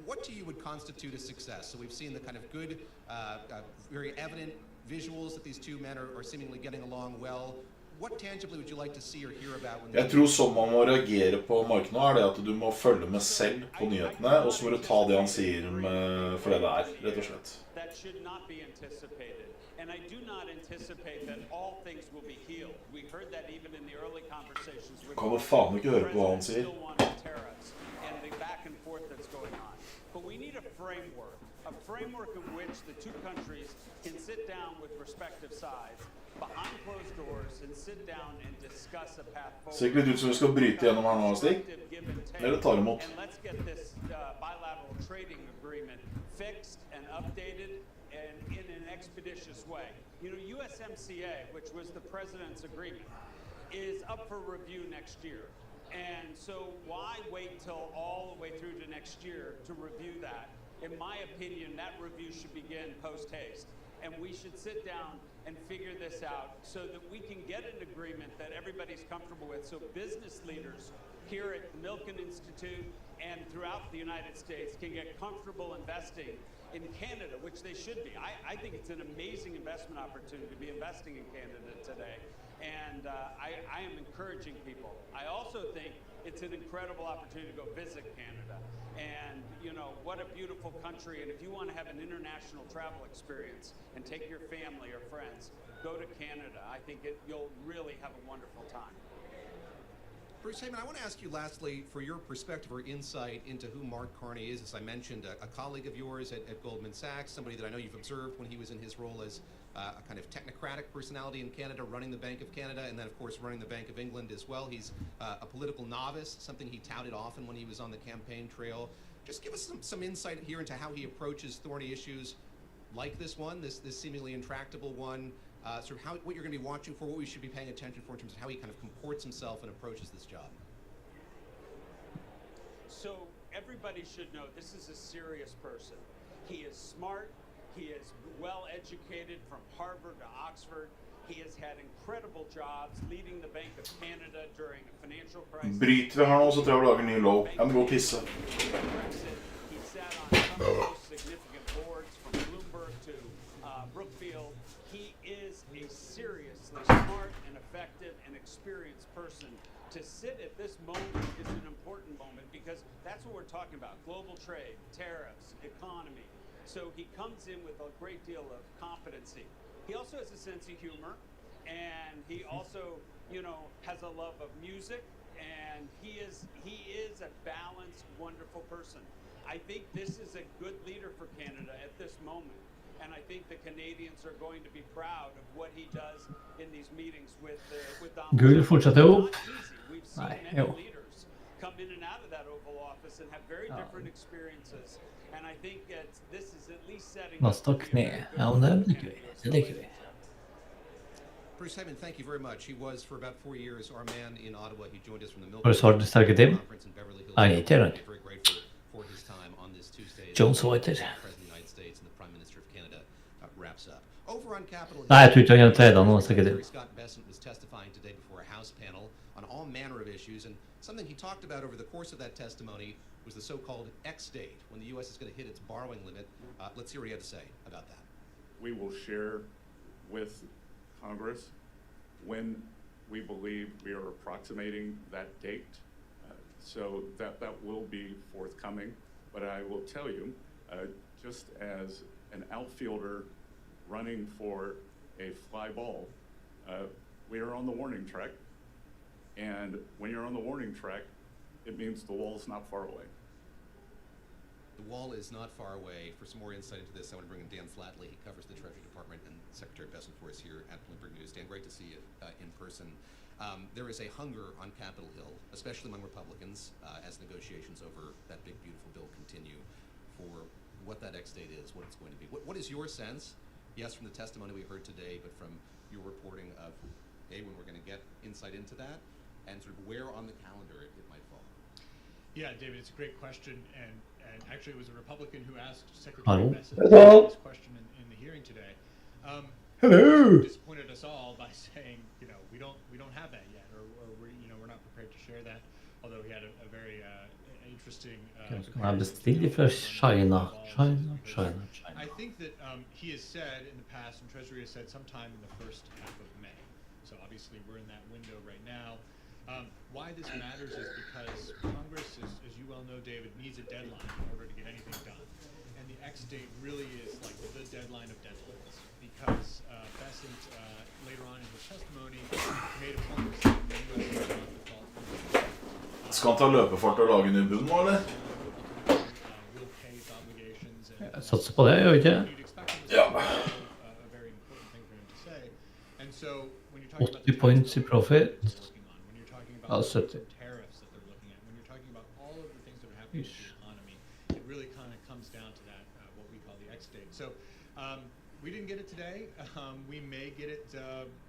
What to you would constitute a success? So we've seen the kind of good, very evident visuals that these two men are seemingly getting along well. What tangibly would you like to see or hear about? Jeg tror sånn man må reagere på Mark nå er det at du må følge med selv på nyhetene, og så må du ta det han sier for det det er, rett og slett. That should not be anticipated. And I do not anticipate that all things will be healed. We heard that even in the early conversations with Kan du faen ikke høre på hva han sier? and the back and forth that's going on. But we need a framework in which the two countries can sit down with respective sides behind closed doors and sit down and discuss a path forward. Ser ikke litt ut som vi skal bryte gjennom her nå, Stig? Eller tar imot? And let's get this bilateral trading agreement fixed and updated and in an expeditious way. You know, USMCA, which was the president's agreement, is up for review next year. And so why wait till all the way through to next year to review that? In my opinion, that review should begin post-haste. And we should sit down and figure this out so that we can get an agreement that everybody's comfortable with. So business leaders here at the Milken Institute and throughout the United States can get comfortable investing in Canada, which they should be. I think it's an amazing investment opportunity to be investing in Canada today. And I am encouraging people. I also think it's an incredible opportunity to go visit Canada. And, you know, what a beautiful country. And if you want to have an international travel experience and take your family or friends, go to Canada. I think you'll really have a wonderful time. Bruce Heyman, I want to ask you lastly for your perspective or insight into who Mark Carney is. As I mentioned, a colleague of yours at Goldman Sachs, somebody that I know you've observed when he was in his role as a kind of technocratic personality in Canada, running the Bank of Canada, and then, of course, running the Bank of England as well. He's a political novice, something he touted often when he was on the campaign trail. Just give us some insight here into how he approaches thorny issues like this one, this seemingly intractable one, sort of what you're going to be watching for, what we should be paying attention for in terms of how he kind of comports himself and approaches this job. So everybody should know this is a serious person. He is smart. He is well educated from Harvard to Oxford. He has had incredible jobs leading the Bank of Canada during a financial crisis. Bryter vi her nå, så tror jeg vi lager en ny lov. Jeg må gå og pisse. He sat on some of the most significant boards from Bloomberg to Brookfield. He is a seriously smart and effective and experienced person. To sit at this moment is an important moment because that's what we're talking about. Global trade, tariffs, economy. So he comes in with a great deal of competency. He also has a sense of humor, and he also, you know, has a love of music, and he is a balanced, wonderful person. I think this is a good leader for Canada at this moment, and I think the Canadians are going to be proud of what he does in these meetings with Donald Trump. Gul fortsätter ihop. We've seen many leaders come in and out of that Oval Office and have very different experiences. And I think this is at least setting Nasdaq ner. Ja, men det ligger vi. Det ligger vi. Bruce Hyman, thank you very much. He was for about 4 years our man in Ottawa. He joined us from the Har du svart starka Tim? Conference in Beverly Hills. Nej, inte den. Very grateful for his time on this Tuesday. Jones White. President of the United States and the Prime Minister of Canada wraps up. Over on Capitol Hill. Nej, jag tror inte jag kan träda någon starka Tim. Scott Bessent was testifying today before a House panel on all manner of issues, and something he talked about over the course of that testimony was the so-called X date, when the U.S. is going to hit its borrowing limit. Let's hear what he had to say about that. We will share with Congress when we believe we are approximating that date, so that will be forthcoming. But I will tell you, just as an outfielder running for a fly ball, we are on the warning track, and when you're on the warning track, it means the wall's not far away. The wall is not far away. For some more insight into this, I want to bring in Dan Flatley. He covers the Treasury Department and Secretary Bessent for us here at Bloomberg News. Dan, great to see you in person. There is a hunger on Capitol Hill, especially among Republicans, as negotiations over that big, beautiful bill continue, for what that X date is, what it's going to be. What is your sense? Yes, from the testimony we heard today, but from your reporting of, when we're going to get insight into that, and sort of where on the calendar it might fall. Yeah, David, it's a great question, and actually it was a Republican who asked Secretary Hello. Bessent this question in the hearing today. Hello. Disappointed us all by saying, we don't have that yet, or we're not prepared to share that. Although he had a very interesting. Han bestiller för China. I think that he has said in the past, and Treasury has said sometime in the first half of May. So obviously we're in that window right now. Why this matters is because Congress, as you well know, David, needs a deadline in order to get anything done. And the X date really is like the deadline of deadlines. Because Bessent, later on in his testimony, made a point that the U.S. is not default. Skal han ta løpefart og lage en i bunnen nå, eller? Jag satsar på det, jag vet inte. Ja. 80 points i profit. Ja, 70. Ish. It really kind of comes down to that, what we call the X date. So we didn't get it today. We may get it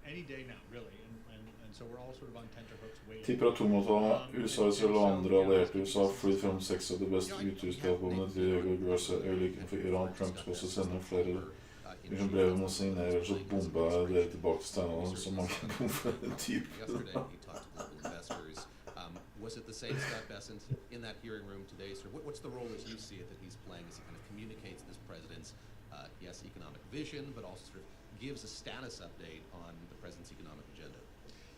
any day now, really. And so we're all sort of on tenterhooks waiting. Tipper atomvåpen, USA, Israel og andre allierte USA flyr frem 6 av de beste utrustningsvåpnene til øyeblikket for Iran. Trump skal også sende flere brev med signerer, så bomber jeg dere tilbake til Steinland, så mange bomber den type. Was it the same Scott Bessent in that hearing room today? Sir, what's the role as you see it that he's playing as he kind of communicates this president's, yes, economic vision, but also sort of gives a status update on the president's economic agenda?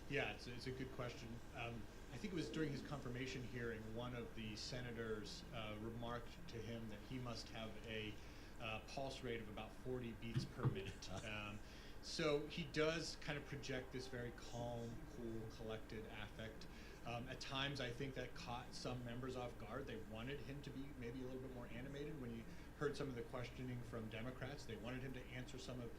Yeah, it's a good question. I think it was during his confirmation hearing, one of the senators remarked to him that he must have a pulse rate of about 40 beats per minute. So he does kind of project this very calm, cool, collected affect. At times, I think that caught some members off guard. They wanted him to be maybe a little bit more animated. When you heard some of the questioning from Democrats, they wanted him to answer some of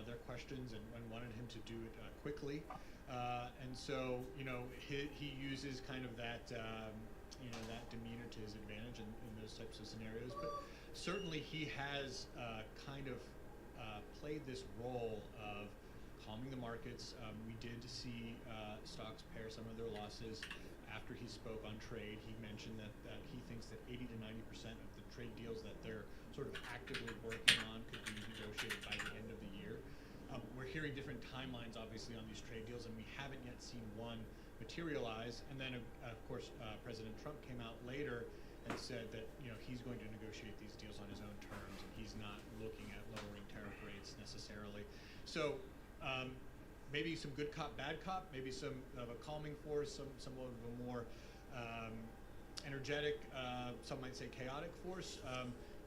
their questions and wanted him to do it quickly. And so, he uses kind of that, that demeanor to his advantage in those types of scenarios. But certainly, he has kind of played this role of calming the markets. We did see stocks pare some of their losses. After he spoke on trade, he mentioned that he thinks that 80 to 90% of the trade deals that they're sort of actively working on could be negotiated by the end of the year. We're hearing different timelines, obviously, on these trade deals, and we haven't yet seen one materialize. And then, of course, President Trump came out later and said that he's going to negotiate these deals on his own terms, and he's not looking at lowering tariff rates necessarily. So. Maybe some good cop, bad cop, maybe some of a calming force, some of a more energetic, some might say chaotic force.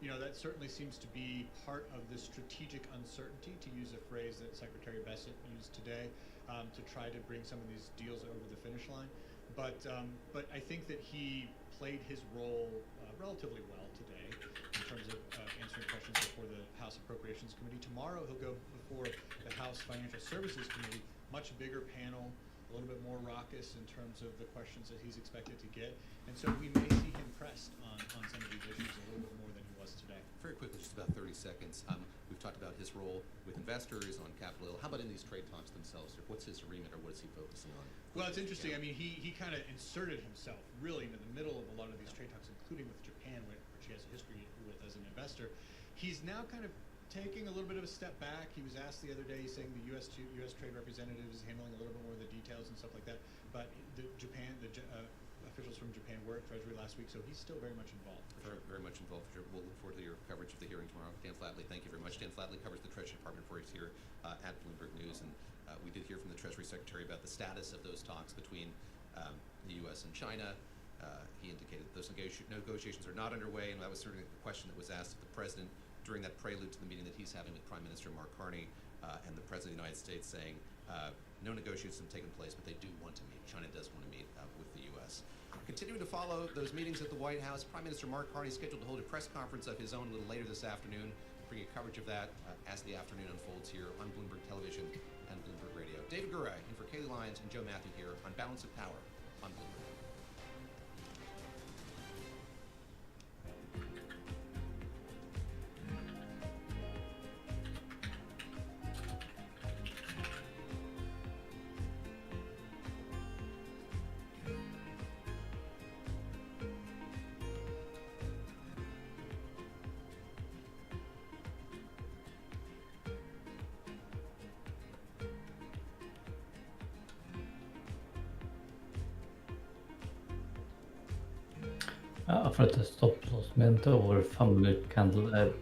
That certainly seems to be part of the strategic uncertainty, to use a phrase that Secretary Bessent used today, to try to bring some of these deals over the finish line. But I think that he played his role relatively well today in terms of answering questions before the House Appropriations Committee. Tomorrow he'll go before the House Financial Services Committee, much bigger panel, a little bit more raucous in terms of the questions that he's expected to get. And so we may see him pressed on some of these issues a little bit more than he was today. Very quickly, just about 30 seconds. We've talked about his role with investors on Capitol Hill. How about in these trade talks themselves? What's his remit, or what is he focusing on? Well, it's interesting. I mean, he kind of inserted himself really into the middle of a lot of these trade talks, including with Japan, which he has a history with as an investor. He's now kind of taking a little bit of a step back. He was asked the other day, saying the U.S. trade representative is handling a little bit more of the details and stuff like that. But the officials from Japan were at Treasury last week, so he's still very much involved. Very much involved. We'll look forward to your coverage of the hearing tomorrow. Dan Flatley, thank you very much. Dan Flatley covers the Treasury Department for us here at Bloomberg News, and we did hear from the Treasury Secretary about the status of those talks between the U.S. and China. He indicated that those negotiations are not underway, and that was certainly the question that was asked of the President during that prelude to the meeting that he's having with Prime Minister Mark Carney, and the President of the United States saying no negotiations have taken place, but they do want to meet. China does want to meet with the U.S. Continuing to follow those meetings at the White House, Prime Minister Mark Carney is scheduled to hold a press conference of his own a little later this afternoon, bringing coverage of that as the afternoon unfolds here on Bloomberg Television and Bloomberg Radio. David Gurray in for Kayleigh Lyons and Joe Matthew here on Balance of Power on Bloomberg. Ja, för att det stopploss med inte over 5 minutter candle er.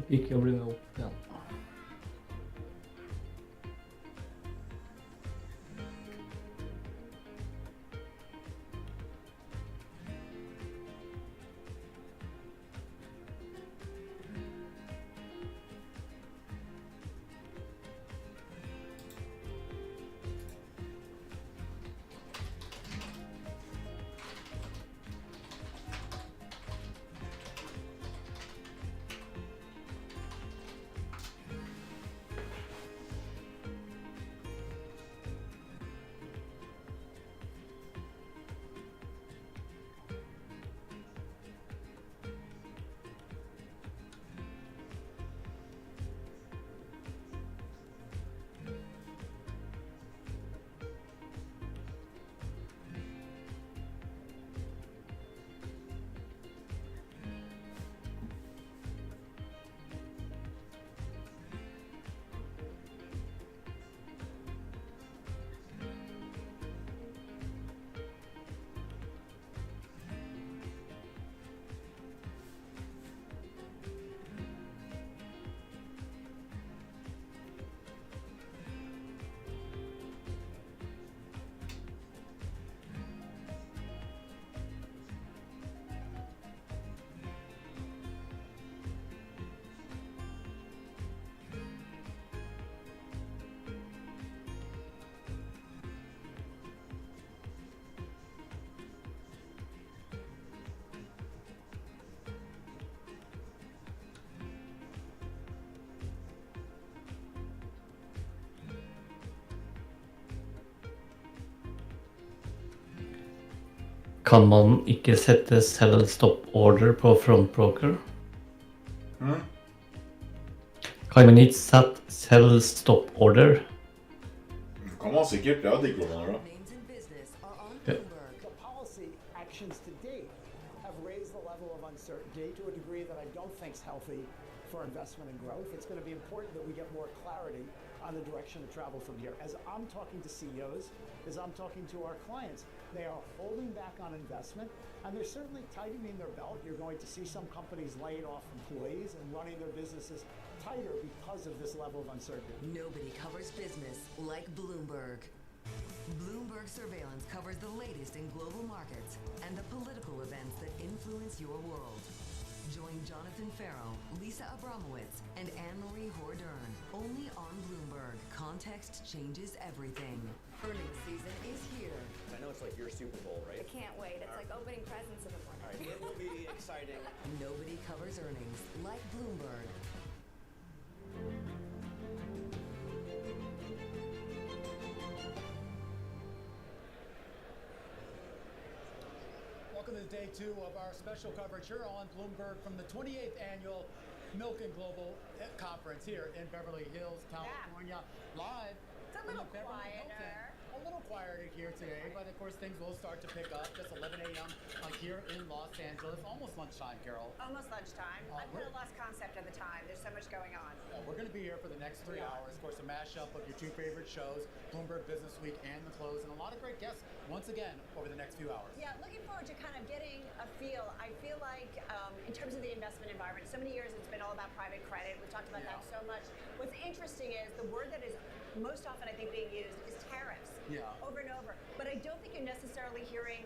Ikke å bli med opp igjen. Kan man ikke sette sell stop order på frontbroker? Kan man ikke sette sell stop order? Kan man sikkert, ja, det går man da. Ja. The policy actions to date have raised the level of uncertainty to a degree that I don't think is healthy for investment and growth. It's going to be important that we get more clarity on the direction of travel from here. As I'm talking to CEOs, as I'm talking to our clients, they are holding back on investment, and they're certainly tightening their belt. You're going to see some companies laying off employees and running their businesses tighter because of this level of uncertainty. Nobody covers business like Bloomberg. Bloomberg Surveillance covers the latest in global markets and the political events that influence your world. Join Jonathan Farrow, Lisa Abramowitz, and Anne-Marie Hordern only on Bloomberg. context changes everything. Earnings season is here. I know it's like your Super Bowl, right? I can't wait. It's like opening presents in the morning. All right, it will be exciting. Nobody covers earnings like Bloomberg. Welcome to day 2 of our special coverage here on Bloomberg from the 28th annual Milken Global Conference here in Beverly Hills, California. Live. It's a little quieter. A little quieter here today, but of course things will start to pick up. Just 11 a.m. Here in Los Angeles. Almost lunchtime, Carol. Almost lunchtime. I've kind of lost concept of the time. There's so much going on. We're going to be here for the next 3 hours. Of course, a mashup of your 2 favorite shows, Bloomberg Business Week and The Close, and a lot of great guests once again over the next few hours. Yeah, looking forward to kind of getting a feel. I feel like in terms of the investment environment, so many years it's been all about private credit. We've talked about that so much. What's interesting is the word that is most often, I think, being used is tariffs. Over and over. But I don't think you're necessarily hearing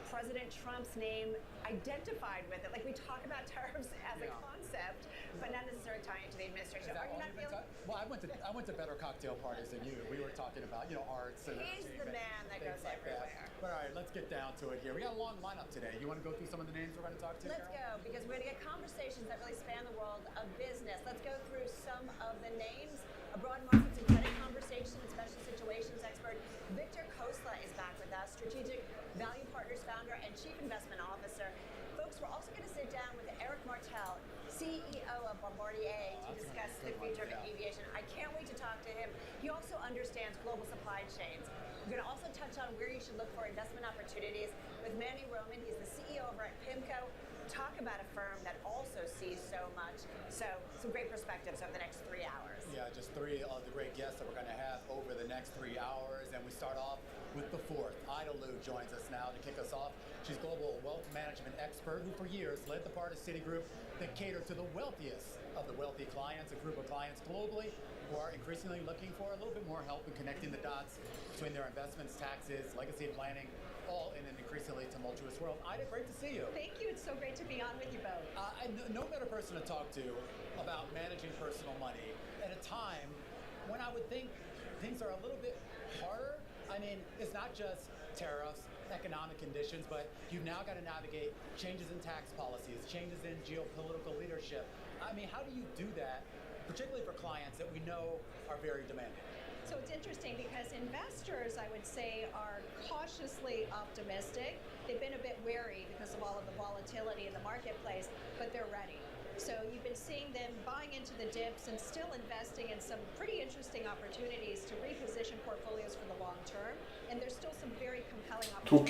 President Trump's name identified with it. Like we talk about tariffs as a concept, but not necessarily tying it to the administration. Are you not feeling? Well, I went to better cocktail parties than you. We were talking about, arts and he's the man that goes everywhere. But all right, let's get down to it here. We got a long lineup today. You want to go through some of the names we're going to talk to? Let's go, because we're going to get conversations that really span the world of business. Let's go through some of the names. A broad markets and credit conversation and special situations expert Victor Khosla is back with us, Strategic Value Partners founder and Chief Investment Officer. Folks, we're also going to sit down with Eric Martel, CEO of Bombardier, to discuss the future of aviation. I can't wait to talk to him. He also understands global supply chains. We're going to also touch on where you should look for investment opportunities with Manny Roman. He's the CEO over at PIMCO. Talk about a firm that also sees so much. So some great perspectives over the next 3 hours. Yeah, just 3 of the great guests that we're going to have over the next 3 hours. And we start off with the 4th. Ida Liu joins us now to kick us off. She's global wealth management expert who for years led the part of Citigroup that catered to the wealthiest of the wealthy clients, a group of clients globally who are increasingly looking for a little bit more help in connecting the dots between their investments, taxes, legacy planning, all in an increasingly tumultuous world. Ida, great to see you. Thank you. It's so great to be on with you both. No better person to talk to about managing personal money at a time when I would think things are a little bit harder. I mean, it's not just tariffs, economic conditions, but you've now got to navigate changes in tax policies, changes in geopolitical leadership. I mean, how do you do that, particularly for clients that we know are very demanding? So it's interesting because investors, I would say, are cautiously optimistic. They've been a bit wary because of all of the volatility in the marketplace, but they're ready. So you've been seeing them buying into the dips and still investing in some pretty interesting opportunities to reposition portfolios for the long term. And there's still some very compelling opportunities.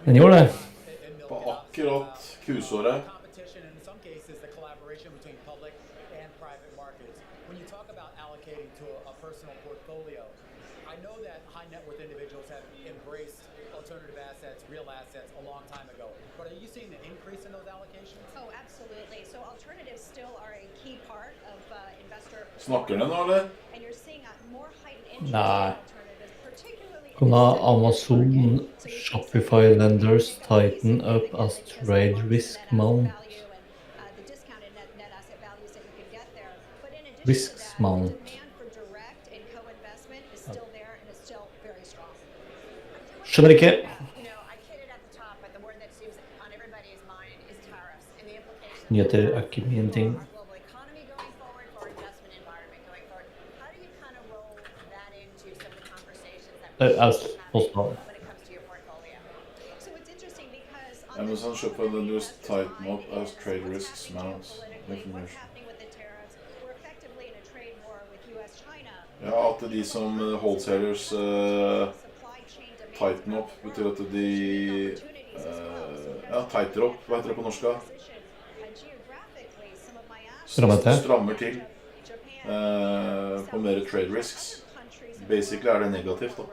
Den gjorde det. På akkurat kusåret. Competition in some cases, the collaboration between public and private markets. When you talk about allocating to a personal portfolio, I know that high net worth individuals have embraced alternative assets, real assets a long time ago. But are you seeing an increase in those allocations? Oh, absolutely. So alternatives still are a key part of investor. Snakker den nå, eller? And you're seeing a more heightened interest Nei. in alternatives, particularly Kunne Amazon Shopify lenders tighten up as trade risk mount? Risks mount. Skjønner ikke. Nyheter er ikke min ting. Amazon Shopify lenders tighten up as trade risks mounts. Information. Ja, at de som wholesalers tighten up betyr at de tighter opp, hva heter det på norsk? Strammer til på mer trade risks. Basically er det negativt da.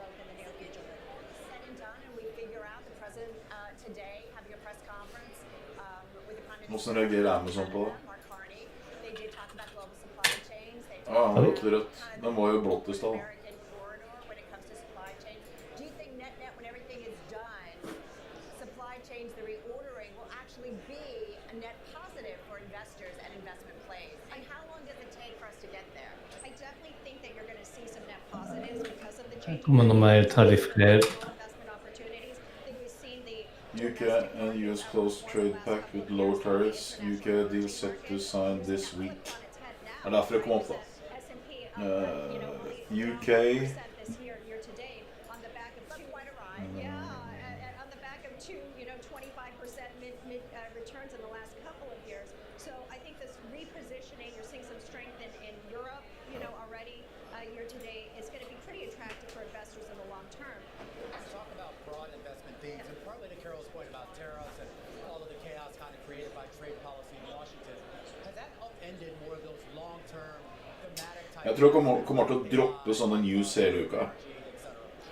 Hvordan reagerer Amazon på det? Ja, han blotter rødt. Den må jo blottes da. to get there. I definitely think that you're going to see some net positives because of the change. Kommer de här tariffgrejer. Investment opportunities. I think we've seen the UK and US closed trade pact with lower tariffs. UK deal set to sign this week. Ja, därför det kom upp. UK. this year to date on the back of two, on the back of two, 25% mid returns in the last couple of years. So I think this repositioning, you're seeing some strength in Europe, already year to date is going to be pretty attractive for investors in the long term. Let's talk about broad investment themes, and partly to Carol's point about tariffs and all of the chaos kind of created by trade policy in Washington. Has that upended more of those long-term thematic type? Jag tror det kommer att droppa sådana news hela uka.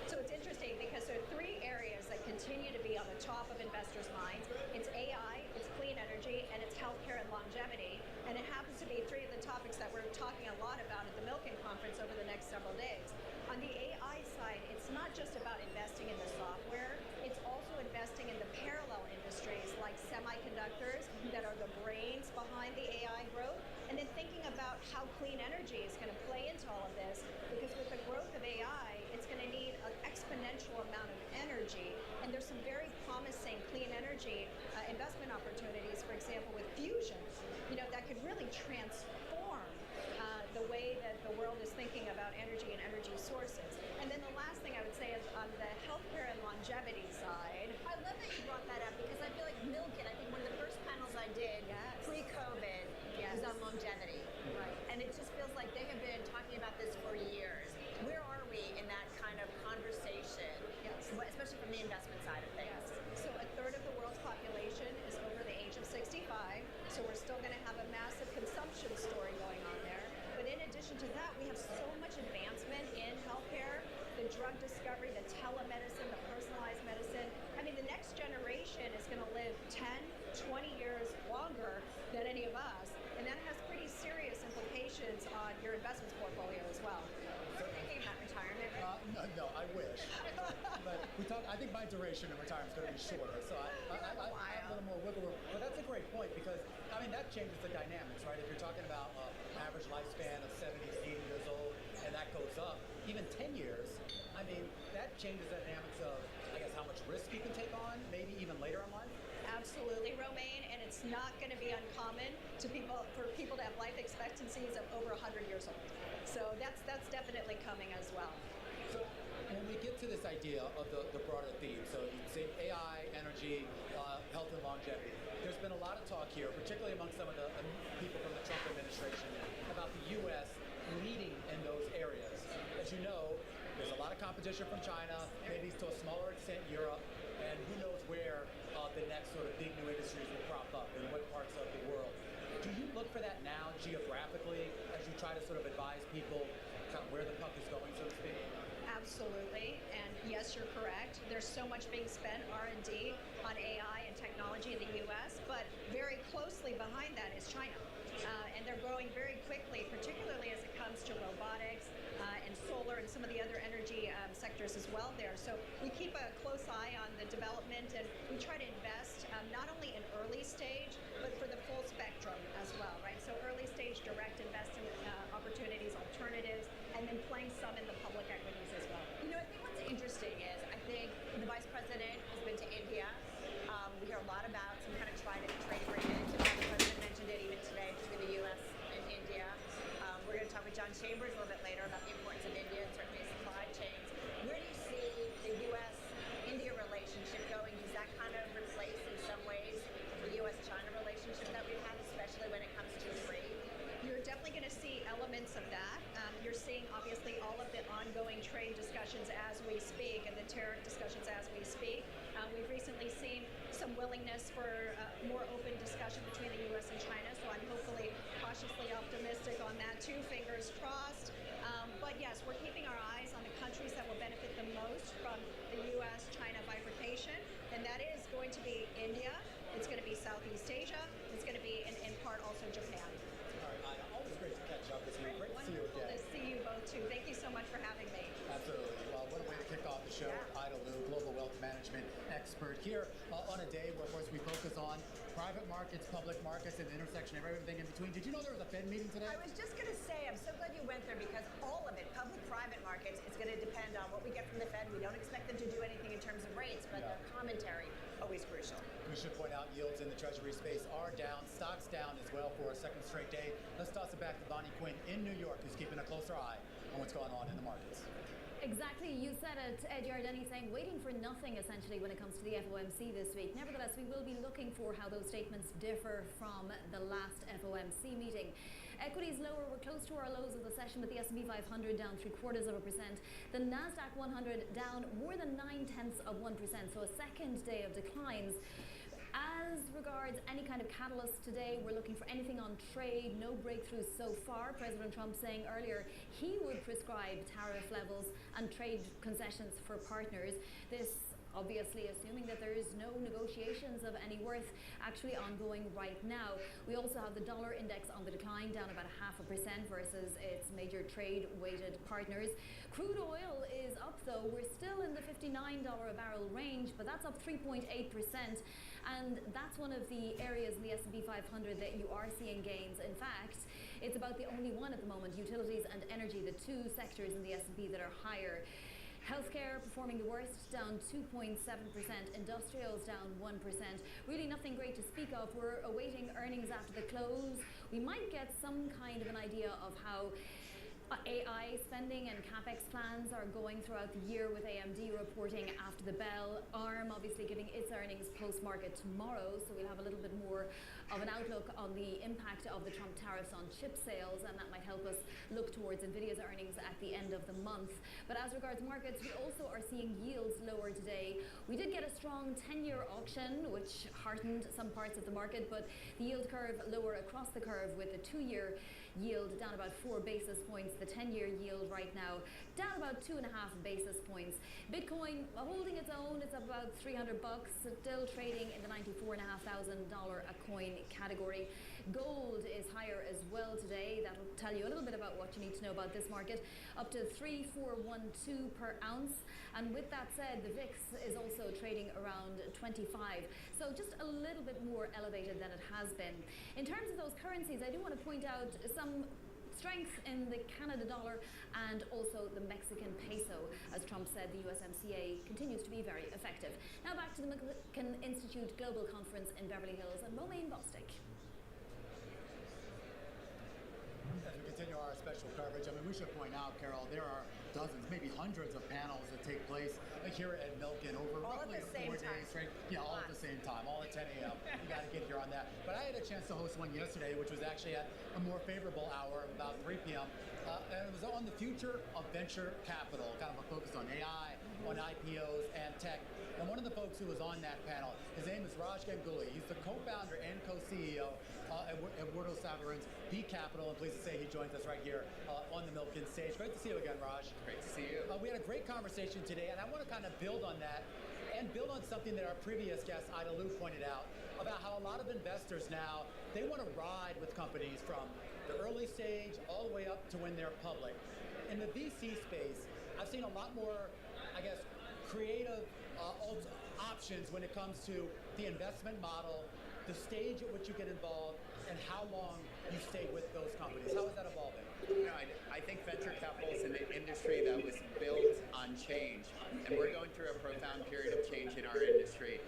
So it's interesting because there are three areas that continue to be on the top of investors' minds. It's AI, it's clean energy, and it's healthcare and longevity. And it happens to be three of the topics that we're talking a lot about at the Milken Conference over the next several days. On the AI side, it's not just about investing in the software, it's also investing in the parallel industries like semiconductors that are the brains behind the AI growth, and then thinking about how clean energy is going to play into all of this, because with the growth of AI, it's going to need an exponential amount of energy, and there's some very promising clean energy investment opportunities, for example, with fusion, that could really transform the way that the world is thinking about energy and energy sources. And then the last thing I would say is on the healthcare and longevity side. I love that you brought that up because I feel like Milken, I think one of the first panels I did pre-COVID was on longevity. Right. And it just feels like they have been talking about this for years. Where are we in that kind of conversation, especially from the investment side of things? So a third of the world's population is over the age of 65, so we're still going to have a massive consumption story going on there. But in addition to that, we have so much advancement in healthcare, the drug discovery, the telemedicine, the personalized medicine. I mean, the next generation is going to live 10, 20 years longer than any of us, and that has pretty serious implications on your investments portfolio as well. You're thinking about retirement, right? No, I wish. But I think my duration in retirement is going to be shorter, so I have a little more wiggle room. But that's a great point because, that changes the dynamics, right? If you're talking about average lifespan of 70 to 80 years old, and that goes up, even 10 years, that changes the dynamics of, I guess, how much risk you can take on, maybe even later in life. Absolutely, Romaine, and it's not going to be uncommon for people to have life expectancies of over 100 years old. So that's definitely coming as well. So when we get to this idea of the broader theme, so you say AI, energy, health and longevity, there's been a lot of talk here, particularly among some of the people from the Trump administration, about the U.S. leading in those areas. As you know, there's a lot of competition from China, maybe to a smaller extent Europe, and who knows where the next sort of big new industries will crop up in what parts of the world. Do you look for that now geographically as you try to sort of advise people kind of where the puck is going, so to speak? Absolutely, and yes, you're correct. There's so much being spent R&D on AI and technology in the U.S., but very closely behind that is China. And they're growing very quickly, particularly as it comes to robotics and solar and some of the other energy sectors as well there. So we keep a close eye on the development, and we try to invest not only in early stage, but for the full spectrum as well, right? So early stage direct investment opportunities, alternatives, and then playing some in the public equities as well. I think what's interesting is I think the Vice President has been to India. We hear a lot about some kind of trade agreement. The President mentioned it even today between the U.S. and India. We're going to talk with John Chambers a little bit later about the importance of India and certainly supply chains. Where do you see the U.S.-India relationship going? Does that kind of replace in some ways the U.S.-China relationship that we've had, especially when it comes to trade? You're definitely going to see elements of that. You're seeing obviously all of the ongoing trade discussions as we speak and the tariff discussions as we speak. We've recently seen some willingness for more open discussion between the U.S. and China, so I'm hopefully cautiously optimistic on that too, fingers crossed. But yes, we're keeping our eyes on the countries that will benefit the most from the U.S.-China bifurcation, and that is going to be India, it's going to be Southeast Asia, it's going to be in part also Japan. All right, Ida, always great to catch up with you. Great to see you again. Wonderful to see you both too. Thank you so much for having me. Absolutely. Well, what a way to kick off the show. Ida Liu, Global Wealth Management expert here on a day where, of course, we focus on private markets, public markets, and the intersection of everything in between. Did you know there was a Fed meeting today? I was just going to say, I'm so glad you went there because all of it, public-private markets, is going to depend on what we get from the Fed. We don't expect them to do anything in terms of rates, but their commentary, always crucial. We should point out yields in the Treasury space are down. Stocks down as well for a second straight day. Let's toss it back to Bonnie Quinn in New York, who's keeping a closer eye on what's going on in the markets. Exactly, you said it, Ed Yardeni, saying waiting for nothing essentially when it comes to the FOMC this week. Nevertheless, we will be looking for how those statements differ from the last FOMC meeting. Equities lower, we're close to our lows of the session with the S&P 500 down 0.75%. The Nasdaq 100 down more than 0.9%, so a second day of declines. As regards any kind of catalyst today, we're looking for anything on trade, no breakthroughs so far. President Trump saying earlier he would prescribe tariff levels and trade concessions for partners. This obviously assuming that there is no negotiations of any worth actually ongoing right now. We also have the dollar index on the decline, down about 0.5% versus its major trade-weighted partners. Crude oil is up though. We're still in the $59 a barrel range, but that's up 3.8%. And that's one of the areas in the S&P 500 that you are seeing gains. In fact, it's about the only one at the moment, utilities and energy, the two sectors in the S&P that are higher. Healthcare performing the worst, down 2.7%. Industrials down 1%. Really nothing great to speak of. We're awaiting earnings after the close. We might get some kind of an idea of how AI spending and capex plans are going throughout the year, with AMD reporting after the bell. ARM obviously giving its earnings post-market tomorrow, so we'll have a little bit more of an outlook on the impact of the Trump tariffs on chip sales, and that might help us look towards Nvidia's earnings at the end of the month. But as regards markets, we also are seeing yields lower today. We did get a strong 10-year auction, which heartened some parts of the market, but the yield curve lower across the curve, with the 2-year yield down about 4 basis points. The 10-year yield right now down about 2.5 basis points. Bitcoin holding its own. It's about $300, still trading in the $94,500 a coin category. Gold is higher as well today. That'll tell you a little bit about what you need to know about this market. Up to 3,412 per ounce. And with that said, the VIX is also trading around 25. So just a little bit more elevated than it has been. In terms of those currencies, I do want to point out some strength in the Canada dollar and also the Mexican peso. As Trump said, the USMCA continues to be very effective. Now back to the McCulloch Institute Global Conference in Beverly Hills and Romaine Bostick. As we continue our special coverage, I mean, we should point out, Carol, there are dozens, maybe hundreds of panels that take place here at Milken over all roughly at the a 4-day same straight. Yeah, all at the same time, all at 10 a.m. You got to get here on that. But I had a chance to host one yesterday, which was actually at a more favorable hour, about 3 p.m. And it was on the future of venture capital, kind of a focus on AI, on IPOs and tech. And one of the folks who was on that panel, his name is Raj Ganguly. He's the co-founder and co-CEO at Eduardo Saverin's B Capital. And pleased to say he joins us right here on the Milken stage. Great to see you again, Raj. Great to see you. We had a great conversation today, and I want to kind of build on that and build on something that our previous guest, Ida Liu, pointed out about how a lot of investors now, they want to ride with companies from the early stage all the way up to when they're public. In the VC space, I've seen a lot more, I guess, creative options when it comes to the investment model, the stage at which you get involved, and how long you stay with those companies. How is that evolving? You know, I think venture capital is an industry that was built on change, and we're going through a profound period of change in our industry.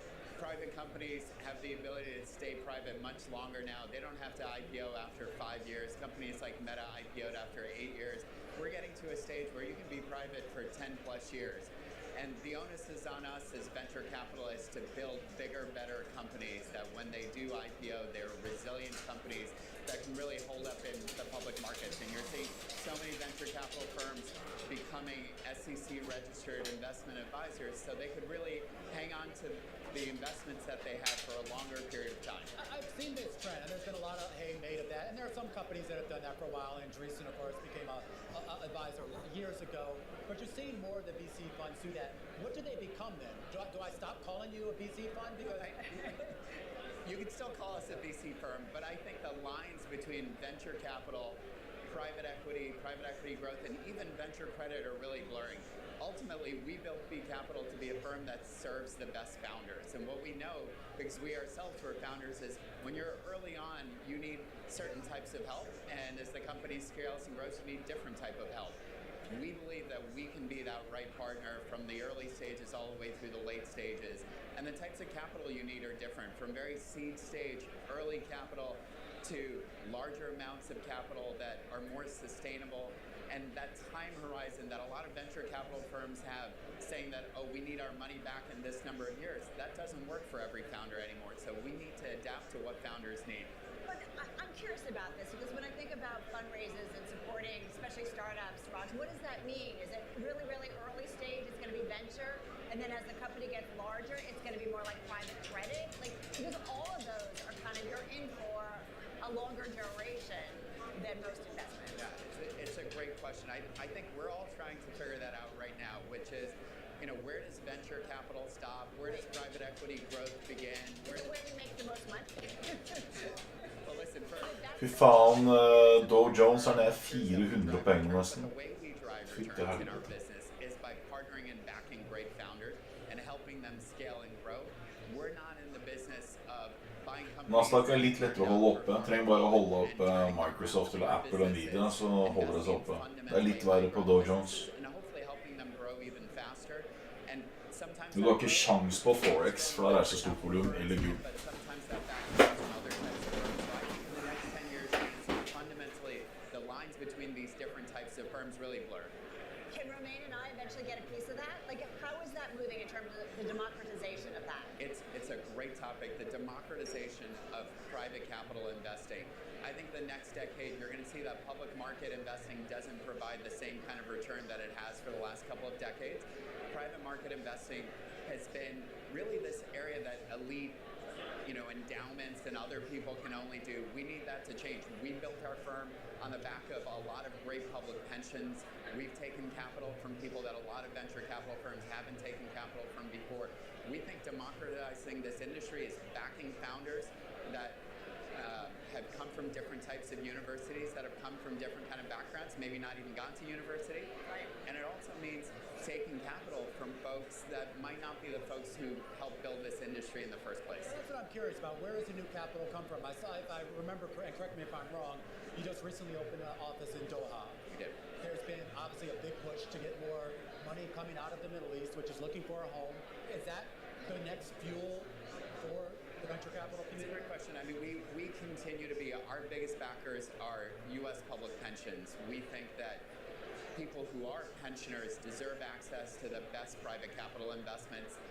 Private companies have the ability to stay private much longer now. They don't have to IPO after 5 years. Companies like Meta IPO'd after 8 years. We're getting to a stage where you can be private for 10 plus years. And the onus is on us as venture capitalists to build bigger, better companies that when they do IPO, they're resilient companies that can really hold up in the public markets. And you're seeing so many venture capital firms becoming SEC-registered investment advisors so they could really hang on to the investments that they have for a longer period of time. I've seen this trend, and there's been a lot of hay made of that. And there are some companies that have done that for a while. Andreessen, of course, became an advisor years ago. But you're seeing more of the VC funds do that. What do they become then? Do I stop calling you a VC fund? Because you can still call us a VC firm, but I think the lines between venture capital private equity growth, and even venture credit are really blurring. Ultimately, we built B Capital to be a firm that serves the best founders. And what we know, because we ourselves were founders, is when you're early on, you need certain types of help. And as the company scales and grows, you need different type of help. We believe that we can be that right partner from the early stages all the way through the late stages. And the types of capital you need are different, from very seed stage, early capital, to larger amounts of capital that are more sustainable. And that time horizon that a lot of venture capital firms have, saying that, oh, we need our money back in this number of years, that doesn't work for every founder anymore. So we need to adapt to what founders need. But I'm curious about this, because when I think about fundraisers and supporting, especially startups, Raj, what does that mean? Is it really, really early stage, it's going to be venture, and then as the company gets larger, it's going to be more like private credit? Like, because all of those are kind of, you're in for a longer duration than most investments. Yeah, it's a great question. I think we're all trying to figure that out right now, which is, where does venture capital stop? Where does private equity growth begin? Where we make the most money? Well, listen, Fy faen, Dow Jones ned 400 poeng nesten. The way we drive Fytte returns in our helvete. business is by partnering and backing great founders and helping them scale and grow. We're not in the business of buying companies. Nasdaq litt lettere å holde oppe. Trenger bare å holde oppe Microsoft eller Apple og Nvidia, så holder det seg oppe. Det litt verre på Dow Jones. And hopefully helping them grow even faster. And sometimes Du har ikke sjans på Forex, for der er så stort volum, eller gull. but sometimes that backs from other types of firms. So I think in the next 10 years, you're going to see fundamentally the lines between these different types of firms really blur. Can Romain and I eventually get a piece of that? Like, how is that moving in terms of the democratization of that? It's a great topic, the democratization of private capital investing. I think the next decade, you're going to see that public market investing doesn't provide the same kind of return that it has for the last couple of decades. Private market investing has been really this area that elite, endowments and other people can only do. We need that to change. We built our firm on the back of a lot of great public pensions. We've taken capital from people that a lot of venture capital firms haven't taken capital from before. We think democratizing this industry is backing founders that have come from different types of universities, that have come from different kind of backgrounds, maybe not even gone to university. Right. And it also means taking capital from folks that might not be the folks who helped build this industry in the first place. That's what I'm curious about. Where does the new capital come from? I remember, and correct me if I'm wrong, you just recently opened an office in Doha. We did. There's been obviously a big push to get more money coming out of the Middle East, which is looking for a home. Is that the next fuel for the venture capital It's a community? great question. I mean, we continue to be, our biggest backers are U.S. public pensions. We think that people who are pensioners deserve access to the best private capital investments.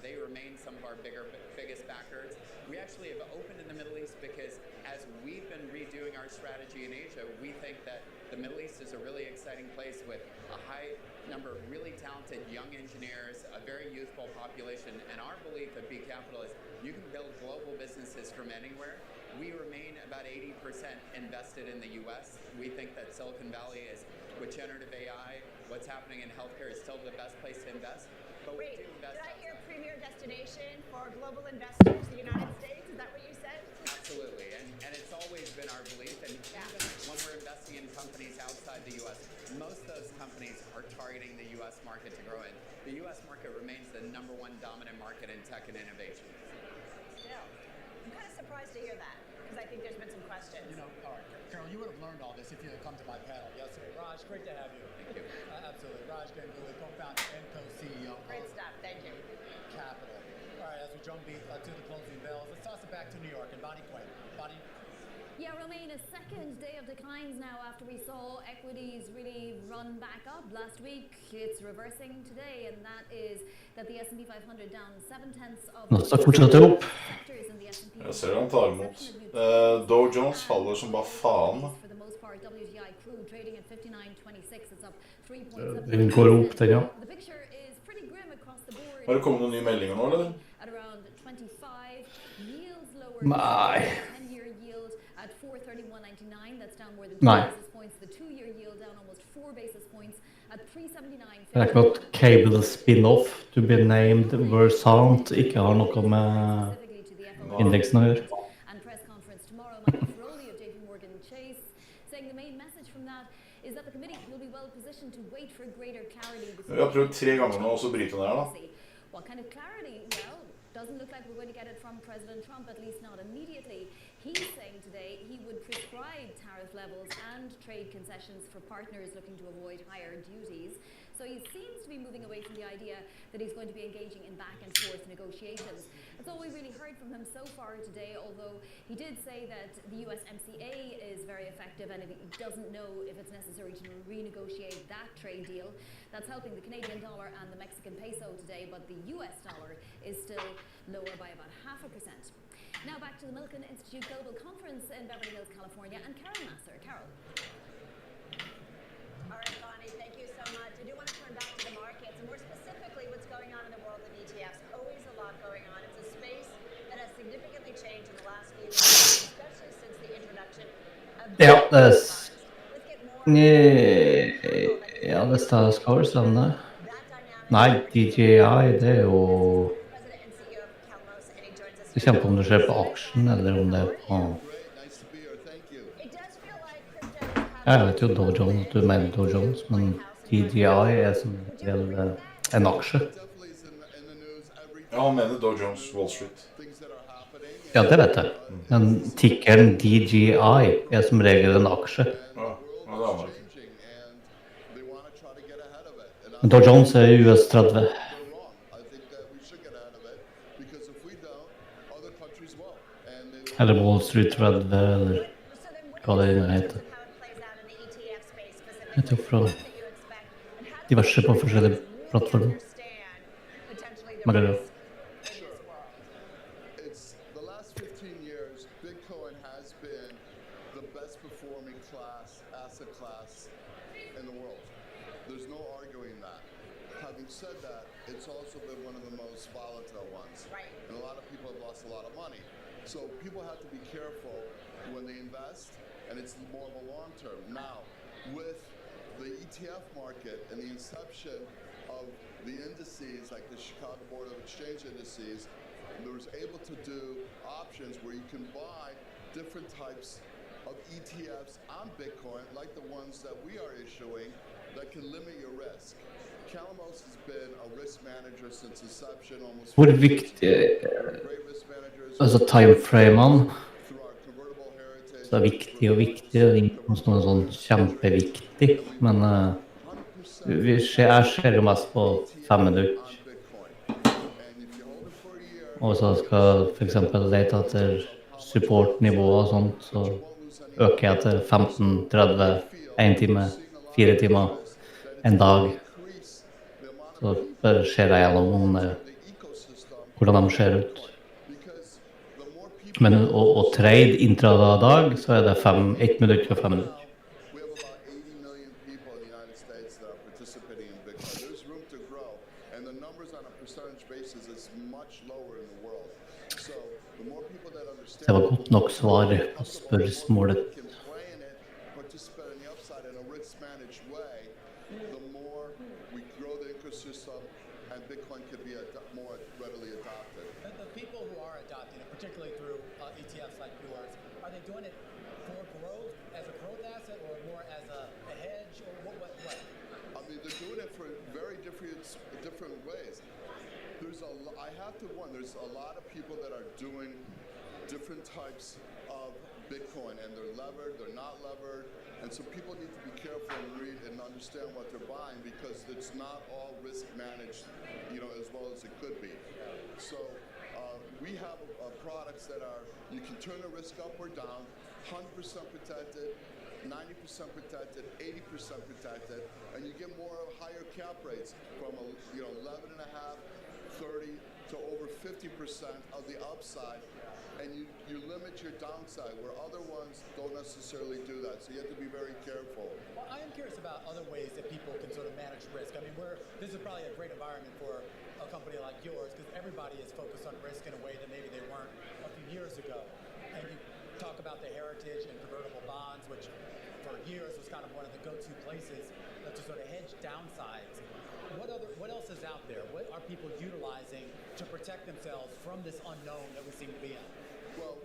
They remain some of our biggest backers. We actually have opened in the Middle East because as we've been redoing our strategy in Asia, we think that the Middle East is a really exciting place with a high number of really talented young engineers, a very youthful population, and our belief at B Capital is you can build global businesses from anywhere. We remain about 80% invested in the U.S. We think that Silicon Valley is, with generative AI, what's happening in healthcare is still the best place to invest. But we Wait, do invest did I hear outside. premier destination for global investors, the United States? Is that what you said? Absolutely, and it's always been our belief. And even when we're investing in companies outside the U.S., most of those companies are targeting the U.S. market to grow in. The U.S. market remains the #1 dominant market in tech and innovation. Still, I'm kind of surprised to hear that, because I think there's been some questions. All right, Carol, you would have learned all this if you had come to my panel yesterday. Raj, great to have you. Thank you. Absolutely. Raj Ganguly, co-founder and co-CEO Great of stuff. Thank you. Capital. All right, as we drumbeat to the closing bells, let's toss it back to New York and Bonnie Quinn. Bonnie? Yeah, Romain, a second day of declines now after we saw equities really run back up last week. It's reversing today, and that is that the S&P 500 down 0.7%. Nasdaq fortsetter opp. Sectors in the S&P Jeg ser han tar imot. Dow Jones faller som bare faen. for the most part. WTI crude trading at 59.26. It's up Den går opp, den, ja. 3.7%. The picture is pretty grim across the board. Har det kommet noen nye meldinger nå, eller? At around 25, yields lower. Nei. 10-year yield at 431.99. That's down more than 2 Nei. basis points. The 2-year yield down almost 4 basis points at 379. Det er ikke noe at Cable spin-off to be named Versant ikke har noe med indeksen å gjøre. And press conference tomorrow, Michael Feroli of JP Morgan Chase saying the main message from that is that the committee will be well positioned to wait for greater clarity. Vi har prøvd 3 ganger nå, også britene her da. What kind of clarity? Well, doesn't look like we're going to get it from President Trump, at least not immediately. He's saying today he would prescribe tariff levels and trade concessions for partners looking to avoid higher duties. So he seems to be moving away from the idea that he's going to be engaging in back and forth negotiations. That's all we really heard from him so far today, although he did say that the USMCA is very effective and he doesn't know if it's necessary to renegotiate that trade deal. That's helping the Canadian dollar and the Mexican peso today, but the US dollar is still lower by about 0.5%. Now back to the Milken Institute Global Conference in Beverly Hills, California, and Carol Nasser. Carol. All right, Bonnie, thank you so much. I do want to turn back to the markets, and more specifically what's going on in the world of ETFs. Always a lot going on. It's a space that has significantly changed in the last few years, especially since the introduction of Ja, det skal vel stemme. Nei, DJI, det er jo... Det kommer på om det skjer på aksjen, eller om det er på... Jeg vet jo Dow Jones, du mener Dow Jones, men DJI er som vel en aksje. Ja, han mener Dow Jones, Wall Street. Ja, det vet jeg. Men tikkeren DJI er som regel en aksje. Ja, det har man ikke. Men Dow Jones er US 30. Eller Wall Street 30, eller hva det nå heter. Jeg tror fra diverse på forskjellige plattformer. Magdalena. The last 15 years, Bitcoin has been the best performing asset class in the world. There's no arguing that. Having said that, it's also been one of the most volatile ones. And a lot of people have lost a lot of money. So people have to be careful when they invest, and it's more of a long term. Now, with the ETF market and the inception of the indices, like the Chicago Board of Exchange indices, there was able to do options where you can buy different types of ETFs on Bitcoin, like the ones that we are issuing, that can limit your risk. Calamos has been a risk manager since inception, almost. Hvor viktig altså timeframene så er viktig og viktig, det er ikke noe sånn kjempeviktig, men jeg ser jo mest på 5 minutter. Og så skal for eksempel lete etter supportnivåer og sånt, så øker jeg til 15, 30, 1 time, 4 timer, en dag. Så bare ser jeg gjennom hvordan de ser ut. Men å trade intradag, så er det 1 minutt og 5 minutter. Det var godt nok svar på spørsmålet. There's a lot of people that are doing different types of Bitcoin, and they're levered, they're not levered, and so people need to be careful and read and understand what they're buying, because it's not all risk managed, as well as it could be. So we have products that are, you can turn the risk up or down, 100% protected, 90% protected, 80% protected, and you get more higher cap rates from 11.5, 30 to over 50% of the upside, and you limit your downside, where other ones don't necessarily do that. So you have to be very careful. Well, I am curious about other ways that people can sort of manage risk. I mean, this is probably a great environment for a company like yours, because everybody is focused on risk in a way that maybe they weren't a few years ago. And you talk about the heritage and convertible bonds, which for years was kind of one of the go-to places to sort of hedge downsides. What else is out there? What are people utilizing to protect themselves from this unknown that we seem to be in? Well,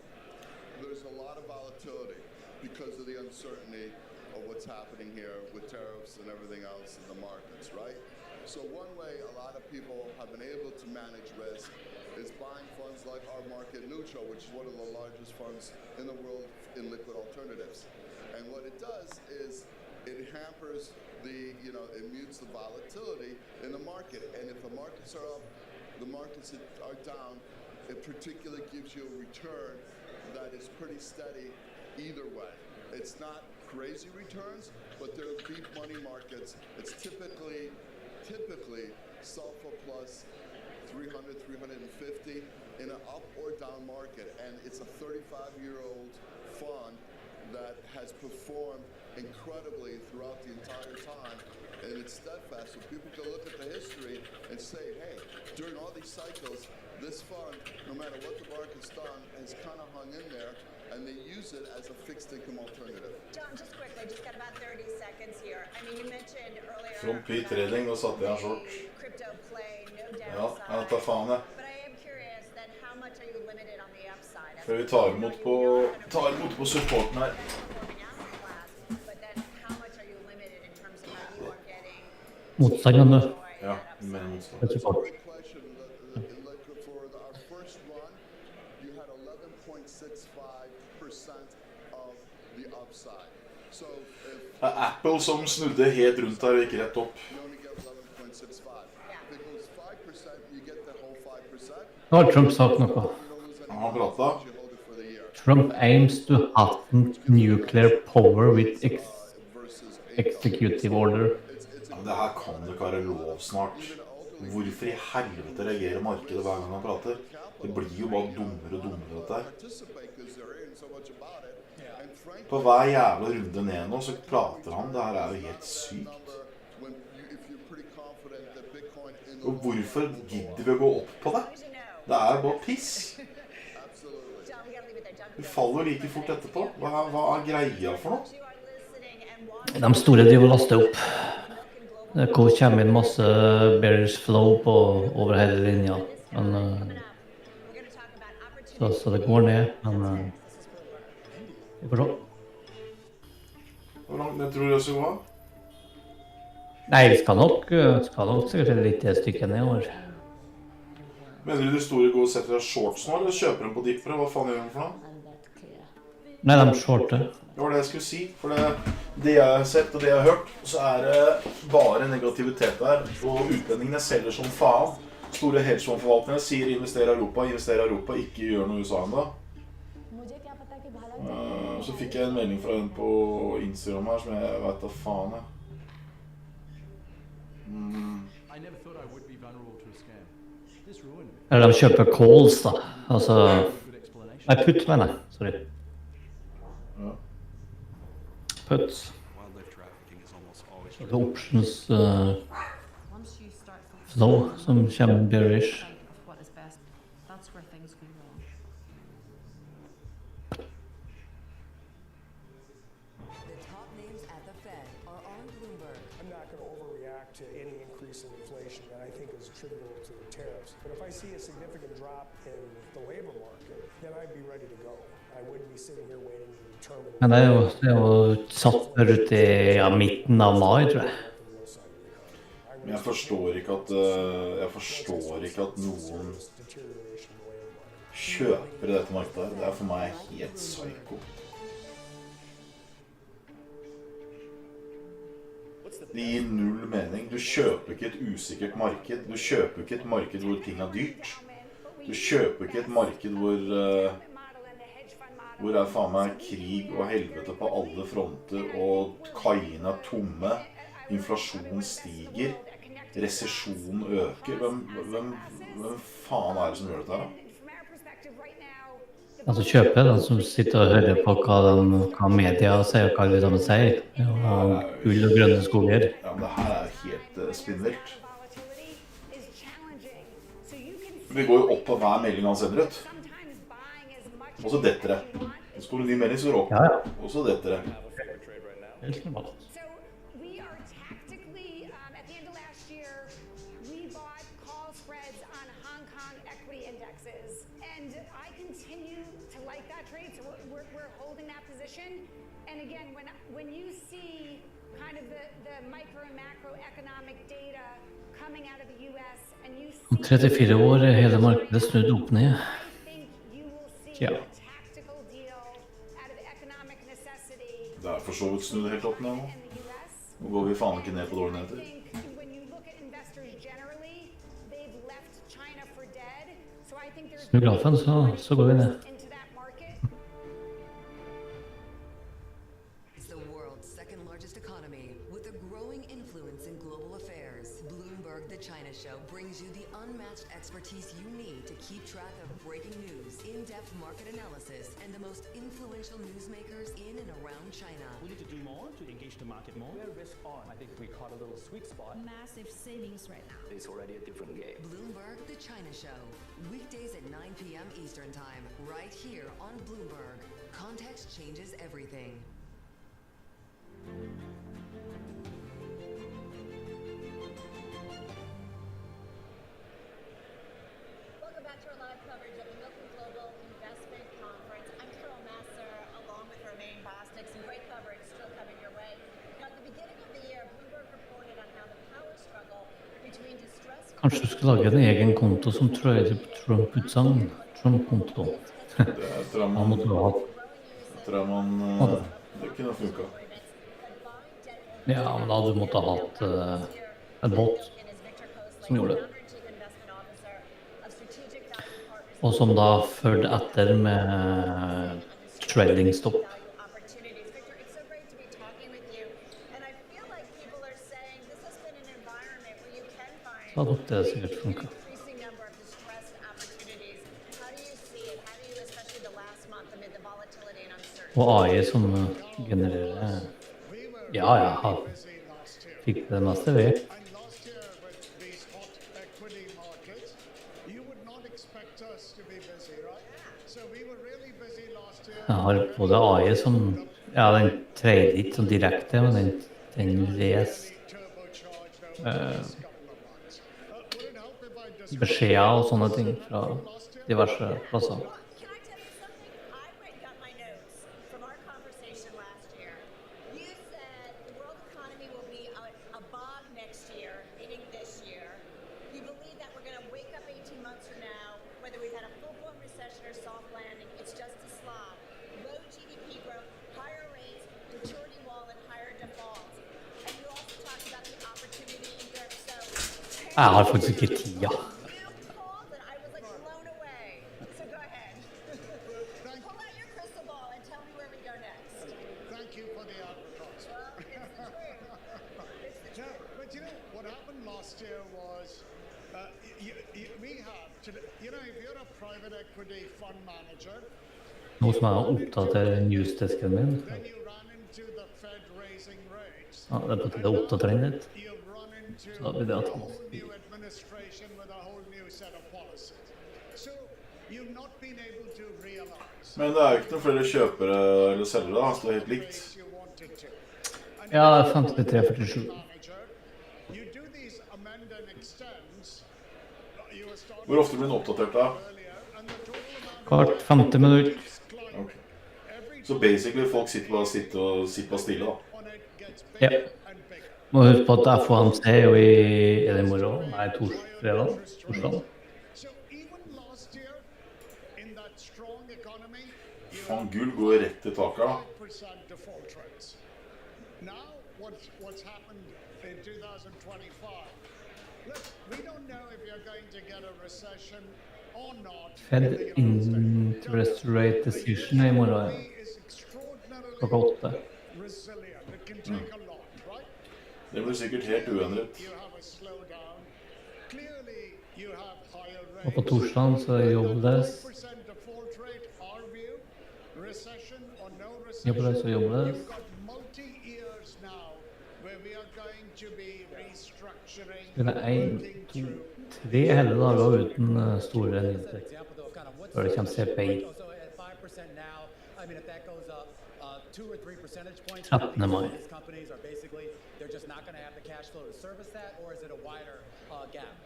there's a lot of volatility. because of the uncertainty of what's happening here with tariffs and everything else in the markets, right? So one way a lot of people have been able to manage risk is buying funds like our Market Neutral, which is one of the largest funds in the world in liquid alternatives. And what it does is it hampers it mutes the volatility in the market. And if the markets are up, the markets are down, it particularly gives you a return that is pretty steady either way. It's not crazy returns, but they're deep money markets. It's typically SOFR plus 300, 350 in an up or down market. And it's a 35-year-old fund that has performed incredibly throughout the entire time, and it's steadfast. So people can look at the history and say, hey, during all these cycles, this fund, no matter what the market's done, has kind of hung in there, and they use it as a fixed income alternative. John, just quickly, just got about 30 seconds here. I mean, you mentioned earlier From P-trading, og satte jeg en short. crypto play, no Ja, downside. jeg tar faen jeg. But I am curious then, how much are you limited on the upside? Før vi tar imot på supporten her. But then how much are you limited in terms of how you are getting Motstanderne. Ja, mer motstand. Det er support. For our first run, you had 11.65% of the upside. So if Det er Apple som snudde helt rundt her og gikk rett opp. you only get 11.65, if it goes 5%, you get the whole 5%. Nå har Trump sagt noe. Han pratet. Trump aims to have nuclear power with executive order. Ja, det her kan det ikke være lov snart. Hvorfor i helvete reagerer markedet hver gang han prater? Det blir jo bare dummere og dummere dette her. På hver jævla runde ned nå så prater han. Det her er jo helt sykt. Og hvorfor gidder vi å gå opp på det? Det er bare piss. Vi faller like fort etterpå. Hva er greia for noe? De store driver og laster opp. Det kommer inn masse bearish flow over hele linja. Men, så det går ned, men vi får se. Hvor langt ned tror du det skal gå? Nei, vi skal nok sikkert litt et stykke nedover. Mener du de store går og setter deg shorts nå, eller kjøper dem på dippere? Hva faen gjør de for noe? Nei, de shorter. Det var det jeg skulle si, for det jeg har sett og det jeg har hørt, så er det bare negativitet der, og utlendingene selger som faen. Store hedgefondforvaltninger sier invester i Europa, ikke gjør noe i USA enda. Så fikk jeg en melding fra en på Instagram her, som jeg vet da faen jeg. Eller de kjøper calls da, altså... Nei, putt mener jeg, sorry. Puts. Så det er options flow som kommer bearish. I'm not going to overreact to any increase in inflation that I think is attributable to the tariffs. But if I see a significant drop in the labor market, then I'd be ready to go. I wouldn't be sitting here waiting to determine... Men det er jo satt ut i midten av mai, tror jeg. Men jeg forstår ikke at noen kjøper dette markedet. Det er for meg helt psyko. Det gir null mening. Du kjøper ikke et usikkert marked. Du kjøper ikke et marked hvor ting er dyrt. Du kjøper ikke et marked hvor det er faen meg krig og helvete på alle fronter, og kaiene er tomme, inflasjonen stiger, resesjonen øker. Hvem faen er det som gjør dette her da? Altså kjøper den som sitter og hører på hva media sier og hva de sier. Og gull og grønne skoger. Ja, men det her er helt spinnvilt. Vi går jo opp på hver melding han sender ut. Og så detter det. Så får du en ny melding, så går det opp. Og så detter det. Helt normalt. again, when you see kind of the micro and macroeconomic data coming out of the US and you Om 34 år er hele markedet snudd opp ned. Ja. Det er for så vidt snudd helt opp ned nå. Nå går vi faen ikke ned på dårlige nyheter. Snu grafen, så går vi ned. It's the world's second largest economy with a growing influence in global affairs. Bloomberg The China Show brings you the unmatched expertise you need to keep track of breaking news, in-depth market analysis, and the most influential newsmakers in and around China. We need to do more to engage the market more. We're risk on. I think we caught a little sweet spot. Massive savings right now. It's already a different game. Bloomberg The China Show. Weekdays at 9 p.m. Eastern Time, right here on Bloomberg. Context changes everything. Welcome back to our live coverage of the Milken Global Investment Conference. I'm Carol Masser, along with Romaine Bostic. Some great coverage still coming your way. Now, at the beginning of the year, Bloomberg reported on how the power struggle between distressed... Kanskje du skal lage en egen konto som trader på Trump-utsagn. Trump-konto. Han måtte ha hatt. Det kunne funka. Ja, men da du måtte ha hatt en båt som gjorde det. Og som da følte etter med trading stopp. Så hadde det sikkert funket. Og AI som genererer... Ja, fikk det meste vi. Jeg har både AI som... Ja, den trader ikke sånn direkte, men den leser beskjeder og sånne ting fra diverse plasser. Jeg har faktisk ikke tida. Noe som er oppdatert newsdesken min. Ja, det er på tide å oppdatere den litt. Så da blir det at Men det er jo ikke noen flere kjøpere eller selgere, han står helt likt. Ja, 53-47. Hvor ofte blir den oppdatert da? Kvart 50 minutter. Okay. Så basically folk sitter bare stille da? Ja. Må huske på at FOMC er jo i det morgen. Nei, torsdag. Faen, gull går rett til taket da. Fed interest rate decision i morgen. Klokka 8. Det blir sikkert helt uendret. Og på torsdagen så er jobbeløs. Jobbeløs. Det er 1, 2, 3 hele dager uten store nyheter. Før det kommer CPI. 13. mai. They're just not going to have the cash flow to service that, or is it a wider gap?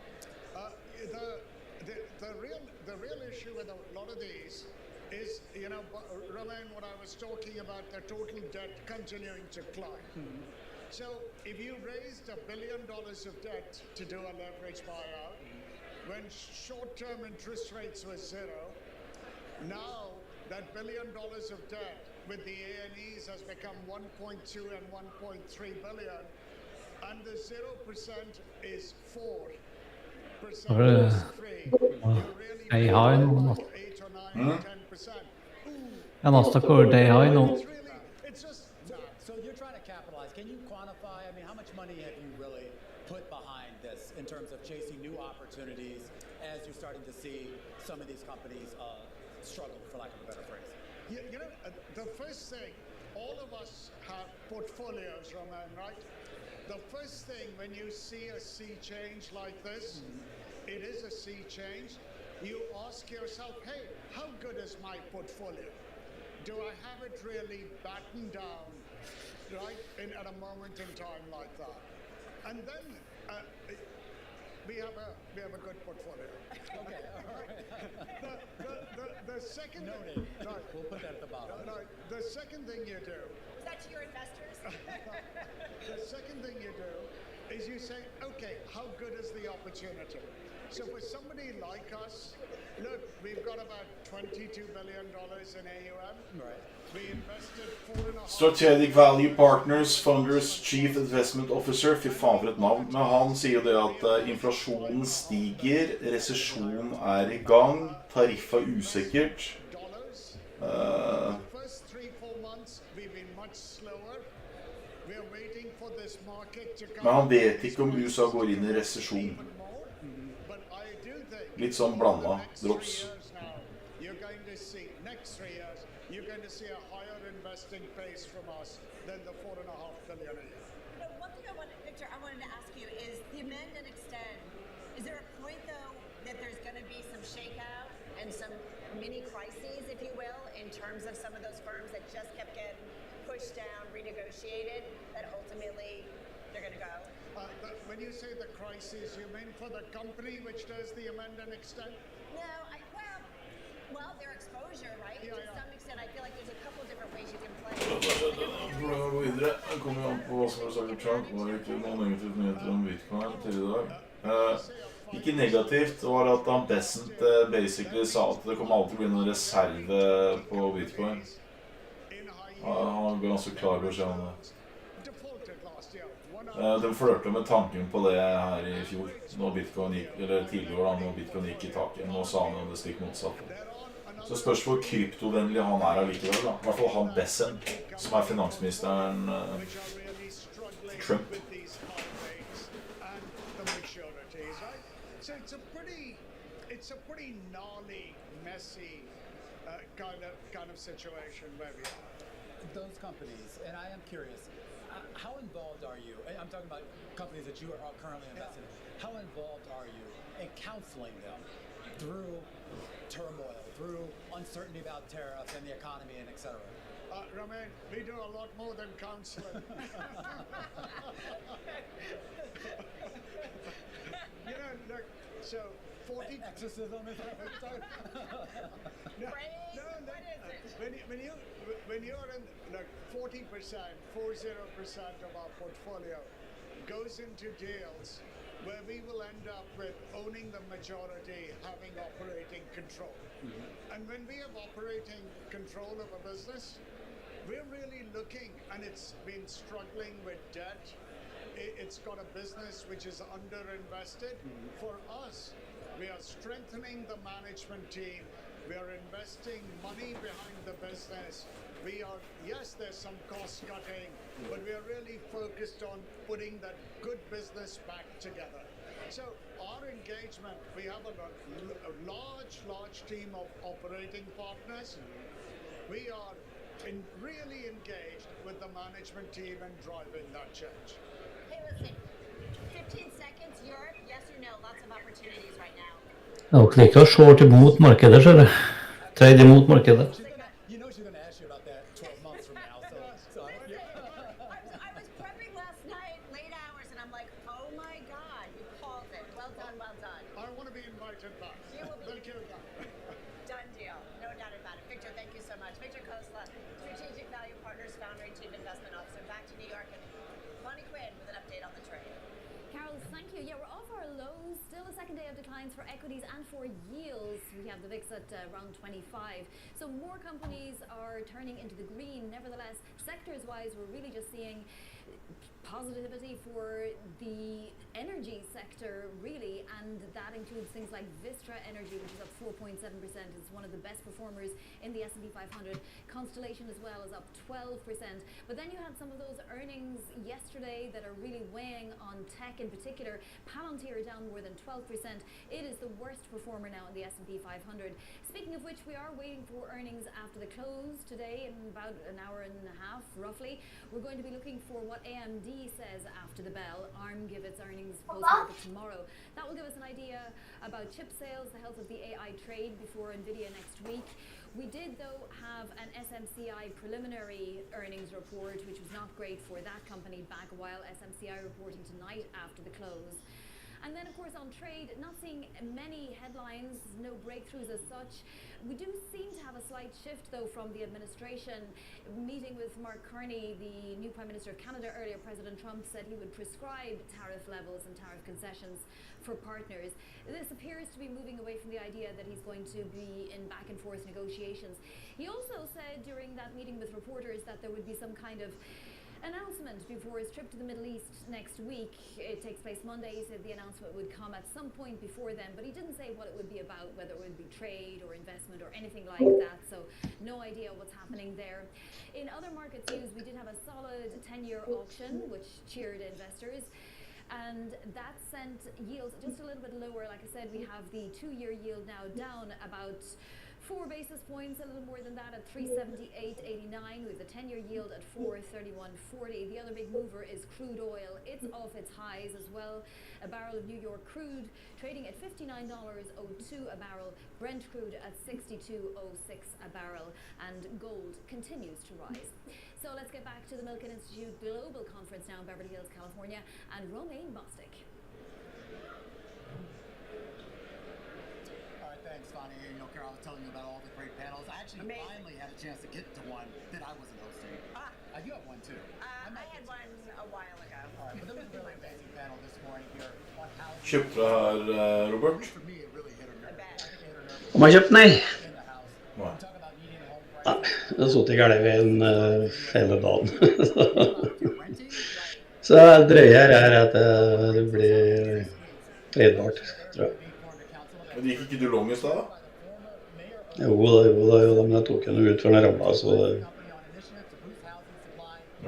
The real issue with a lot of these is, Romain, what I was talking about, the total debt continuing to climb. So if you raised $1 billion of debt to do a leverage buyout, when short-term interest rates were zero, now that $1 billion of debt with the A&Es has become 1.2 and 1.3 billion, and the 0% is 4%. De har jo noe. Ja, Nasdaq og de har jo noe. So you're trying to capitalize. Can you quantify, I mean, how much money have you really put behind this in terms of chasing new opportunities as you're starting to see some of these companies struggle, for lack of a better phrase? The first thing, all of us have portfolios, Romain, right? The first thing when you see a sea change like this, it is a sea change, you ask yourself, hey, how good is my portfolio? Do I have it really battened down, right, at a moment in time like that? And then we have a good portfolio. Okay, all right. The second noted. Right. We'll put that at the bottom. Right. The second thing you do. Is that to your investors? The second thing you do is you say, okay, how good is the opportunity? So for somebody like us, look, we've got about $22 billion in AUM. Right. We invested 4.5. Strategic Value Partners, Founders Chief Investment Officer. Fy faen for et navn. Men han sier jo det at inflasjonen stiger, resesjon er i gang, tariff er usikkert. Men han vet ikke om USA går inn i resesjon. Litt sånn blanda drops. You're going to see a higher investing pace from us than the 4.5 billion a year. One thing Victor, I wanted to ask you is the amend and extend. Is there a point though that there's going to be some shakeout and some mini crises, if you will, in terms of some of those firms that just kept getting pushed down, renegotiated, that ultimately they're going to go? When you say the crisis, you mean for the company which does the amend and extend? No, well, their exposure, right? Yeah, to some extent, I feel like there's a couple different ways you can play. Det kommer jo an på hva som er sagt. Det var ikke noen negative nyheter om Bitcoin til i dag. Ikke negativt, det var at Dan Bessent basically sa at det kommer alltid bli noen reserve på Bitcoin. Han var ganske klar beskjed om det. De flørte med tanken på det her i fjor, når Bitcoin gikk, eller tidligere da, når Bitcoin gikk i taket. Nå sa han jo det stikk motsatte. Så spørs hvor kryptovennlig han er allikevel da. I hvert fall han Bessent, som er finansministeren Trump. So it's a pretty gnarly, messy kind of situation where we are. Those companies, and I am curious, how involved are you? I'm talking about companies that you are currently invested in. How involved are you in counseling them through turmoil, through uncertainty about tariffs and the economy and et cetera? Romain, we do a lot more than counseling. Look, so 40 exorcism is that what you're talking No. When you're in, look, 40% of our portfolio goes into deals where we will end up with owning the majority, having operating control. And when we have operating control of a business, we're really looking, and it's been struggling with debt. It's got a business which is underinvested. For us, we are strengthening the management team. We are investing money behind the business. Yes, there's some cost cutting, but we are really focused on putting that good business back together. So our engagement, we have a large team of operating partners. We are really engaged with the management team and driving that change. Hey, listen, 15 seconds, Europe, yes or no, lots of opportunities right now. Jeg orker ikke å short imot markedet, skjønner du. Trade imot markedet. You know she's going to ask you about that 12 months from now. I was prepping last night, late hours, and I'm like, oh my God, you called it. Well done, well done. I want to be invited back. You will be. Thank you. Done deal. No doubt about it. Victor, Connery, Chief Investment Officer. Back to New York, and Bonnie Quinn with an update on the trade. Carol, thank you. Yeah, we're off our lows. Still a second day of declines for equities and for yields. We have the VIX at around 25. So more companies are turning into the green. Nevertheless, sectors-wise, we're really just seeing positivity for the energy sector, really, and that includes things like Vistra Energy, which is up 4.7%. It's one of the best performers in the S&P 500. Constellation as well is up 12%. But then you had some of those earnings yesterday that are really weighing on tech in particular. Palantir down more than 12%. It is the worst performer now in the S&P 500. Speaking of which, we are waiting for earnings after the close today in about an hour and a half, roughly. We're going to be looking for what AMD says after the bell. ARM give its earnings post-market tomorrow. That will give us an idea about chip sales, the health of the AI trade before NVIDIA next week. We did, though, have an SMCI preliminary earnings report, which was not great for that company back a while. SMCI reporting tonight after the close. And then, of course, on trade, not seeing many headlines, no breakthroughs as such. We do seem to have a slight shift, though, from the administration. Meeting with Mark Carney, the new Prime Minister of Canada earlier, President Trump said he would prescribe tariff levels and tariff concessions for partners. This appears to be moving away from the idea that he's going to be in back-and-forth negotiations. He also said during that meeting with reporters that there would be some kind of announcement before his trip to the Middle East next week. It takes place Monday. He said the announcement would come at some point before then, but he didn't say what it would be about, whether it would be trade or investment or anything like that, so no idea what's happening there. In other market news, we did have a solid 10-year auction, which cheered investors, and that sent yields just a little bit lower. Like I said, we have the 2-year yield now down about 4 basis points, a little more than that, at 378.89. We have the 10-year yield at 431.40. The other big mover is crude oil. It's off its highs as well. A barrel of New York crude trading at $59.02 a barrel. Brent crude at $62.06 a barrel. And gold continues to rise. So let's get back to the Milken Institute Global Conference now in Beverly Hills, California, and Romain Bostic. Thanks, Bonnie. You know, Carol, I was telling you about all the great panels. I actually finally had a chance to get to one that I wasn't hosting. You have one, too. I had one a while ago. All right, but there was a really amazing panel this morning here on how... Kjøpte du her, Robert? For me, it really hit a nerve. Om jeg kjøpt, nei. Nei. Jeg har sittet gærlig ved en hele dagen. Så drøye her er at det blir tredbart, tror jeg. Men gikk ikke du long i sted, da? Jo da, men jeg tok henne ut før den ramla, så det...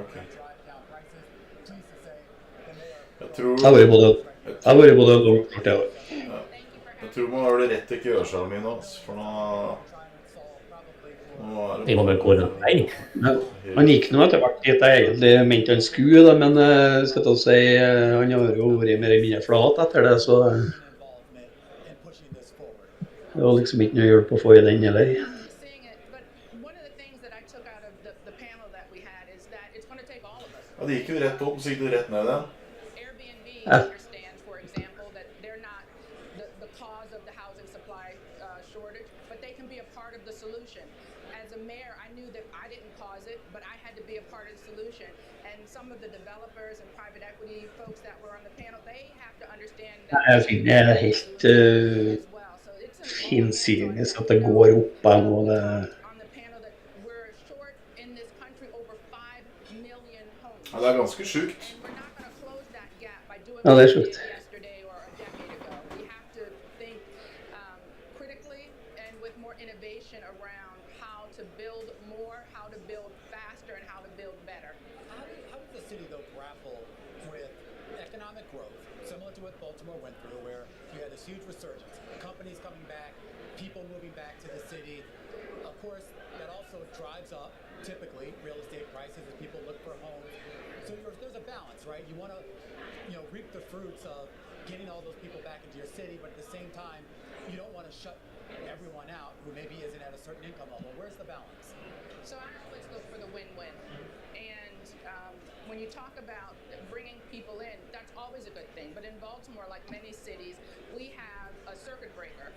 Ok. Jeg har vært både long og kort, ja. Jeg tror man har det rett til kørselen min nå, for nå er det må vel gå den vei. Ja, han gikk nå etter hvert dit jeg egentlig mente han skulle, da, men skal jeg si, han har jo vært mer eller mindre flat etter det, så... Det var liksom ikke noe hjelp å få i den heller. Ja, det gikk jo rett opp, så gikk det rett ned igjen. Ja. Jeg finner det helt hinsides at det går opp her nå. Ja, det er ganske sjukt. Ja, det er sjukt. Huge resurgence, companies coming back, people moving back to the city. Of course, that also drives up, typically, real estate prices as people look for homes. So there's a balance, right? You want to, reap the fruits of getting all those people back into your city, but at the same time, you don't want to shut everyone out who maybe isn't at a certain income level. Where's the balance? So I always look for the win-win. And when you talk about bringing people in, that's always a good thing. But in Baltimore, like many cities, we have a circuit breaker,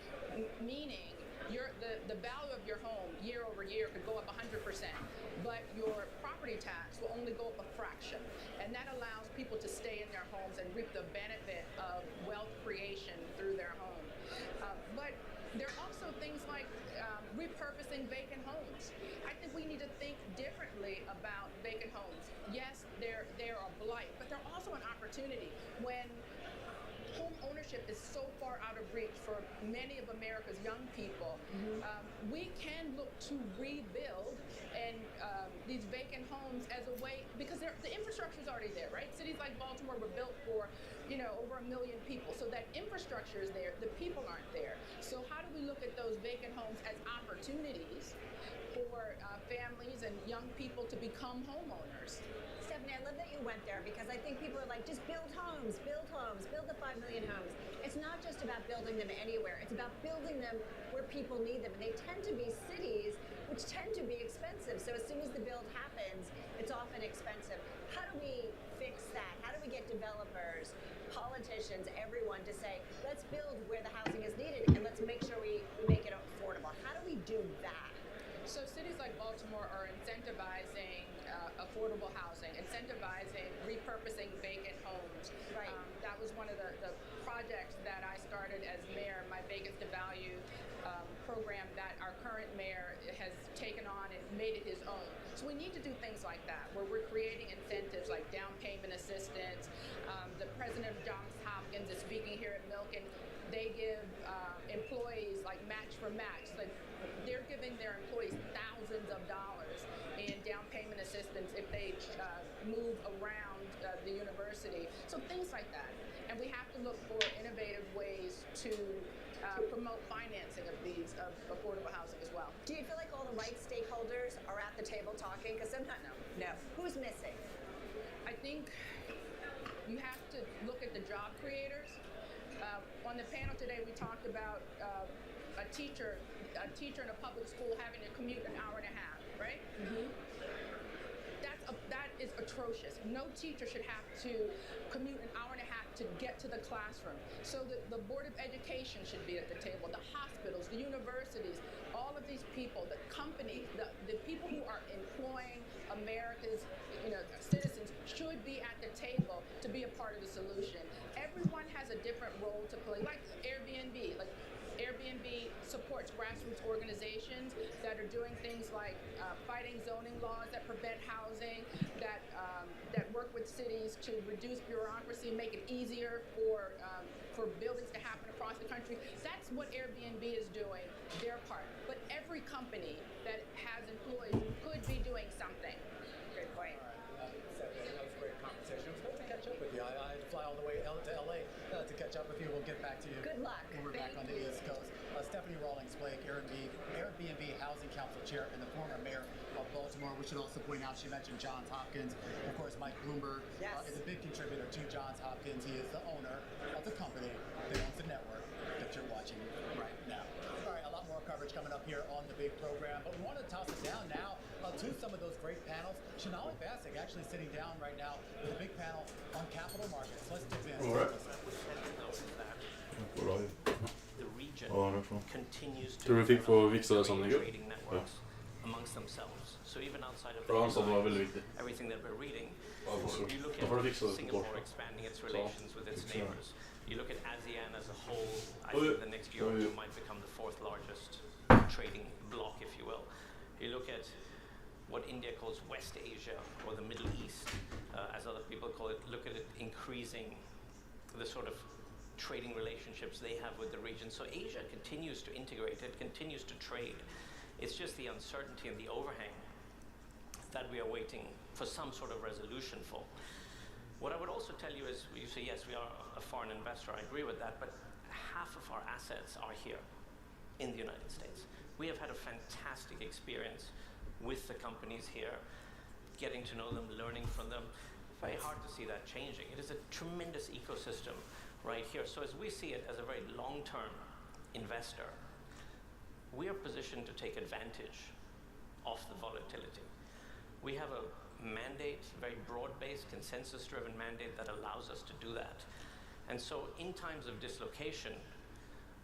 meaning the value of your home year over year could go up 100%, but your property property tax will only go up a fraction, and that allows people to stay in their homes and reap the benefit of wealth creation through their home. But there are also things like repurposing vacant homes. I think we need to think differently about vacant homes. Yes, they're a blight, but they're also an opportunity. When home ownership is so far out of reach for many of America's young people, we can look to rebuild and these vacant homes as a way, because the infrastructure is already there, right? Cities like Baltimore were built for, over 1 million people. So that infrastructure is there, the people aren't there. So how do we look at those vacant homes as opportunities for families and young people to become homeowners? Stephanie, I love that you went there because I think people are like, just build homes, build the 5 million homes. It's not just about building them anywhere. It's about building them where people need them. And they tend to be cities which tend to be expensive. So as soon as the build happens, it's often expensive. How do we fix that? How do we get developers, politicians, everyone to say, let's build where the housing is needed and let's make sure we make it affordable? How do we do that? So cities like Baltimore are incentivizing affordable housing, incentivizing repurposing vacant homes. Right. That was one of the projects that I started as mayor, my Vegas to Value program that our current mayor has taken on and made it his own. So we need to do things like that, where we're creating incentives like down payment assistance. The president of Johns Hopkins is speaking here at Milken. They give employees like match for match. Like they're giving their employees thousands of dollars in down payment assistance if they move around the university. So things like that. And we have to look for innovative ways to promote financing of these affordable housing as well. Do you feel like all the right stakeholders are at the table talking? Because sometimes, no. Who's missing? I think you have to look at the job creators. On the panel today, we talked about a teacher in a public school having to commute an hour and a half, right? Mm-hmm. That is atrocious. No teacher should have to commute an hour and a half to get to the classroom. So the Board of Education should be at the table, the hospitals, the universities, all of these people, the companies, the people who are employing America's citizens should be at the table to be a part of the solution. Everyone has a different role to play, like Airbnb. Like Airbnb supports grassroots organizations that are doing things like fighting zoning laws that prevent housing, that work with cities to reduce bureaucracy, make it easier for buildings to happen across the country. That's what Airbnb is doing, their part. But every company that has employees could be doing something. Great point. That was a great conversation. It was great to catch up with you. I had to fly all the way to LA to catch up with you. We'll get back to you. Good luck. When we're back on the East Coast. Stephanie Rawlings-Blake, Airbnb Housing Council Chair and the former mayor of Baltimore. We should also point out she mentioned Johns Hopkins. Of course, Mike Bloomberg is a big contributor to Johns Hopkins. He is the owner of the company that owns the network that you're watching right now. All right, a lot more coverage coming up here on the big program, but we want to toss it down now to some of those great panels. Shonali Bassig actually sitting down right now with a big panel on capital markets. Let's dip in. All right. The region continues to Tror du vi fick få fixa det som det går? trading networks amongst themselves. So even outside of Bra, det var väldigt viktigt. everything that we're reading, så- you look då får du fixa at det på Singapore torsdag. expanding its Så, relations with its fixa det. neighbors. You look at ASEAN as a whole. I Oj, think the next year or oj. two might become the fourth largest trading bloc, if you will. You look at what India calls West Asia or the Middle East, as other people call it. Look at it increasing the sort of trading relationships they have with the region. So Asia continues to integrate, it continues to trade. It's just the uncertainty and the overhang that we are waiting for some sort of resolution for. What I would also tell you is, you say, yes, we are a foreign investor, I agree with that, but half of our assets are here in the United States. We have had a fantastic experience with the companies here, getting to know them, learning from them. Very hard to see that changing. It is a tremendous ecosystem right here. So as we see it as a very long-term investor, we are positioned to take advantage of the volatility. We have a mandate, very broad-based, consensus-driven mandate that allows us to do that. And so in times of dislocation,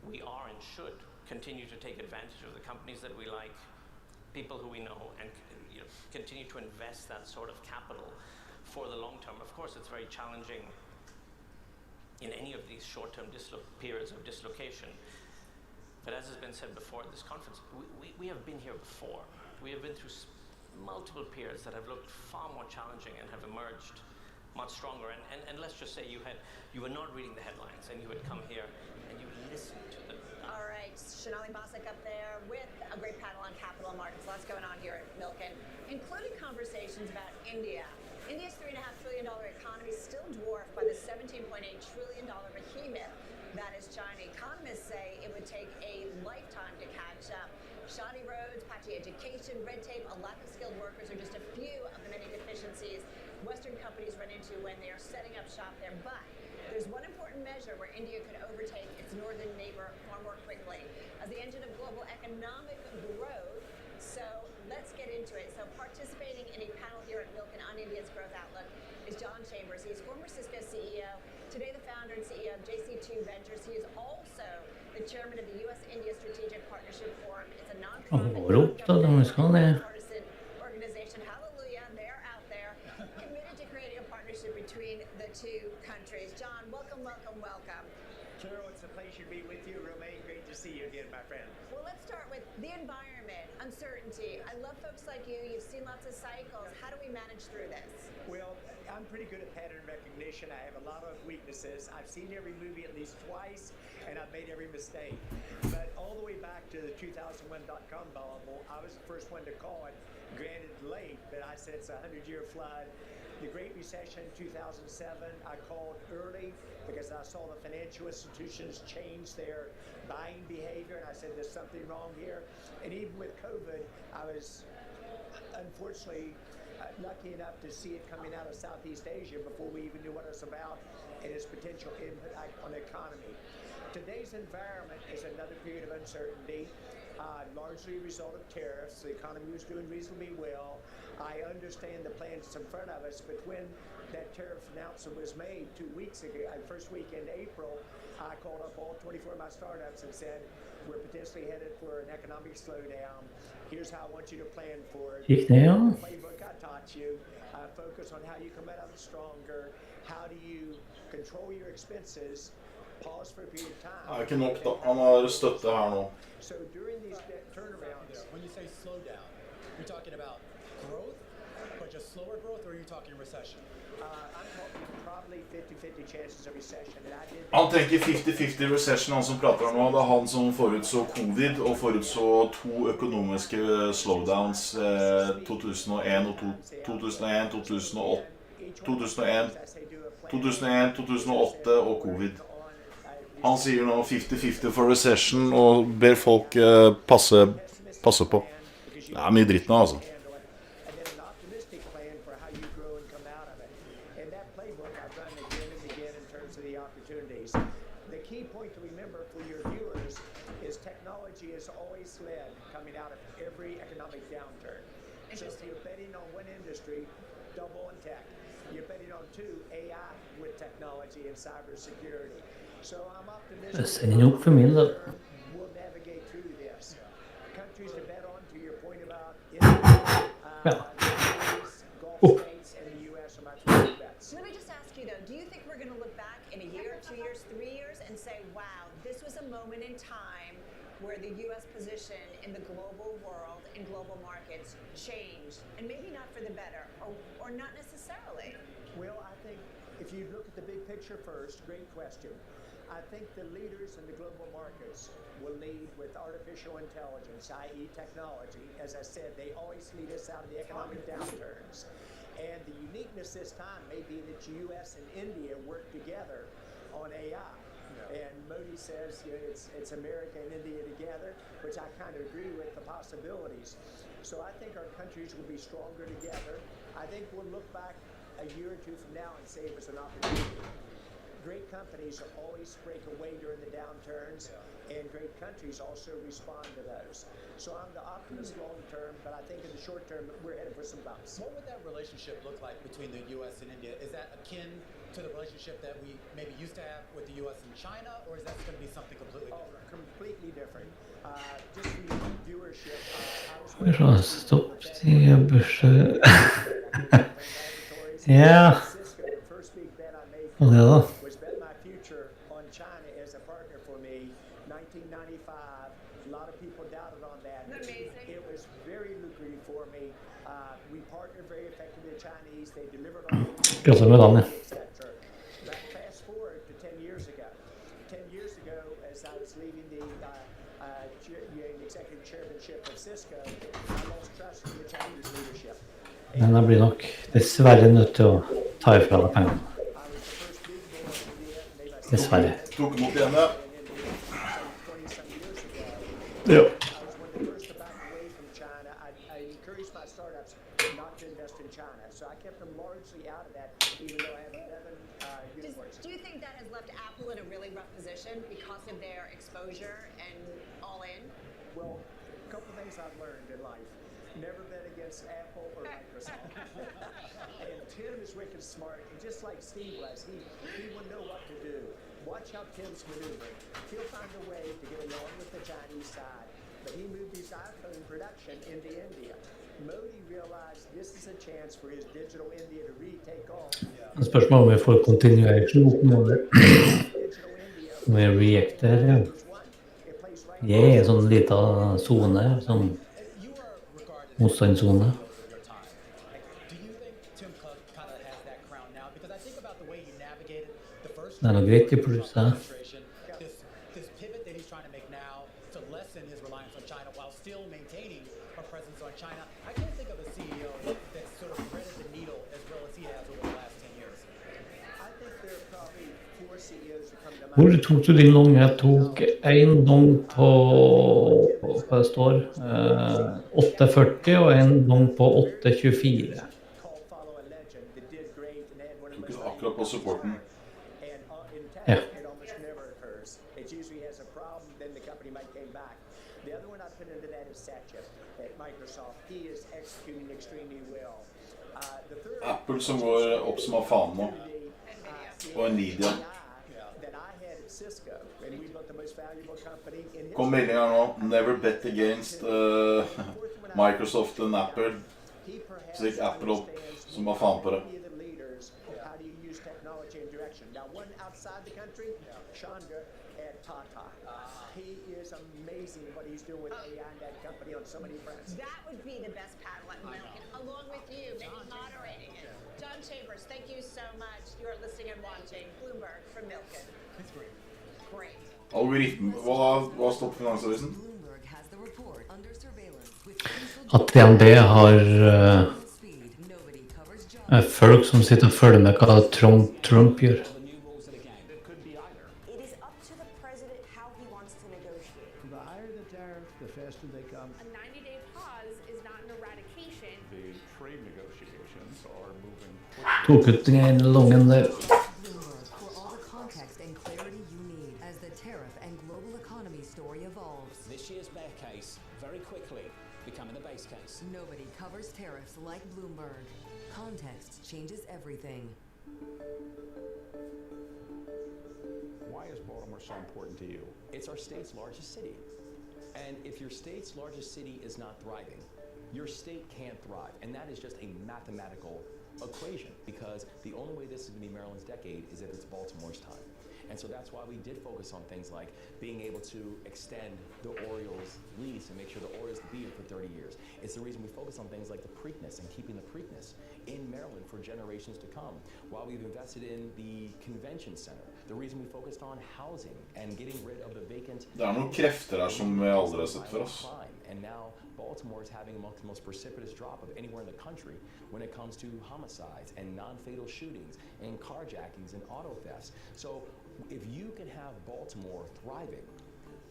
we are and should continue to take advantage of the companies that we like, people who we know and continue to invest that sort of capital for the long term. Of course, it's very challenging in any of these short-term periods of dislocation. But as has been said before at this conference, we have been here before. We have been through multiple periods that have looked far more challenging and have emerged much stronger. And let's just say you were not reading the headlines and you had come here and you listened to them. All right, Sonali Basak up there with a great panel on capital markets. Lots going on here at Milken, including conversations about India. India's $3.5 trillion economy still dwarfed by the $17.8 trillion behemoth that is China. Economists say it would take a lifetime to catch up. Shoddy roads, patchy education, red tape, a lack of skilled workers are just a few of the many deficiencies Western companies run into when they are setting up shop there. But there's one important measure where India could overtake its northern neighbor far more quickly as the engine of global economic growth. So let's get into it. So participating in a panel here at Milken on India's growth outlook is John Chambers. He's former Cisco CEO, today the founder and CEO of JC2 Ventures. He is also the chairman of the U.S.-India Strategic Partnership Forum. It's a non-profit partisan organization. Hallelujah, they're out there, committed to creating a partnership between the two countries. John, welcome, welcome, welcome. Carol, it's a pleasure to be with you. Romain, great to see you again, my friend. Well, let's start with the environment, uncertainty. I love folks like you. You've seen lots of cycles. How do we manage through this? Well, I'm pretty good at pattern recognition. I have a lot of weaknesses. I've seen every movie at least twice, and I've made every mistake. But all the way back to the 2001 dot-com bubble, I was the first one to call it. Granted, late, but I said it's a 100-year flood. The Great Recession in 2007, I called early because I saw the financial institutions change their buying behavior, and I said there's something wrong here. And even with COVID, I was unfortunately lucky enough to see it coming out of Southeast Asia before we even knew what it was about and its potential impact on the economy. Today's environment is another period of uncertainty, largely a result of tariffs. The economy was doing reasonably well. I understand the plans in front of us, but when that tariff announcement was made 2 weeks ago, first week in April, I called up all 24 of my startups and said, we're potentially headed for an economic slowdown. Here's how I want you to plan for it. Gick det, ja? The playbook I taught you. Focus on how you come out of it stronger. How do you control your expenses? Pause for a period of time. Det er ikke nok da, han har støtte her nå. So during these turnarounds, when you say slow down, you're talking about growth, but just slower growth, or are you talking recession? I'm talking probably 50-50 chances of recession. And I did Han tenker 50-50 recession, han som prater her nå. Det er han som forutså covid og forutså 2 økonomiske slowdowns 2001, 2008 og covid. Han sier nå 50-50 for recession og ber folk passe på. Det er mye dritt nå, altså. Det ser opp for min del. Ja. Let me just ask you though, do you think we're going to look back in a year, 2 years, 3 years and say, wow, this was a moment in time where the U.S. position in the global world, in global markets, changed, and maybe not for the better, or not necessarily? Well, I think if you look at the big picture first, great question. I think the leaders in the global markets will lead with artificial intelligence, i.e. technology. As I said, they always lead us out of the economic downturns. And the uniqueness this time may be that the U.S. and India work together on AI. And Modi says it's America and India together, which I kind of agree with the possibilities. So I think our countries will be stronger together. I think we'll look back a year or two from now and say it was an opportunity. great companies always break away during the downturns, and great countries also respond to those. So I'm the optimist long term, but I think in the short term, we're headed for some bumps. What would that relationship look like between the U.S. and India? Is that akin to the relationship that we maybe used to have with the U.S. and China, or is that going to be something completely different? Completely different. Just for your viewership, Stopp de børse... Ja. Og det da? was bet my future on China as a partner for me. 1995, a lot of people doubted on that. It was very lucrative for me. We partnered very effectively with the Chinese. They delivered on Gratulerer med dagen, ja. But fast forward to 10 years ago. 10 years ago, as I was leaving the executive chairmanship of Cisco, I lost trust in the Chinese leadership. Men jeg blir nok dessverre nødt til å ta ifra deg pengene. Dessverre. Tok imot igjen, ja. Ja. Do you think that has left Apple in a really rough position because of their exposure and all in? Well, a couple things I've learned in life. Never bet against Apple or Microsoft. And Tim is wicked smart, and just like Steve was, he will know what to do. Watch how Tim's maneuvering. He'll find a way to get along with the Chinese side, but he moved his iPhone production into India. Modi realized this is a chance for his digital India to retake off. Spørsmålet om jeg får continuation med React her, ja. Jeg er en sånn liten zone, sånn motstandszone. Det er noe greit I plusset. Hvor tok du din long? Jeg tok en long på hva det står, 8,40 og en long på 8,24. Tok du akkurat på supporten? Ja. Apple som går opp som av faen nå. Og Nvidia. Kom melding her nå. Never bet against Microsoft and Apple. Så gikk Apple opp som av faen på det. He is amazing what he's doing with AI and that company on so many fronts. That would be the best panel at Milken, along with you, maybe moderating it. John Chambers, thank you so much. You are listening and watching Bloomberg from Milken. It's great. Great. Algoritm. Hva står på Finansavisen? At DNB har folk som sitter og følger med hva Trump gjør. Tok ut den longen der. Nobody covers tariffs like Bloomberg. Context changes everything. Why is Baltimore so important to you? It's our state's largest city. And if your state's largest city is not thriving, your state can't thrive. And that is just a mathematical equation, because the only way this is going to be Maryland's decade is if it's Baltimore's time. And so that's why we did focus on things like being able to extend the Orioles lease and make sure the Orioles could be here for 30 years. It's the reason we focus on things like the Preakness and keeping the Preakness in Maryland for generations to come. While we've invested in the convention center, the reason we focused on housing and getting rid of the vacant... Det noen krefter her som vi aldri har sett for oss. And now Baltimore is having among the most precipitous drop of anywhere in the country when it comes to homicides and non-fatal shootings and carjackings and auto thefts. So if you can have Baltimore thriving,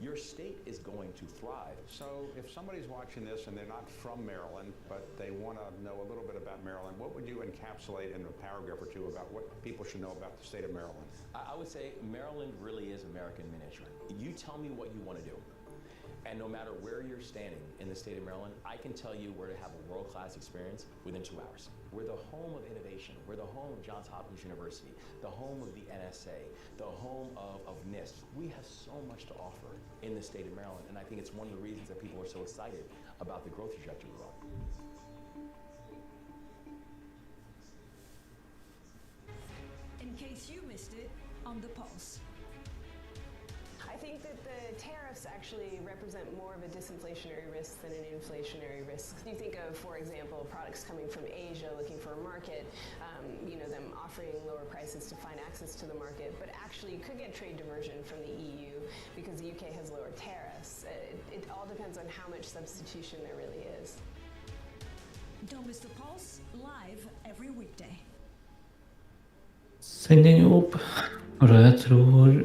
your state is going to thrive. So if somebody's watching this and they're not from Maryland, but they want to know a little bit about Maryland, what would you encapsulate in a paragraph or two about what people should know about the state of Maryland? I would say Maryland really is American miniature. You tell me what you want to do. And no matter where you're standing in the state of Maryland, I can tell you where to have a world-class experience within 2 hours. We're the home of innovation. We're the home of Johns Hopkins University, the home of the NSA, the home of NIST. We have so much to offer in the state of Maryland, and I think it's one of the reasons that people are so excited about the growth trajectory we're on. In case you missed it, on the Pulse. I think that the tariffs actually represent more of a disinflationary risk than an inflationary risk. You think of, for example, products coming from Asia looking for a market, them offering lower prices to find access to the market, but actually you could get trade diversion from the EU because the UK has lower tariffs. It all depends on how much substitution there really is. Don't miss the Pulse, live every weekday. Sender jo opp, og jeg tror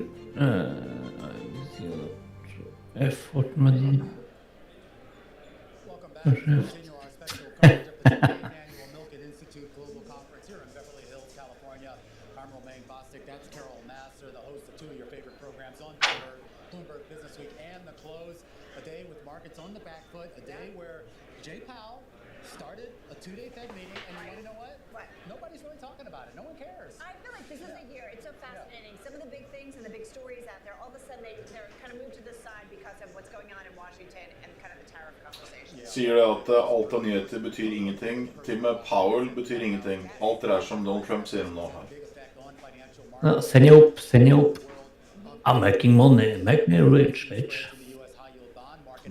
effort med den. Kanskje That's Carol Master, the host of 2 of your favorite programs on Bloomberg Business Week and The Close. A day with markets on the back foot, a day where Jay Powell started a 2-day Fed meeting, and you want to know what? What? Nobody's really talking about it. No one cares. I feel like this is the year. It's so fascinating. Some of the big things and the big stories out there, all of a sudden they're kind of moved to the side because of what's going on in Washington and kind of the tariff conversation. Sier det at alt av nyheter betyr ingenting. Til og med Powell betyr ingenting. Alt det der som Donald Trump sier nå her. Ja, send jo opp. I'm making money, make me rich, bitch.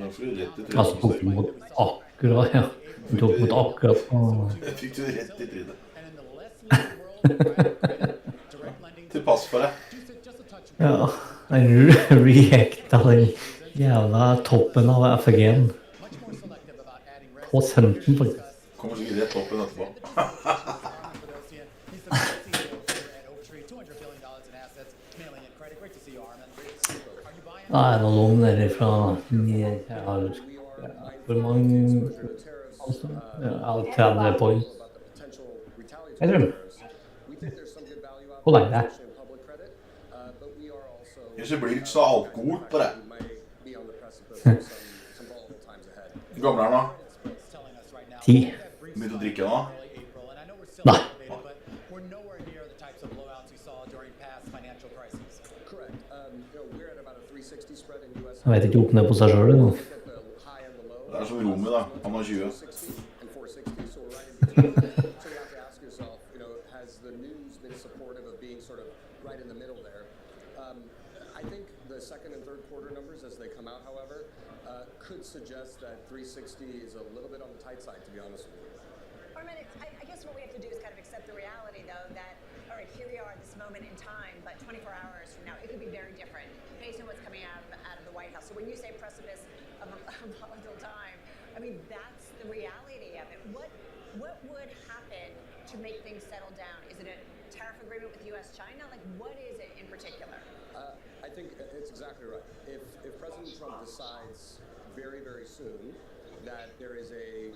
Altså, tok den mot akkurat, ja. Den tok mot akkurat. Jeg fikk det rett i trynet. Til pass for det. Ja, jeg reacta den jævla toppen av FG-en. På senten, faktisk. Kommer sikkert rett opp igjen etterpå. Nei, noe lån derifra. Hvor mange... Ja, 30 points. Jeg tror. Hvor lenge det er? Jeg blir ikke så alkohol på det. Hvor gammel er han da? 10. Begynte å drikke da? Nei. Jeg vet ikke åpne på seg selv, da. Det er som Romy da, han har 20. Could suggest that 360 is a little bit on the tight side, to be honest with you. I guess what we have to do is kind of accept the reality, though, that, all right, here we are at this moment in time, but 24 hours from now, it could be very different based on what's coming out of the White House. So when you say precipice of a volatile time, I mean, that's the reality of it. What would happen to make things settle down? Is it a tariff agreement with U.S.-China? Like, what is it in particular? I think it's exactly right. If President Trump decides very, very soon that there is a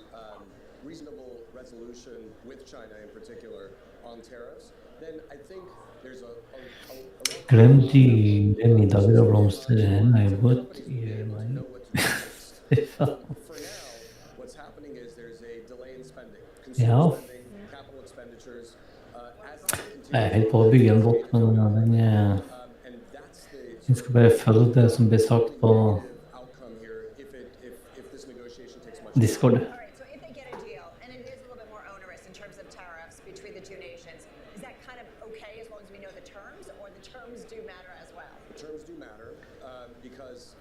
reasonable resolution with China in particular on tariffs, then I think there's a Glem dyre middager og blomster hen, I would hear meg. What's happening is there's a delay in spending. Ja. Capital expenditures Jeg er helt på å bygge en båt, men jeg skal bare følge det som blir sagt på Discord. All right, so if they get a deal, and it is a little bit more onerous in terms of tariffs between the two nations, is that kind of okay as long as we know the terms, or the terms do matter as well? The terms do matter because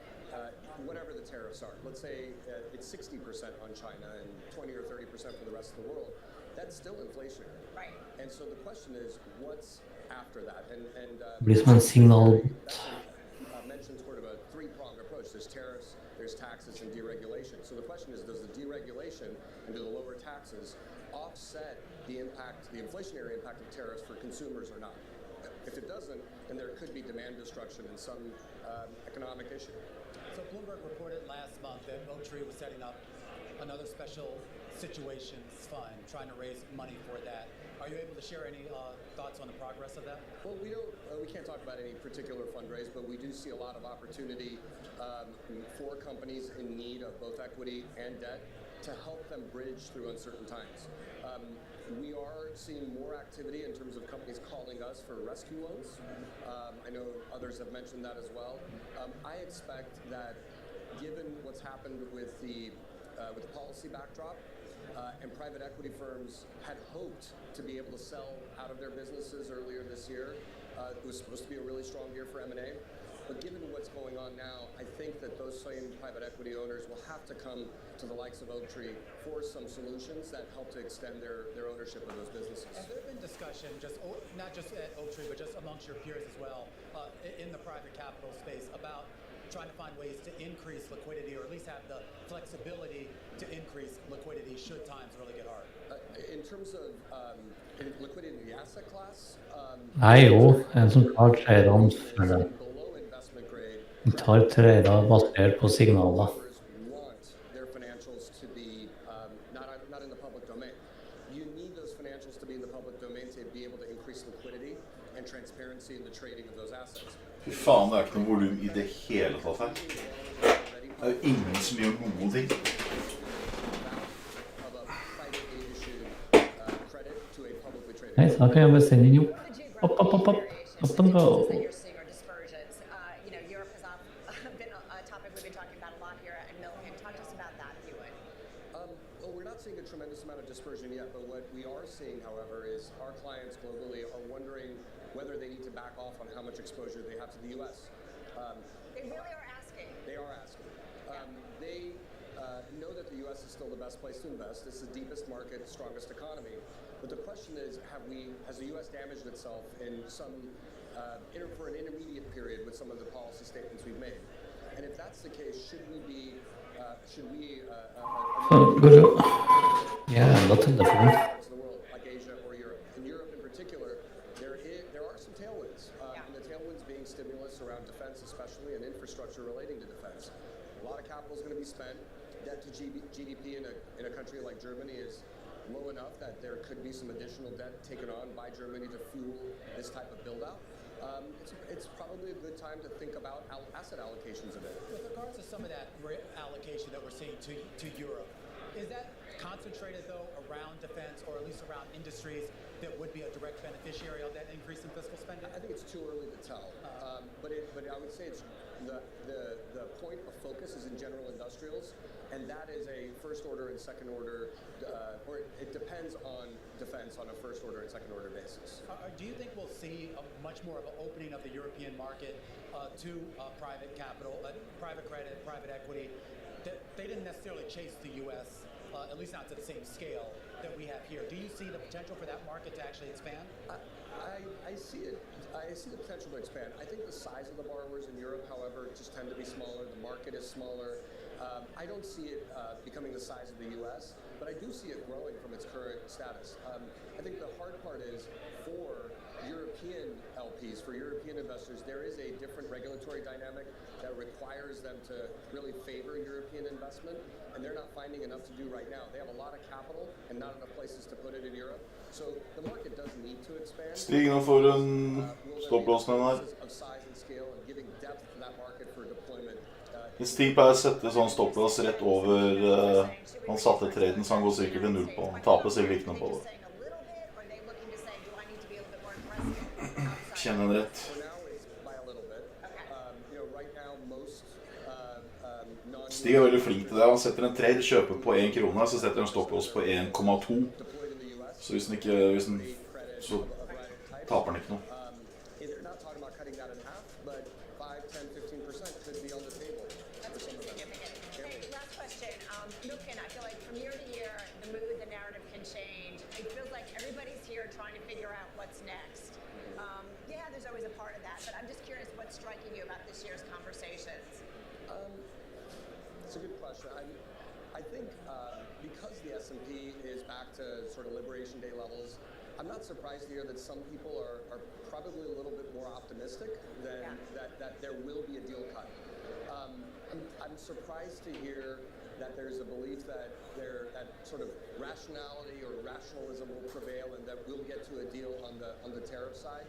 whatever the tariffs are, let's say it's 60% on China and 20 or 30% for the rest of the world, that's still inflationary. Right. And so the question is, what's after that? Blir som en signal. Mentioned sort of a three-pronged approach. There's tariffs, there's taxes, and deregulation. So the question is, does the deregulation and do the lower taxes offset the impact, the inflationary impact of tariffs for consumers or not? If it doesn't, then there could be demand destruction and some economic issue. So Bloomberg reported last month that Oaktree was setting up another special situations fund, trying to raise money for that. Are you able to share any thoughts on the progress of that? Well, we can't talk about any particular fundraise, but we do see a lot of opportunity for companies in need of both equity and debt to help them bridge through uncertain times. We are seeing more activity in terms of companies calling us for rescue loans. I know others have mentioned that as well. I expect that given what's happened with the policy backdrop, and private equity firms had hoped to be able to sell out of their businesses earlier this year. It was supposed to be a really strong year for M&A. But given what's going on now, I think that those same private equity owners will have to come to the likes of Oaktree for some solutions that help to extend their ownership of those businesses. Has there been discussion, not just at Oaktree, but just amongst your peers as well, in the private capital space about trying to find ways to increase liquidity, or at least have the flexibility to increase liquidity should times really get hard? In terms of liquidity in the asset class? Nei, jo, en som tar tradene for det. Vi tar trader basert på signaler. Want their financials to be not in the public domain. You need those financials to be in the public domain to be able to increase liquidity and transparency in the trading of those assets. Fy faen, det ikke noe volum I det hele tatt her. Det jo ingen som gjør noen ting. Nei, så da kan jeg bare sende inn opp. Up and go. Tremendous amount of dispersion yet, but what we are seeing, however, is our clients globally are wondering whether they need to back off on how much exposure they have to the U.S. They really are asking. They are asking. They know that the U.S. is still the best place to invest. It's the deepest market, strongest economy. But the question is, has the U.S. damaged itself in some for an intermediate period with some of the policy statements we've made? And if that's the case, should we Jävla telefon. Like Asia or Europe. In Europe in particular, there are some tailwinds. And the tailwinds being stimulus around defense especially, and infrastructure relating to defense. A lot of capital is going to be spent. Debt to GDP in a country like Germany is low enough that there could be some additional debt taken on by Germany to fuel this type of build-out. It's probably a good time to think about asset allocations a bit. With regards to some of that allocation that we're seeing to Europe, is that concentrated though around defense, or at least around industries that would be a direct beneficiary of that increase in fiscal spending? I think it's too early to tell, but I would say it's the point of focus is in general industrials, and that is a first order and second order, or it depends on defense on a first order and second order basis. Do you think we'll see much more of an opening of the European market to private capital, private credit, private equity? They didn't necessarily chase the U.S., at least not to the same scale that we have here. Do you see the potential for that market to actually expand? I see it. I see the potential to expand. I think the size of the borrowers in Europe, however, just tend to be smaller. The market is smaller. I don't see it becoming the size of the U.S., but I do see it growing from its current status. I think the hard part is for European LPs, for European investors, there is a different regulatory dynamic that requires them to really favor European investment, and they're not finding enough to do right now. They have a lot of capital and not enough places to put it in Europe. So the market does need to expand. Stigende for en stopplåsning her. Of size and scale and giving depth to that market for deployment. Hvis Stig bare setter sånn stopplås rett over han satte traden, så han går sikkert til 0 på. Han taper sikkert ikke noe på det. Kjenner den rett. Stig veldig flink til det. Han setter en trade, kjøper på 1 krone, så setter han stopplås på 1,2. Så hvis han så taper han ikke noe. Striking you about this year's conversations? It's a good question. I think because the S&P is back to sort of Liberation Day levels, I'm not surprised to hear that some people are probably a little bit more optimistic than that there will be a deal cut. I'm surprised to hear that there's a belief that that sort of rationality or rationalism will prevail and that we'll get to a deal on the tariff side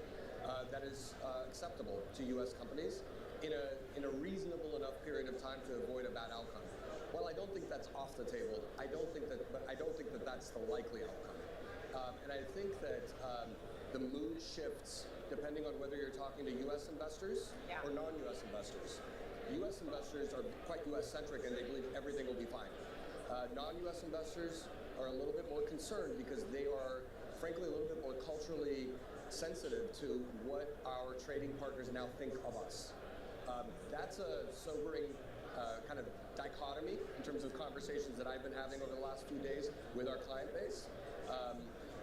that is acceptable to U.S. companies in a reasonable enough period of time to avoid a bad outcome. Well, I don't think that's off the table. I don't think that that's the likely outcome. And I think that the mood shifts depending on whether you're talking to U.S. investors or non-U.S. investors. U.S. investors are quite U.S.-centric and they believe everything will be fine. Non-U.S. investors are a little bit more concerned because they are, frankly, a little bit more culturally sensitive to what our trading partners now think of us. That's a sobering kind of dichotomy in terms of conversations that I've been having over the last few days with our client base.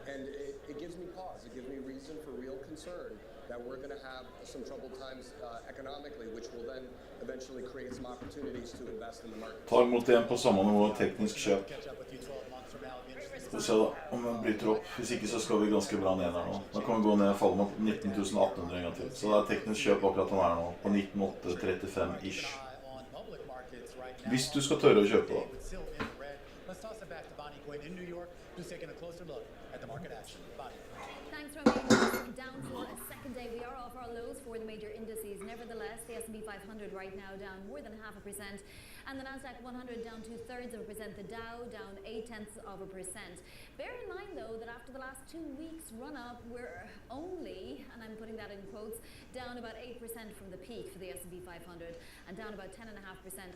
And it gives me pause. It gives me reason for real concern that we're going to have some troubled times economically, which will then eventually create some opportunities to invest in the market. Tar mot igjen på samme nivå teknisk kjøp. Skal vi se da, om den bryter opp. Hvis ikke så skal vi ganske bra ned her nå. Da kan vi gå ned og falle med 19.800 en gang til. Så det er teknisk kjøp akkurat den er nå, på 19.835-ish. Hvis du skal tørre å kjøpe da. Let's toss it back to Bonnie Quinn in New York, who's taking a closer look at the market action. Bonnie. Thanks, Romain. Down for a second day. We are off our lows for the major indices. Nevertheless, the S&P 500 right now down more than 0.5%. And the Nasdaq 100 down 0.2%. The Dow down 0.8%. Bear in mind, though, that after the last 2 weeks run-up, we're only, and I'm putting that in quotes, down about 8% from the peak for the S&P 500 and down about 10.5%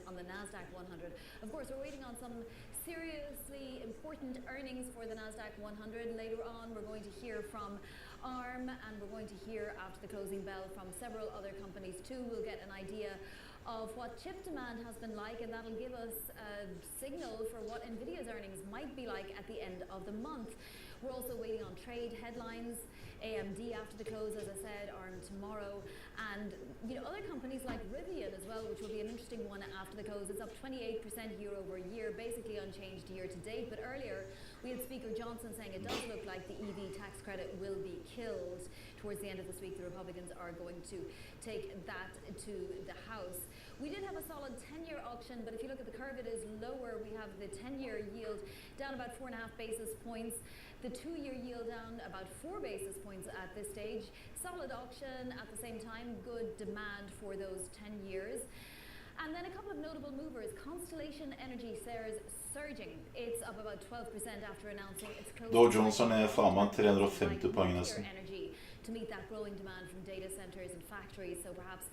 on the Nasdaq 100. Of course, we're waiting on some seriously important earnings for the Nasdaq 100. Later on, we're going to hear from ARM and we're going to hear after the closing bell from several other companies too. We'll get an idea of what chip demand has been like, and that'll give us a signal for what Nvidia's earnings might be like at the end of the month. We're also waiting on trade headlines. AMD after the close, as I said, ARM tomorrow, and other companies like Rivian as well, which will be an interesting one after the close. It's up 28% year over year, basically unchanged year to date. But earlier, we had Speaker Johnson saying it does look like the EV tax credit will be killed. Towards the end of this week, the Republicans are going to take that to the House. We did have a solid 10-year auction, but if you look at the curve, it is lower. We have the 10-year yield down about 4.5 basis points. The 2-year yield down about 4 basis points at this stage. Solid auction at the same time, good demand for those 10 years. And then a couple of notable movers. Constellation Energy shares surging. It's up about 12% after announcing its close. Dow Jones ned faen meg 350 poeng nesten. Energy to meet that growing demand from data centers and factories. So perhaps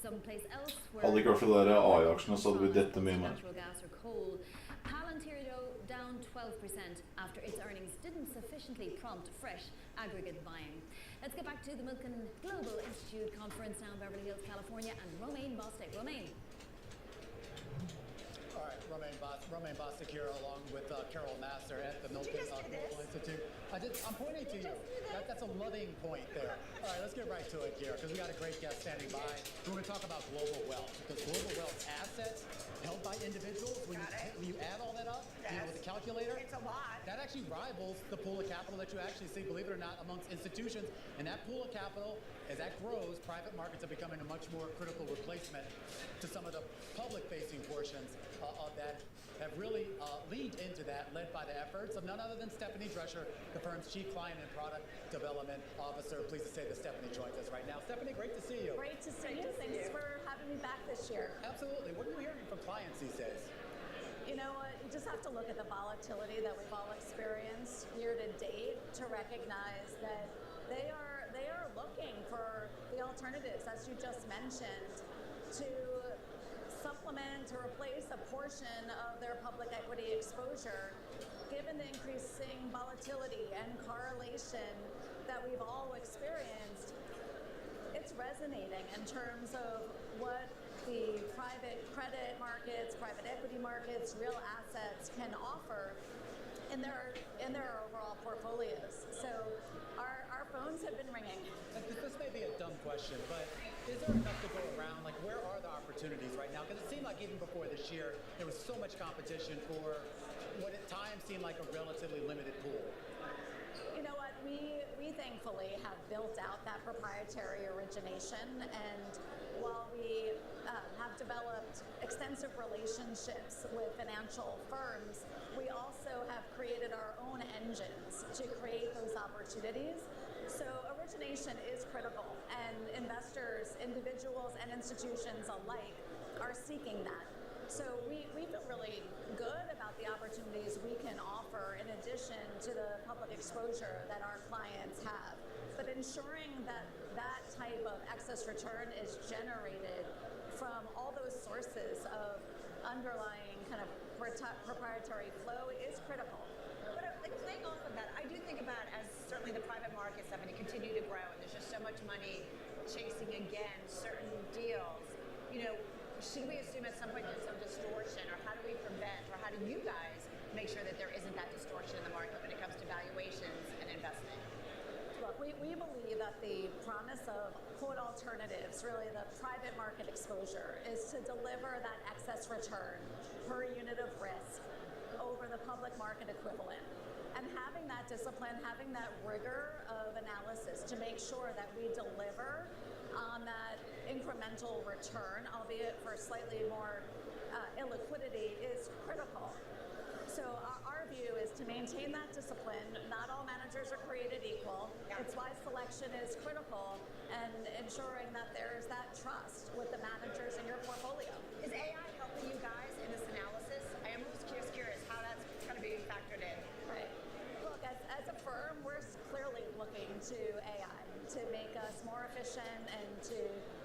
someplace else where Hadde ikke vært for de der AI-aksjene, så hadde vi dette mye mer. Natural gas or coal. Palantir though down 12% after its earnings didn't sufficiently prompt fresh aggregate buying. Let's get back to the Milken Global Institute conference now in Beverly Hills, California, and Romain Bostic. Romain. All right, Romain Bostic here along with Carol Nasser at the Milken Global Institute. I'm pointing to you. That's a loving point there. All right, let's get right to it here because we got a great guest standing by. We're going to talk about global wealth because global wealth assets held by individuals, when you add all that up, with the calculator, it's a lot. That actually rivals the pool of capital that you actually see, believe it or not, amongst institutions. And that pool of capital, as that grows, private markets are becoming a much more critical replacement to some of the public-facing portions of that have really leaned into that, led by the efforts of none other than Stephanie Drescher, the firm's Chief Client and Product Development Officer. Pleased to say that Stephanie joins us right now. Stephanie, great to see you. Great to see you. Thanks for having me back this year. Absolutely. What are you hearing from clients these days? You know what? You just have to look at the volatility that we've all experienced year to date to recognize that they are looking for the alternatives, as you just mentioned, to supplement to replace a portion of their public equity exposure. Given the increasing volatility and correlation that we've all experienced, it's resonating in terms of what the private credit markets, private equity markets, real assets can offer in their overall portfolios. So our phones have been ringing. This may be a dumb question, but is there enough to go around? Like, where are the opportunities right now? Because it seemed like even before this year, there was so much competition for what at times seemed like a relatively limited pool. You You know what, we thankfully have built out that proprietary origination, and while we have developed extensive relationships with financial firms, we also have created our own engines to create those opportunities. So origination is critical, and investors, individuals and institutions alike, are seeking that. So we feel really good about the opportunities we can offer in addition to the public exposure that our clients have. But ensuring that that type of excess return is generated from all those sources of underlying kind of proprietary flow is critical. But like playing off of that, I do think about as certainly the private markets having to continue to grow, and there's just so much money chasing again certain deals. You know, should we assume at some point there's some distortion, or how do we prevent, or how do you guys make sure that there isn't that distortion in the market when it comes to valuations and investing? Look, we believe that the promise of quote alternatives, really the private market exposure, is to deliver that excess return per unit of risk over the public market equivalent. And having that discipline, having that rigor of analysis to make sure that we deliver on that incremental return, albeit for slightly more illiquidity, is critical. So our view is to maintain that discipline. Not all managers are created equal. It's why selection is critical, and ensuring that there's that trust with the managers in your portfolio. Is AI helping you guys in this analysis? I am most curious how that's kind of being factored in. Right. Look, as a firm, we're clearly looking to AI to make us more efficient and to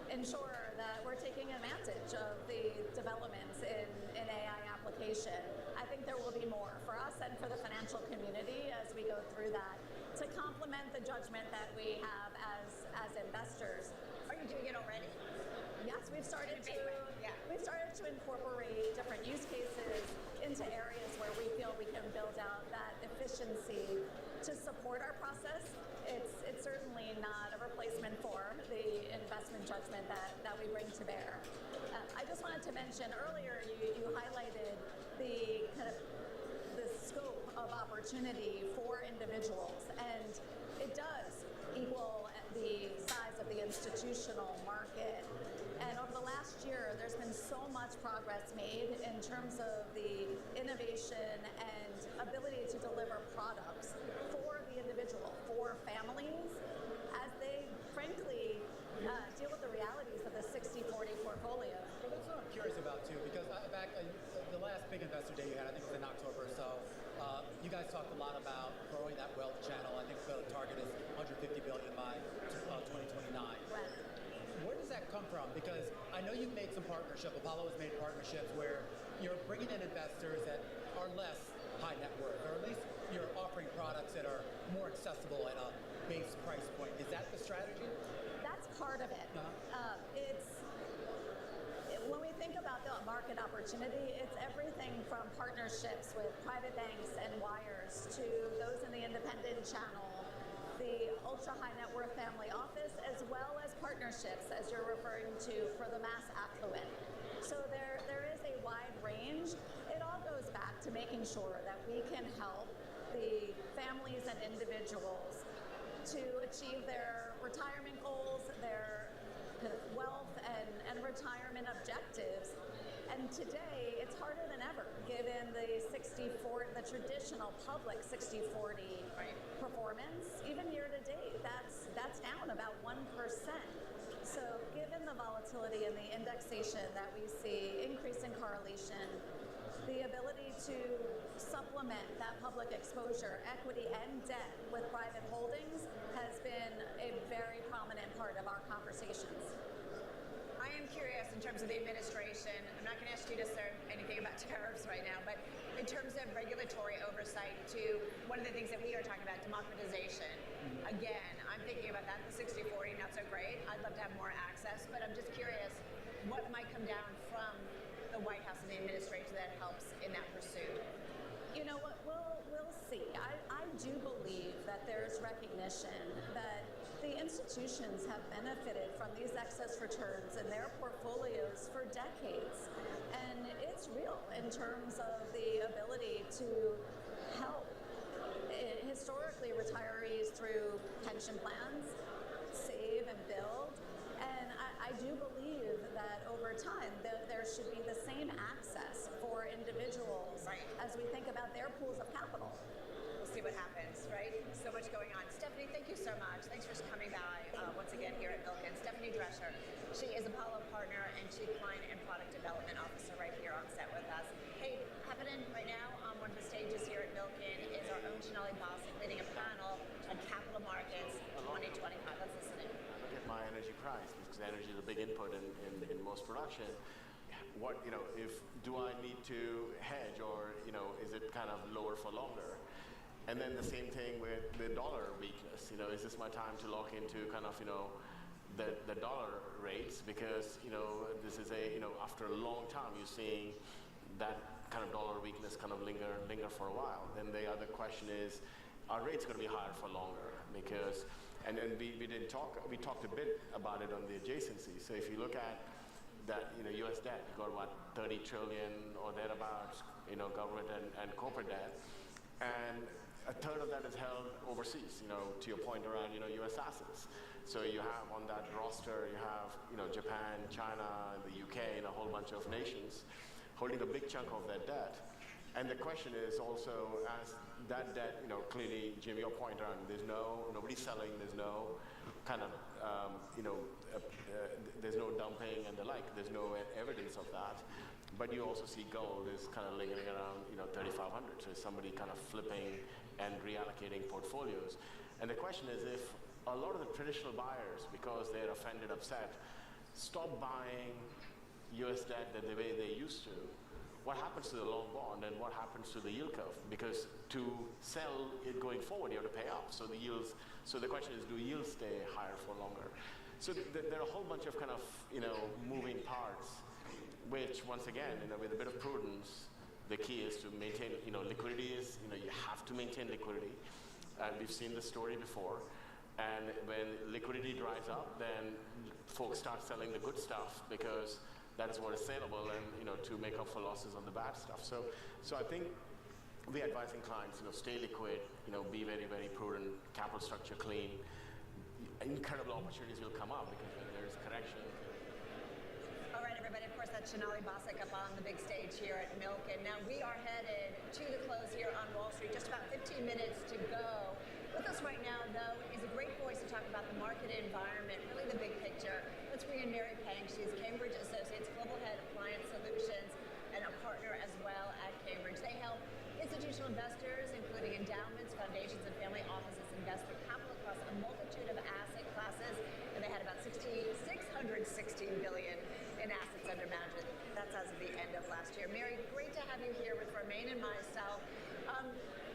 ensure that we're taking advantage of the developments in AI application. I think there will be more for us and for the financial community as we go through that to complement the judgment that we have as investors. Are you doing it already? Yes, we've started to incorporate different use cases into areas where we feel we can build out that efficiency to support our process. It's certainly not a replacement for the investment judgment that we bring to bear. I just wanted to mention earlier, you highlighted the kind of the scope of opportunity for individuals, and it does equal the size of the institutional market. And over the last year, there's been so much progress made in terms of the innovation and ability to deliver products for the individual, for families, as they frankly deal with the realities of the 60-40 portfolio. Well, that's what I'm curious about too, because back the last big investor day you had, I think it was in October or so, you guys talked a lot about growing that wealth channel. I think the target is $150 billion by 2029. Right. Where does that come from? Because I know you've made some partnerships, Apollo has made partnerships where you're bringing in investors that are less high net worth, or at least you're offering products that are more accessible at a base price point. Is that the strategy? That's part of it. When we think about the market opportunity, it's everything from partnerships with private banks and wires to those in the independent channel, the ultra high net worth family office, as well as partnerships, as you're referring to, for the mass affluent. So there is a wide range. It all goes back to making sure that we can help the families and individuals to achieve their retirement goals, their wealth and retirement objectives. And today, it's harder than ever, given the 60-40, the traditional public 60-40 performance. Even year to date, that's down about 1%. So given the volatility and the indexation that we see, increasing correlation, the ability to supplement that public exposure, equity and debt, with private holdings has been a very prominent part of our conversations. I am curious in terms of the administration. I'm not going to ask you to say anything about tariffs right now, but in terms of regulatory oversight to one of the things that we are talking about, democratization. Again, I'm thinking about that, the 60-40, not so great. I'd love to have more access, but I'm just curious what might come down from the White House and the administration that helps in that pursuit. You know what, we'll see. I do believe that there's recognition that the institutions have benefited from these excess returns in their portfolios for decades. And it's real in terms of the ability to help historically, retirees through pension plans save and build. And I do believe that over time there should be the same access for individuals as we think about their pools of capital. We'll see what happens, right? So much going on. Stephanie, thank you so much. Thanks for coming by once again here at Milken. Stephanie Drescher, she is Apollo partner and Chief Client and Product Development Officer right here on set with us. Hey, happening right now on one of the stages here at Milken is our own Sonali Basak leading a panel on capital markets 2025. Let's listen in. Look at my energy price, because energy is a big input in most production. What, if do I need to hedge, or is it kind of lower for longer? And then the same thing with the dollar weakness. Is this my time to lock into kind of the dollar rates, because this is after a long time you're seeing that kind of dollar weakness kind of linger for a while. Then the other question is, are rates going to be higher for longer? Because and we talked a bit about it on the adjacency. So if you look at that, U.S. debt, you got what, 30 trillion or thereabouts, government and corporate debt, and a third of that is held overseas. To your point around U.S. assets. So you have on that roster, you have Japan, China, the UK, and a whole bunch of nations holding a big chunk of that debt. And the question is also, as that debt, clearly, Jim, your point around, nobody's selling, there's no kind of, there's no dumping and the like, there's no evidence of that. But you also see gold is kind of lingering around, 3,500. So somebody kind of flipping and reallocating portfolios. And the question is, if a lot of the traditional buyers, because they're offended, upset, stop buying U.S. debt the way they used to, what happens to the long bond and what happens to the yield curve? Because to sell it going forward, you have to pay up. So the yields. So the question is, do yields stay higher for longer? So there are a whole bunch of kind of moving parts, which once again, with a bit of prudence, the key is to maintain. Liquidity is you have to maintain liquidity, and we've seen the story before. And when liquidity dries up, then folks start selling the good stuff because that is what is saleable, and to make up for losses on the bad stuff. So I think we're advising clients, stay liquid, be very, very prudent, capital structure clean. Incredible opportunities will come up because when there's correction. All right, everybody. Of course, that's Sonali Basak up on the big stage here at Milken. Now we are headed to the close here on Wall Street. Just about 15 minutes to go. With us right now, though, is a great voice to talk about the market environment, really the big picture. Let's bring in Mary Pang. She's Cambridge Associates Global Head of Client Solutions and a partner as well at Cambridge. They help institutional investors, including endowments, foundations, and family offices, invest their capital across a multitude of asset classes. And they had about $616 billion in assets under management. That's as of the end of last year. Mary, great to have you here with Romain and myself.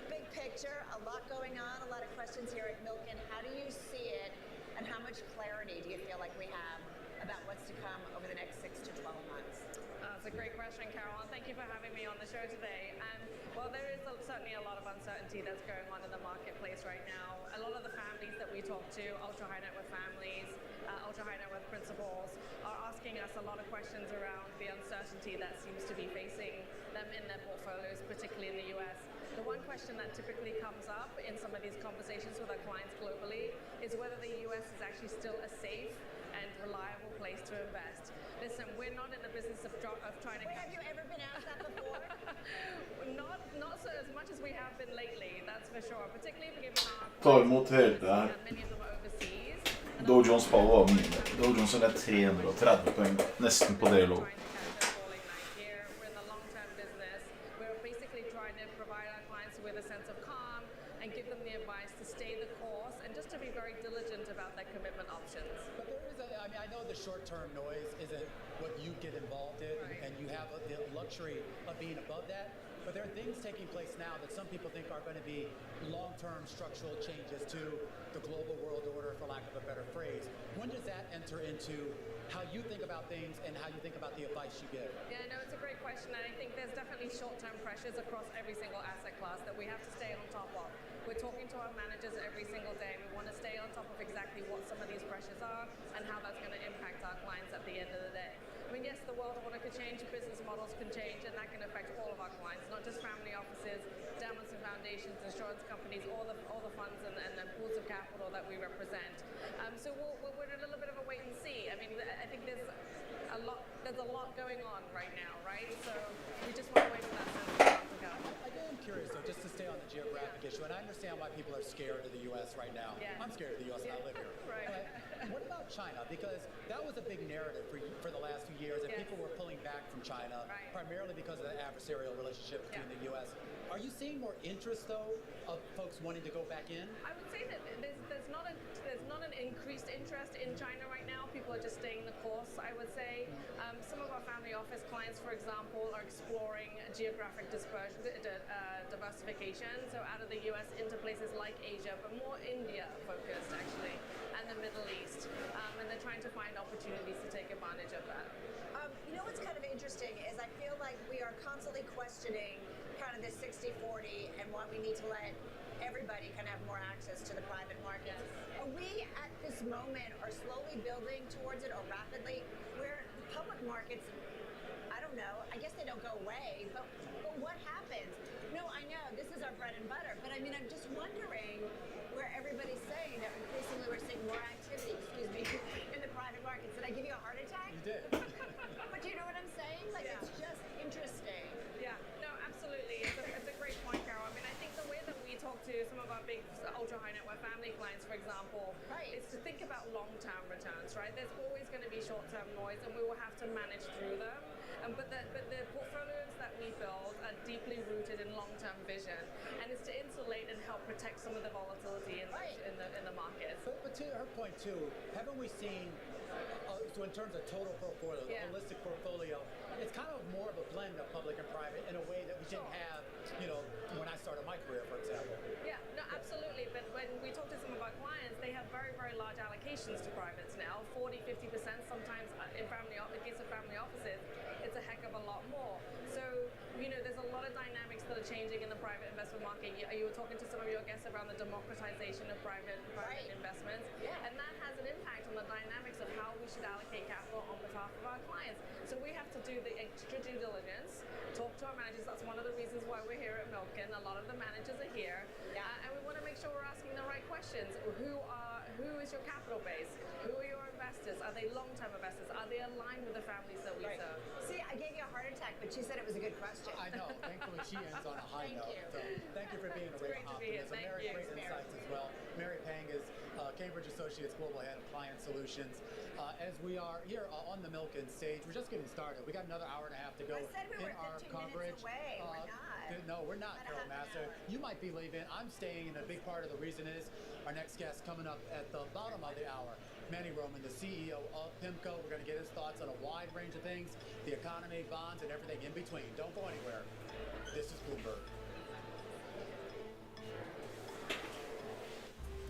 Big picture, a lot going on, a lot of questions here at Milken. How do you see it, and how much clarity do you feel like we have about what's to come over the next 6 to 12 months? That's a great question, Carol, and thank you for having me on the show today. And well, there is certainly a lot of uncertainty that's going on in the marketplace right now. A lot of the families that we talk to, ultra high net worth families, ultra high net worth principals, are asking us a lot of questions around the uncertainty that seems to be facing them in their portfolios, particularly in the US. The one question that typically comes up in some of these conversations with our clients globally is whether the US is actually still a safe and reliable place to invest. Listen, we're not in the business of trying to... Wait, have you ever been asked that before? not so as much as we have been lately, that's for sure. Particularly given our... Ta imot helt det här. Dow Jones fall var mindre. Dow Jones er 330 poeng, nesten på day low. Short-term noise isn't what you get involved in, and you have the luxury of being above that. But there are things taking place now that some people think are going to be long-term structural changes to the global world order, for lack of a better phrase. When does that enter into how you think about things and how you think about the advice you give? Yeah, no, it's a great question, and I think there's definitely short-term pressures across every single asset class that we have to stay on top of. We're talking to our managers every single day. We want to stay on top of exactly what some of these pressures are and how that's going to impact our clients at the end of the day. I mean, mean, yes, the world of work could change, business models can change, and that can affect all of our clients, not just family offices, endowments and foundations, insurance companies, all the funds and the pools of capital that we represent. So we're in a little bit of a wait and see. I mean, I think there's a lot going on right now, right? So we just want to wait for that sentiment to come. I am curious though, just to stay on the geographic issue, and I understand why people are scared of the U.S. right now. Yeah. I'm scared of the U.S. and I live here. Right. But what about China? Because that was a big narrative for the last few years, that people were pulling back from China, primarily because of the adversarial relationship between the U.S. Are you seeing more interest though of folks wanting to go back in? I would say that there's not an increased interest in China right now. People are just staying the course, I would say. Some of our family office clients, for example, are exploring geographic diversification, so out of the U.S. into places like Asia, but more India focused actually, and the Middle East, and they're trying to find opportunities to take advantage of that. You know what's kind of interesting is I feel like we are constantly questioning kind of this 60-40 and why we need to let everybody kind of have more access to the private markets. Are we at this moment are slowly building towards it or rapidly where the public markets, I don't know, I guess they don't go away, but what happens? No, I know this is our bread and butter, but I mean, I'm just wondering where everybody's saying that increasingly we're seeing more activity, excuse me, in the private markets. Did I give you a heart attack? You did. But you know what I'm saying? Like, it's just interesting. Yeah, no, absolutely. It's a great point, Carol. I mean, I think the way that we talk to some of our big ultra high net worth family clients, for example, is to think about long-term returns, right? There's always going to be short-term noise, and we will have to manage through them. But the portfolios that we build are deeply rooted in long-term vision, and it's to insulate and help protect some of the volatility in the market. But to her point too, haven't we seen? So in terms of total portfolio, the holistic portfolio, it's kind of more of a blend of public and private in a way that we didn't have, when I started my career, for example. Yeah, no, absolutely. But when we talk to some of our clients, they have very, very large allocations to privates now, 40, 50%, sometimes in case of family offices, it's a heck of a lot more. So, there's a lot of dynamics that are changing in the private investment market. You were talking to some of your guests around the democratization of private investments, and that has an impact on the dynamics of how we should allocate capital on behalf of our clients. So we have to do the extra due diligence, talk to our managers. That's one of the reasons why we're here at Milken. A lot of the managers are here, and we want to make sure we're asking the right questions. Who is your capital base? Who are your investors? Are they long-term investors? Are they aligned with the families that we serve? See, I gave you a heart attack, but she said it was a good question. I know. Thankfully, she ends on a high note. So thank you for being a ray of optimism. Mary, great insights as well. Mary Pang is Cambridge Associates Global Head of Client Solutions. As we are here on the Milken stage, we're just getting started. We got another hour and a half to go I said we in were our 15 coverage. minutes away. We're not. No, we're not, Carol Master. You might be leaving. I'm staying, and a big part of the reason is our next guest coming up at the bottom of the hour. Manny Roman, the CEO of PIMCO. We're going to get his thoughts on a wide range of things, the economy, bonds, and everything in between. Don't go anywhere. This is Bloomberg.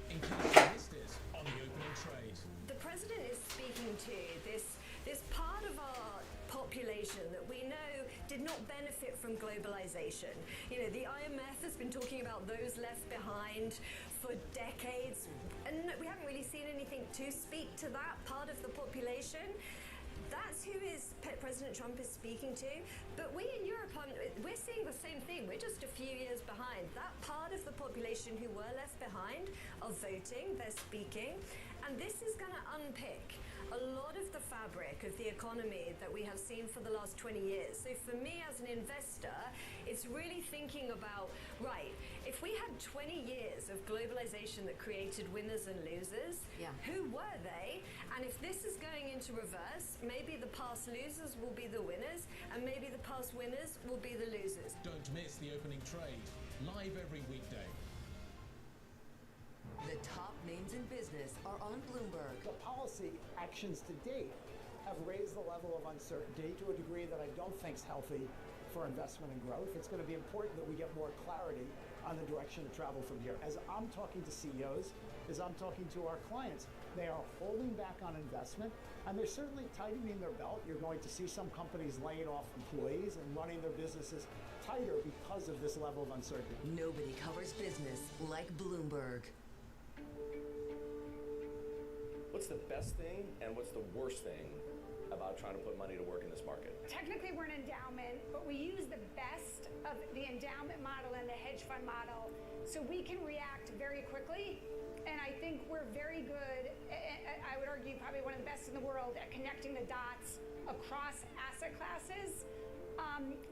In case you missed it on the opening trade. The president is speaking to this part of our population that we know did not benefit from globalization. The IMF has been talking about those left behind for decades, and we haven't really seen anything to speak to that part of the population. That's who President Trump is speaking to. But we in Europe, we're seeing the same thing. We're just a few years behind. That part of the population who were left behind are voting, they're speaking, and this is going to unpick a lot of the fabric of the economy that we have seen for the last 20 years. So for me as an investor, it's really thinking about, right, if we had 20 years of globalization that created winners and losers, who were they? And if this is going into reverse, maybe the past losers will be the winners, and maybe the past winners will be the losers. Don't miss the opening trade, live every weekday. The top names in business are on Bloomberg. The policy actions to date have raised the level of uncertainty to a degree that I don't think is healthy for investment and growth. It's going to be important that we get more clarity on the direction of travel from here. As I'm talking to CEOs, as I'm talking to our clients, they are holding back on investment, and they're certainly tightening their belt. You're going to see some companies laying off employees and running their businesses tighter because of this level of uncertainty. Nobody covers business like Bloomberg. What's the best thing and what's the worst thing about trying to put money to work in this market. Technically, we're an endowment, but we use the best of the endowment model and the hedge fund model so we can react very quickly. And I think we're very good, I would argue probably one of the best in the world at connecting the dots across asset classes.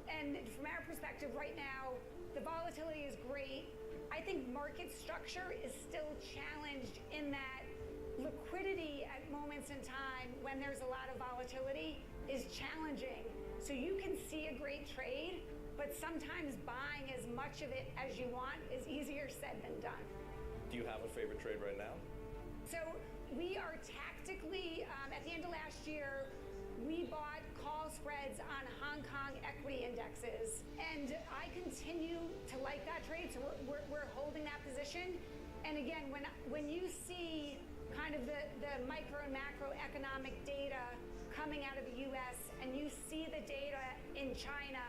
And from our perspective right now, the volatility is great. I think market structure is still challenged in that liquidity at moments in time when there's a lot of volatility is challenging. So you can see a great trade, but sometimes buying as much of it as you want is easier said than done. Do you have a favorite trade right now? So we are tactically, at the end of last year, we bought call spreads on Hong Kong equity indexes. And I continue to like that trade, so we're holding that position. And again, when you see kind of the micro and macroeconomic data coming out of the US and you see the data in China,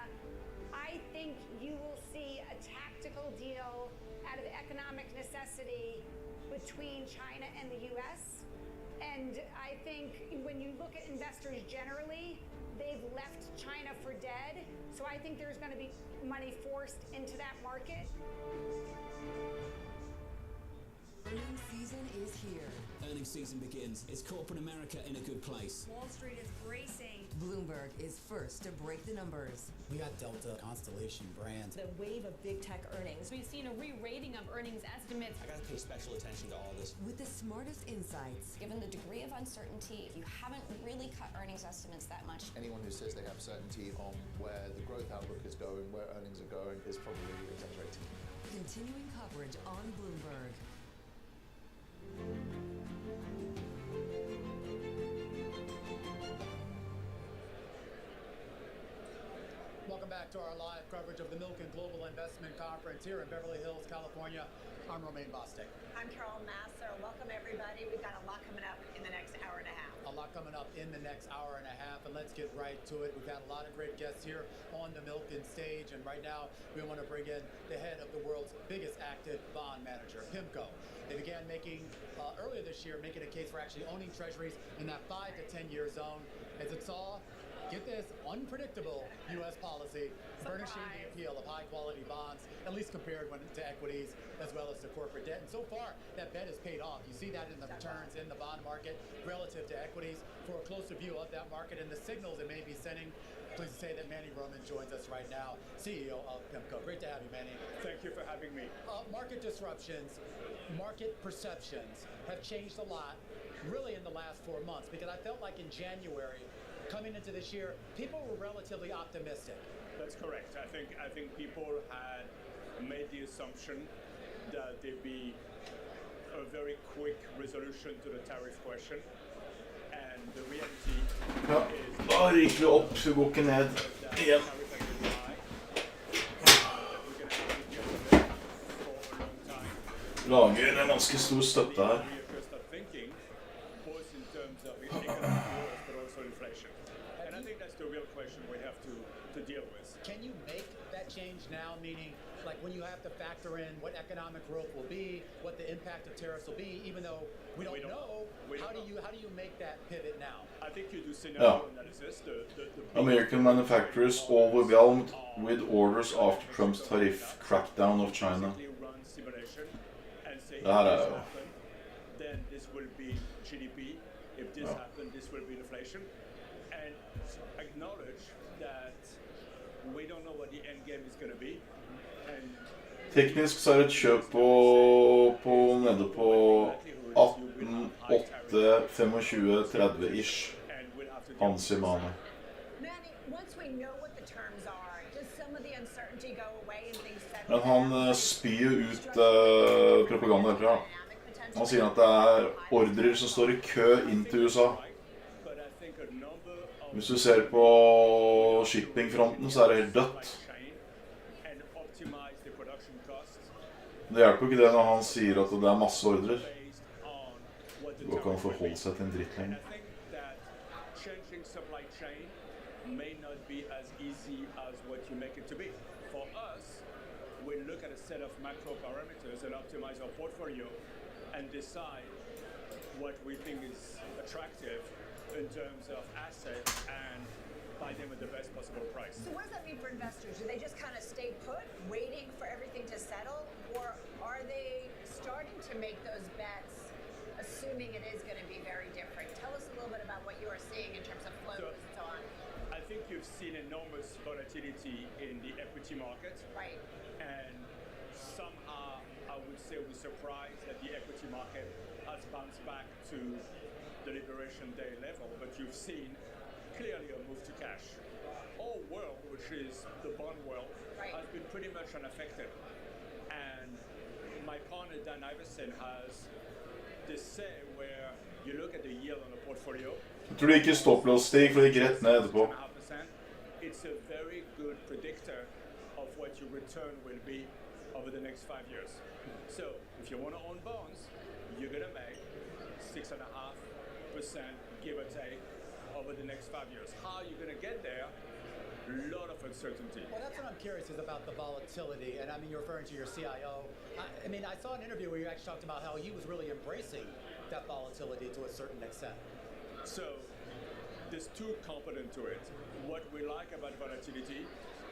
I think you will see a tactical deal out of economic necessity between China and the US. And I think when you look at investors generally, they've left China for dead. So I think there's going to be money forced into that market. Earnings season is here. Earnings season begins. Is corporate America in a good place? Wall Street is bracing. Bloomberg is first to break the numbers. We got Delta, Constellation Brands. The wave of big tech earnings. We've seen a re-rating of earnings estimates. I gotta pay special attention to all this. With the smartest insights. Given the degree of uncertainty, you haven't really cut earnings estimates that much. Anyone who says they have certainty on where the growth outlook is going, where earnings are going, is probably exaggerating. Continuing coverage on Bloomberg. Welcome back to our live coverage of the Milken Global Investment Conference here in Beverly Hills, California. I'm Romain Bostic. I'm Carol Massar. Welcome, everybody. We've got a lot coming up in the next hour and a half. A lot coming up in the next hour and a half, and let's get right to it. We've got a lot of great guests here on the Milken stage, and right now we want to bring in the head of the world's biggest active bond manager, PIMCO. They began making, earlier this year, making a case for actually owning treasuries in that 5 to 10 year zone as it saw, get this, unpredictable U.S. policy furnishing the appeal of high-quality bonds, at least compared to equities as well as to corporate debt. And so far, that bet has paid off. You see that in the returns in the bond market relative to equities. For a closer view of that market and the signals it may be sending, pleased to say that Manny Roman joins us right now, CEO of PIMCO. Great to have you, Manny. Thank you for having me. Market disruptions, market perceptions have changed a lot, really in the last 4 months, because I felt like in January, coming into this year, people were relatively optimistic. That's correct. I think people had made the assumption that there'd be a very quick resolution to the tariff question, and the reality is da ryker det opp, så går ikke ned igjen. Lager en ganske stor støtte her. Can you make that change now, meaning like when you have to factor in what economic growth will be, what the impact of tariffs will be, even though we don't know, how do you make that pivot now? I think you do scenario analysis. American manufacturers overwhelmed with orders after Trump's tariff crackdown of China. Det her er jo... Then this will be GDP. If this happens, this will be inflation. And acknowledge that we don't know what the end game is going to be. Teknisk så er et kjøp på nede på 18,825,30-ish. Hans Imane. Men han spyr ut propaganda herfra. Han sier at det er ordrer som står i kø inn til USA. Hvis du ser på shippingfronten, så er det helt dødt. Det hjelper ikke det når han sier at det er masse ordrer. Det går ikke an å forholde seg til en dritt lenger. We look at a set of macro parameters and optimize our portfolio and decide what we think is attractive in terms of assets and buy them at the best possible price. So what does that mean for investors? Do they just kind of stay put, waiting for everything to settle, or are they starting to make those bets, assuming it is going to be very different? Tell us a little bit about what you are seing in terms of flows and so on. I think you've seen enormous volatility in the equity market. Right. And somehow I would say we're surprised that the equity market has bounced back to the Liberation Day level, but you've seen clearly a move to cash. Our world, which is the bond world, has been pretty much unaffected. And my partner Dan Iverson has this say where you look at the yield on the portfolio. Jeg tror det ikke stopplås-stig, for det gikk rett ned etterpå. It's a very good predictor of what your return will be over the next 5 years. So if you want to own bonds, you're going to make 6.5%, give or take, over the next 5 years. How are you going to get there? A lot of uncertainty. Well, that's what I'm curious is about the volatility. And I mean, you're referring to your CIO. I mean, I saw an interview where you actually talked about how he was really embracing that volatility to a certain extent. So there's two components to it. What we like about volatility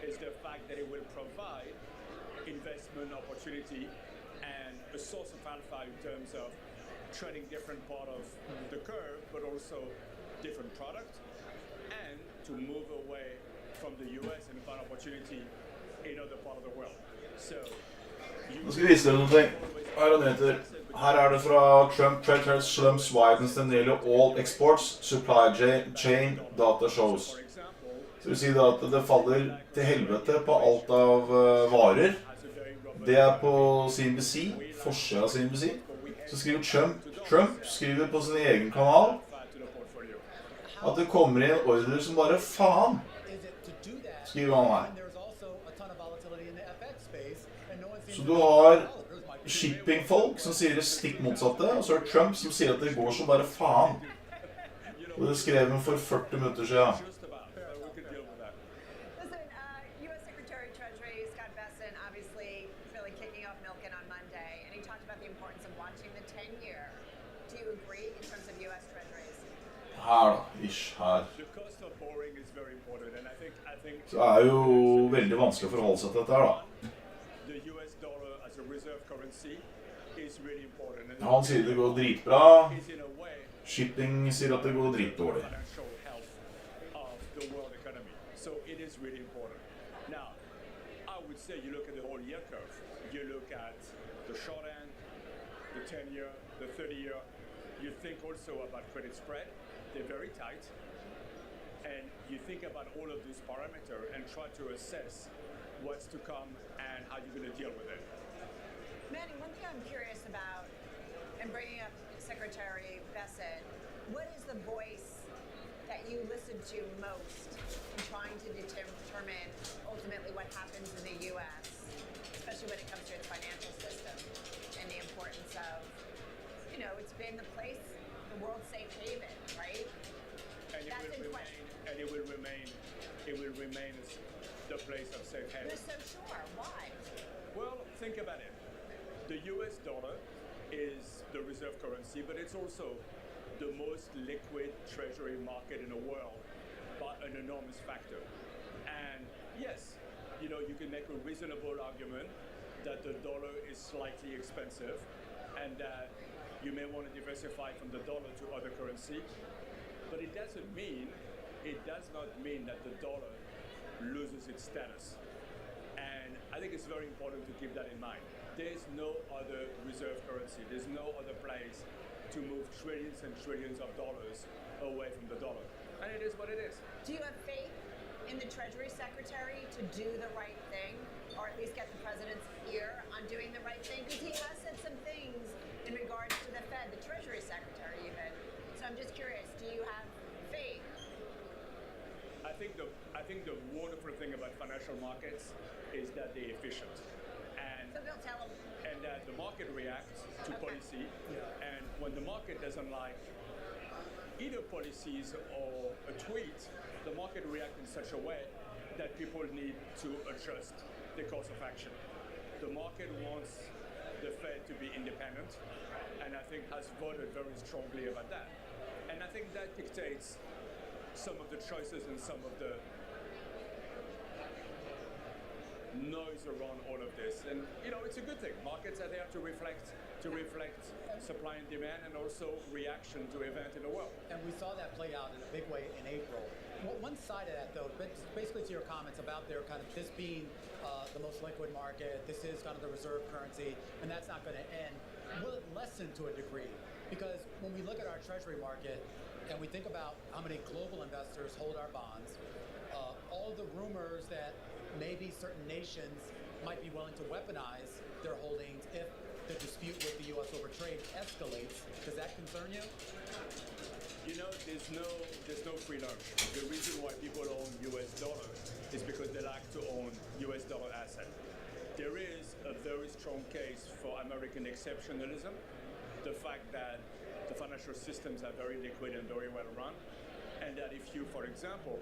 is the fact that it will provide investment opportunity and a source of alpha in terms of trading different part of the curve, but also different products, and to move away from the US and find opportunity in other part of the world. So Nå skal vi vise dere noen ting. Her er nyheter. Her er det fra Trump Treasury slumps widens the nearly all exports, supply chain data shows. Så vil si da at det faller til helvete på alt av varer. Det er på CNBC, forsida av CNBC. Så skriver Trump skriver på sin egen kanal at det kommer inn ordrer som bare faen. Skriver han her. Så du har shippingfolk som sier det stikk motsatte, og så er det Trump som sier at det går som bare faen. Og det skrev han for 40 minutter siden. Her da, ish, her. Så det er jo veldig vanskelig å forholde seg til dette her da. Han sier det går dritbra. Shipping sier at det går dritdårlig. So it is really important. Now, I would say you look at the whole yield curve. You look at the short end, the 10-year, the 30-year. You think also about credit spread. They're very tight. And you think about all of these parameters and try to assess what's to come and how you're going to deal with it. Manny, one thing I'm curious about, and bringing up Secretary Bessent, what is the voice that you listen to most in trying to determine ultimately what happens in the U.S., especially when it comes to its financial system and the importance of, you know, it's been the place, the world's safe haven, right? And it will remain the place of safe haven. You're so sure. Why? Well, think about it. The US dollar is the reserve currency, but it's also the most liquid treasury market in the world by an enormous factor. And yes, you know, you can make a reasonable argument that the dollar is slightly expensive and that you may want to diversify from the dollar to other currency, but it does not mean that the dollar loses its status. And I think it's very important to keep that in mind. There's no other reserve currency. There's no other place to move trillions and trillions of dollars away from the dollar. And it is what it is. Do you have faith in the Treasury Secretary to do the right thing, or at least get the president's ear on doing the right thing? Because he has said some things in regards to the Fed, the Treasury Secretary even. So I'm just curious, do you have faith? I think the wonderful thing about financial markets is that they're efficient. So they'll tell them. And that the market reacts to policy. And when the market doesn't like either policies or a tweet, the market reacts in such a way that people need to adjust the course of action. The market wants the Fed to be independent, and I think has voted very strongly about that. And I think that that dictates some of the choices and some of the noise around all of this. And you know, it's a good thing. Markets are there to reflect supply and demand, and also reaction to event in the world. And we saw that play out in a big way in April. One side of that, though, but basically to your comments about their kind of this being the most liquid market, this is kind of the reserve currency, and that's not going to end. Will it lessen to a degree? Because when we look at our treasury market and we think about how many global investors hold our bonds, all the rumors that maybe certain nations might be willing to weaponize their holdings if the dispute with the U.S. over trade escalates, does that concern you? You know, there's no free lunch. The reason why people own US dollars is because they like to own US dollar assets. There is a very strong case for American exceptionalism. The fact that the financial systems are very liquid and very well run, and that if you, for example,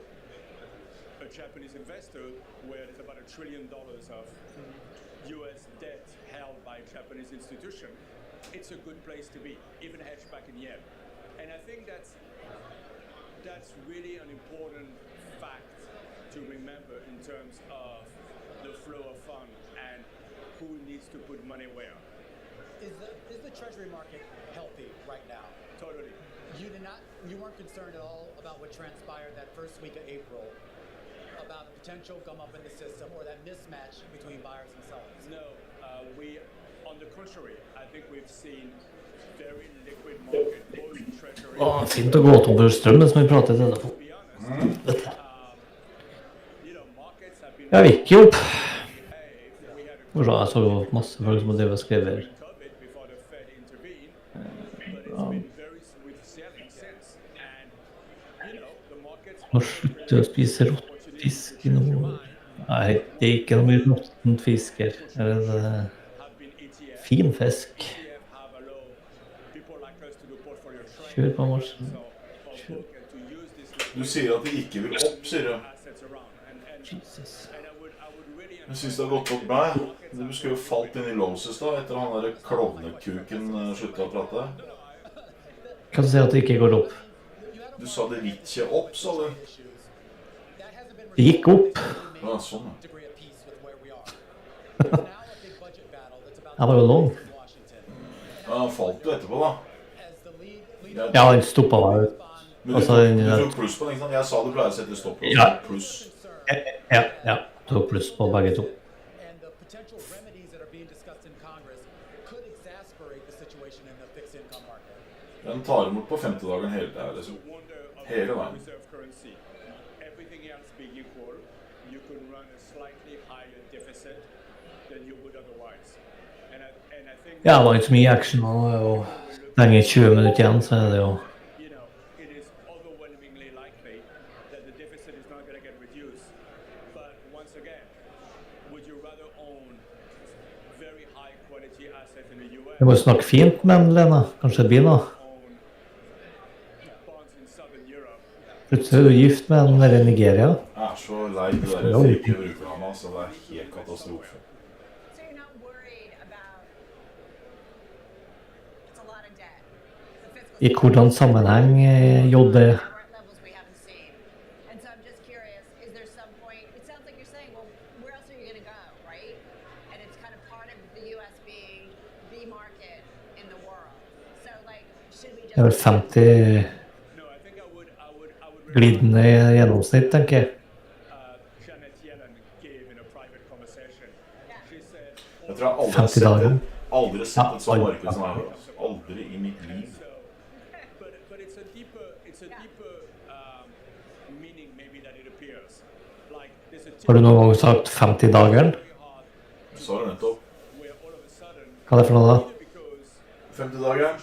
a Japanese investor where there's about $1 trillion of US debt held by a Japanese institution, it's a good place to be, even hedged back in yen. And I think that's really an important fact to remember in terms of the flow of fund and who needs to put money where. Is the treasury market healthy right now? Totally. You weren't concerned at all about what transpired that first week of April, about a potential gum up in the system or that mismatch between buyers and sellers? No, on the contrary, I think we've seen very liquid market, both treasury. Fint å gå tom for strøm mens man prater i telefon. Jeg vil ikke opp. Jeg så jo masse folk som hadde skrevet Nå slutter å spise rått fisk i nord. Nei, det er ikke noe mye råtten fisk her. Det er fin fisk. Kjør på morsen. Du sier at de ikke vil opp, sier du. Jesus. Jeg synes det har gått opp bra, ja. Du skulle jo falt inn i låses da, etter han der klovnekuken sluttet å prate. Hva du sier at det ikke går opp? Du sa det gikk ikke opp, sa du. Det gikk opp. Ja, sånn. Det var jo lang. Ja, han falt jo etterpå da. Ja, han stoppet meg ut. Men du tok pluss på den, ikke sant? Jeg sa du pleier å sette stopp på pluss. Ja, du tok pluss på begge to. Den tar imot på 50-dagen hele det, liksom. Hele veien. Ja, det var ikke så mye action nå, det er jo lenge 20 minutter igjen, så er det jo Vi må snakke fint med den, Lena. Kanskje det blir noe. Plutselig er du gift med den der i Nigeria. Jeg er så lei det der fake brukerlandet, så det er helt katastrofe. I hvordan sammenheng jobber Det er vel 50 glidende i gjennomsnitt, tenker jeg. Jeg tror jeg aldri sett et sånt marked som her. Aldri i mitt liv. Har du noen gang sagt 50-dageren? Så er det nettopp. Hva er det for noe da? 50-dageren.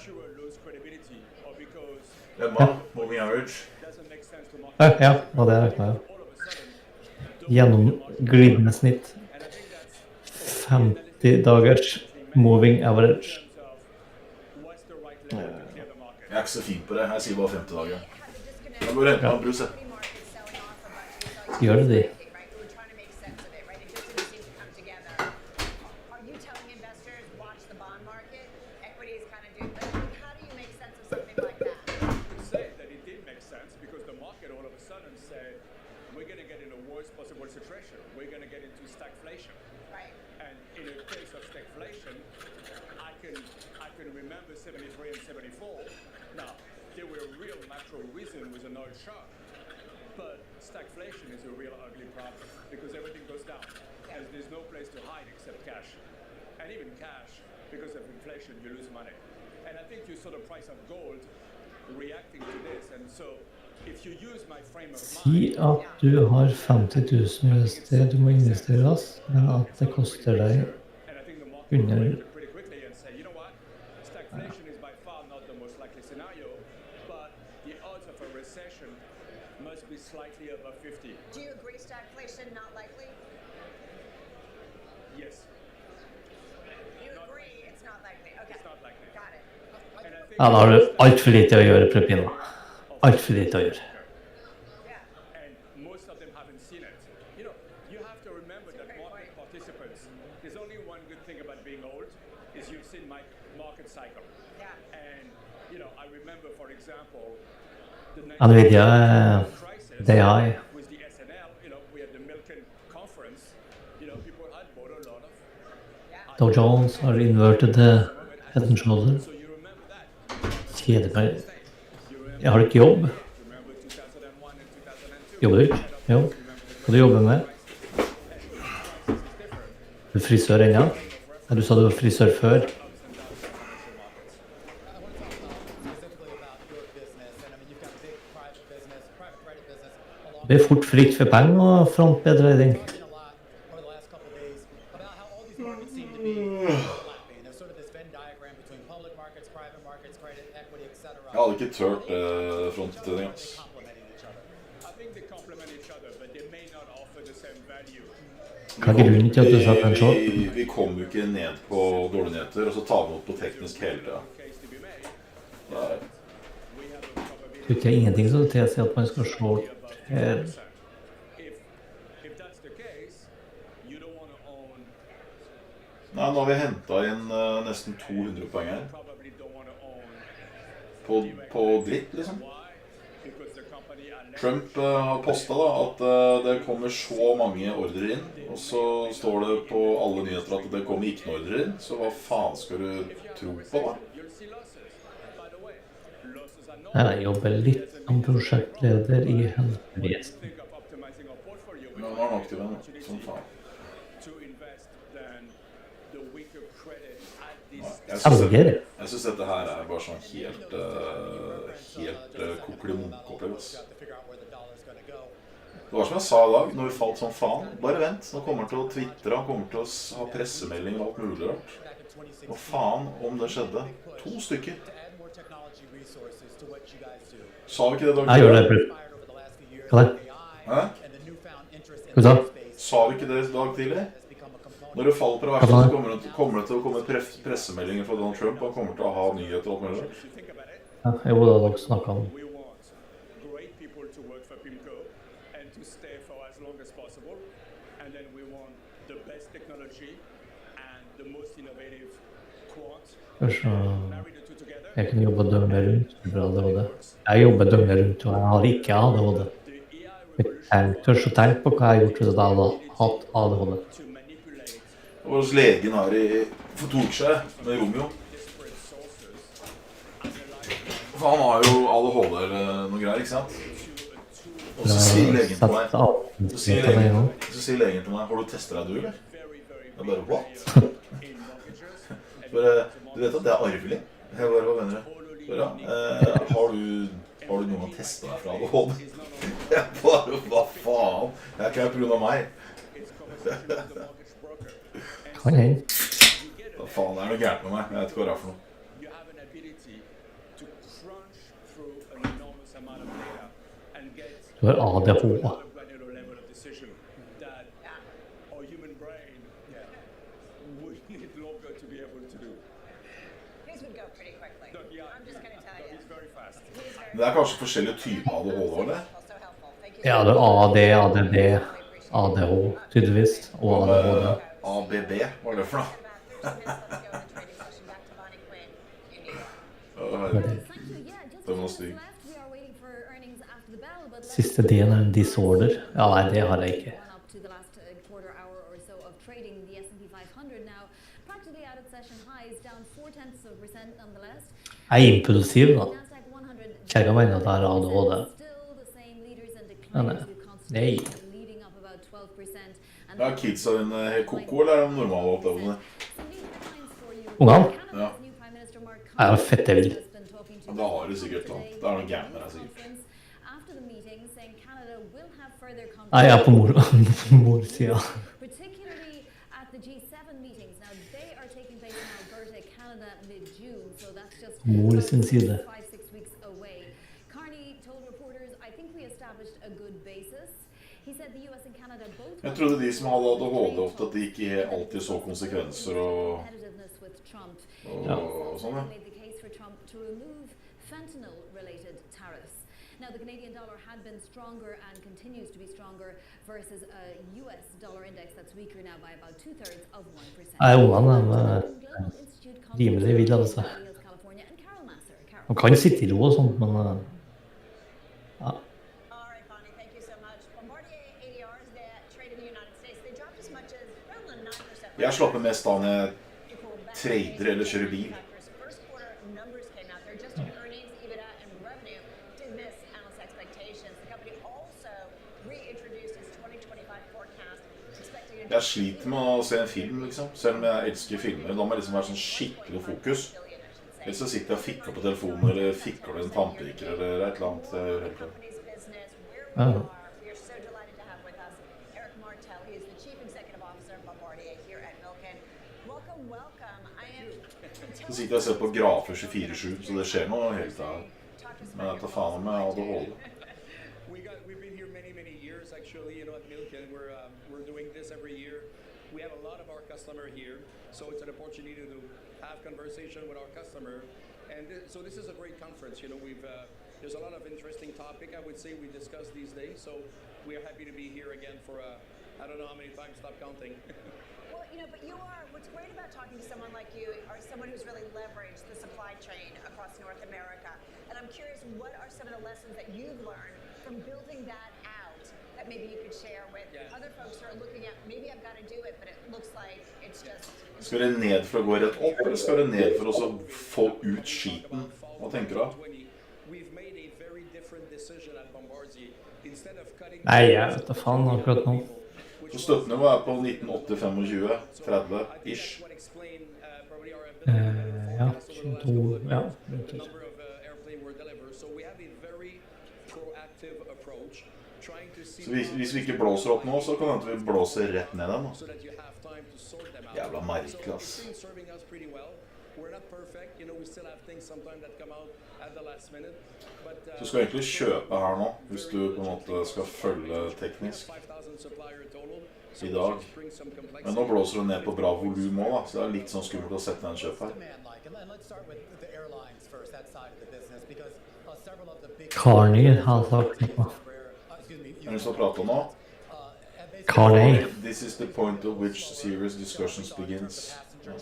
Emma, moving average. Ja, og det regner jeg. Gjennom glidende snitt. 50 dagers moving average. Jeg er ikke så fin på det, jeg sier bare 50 dager. Jeg må rente meg en brus, Gjør det de. sudden say, we're going to get in the worst possible situation. We're going to get into stagflation. Right. And in the case of stagflation, I can remember 73 and 74. Now, there were a real natural reason with an oil shock. But stagflation is a real ugly problem because everything goes down. And there's no place to hide except cash. And even cash, because of inflation, you lose money. And I think you saw the price of gold reacting to this. And so if you use my frame of Si at du har 50 000 USD du må investeres, men at det koster deg under pretty quickly and say, you know what, stagflation is by far not the most likely scenario, but the odds of a recession must be slightly above 50. Do you agree stagflation not likely? Yes. You agree it's not likely? Okay. It's not likely. Got it. Ja, da har du alt for lite å gjøre, Prepino. Alt for lite å gjøre. And most of them haven't seen it. You know, you have to remember that market participants, there's only one good thing about being old, is you've seen my market cycle. Yeah. And, you know, I remember, for example, the Nvidia, DI. with the SNL, you know, we had the Milken conference, you know, people had bought a lot of Dow Jones har inverted head and shoulder. Kjeder meg. Jeg har ikke jobb. Jobber du ikke? Jo. Hva du jobber med? Du er frisør ennå? Ja, du sa du var frisør før. Det er fort fritt for penger og frontbedredning. Jeg hadde ikke tørt frontbedredning, altså. Hva er grunnen til at du satt en short? Vi kom jo ikke ned på dårlige nyheter, og så tar vi opp på teknisk hele tiden. Det er ikke ingenting som tilsier at man skal short her. Nei, nå har vi hentet inn nesten 200 poeng her. På dritt, liksom. Trump har postet da at det kommer så mange ordrer inn, og så står det på alle nyheter at det kommer ikke noen ordrer inn, så hva faen skal du tro på da? Jeg jobber litt som prosjektleder i helsevesenet. Men nå er han aktiv igjen, som faen. Jeg synes dette her er bare sånn helt kokkelimonk-opplevelse. Det var som jeg sa i dag, når vi falt som faen. Bare vent, nå kommer han til å twittere, han kommer til å ha pressemeldinger og alt mulig rart. Hva faen om det skjedde? 2 stykker. Sa vi ikke det dag tidlig? Jeg gjør det. Hva er det? Hæ? Hva sa? Sa vi ikke det dag tidlig? Når det faller på det verste, så kommer det til å komme pressemeldinger fra Donald Trump, og han kommer til å ha nyheter og alt mulig rart. Ja, jeg må da nok snakke om. Først så jeg kunne jobbe døgnet rundt for ADHD. Jeg jobber døgnet rundt, og jeg har ikke ADHD. Jeg tør så tenke på hva jeg har gjort hvis jeg hadde hatt ADHD. Det var hos legen her for 2 uker siden, med Romeo. For han har jo ADHD eller noe greier, ikke sant? Og så sier legen til meg, har du testet deg du, eller? Jeg bare, what? Du vet at det er arvelig? Jeg bare, hva mener du? Har du noen gang testet deg fra ADHD? Jeg bare, hva faen? Det er ikke på grunn av meg. Kan hende. Hva faen, det er noe gærent med meg. Jeg vet ikke hva det er for noe. Du har ADHD. Det er kanskje forskjellige typer ADHD, eller? Ja, det er AD, ADD, ADH, tydeligvis, og ADHD. ABB, hva er det for noe? Det var stygg. after the bell, but let's Siste delen disorder. Ja, nei, det har jeg ikke. run up to the last quarter hour or so of trading. The S&P 500 now practically out at session highs, down 0.4% nonetheless. Jeg er impulsiv, da. Kjære mener at jeg har ADHD. Still the same leaders and Ja, decliners nei. who Nei. constantly leading up about 12%. And Ja, kidsa dine helt koko, eller er de normale opplevelsene? Ungene? Ja. Jeg er fette vill. Ja, da har de sikkert noe. Da er det noe gærent med deg, sikkert. after the meeting saying Canada will have further Nei, jeg er på mor-sida. particularly at the G7 meetings. Now they are taking place in Alberta, Canada, mid-June, so that's just Mor sin side. 5-6 weeks away. Carney told reporters, "I think we established a good basis." He said the US and Canada both Jeg trodde de som hadde ADHD ofte at de ikke alltid så konsekvenser competitiveness with Trump. og sånn, ja. Made the case for Trump to remove fentanyl-related tariffs. Now, the Canadian dollar had been stronger and continues to be stronger versus a US dollar index that's weaker now by about 2/3 of 1%. Nei, ungene er rimelig ville, altså. California and Carol Masser. Carol. Man kan sitte i ro og sånt, men ja. All right, Bonnie, thank you so much. Bombardier ADRs that trade in the United States, they dropped as much as around 9%. Jeg slapper mest av når jeg trader eller kjører bil. First quarter numbers came out. Their adjusted earnings, EBITDA, and revenue did miss analyst expectations. The company also reintroduced its 2025 forecast, expecting a Jeg sliter med å se en film, liksom. Selv om jeg elsker filmer. Da må jeg liksom være sånn skikkelig fokus. Ellers så sitter jeg og fikler på telefonen, eller fikler med en tannpirker, eller et eller annet. Jeg gjør helt klart. Ja. We are so delighted to have with us Eric Martel. He is the Chief Executive Officer of Bombardier here at Milken. Welcome, welcome. I am... Så sitter jeg og ser på grafer 24/7, så det skjer noe helt der. Men jeg tar faen om jeg hadde ADHD. We've been here many years actually, you know, at Milken. We're doing this every year. We have a lot of our customer here, so it's an opportunity to have conversation with our customer. And so this is a great conference. You know, there's a lot of interesting topic I would say we discuss these days. So we are happy to be here again for I don't know how many times, stop counting. Well, you know, but what's great about talking to someone like you are someone who's really leveraged the supply chain across North America. And I'm curious, what are some of the lessons that you've learned from building that out that maybe you could share with other folks who are looking at, maybe I've got to do it, but it looks like it's just... Skal det ned for å gå rett opp, eller skal det ned for å så få ut skiten? Hva tenker du? We've made a very different decision at Bombardier. Instead of cutting... Nei, jeg vet da faen akkurat nå. Så støttenivået er på 1980-25, 30-ish. Ja, 22, ja. Så hvis vi ikke blåser opp nå, så kan det hende vi blåser rett ned den. Jævla merkelig, ass. Så skal jeg egentlig kjøpe her nå, hvis du på en måte skal følge teknisk i dag. Men nå blåser det ned på bra volum også, da, så det er litt sånn skummelt å sette ned en kjøp her. Carney har sagt noe. Er det som prater nå? Carney. This is the point at which serious discussions begins. Ja.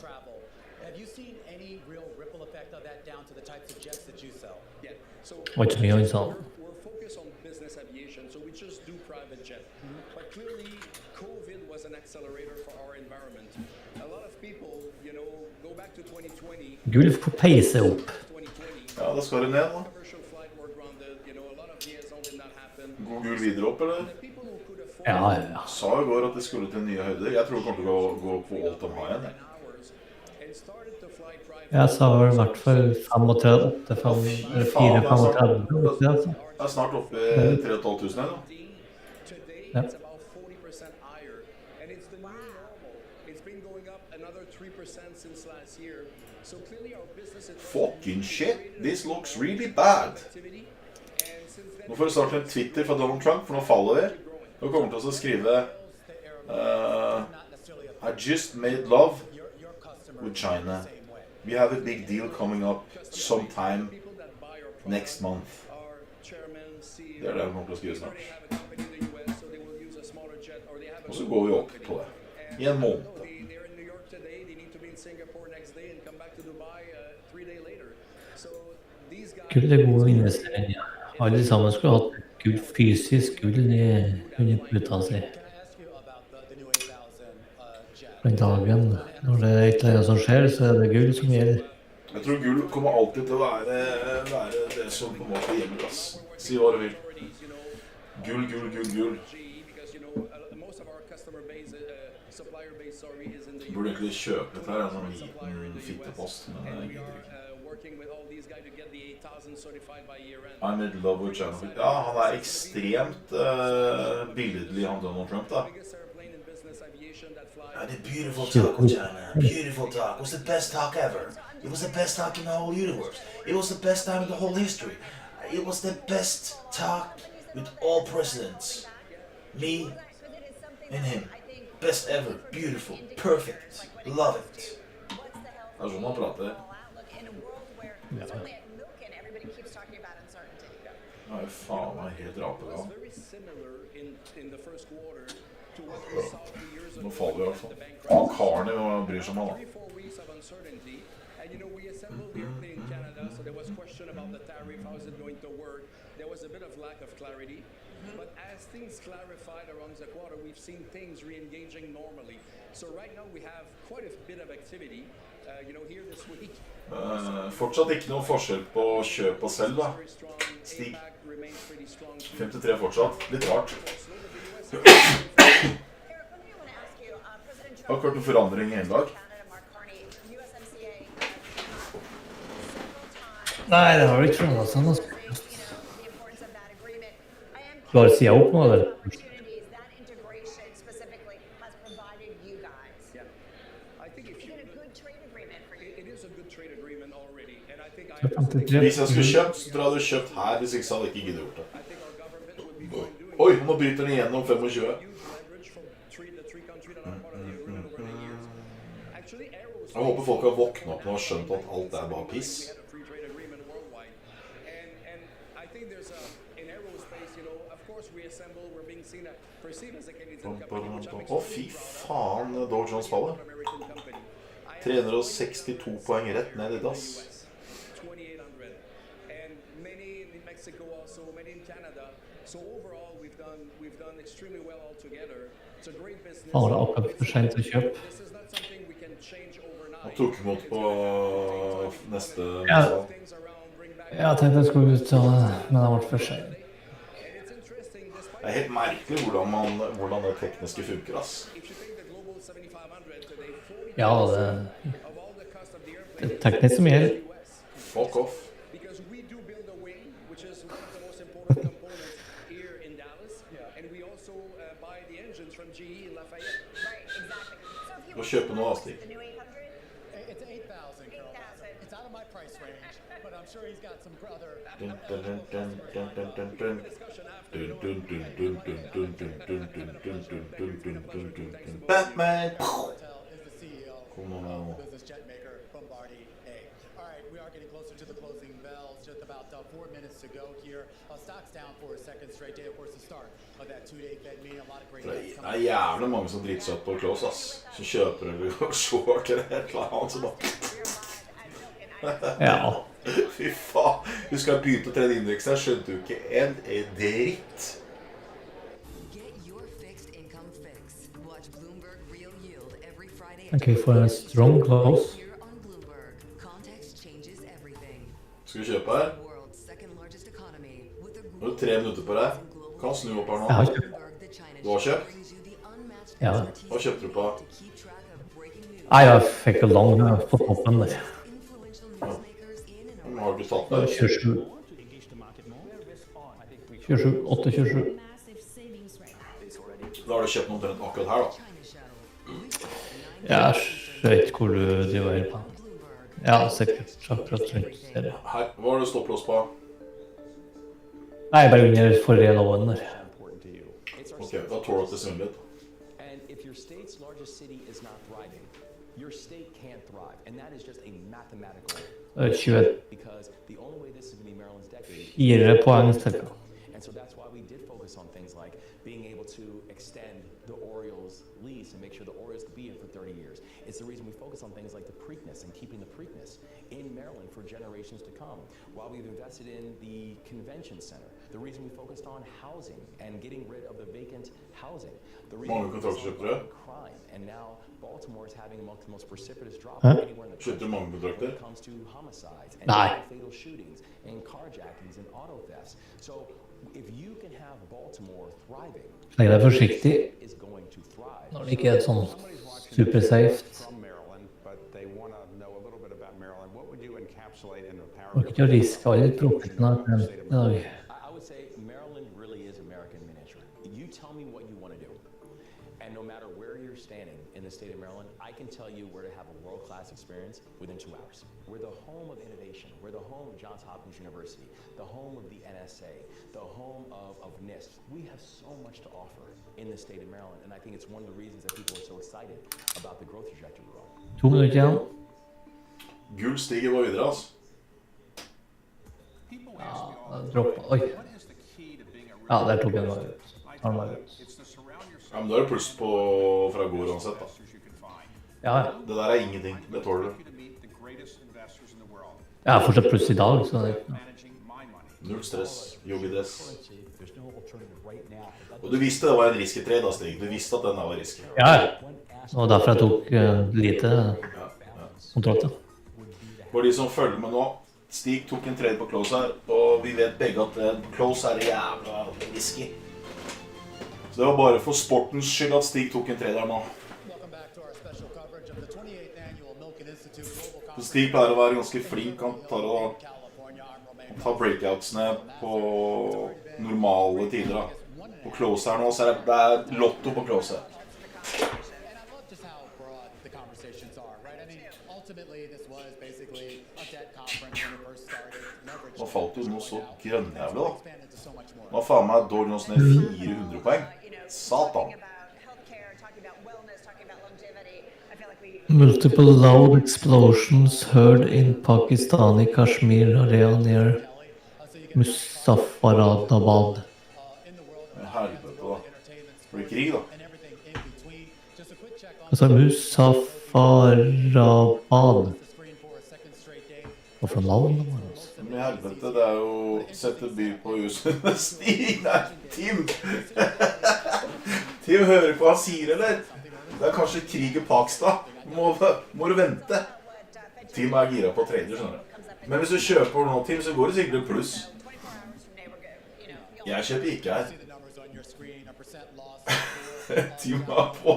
Var ikke mye han sa. We're focused on business aviation, so we just do private jet. But clearly, COVID was an accelerator for our environment. A lot of people, you know, go back to 2020. Gulf på peise opp. Ja, da skal det ned, da. God gul videre opp, eller? Ja, ja. Sa i går at det skulle til nye høyder. Jeg tror det kommer til å gå på all time high igjen. Jeg sa vel i hvert fall 35, 4, 35. Jeg er snart oppe i 3500 her, da. Ja. Fucking shit, this looks really bad. Nå får du starte en Twitter fra Donald Trump, for nå faller vi. Nå kommer til å skrive I just made love with China. We have a big deal coming up sometime next month. Det er det jeg kommer til å skrive snart. Og så går vi opp på det. I en måned. Gud, det er gode investeringer. Alle sammen skulle hatt gull, fysisk gull under puta si. Den dagen når det er et eller annet som skjer, så er det gull som gjelder. Jeg tror gull kommer alltid til å være det som på en måte gjelder, ass. Si hva du vil. Gull, gull, gull, gull. Du burde egentlig kjøpe dette her, en sånn liten fittepost, men jeg gidder ikke. I'm in love with Janet. Ja, han er ekstremt billedlig, han Donald Trump, da. I did beautiful talk with Janet. Beautiful talk. It was the best talk ever. It was the best talk in the whole universe. It was the best time in the whole history. It was the best talk with all presidents. Me and him. Best ever. Beautiful. Perfect. Love it. Det er sånn han prater. Ja. Nei, faen meg helt rapegal. Nå faller vi i hvert fall. Han karen jo bryr seg om han, da. And you know, we assembled the airplane in Canada, so there was question about the tariff, how is it going to work? There was a bit of lack of clarity. But as things clarified around the quarter, we've seen things re-engaging normally. So right now we have quite a bit of activity, you know, here this week. Fortsatt ikke noe forskjell på kjøp og selv, da. Stig. 53 fortsatt. Litt rart. Akkurat noen forandring i en dag. Nei, det har vel ikke forandret seg noe. Bare si opp nå, eller? Hvis jeg skulle kjøpt, så tror jeg du kjøpt her, hvis ikke så hadde jeg ikke giddet gjort det. Oi, nå bryter den igjennom 25. Jeg håper folk har våknet opp og har skjønt at alt er bare piss. Å, fy faen, Dow Jones faller. 362 poeng rett ned i dass. Faller det akkurat for sent å kjøpe? Han tok imot på neste mål. Jeg tenkte jeg skulle ut, men det ble for sent. Det er helt merkelig hvordan det tekniske funker, ass. Ja, det er teknisk som gjelder. Fuck off. Hva kjøper nå, Asti? Batman! Kom nå. We are getting closer to the closing bells. Just about 4 minutes to go here. Stocks down for a second straight day. Of course, the start of that two-day Fed meeting. A lot of great news coming. Det er jævlig mange som driter seg opp på close, ass. Som kjøper eller går short eller et eller annet som bare... Ja. Fy faen. Husker jeg begynte å trene indeks her, skjønte du ikke en dritt. Okay, for a strong close. Skal vi kjøpe her? Nå har du 3 minutter på deg. Kan snu opp her nå. Jeg har kjøpt. Du har kjøpt? Ja. Hva kjøpte du på? Nei, jeg fikk jo lang på toppen der. Ja. Men har du tatt det? 27. 27, 8-27. Da har du kjøpt noe til akkurat her, da. Jeg vet ikke hvor du driver her på. Ja, sikkert akkurat rundt serie. Her, hva har du stopplås på? Nei, bare under forrige loven der. Ok, da tåler du til svinn litt. And if your state's largest city is not thriving, your state can't thrive, and that is just a mathematical 20. because the only way this is going to be Maryland's decade. 4 poeng, cirka. And so that's why we did focus on things like being able to extend the Orioles lease and make sure the Orioles could be in for 30 years. It's the reason we focus on things like the Preakness and keeping the Preakness in Maryland for generations to come. While we've invested in the convention center, the reason we focused on housing and getting rid of the vacant housing, the reason we focused on crime, and now Baltimore is having amongst the most precipitous drop anywhere in the country when it comes to homicides and fatal shootings and carjackings and auto thefts. So if you can have Baltimore thriving, Jeg er forsiktig når det ikke er sånn supersafe. Det var ikke å riske alle profitene i dag. I would say Maryland really is American miniature. You tell me what you want to do. And no matter where you're standing in the state of Maryland, I can tell you where to have a world-class experience within 2 hours. We're the home of innovation. We're the home of Johns Hopkins University, the home of the NSA, the home of NIST. We have so much to offer in the state of Maryland, and I think it's one of the reasons that people are so excited about the growth trajectory we're on. 2 minutter igjen. Gull stiger bare videre, altså. Ja, droppet. Oi. Ja, der tok jeg den bare ut. Den var ut. Ja, men da er det pluss på fra går uansett, da. Ja, ja. Det der er ingenting. Det tåler du. Jeg er fortsatt pluss i dag, så det er ikke noe. Null stress. Joggedress. Og du visste det var en risky trade, da, Stig. Du visste at den var risky. Ja, ja. Og derfor jeg tok lite kontrakter. For de som følger med nå, Stig tok en trade på close her, og vi vet begge at close er jævla risky. Så det var bare for sportens skyld at Stig tok en trade her nå. Så Stig pleier å være ganske flink, han tar breakoutsene på normale tider da. På close her nå, så det er lotto på close her. Nå falt jo noe så grønnjævlig da. Nå faen meg Dorian ned 400 poeng. Satan. Multiple loud explosions heard in Pakistani Kashmir area near Muzaffarabad. Helvete da. Blir det krig da? Altså Muzaffarabad. Hva for navn? Men helvete, det er jo sette by på huset. Stig, nei, Tim! Tim, hører på hva han sier, eller? Det er kanskje krig i Pakistan. Må du vente. Tim er gira på trader, skjønner du. Men hvis du kjøper nå, Tim, så går det sikkert pluss. Jeg kjøper ikke her. Tim er på.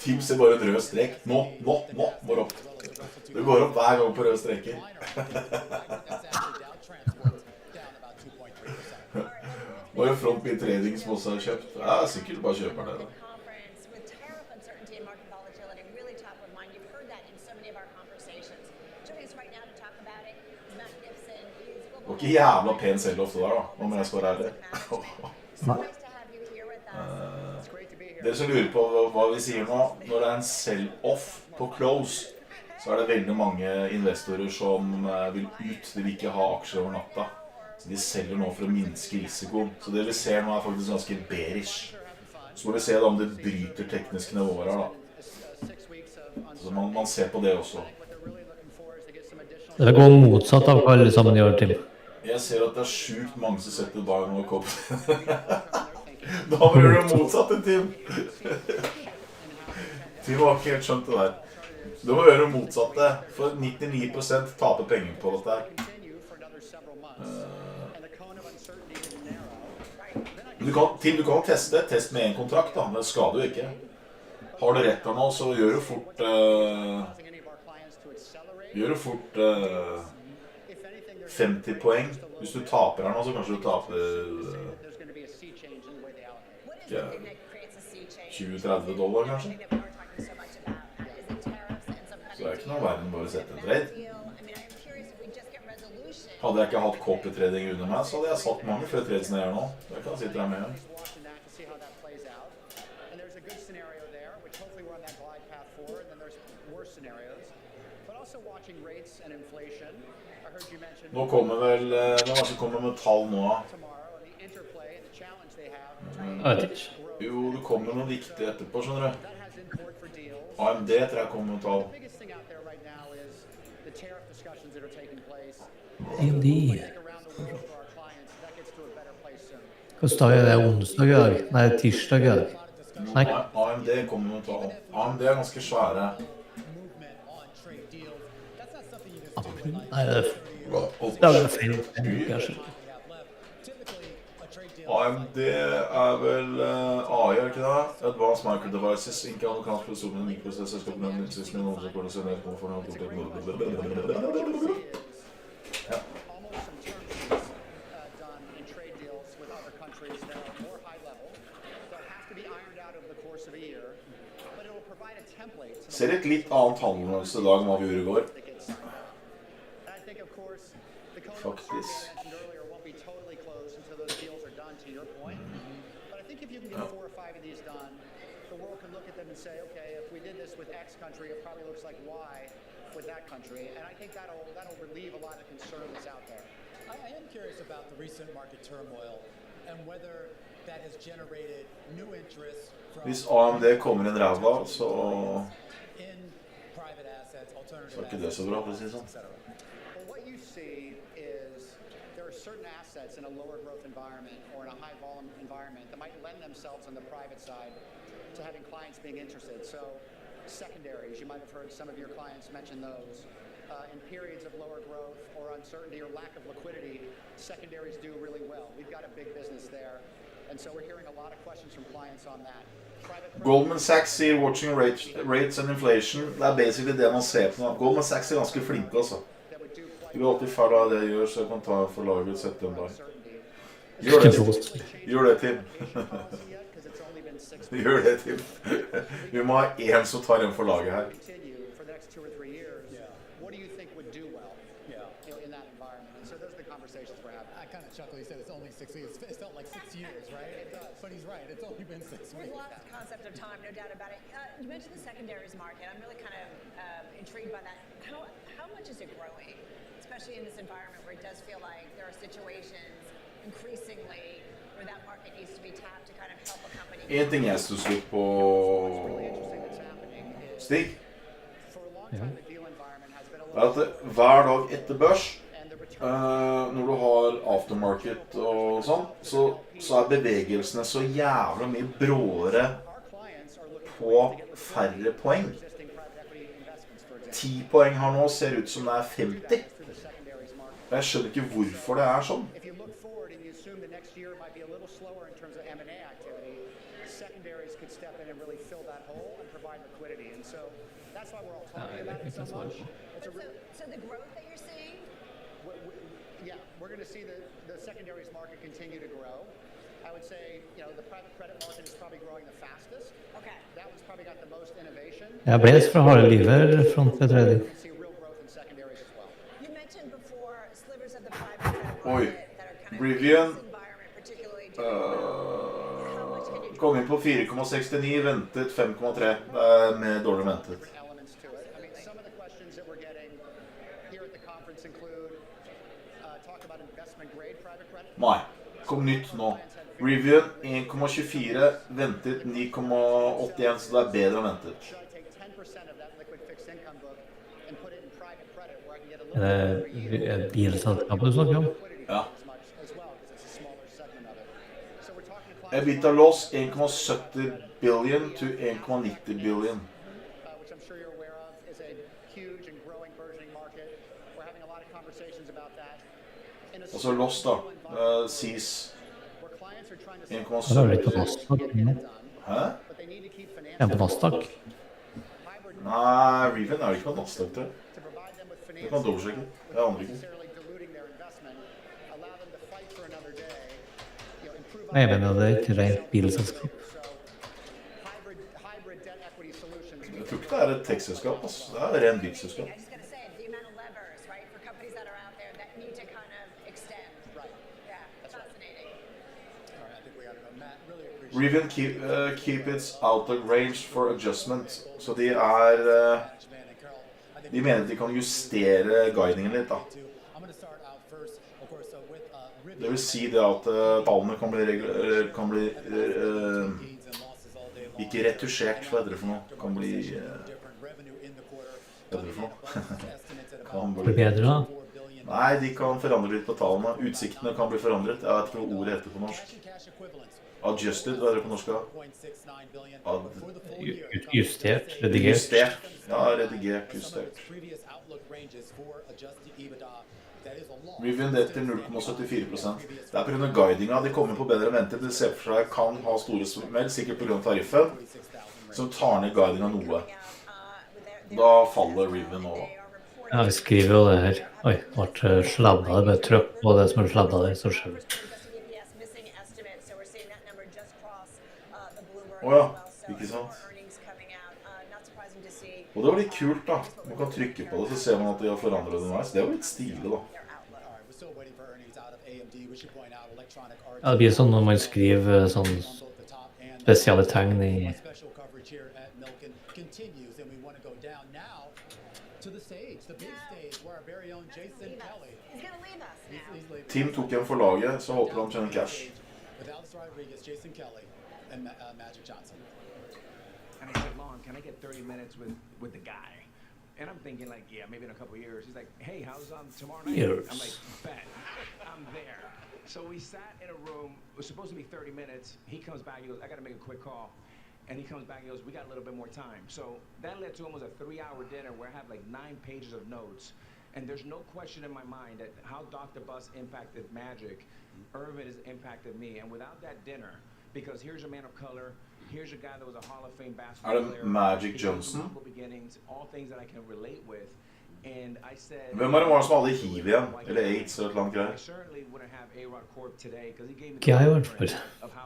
Tim ser bare en rød strek. Nå, må opp. Det går opp hver gang på røde streker. Bare Frontbeat Trading som også har kjøpt. Ja, sikkert bare kjøper det da. Det var ikke jævla pen selv ofte der da, om jeg skal være ærlig. Dere som lurer på hva vi sier nå, når det er en sell-off på close, så er det veldig mange investorer som vil ut, de vil ikke ha aksjer over natta. Så de selger nå for å minske risikoen. Så det vi ser nå er faktisk ganske bearish. Så må vi se da om det bryter tekniske nivåer her da. Så man ser på det også. Det går motsatt av hva alle sammen gjør, Tim. Jeg ser at det er sjukt mange som setter bare noe kopp. Da må du gjøre det motsatte, Tim. Tim har ikke helt skjønt det der. Du må gjøre det motsatte, for 99% taper penger på dette her. Tim, du kan teste. Test med en kontrakt da, men det skal du ikke. Har du rett her nå, så gjør du fort... Gjør du fort 50 poeng. Hvis du taper her nå, så kanskje du taper 20-30 dollar kanskje. Så det er ikke noe verden bare å sette en trade. Hadde jeg ikke hatt copy-trading under meg, så hadde jeg satt mange flere trades enn jeg gjør nå. Det kan jeg sitte her med. Nå kommer vel, hva som kommer med tall nå? Jeg vet ikke. Jo, det kommer noe viktig etterpå, skjønner du. AMD tror jeg kommer med tall. AMD. Hvilken dag er det? Onsdag i dag? Nei, tirsdag i dag. Nei. AMD kommer med tall. AMD er ganske svære. Nei, det er feil. Kanskje. AMD er vel AI, er ikke det? Advanced Micro Devices, ikke amerikansk produksjon med mikroselskap med nyttelsen med noen som produserer kommer for noe. Ja. Ser et litt annet handelsmønster i dag enn hva vi gjorde i går. Faktisk. Say, okay, if we did this with X country, it probably looks like Y with that country, and I think that'll relieve a lot of concern that's out there. I am curious about the recent market turmoil and whether that has generated new interest from Hvis AMD kommer inn ræva, så private assets, alternative er ikke det så bra, for å si sånn. Well, what you see is there are certain assets in a lower growth environment or in a high volume environment that might lend themselves on the private side to having clients being interested. So secondaries, you might have heard some of your clients mention those. In periods of lower growth or uncertainty or lack of liquidity, secondaries do really well. We've got a big business there. And so we're hearing a lot of questions from clients on that. Goldman Sachs sier watching rates and inflation. Det er basically det man ser på nå. Goldman Sachs er ganske flinke, altså. De blir alltid ferdig av det jeg gjør, så jeg kan ta for laget og sette dem der. Gjør det, Tim. Gjør det, Tim. Vi må ha en som tar en for laget her. I kind of chuckle. He said it's only 6 weeks. It felt like 6 years, right? It does. But he's right. It's only been 6 weeks. We've lost the concept of time, no doubt about it. You mentioned the secondaries market. I'm really kind of intrigued by that. How much is it growing, especially in this environment where it does feel like there are situations increasingly where that market needs to be tapped to kind of help a company? En ting jeg synes litt på Stig, er at hver dag etter børs, når du har aftermarket og sånn, så er bevegelsene så jævla mye bråere på færre poeng. 10 poeng her nå ser ut som det er 50. Jeg skjønner ikke hvorfor det er sånn. So the growth that you're seeing? Yeah, we're going to see the secondaries market continue to grow. I would say, the private credit market is probably growing the fastest. Okay. That one's probably got the most innovation. Jeg ble fra harde liver front ved tredje. You mentioned before slivers of the private credit Oi, Rivian kom inn på 4,69, ventet 5,3. Det er mer dårlig ventet. Nei, kom nytt nå. Rivian 1,24, ventet 9,81, så det er bedre enn ventet. Er det bilselskapet du snakker om? Ja. EBITDA loss 1,70 billion to 1,90 billion. Altså loss da, sees 1,70 Det er vel ikke på Nasdaq? Hæ? Er det på Nasdaq? Nei, Rivian er det ikke på Nasdaq, tror jeg. Det kan dobbeltsjekke. Jeg aner ikke. Jeg mener det er ikke rent bilselskap. Jeg tror ikke det er et tech-selskap, altså. Det er ren bilselskap. Rivian keep its outlook range for adjustment. Så de mener at de kan justere guidingen litt da. Det vil si det at tallene kan bli ikke retusjert, hva heter det for noe? Kan bli hva heter det for noe? Blir bedre da? Nei, de kan forandre litt på tallene. Utsiktene kan bli forandret. Jeg vet ikke hva ordet heter på norsk. Adjusted, hva er det på norsk da? Justert, redigert. Justert. Ja, redigert, justert. Rivian detter 0,74%. Det på grunn av guidinga. De kommer på bedre venter. De ser for seg kan ha store smell, sikkert på grunn av tariffen, som tar ned guidinga noe. Da faller Rivian over. Ja, vi skriver jo det her. Oi, ble sladda. Det ble trykk på det som sladda der, så skjer det. Åja, ikke sant? Og det var litt kult da. Man kan trykke på det, så ser man at de har forandret det nice. Det er jo litt stilig da. Ja, det blir sånn når man skriver sånn spesielle tegn i Tim tok en for laget, så håper han tjener cash. And I said, Lon, can I get 30 minutes with the guy? And I'm thinking like, yeah, maybe in a couple of years. He's like, hey, how's tomorrow night? Years. I'm like, bet, I'm there. So we sat in a room, it was supposed to be 30 minutes. He comes back, he goes, I gotta make a quick call. And he comes back, he goes, we got a little bit more time. So that led to almost a 3-hour dinner where I have like 9 pages of notes. And there's no question in my mind that how Dr. Buss impacted Magic, Irvin has impacted me. And without that dinner, because here's a man of color, here's a guy that was a Hall of Fame basketball player. Magic Johnson? All things that I can relate with. And I said, Hvem det som hadde HIV igjen? Eller AIDS eller et eller annet greier? Ikke jeg i hvert fall.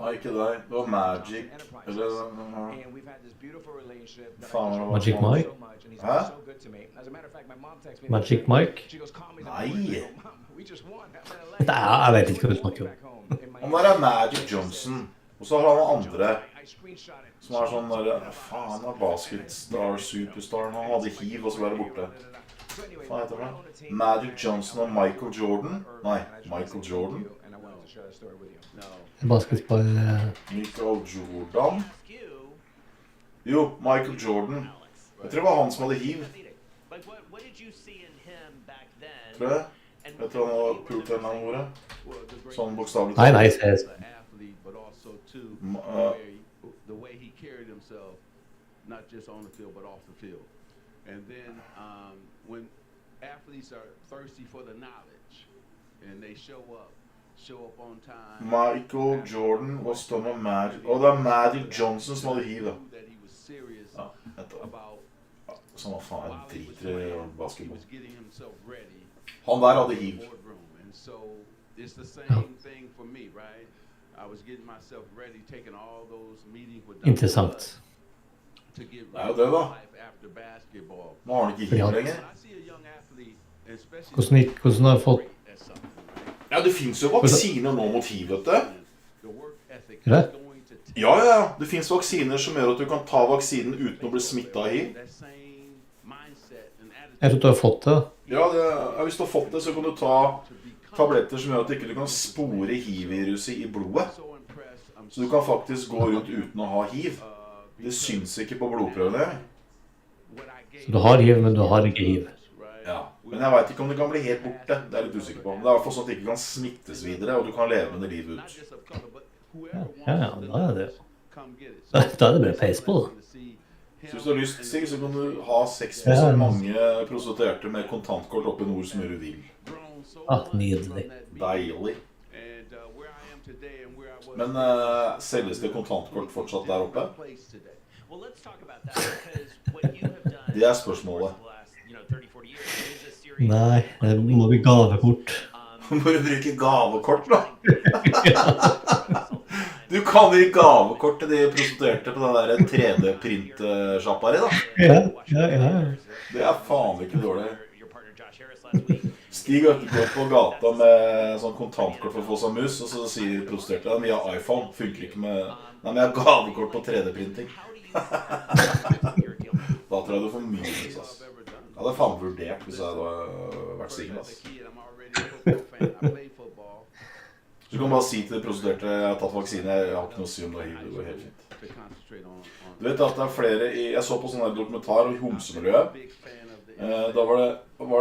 Nei, ikke deg. Det var Magic. Eller... Faen, Magic Mike? Hæ? Magic Mike? Nei! Jeg vet ikke hva du snakker om. Han der Magic Johnson. Og så har han andre. Som sånn der... Faen, han basketstar, superstar. Han hadde HIV og så ble det borte. Hva heter det? Magic Johnson og Michael Jordan? Nei, Michael Jordan. Basketball... Michael Jordan? Jo, Michael Jordan. Jeg tror det var han som hadde HIV. Tror jeg. Jeg tror han hadde pult en av ordet. Sånn bokstavlig. Nei, jeg ser the way he carried himself, not just on the field but off the field. And then when athletes are thirsty for the knowledge and they show up on time. Michael Jordan was stått med Magic. Og det Magic Johnson som hadde HIV da. Ja, sånn hva faen, jeg driter i basketball. Han der hadde HIV. It's the same thing for me, right? I was getting myself ready, taking all those meetings with Interessant. Det jo det da. Nå har han ikke HIV lenger. Hvordan har du fått... Ja, det finnes jo vaksiner nå mot HIV, vet du. Er det? Ja. Det finnes vaksiner som gjør at du kan ta vaksinen uten å bli smittet av HIV. Jeg tror du har fått det. Ja, hvis du har fått det, så kan du ta tabletter som gjør at du ikke kan spore HIV-viruset i blodet. Så du kan faktisk gå rundt uten å ha HIV. Det syns ikke på blodprøvene. Så du har HIV, men du har ikke HIV. Ja, men jeg vet ikke om det kan bli helt borte. Det er litt usikker på. Men det er i hvert fall sånn at det ikke kan smittes videre, og du kan leve med det livet ut. Ja, da er det... Da er det bare peis på da. Så hvis du har lyst, Stig, så kan du ha sex med så mange prostituerte med kontantkort oppe i nord som du vil. Nydelig. Deilig. Men selges det kontantkort fortsatt der oppe? Det er spørsmålet. Nei, det må bli gavekort. Må du bruke gavekort da? Du kan gi gavekort til de prostituerte på den der 3D-print-sjappa di da. Ja. Det er faen ikke dårlig. Stig går på gata med sånn kontantkort for å få seg mus, og så sier prostituerte at vi har iPhone, funker ikke med... Nei, men jeg har gavekort på 3D-printing. Da tror jeg du får mye mus, ass. Jeg hadde faen vurdert hvis jeg hadde vært singel, ass. Så du kan bare si til de prostituerte jeg har tatt vaksine, jeg har ikke noe å si om det er hiv, det går helt fint. Du vet at det er flere jeg så på sånn her dokumentar om homsemiljøet. Da var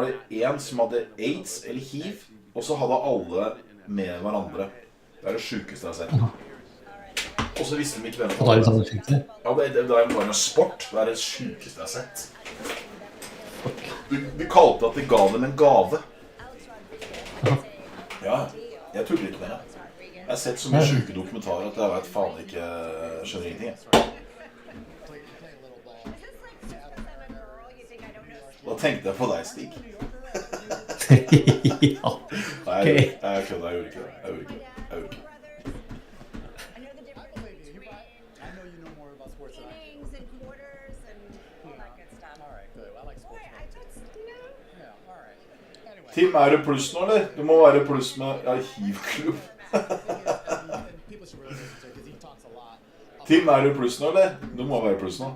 det en som hadde AIDS eller hiv, og så hadde alle med hverandre. Det er det sykeste jeg har sett. Og så visste de ikke hvem det var. Ja, det er bare en sport. Det er det sykeste jeg har sett. De kalte at de ga dem en gave. Ja, jeg tuller ikke med det. Jeg har sett så mye syke dokumentarer at jeg vet faen ikke skjønner ingenting. Da tenkte jeg på deg, Stig. Ja, Nei, jeg kødda, jeg gjorde ikke det. Tim, er du pluss nå, eller? Du må være pluss med hiv-klubb. Tim, er du pluss nå, eller? Du må være pluss nå.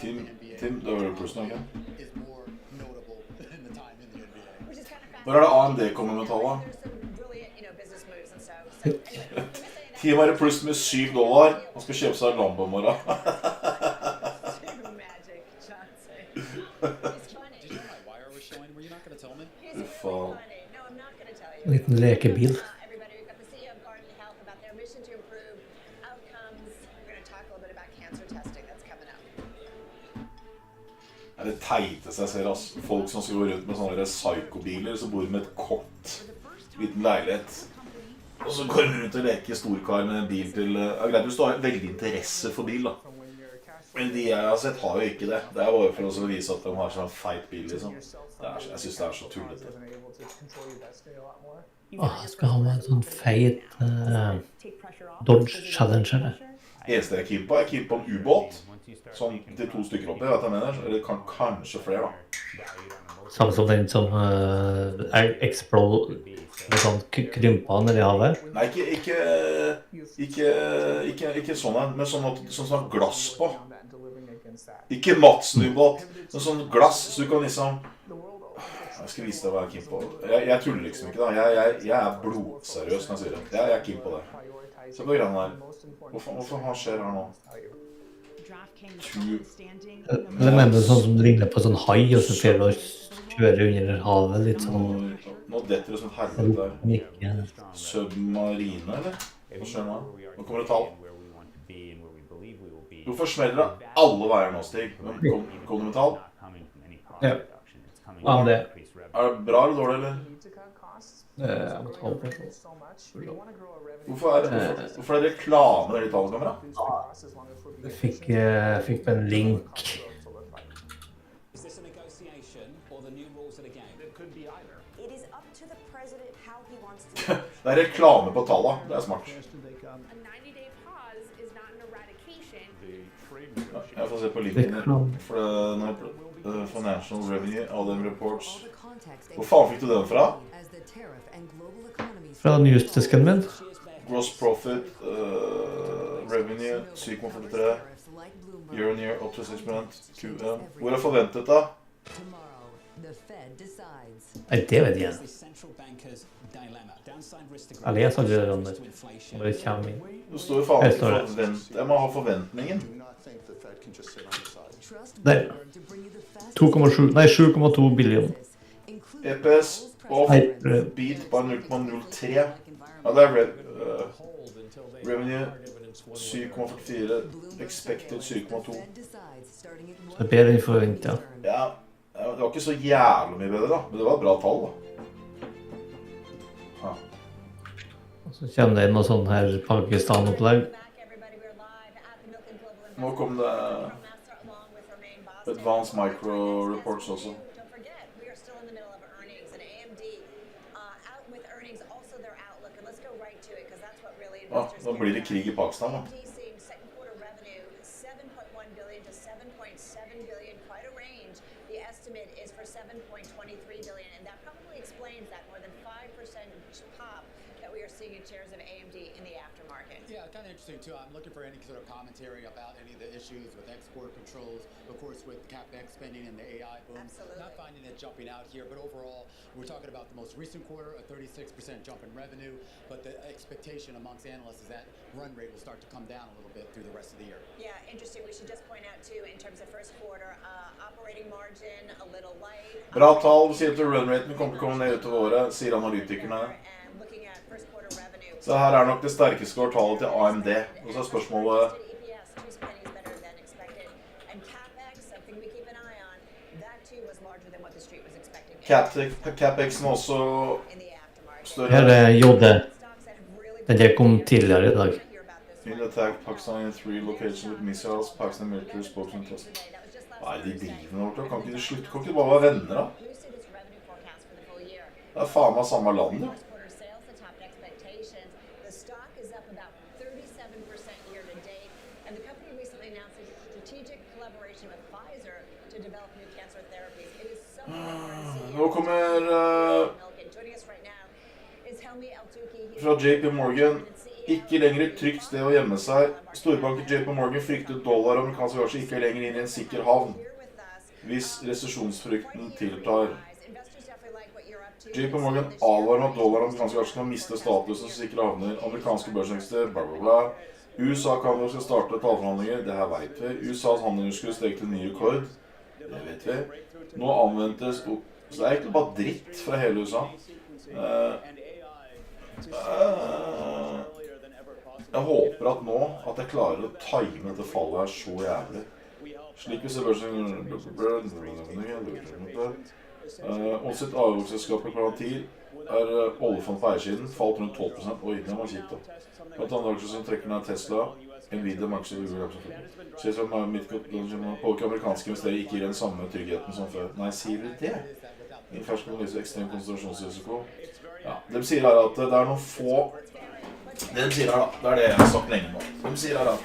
Tim, du er pluss nå, ikke? Når er det AMD kommer med tallet? Tim er pluss med $7. Han skal kjøpe seg Lambo i morgen. En liten lekebil. Det er det teiteste jeg ser, altså. Folk som skal gå rundt med sånne psykobiler, som bor med et kort, liten leilighet. Og så går de rundt og leker storkar med en bil til... Ja, greit, hvis du har veldig interesse for bil, da. Men de jeg har sett har jo ikke det. Det er bare for å vise at de har sånn feit bil, liksom. Jeg synes det er så tullete. Jeg skal ha med en sånn feit Dodge Challenger. Eneste jeg er keen på en ubåt. Sånn til 2 stykker oppi, vet jeg mener. Eller kanskje flere, da. Samme som den som explode med sånn krympa nede i havet. Nei, ikke sånn en, men sånn glass på. Ikke Madsen-ubåt, men sånn glass, så du kan liksom... Jeg skal vise deg hva jeg er keen på. Jeg tuller liksom ikke da. Jeg er blodseriøs når jeg sier det. Jeg er keen på det. Se på greiene der. Hvorfor hva skjer her nå? Det mener sånn som ligner på sånn hai, og så fer du og kjører under havet, litt sånn... Nå detter det som et helvete der. Submarine, eller? Hva skjer nå? Nå kommer det tall. Hvorfor smeller det alle veier nå, Stig? Kom det med tall? Ja. Ja, det. Er det bra eller dårlig, eller? Jeg må ta opp det. Hvorfor er det reklame der de tallene kommer, da? Jeg fikk en link. Det er reklame på tallene, det er smart. Jeg får se på linken for Financial Revenue, all them reports. Hvor faen fikk du den fra? Fra newsdisken min. Gross profit, revenue, 7,43, year on year, up to 6%, QM. Hvor er forventet da? Nei, det vet jeg. Eller jeg sa ikke det om det. Når det kommer inn. Det står jo faen ikke forvent. Jeg må ha forventningen. Der. 7,2 billion. EPS off beat på 0,03. Ja, det er revenue 7,44, expected 7,2. Så det er bedre enn forventet. Ja, det var ikke så jævlig mye bedre da, men det var et bra tall da. Ja. Og så kommer det inn noe sånn her Pakistan-opplegg. Nå kom det Advanced Micro Reports også. Ja, nå blir det krig i Pakistan da. kind of interesting too. I'm looking for any sort of commentary about any of the issues with export controls, of course, with CapEx spending and the AI boom. Absolutely. Not finding it jumping out here, but overall, we're talking about the most recent quarter, a 36% jump in revenue, but the expectation amongst analysts is that run rate will start to come down a little bit through the rest of the year. Yeah, interesting. We should just point out too, in terms of first quarter, operating margin a little light. Bra tall, sier at run-raten kommer til å komme ned utover året, sier analytikerne. Så her nok det sterkeste kvartalet til AMD. Og så spørsmålet... CapExen også større. Her Jodde. Den der kom tidligere i dag. In attack Pakistan in 3 locations with missiles, Pakistan military spokesman test. Hva de driver med? Kan ikke de slutte? Kan ikke de bare være venner da? Det faen meg samme land, jo. Nå kommer fra JP Morgan, ikke lenger et trygt sted å gjemme seg. Storbanken JP Morgan frykter dollar og amerikanske aksjer ikke lenger inn i en sikker havn, hvis resesjonsfrykten tiltar. JP Morgan advarer om at dollar og amerikanske aksjer kan miste status som sikre havner, amerikanske børsvekster, bla bla bla. USA kan jo skal starte tallforhandlinger, det her vet vi. USAs handelsunderskudd steg til ny rekord, det vet vi. Nå anvendtes, så det egentlig bare dritt fra hele USA. Jeg håper at nå, at jeg klarer å time dette fallet her så jævlig. Slik vi ser børsen... Også et avgjørelsesselskap i kvartal oljefond på eiersiden, falt rundt 12%. Oi, det var kjipt da. Blant andre aksjer som trekker ned Tesla, Nvidia, Microsoft, Google, ser som amerikanske investeringer ikke gir den samme tryggheten som før. Nei, sier du det? I en fersk analyse ekstrem konsentrasjonsrisiko. Ja, de sier her at det noen få... Det de sier her da, det det jeg har sagt lenge nå. De sier her at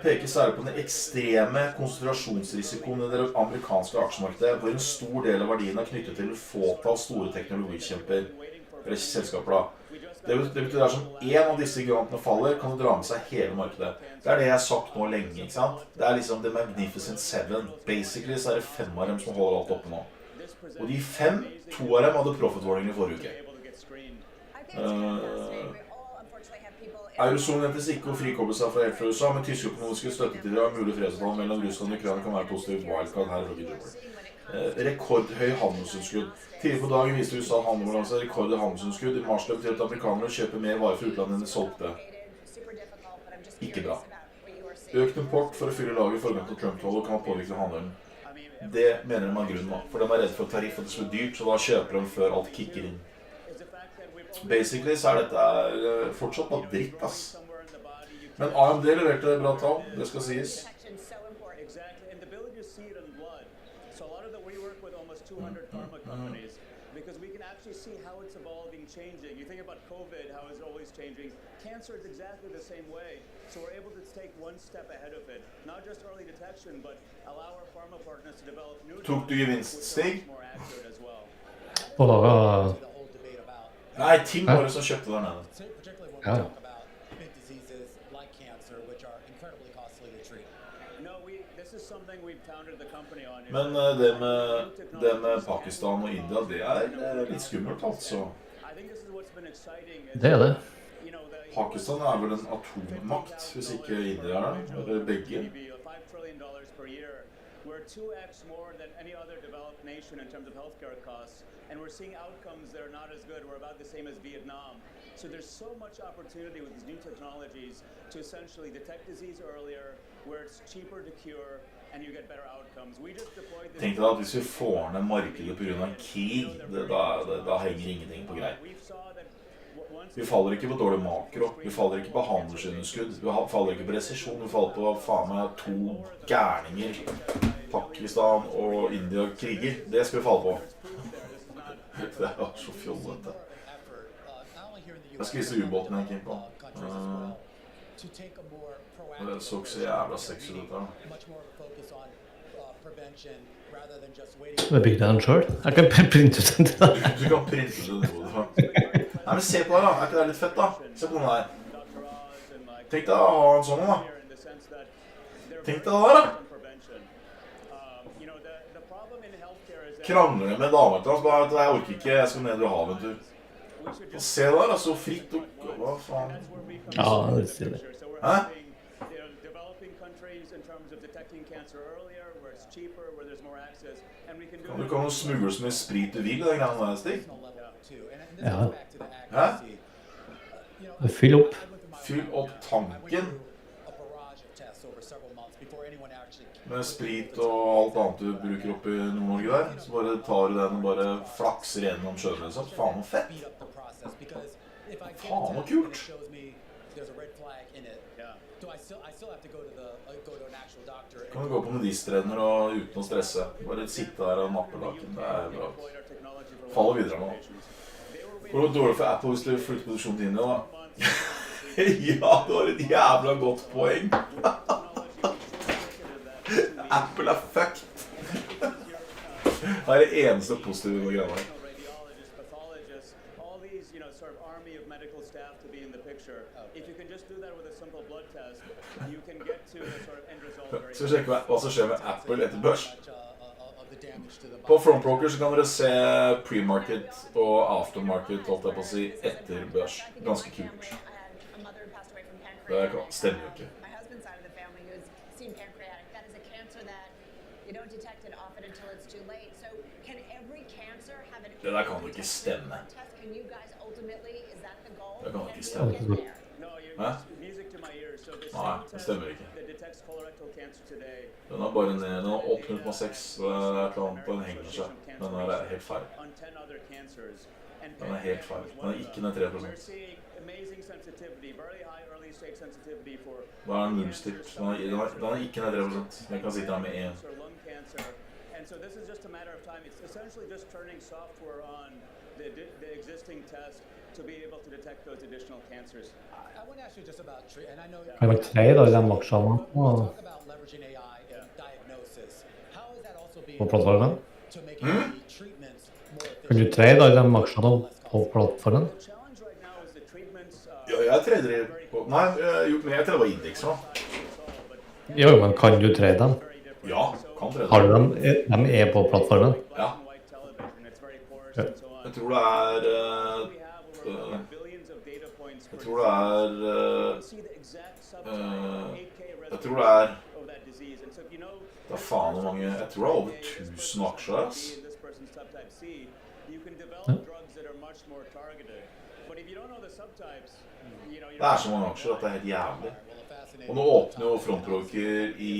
peker særlig på den ekstreme konsentrasjonsrisikoen i det amerikanske aksjemarkedet, hvor en stor del av verdien knyttet til fåtall store teknologikjemper, eller selskaper da. Det betyr at som en av disse gigantene faller, kan det dra med seg hele markedet. Det det jeg har sagt nå lenge, ikke sant? Det liksom The Magnificent Seven. Basically så det 5 av dem som holder alt oppe nå. Og de 5, 2 av dem hadde profit-warning i forrige uke. Eurozonen ventes ikke å frikoble seg fra helt fra USA, men tyske økonomiske støttetider av mulig fredsavtale mellom Russland og Ukraina kan være positivt wildcard her fra Gidrummer. Rekordhøy handelsunderskudd. Tidlig på dagen viste USA handelsbalanse rekordhøy handelsunderskudd. I mars det betyr at amerikanere kjøper mer varer fra utlandet enn de solgte. Ikke bra. Økt import for å fylle lager i forgang til Trump-tollet kan påvirke handelen. Det mener de er grunnen da, for de er redd for tariff og det skal bli dyrt, så da kjøper de før alt kicker inn. Basically så dette fortsatt bare dritt, ass. Men AMD leverte bra tall, det skal sies. Because we can actually see how it's evolving, changing. You think about COVID, how it's always changing. Cancer is exactly the same way. So we're able to take one step ahead of it. Not just early detection, but allow our pharma partners to develop new Tok du gevinststig? Og... Nei, Tim var det som kjøpte der nede. Ja. Men det med Pakistan og India, det litt skummelt, altså. Det det. Pakistan vel en atommakt, hvis ikke India det, eller begge. We're 2x more than any other developed nation in terms of healthcare costs, and we're seeing outcomes that are not as good. We're about the same as Vietnam. So there's so much opportunity with these new technologies to essentially detect disease earlier, where it's cheaper to cure, and you get better outcomes. We just deployed this. Tenk deg at hvis vi får ned markedet på grunn av en krig, da henger ingenting på greit. Vi faller ikke på dårlig makro, vi faller ikke på handelsunderskudd, vi faller ikke på resesjon, vi faller på faen meg 2 gærninger. Pakistan og India kriger, det skal vi falle på. Det så fjollete. Jeg skal vise ubåten jeg gikk på. Det så ikke så jævla sexy ut her. prevention rather than just waiting. Du har bygd den selv? Jeg kan printe ut den til deg. Du kan printe ut den hodet. Nei, men se på det da. Det litt fett da? Se på den der. Tenk deg å ha en sånn da. Tenk deg det der da. Krangler med damer til oss, bare at jeg orker ikke, jeg skal ned og ha en tur. Og se der da, så fritt og hva faen. Ja, det stille. Hæ? Du kan jo smugle så mye sprit du vil i den greiene der, Stig. Ja. Hæ? Fyll opp. Fyll opp tanken. Med sprit og alt annet du bruker opp i Nord-Norge der. Så bare tar du den og bare flakser gjennom sjøen liksom. Faen noe fett. Faen noe kult. Kan du gå på nudistrenner og uten å stresse. Bare sitte der og nappe laken. Det bra. Faller videre nå. Går det dårlig for Apple hvis du flytter produksjonen til India da? Ja, det var et jævla godt poeng. Apple fucked. Det det eneste positive med greia her. Skal vi sjekke hva som skjer med Apple etter børs? På Frontbroker så kan dere se pre-market og aftermarket, holdt jeg på å si, etter børs. Ganske kult. Det stemmer jo ikke. Det der kan jo ikke stemme. Det kan jo ikke stemme. Hæ? Nei, det stemmer ikke. Den bare ned, den har 8,6, så det et eller annet, den henger seg. Den helt feil. Den helt feil. Den ikke ned 3%. Da den nullstilt. Den ikke ned 3%. Den kan sitte her med 1. And so this is just a matter of time. It's essentially just turning software on the existing test to be able to detect those additional cancers. I want to ask you just about and I know Det var 3 da, I den maksene. På plattformen? Kan du trade da, I den maksene på plattformen? Ja, jeg trader på... Nei, jeg trader på indeks nå. Jo, men kan du trade dem? Ja, kan trade dem. Har du dem? De på plattformen? Ja. Jeg tror det jeg tror det det faen hvor mange... Jeg tror det over 1000 aksjer, ass. Det så mange aksjer at det helt jævlig. Og nå åpner jo Frontbroker i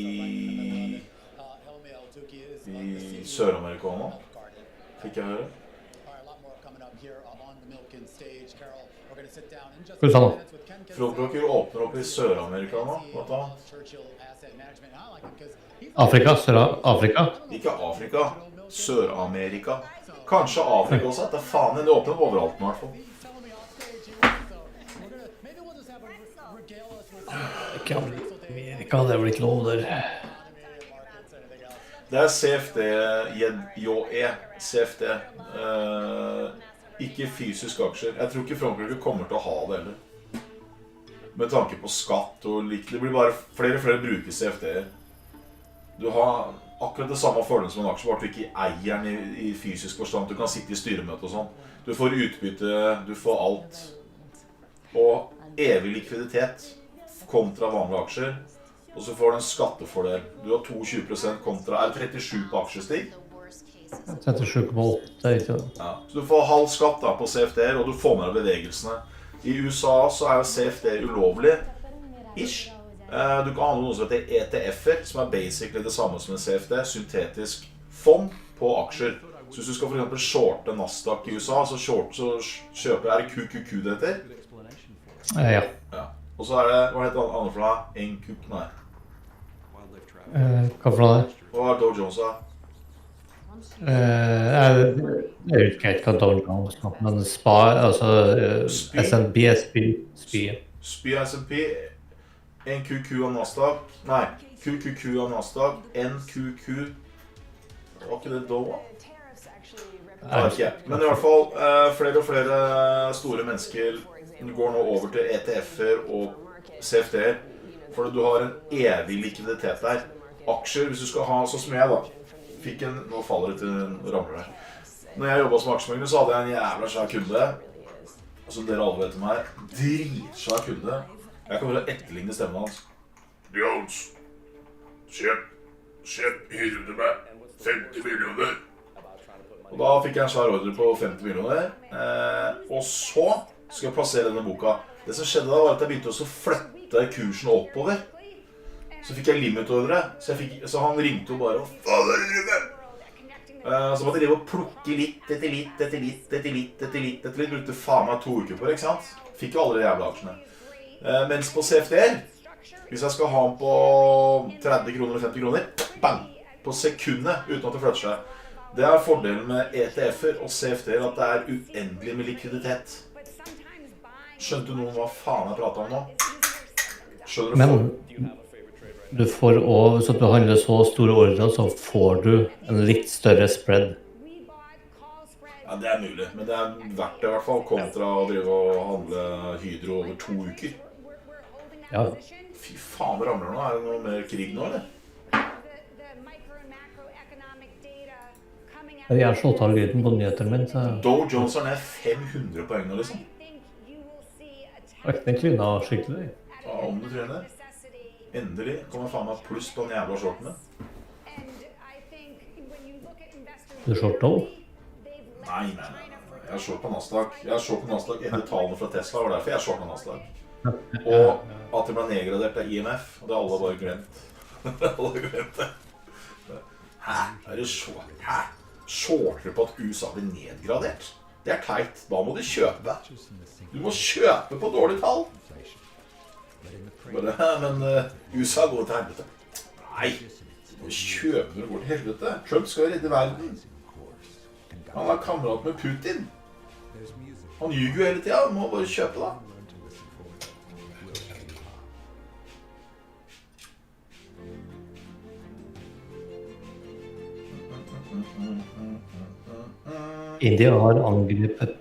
Sør-Amerika nå. Fikk jeg høre. Hva sa du? Frontbroker åpner opp i Sør-Amerika nå, hva da? Afrika? Sør-Afrika? Ikke Afrika, Sør-Amerika. Kanskje Afrika også, det faen, det åpner overalt nå I hvert fall. Ikke Amerika, det blitt lov der. Det CFD, JE, CFD. Ikke fysiske aksjer. Jeg tror ikke Frontbroker kommer til å ha det heller. Med tanke på skatt og likt. Det blir bare flere og flere bruker CFD-er. Du har akkurat det samme fordelen som en aksje, bare at du ikke eier den I fysisk forstand. Du kan sitte I styremøte og sånn. Du får utbytte, du får alt. Og evig likviditet kontra vanlige aksjer. Og så får du en skattefordel. Du har 22% kontra, 37 på aksjestig? 37,8, ikke det? Ja, så du får halv skatt da, på CFD-er, og du får med deg bevegelsene. I USA så jo CFD ulovlig, ish. Du kan ha noe som heter ETF-er, som basically det samme som en CFD, syntetisk fond på aksjer. Så hvis du skal for eksempel shorte Nasdaq I USA, så kjøper QQQ det heter? Ja. Og så det, hva heter det andre for deg? NQQ, nei. Hva for det? Hva Dow Jones da? Jeg vet ikke hva Dow Jones er, men SPA, altså S&P, SPY. S&P, NQQ av Nasdaq, nei, QQQ av Nasdaq, NQQ Var ikke det Doha? Ikke. Men i hvert fall, flere og flere store mennesker går nå over til ETF-er og CFD-er, for du har en evig likviditet der. Aksjer, hvis du skal ha sånn som jeg da, nå faller det til ramler her. Når jeg jobbet som aksjemegler, så hadde jeg en jævla svær kunde, som dere alle vet om her, dritsvær kunde. Jeg kan bare etterligne stemmen hans. Jones, kjøp hyrde med 50 millioner. Og da fikk jeg en svær ordre på 50 millioner, og så skal jeg plassere denne boka. Det som skjedde da var at jeg begynte å flytte kursen oppover. Så fikk jeg limitordre, så han ringte og bare, hva faen er det du med? Så måtte jeg drive og plukke litt etter litt, brukte faen meg 2 uker på det, ikke sant? Fikk jo alle de jævla aksjene. Mens på CFD-er, hvis jeg skal ha den på 30 kroner eller 50 kroner, bang, på sekundet uten at det flytter seg. Det er fordelen med ETF-er og CFD-er at det er uendelig med likviditet. Skjønte noen hva faen jeg pratet om nå? Skjønner du? Men du får også, så at du handler så store ordre, så får du en litt større spread. Ja, det er mulig, men det er verdt det i hvert fall, kontra å drive og handle Hydro over 2 uker. Ja. Fy faen, det ramler nå. Er det noe mer krig nå, eller? Jeg har slått av lyden på nyhetene min, så... Dow Jones er ned 500 poeng nå, liksom. Den trynet skikkelig. Ja, om du tryner. Endelig kommer faen meg pluss på den jævla shortene. Du short Dow? Nei. Jeg har short på Nasdaq. Jeg har short på Nasdaq etter tallene fra Tesla, var derfor jeg short på Nasdaq. Og at det ble nedgradert av IMF, og det har alle bare glemt. Alle glemt det. Hæ? Er det så? Hæ? Shorter på at USA blir nedgradert? Det er teit. Da må du kjøpe. Du må kjøpe på dårlige tall. Bare, men USA går til helvete. Nei, du må kjøpe når det går til helvete. Trump skal redde verden. Han er kamerat med Putin. Han ljuger jo hele tiden. Du må bare kjøpe da. India har angrepet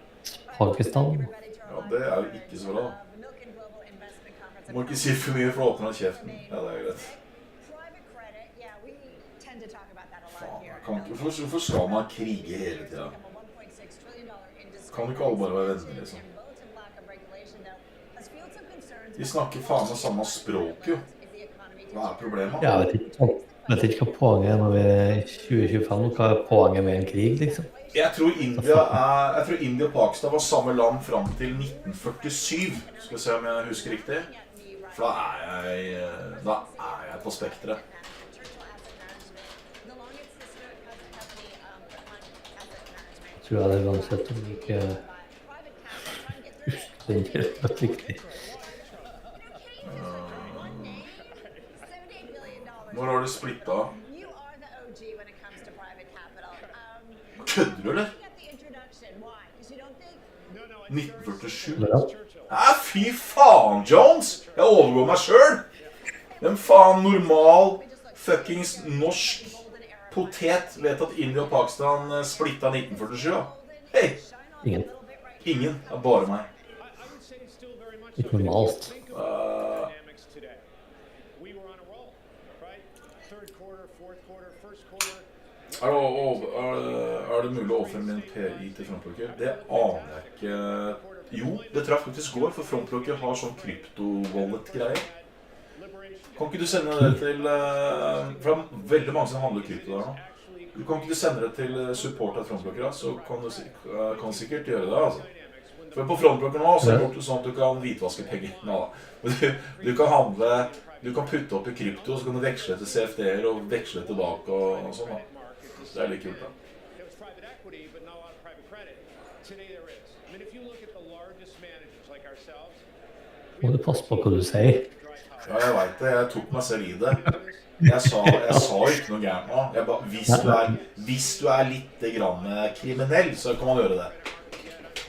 Pakistan. Ja, det er jo ikke så bra. Du må ikke si for mye for å åpne kjeften. Ja, det er greit. Faen, hvorfor skal man krige hele tiden? Kan ikke alle bare være venner, liksom? De snakker faen med samme språk, jo. Hva er problemet? Jeg vet ikke hva poenget er når vi er i 2025, hva er poenget med en krig, liksom? Jeg tror India og Pakistan var samme land frem til 1947. Skal vi se om jeg husker riktig. For da er jeg på spektret. Tror jeg det er uansett om ikke den er rett riktig. Når har du splittet? Kødder du, eller? 1947? Fy faen, Jones! Jeg overgår meg selv! Hvem faen normal, fuckings norsk potet vet at India og Pakistan splittet 1947, da? Hei! Ingen. Ingen, det er bare meg. Ikke normalt. Er det mulig å overføre min PI til Frontlocker? Det aner jeg ikke. Jo, det traff faktisk går, for Frontlocker har sånn krypto-wallet-greier. Kan ikke du sende det til... For det er veldig mange som handler krypto der nå. Kan ikke du sende det til support av Frontlocker, så kan du sikkert gjøre det, altså. For på Frontlocker nå så er det gjort sånn at du kan hvitvaske penger. Du kan handle... Du kan putte opp i krypto, så kan du veksle til CFD-er og veksle tilbake og sånn da. Det er litt kult da. Må du passe på hva du sier? Ja, jeg vet det. Jeg tok meg selv i det. Jeg sa ikke noe gærent nå. Hvis du er litt grann kriminell, så kan man gjøre det.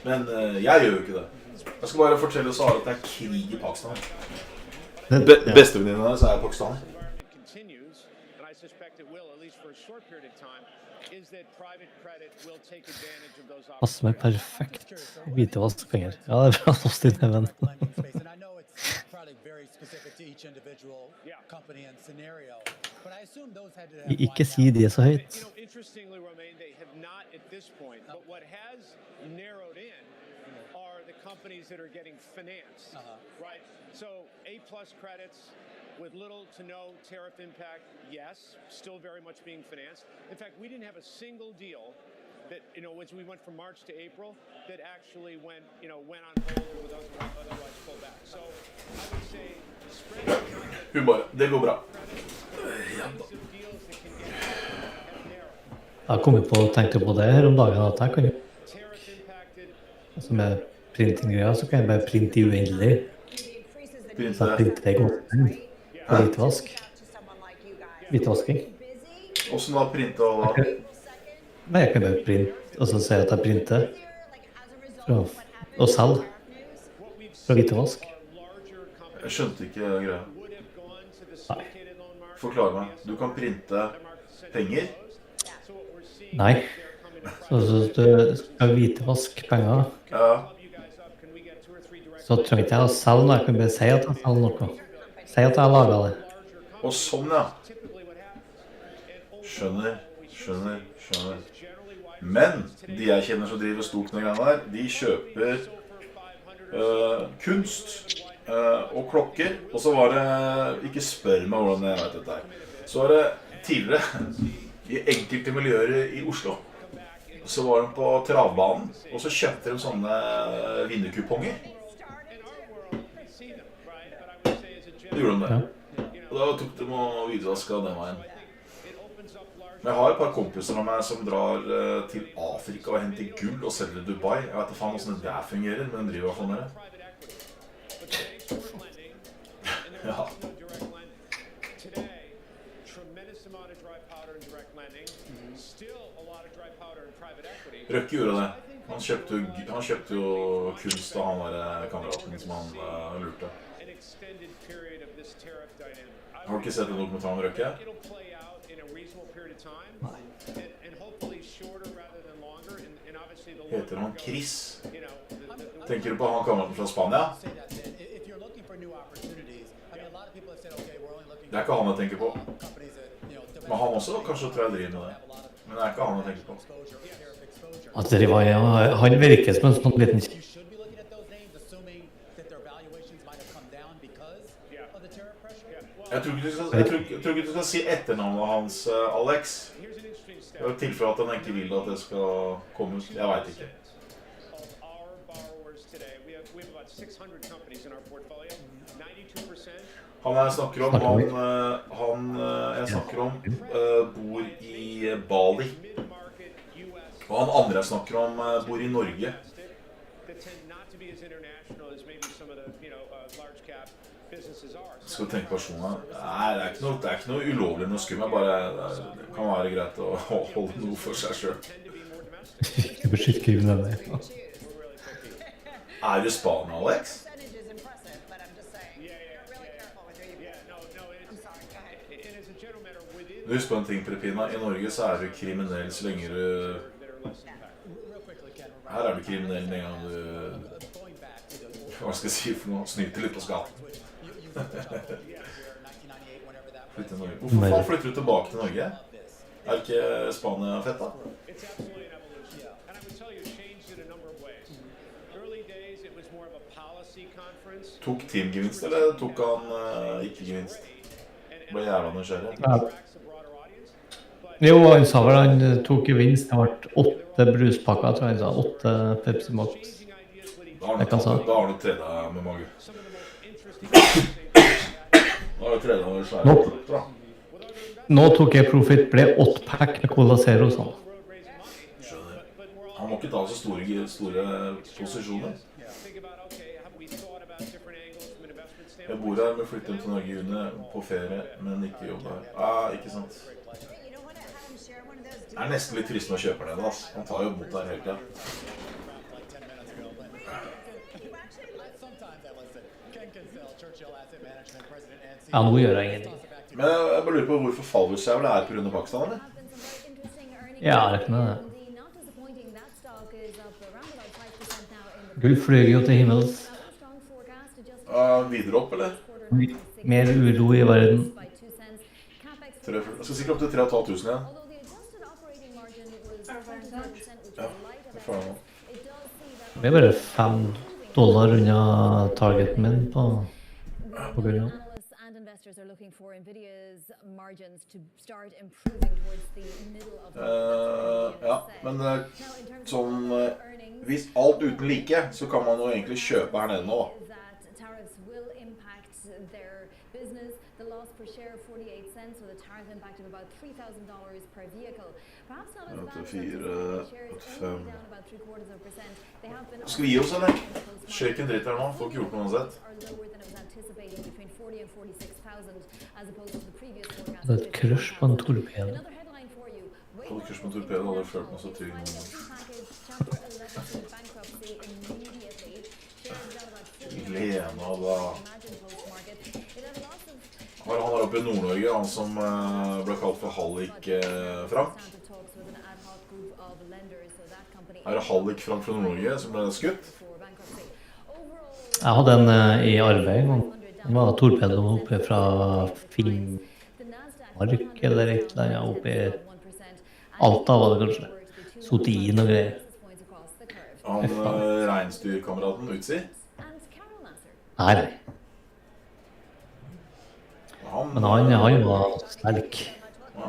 Men jeg gjør jo ikke det. Jeg skal bare fortelle Sara at det er krig i Pakistan. Bestevenninne hennes er pakistaner. suspect it will, at least for a short period of time, is that private credit will take advantage of those Passer meg perfekt. Hvitevaskpenger. Ja, det bra toast i neven. And I know it's probably very specific to each individual company and scenario, but I assume those had to have Ikke si det så høyt. You know, interestingly, Romain, they have not at this point, but what has narrowed in are the companies that are getting financed, right? So A-plus credits with little to no tariff impact, yes, still very much being financed. In fact, we didn't have a single deal that, you know, as we went from March to April, that actually went on hold or was otherwise pulled back. So I would say spread Hun bare, det går bra. Jeg kom på å tenke på det her om dagen, at jeg kan jo, altså med printinggreier, så kan jeg bare printe i uendelig. Så jeg printer det godt. Og hvitvask. Hvitvasking. Hvordan da printe og da? Nei, jeg kan bare printe, og så si at jeg printer. Og selv. Fra hvitvask. Jeg skjønte ikke greia. Nei. Forklar meg. Du kan printe penger? Nei. Så du skal hvitvaske penger. Ja. Så trenger ikke jeg å selge noe. Jeg kan bare si at jeg selger noe. Si at jeg har laget det. Og sånn, ja. Skjønner. Men de jeg kjenner som driver stort med greiene der, de kjøper kunst og klokker. Og så var det, ikke spør meg hvordan jeg vet dette her, så var det tidligere i enkelte miljøer i Oslo. Så var de på travbanen, og så kjøpte de sånne vinnerkuponger. Gjorde de det? Og da tok de og hvitvaska den veien. Men jeg har et par kompiser av meg som drar til Afrika og henter gull og selger i Dubai. Jeg vet ikke faen hvordan det der fungerer, men de driver i hvert fall med det. Ja. Røkke gjorde det. Han kjøpte jo kunst av han der kameraten som han lurte. Har du ikke sett en dokumentar om Røkke? Nei. Heter han Chris? Tenker du på han kameraten fra Spania? Det er ikke han jeg tenker på. Men han også, kanskje tror jeg driver med det. Men det er ikke han jeg tenker på. Han virker som en sånn liten Jeg tror ikke du skal si etternavnet hans, Alex. Det er tilfelle at han ikke vil at det skal komme ut. Jeg vet ikke. Han jeg snakker om, bor i Bali. Og han andre jeg snakker om bor i Norge. Skal du tenke personen? Nei, det er ikke noe ulovlig med å skumme, bare det kan være greit å holde noe for seg selv. Ikke beskytt kriminelle. Er du Spania, Alex? Du husker på en ting, Prepina. I Norge så er du kriminell så lenge du... Her er du kriminell med en gang du... Hva skal jeg si for noe? Snyter litt på skatten. Flytte til Norge. Hvorfor faen flytter du tilbake til Norge? Er ikke Spania fett da? Tok Tim gevinst, eller tok han ikke gevinst? Ble jævla nysgjerrig. Ja. Jo, han sa vel han tok gevinst. Det ble 8 bruspakker, tror jeg han sa. 8 Pepsi Max. Da har du tredet med mage. Da har du tredet med svære. Nå tok jeg profit, ble 8-pack med Cola Zero, sånn. Skjønner. Han må ikke ta så store posisjoner. Jeg bor her med flyttet til Norge i juni på ferie, men ikke jobber her. Ikke sant. Det er nesten litt fristende å kjøpe den, ass. Han tar jo mot der hele tiden. Ja, nå gjør jeg ingenting. Men jeg bare lurer på hvorfor fallhusjævla på grunn av Pakistan, eller? Ja, det kan det. Gull flyger jo til himmels. Videre opp, eller? Mer uro i verden. Jeg skal sikkert opp til 3.500 igjen. Ja, det får jeg nå. Det bare $5 unna targeten min på grunn av. Ja, men sånn, hvis alt uten like, så kan man jo egentlig kjøpe her nede nå. The loss per share 48 cents with a tariff impact of about $3,000 per vehicle. Perhaps not as bad as down about 3/4%. They have been Skal vi gi oss, eller? Shaken dritt her nå, får ikke gjort noe uansett. Det er et crush på en torpedo. På et crush på en torpedo hadde jeg følt meg så trygg noen gang. Lena, da. Han er oppe i Nord-Norge, han som ble kalt for Hallik Frank. Er det Hallik Frank fra Nord-Norge som ble skutt? Jeg hadde en i arbeid en gang. Han var torpedo oppe fra Finnmark eller et eller annet, oppe i Alta var det kanskje. Sotin og greier. Han reinsdyrkameraten Utsi? Nei. Men han var sterk. Ja.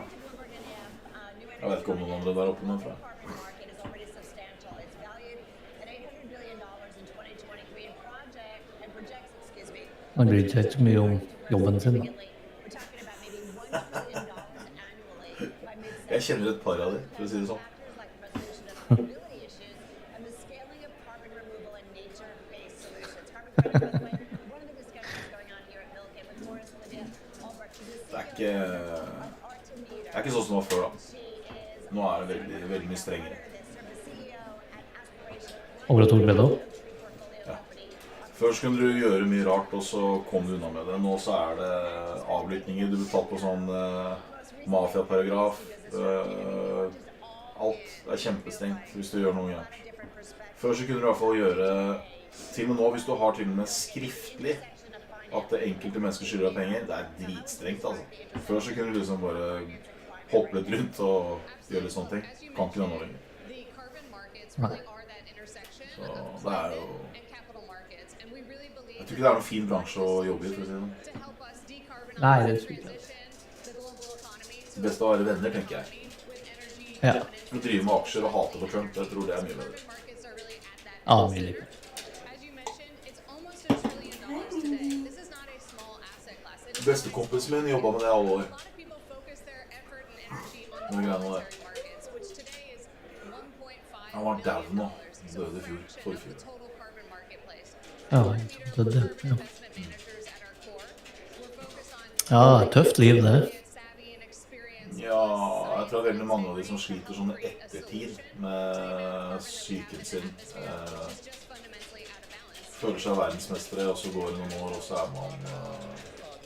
Jeg vet ikke om noen andre der oppe med fra. Han bryr seg ikke så mye om jobben sin, da. Jeg kjenner et par av dem, for å si det sånn. Det er ikke sånn som det var før, da. Nå er det veldig mye strengere. Over et torpedo? Ja. Før så kunne du gjøre mye rart, og så kom du unna med det. Nå så er det avlytninger. Du blir tatt på sånn mafiaparagraf. Alt er kjempestrengt hvis du gjør noe gærent. Før så kunne du i hvert fall gjøre, til og med nå, hvis du har til og med skriftlig at det enkelte mennesker skylder deg penger, det er dritstrengt, altså. Før så kunne du liksom bare hoppe litt rundt og gjøre litt sånne ting. Kan ikke det nå lenger. Nei. Så det er jo... Jeg tror ikke det er noen fin bransje å jobbe i, for å si det sånn. Nei, det tror jeg ikke. Det beste å være venner, tenker jeg. Ja. Å drive med aksjer og hate på Trump, jeg tror det er mye bedre. Ja, mye like. Bestekompisen min jobbet med det alle år. Med greiene der. Han var down nå. Døde i fjor. Forfjor. Ja, døde. Ja. Ja, tøft liv det. Ja, jeg tror veldig mange av de som sliter sånn ettertid med psyken sin, føler seg verdensmestere, og så går det noen år, og så er man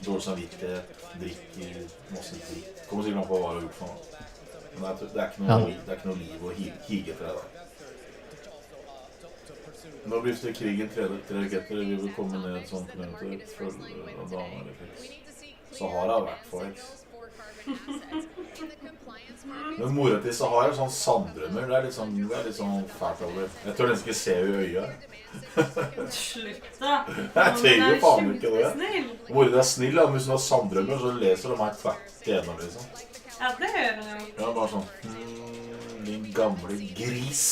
dårlig samvittighet, drikker, masse dritt. Kommer sikkert an på hva du har gjort for noe. Men det er ikke noe liv å hige etter det da. Nå blir det krigen 3 raketter, vi vil komme ned sånn på nevntet, følge damer eller fiks. Sahara har vært for heks. Men mora til Sahara er sånn sanddrømmer, det er litt sånn fælt over. Jeg tør nesten ikke se i øya. Slutt da! Jeg trenger jo faen ikke det. Mora er snill, da, men hvis hun har sanddrømmer, så leser de meg tvert igjennom, liksom. Ja, det gjør hun jo. Ja, bare sånn, din gamle gris.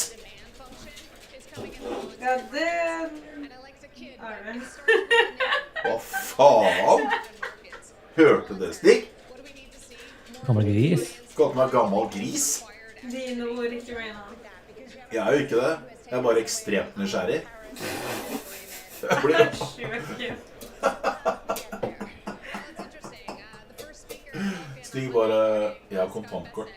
Ja, det... Hva faen? Hørte det, Stig? Gammel gris? Skal du meg gammel gris? Dine ord, ikke mine. Jeg er jo ikke det. Jeg er bare ekstremt nysgjerrig. Jeg blir... Stig bare... Jeg har kontantkort.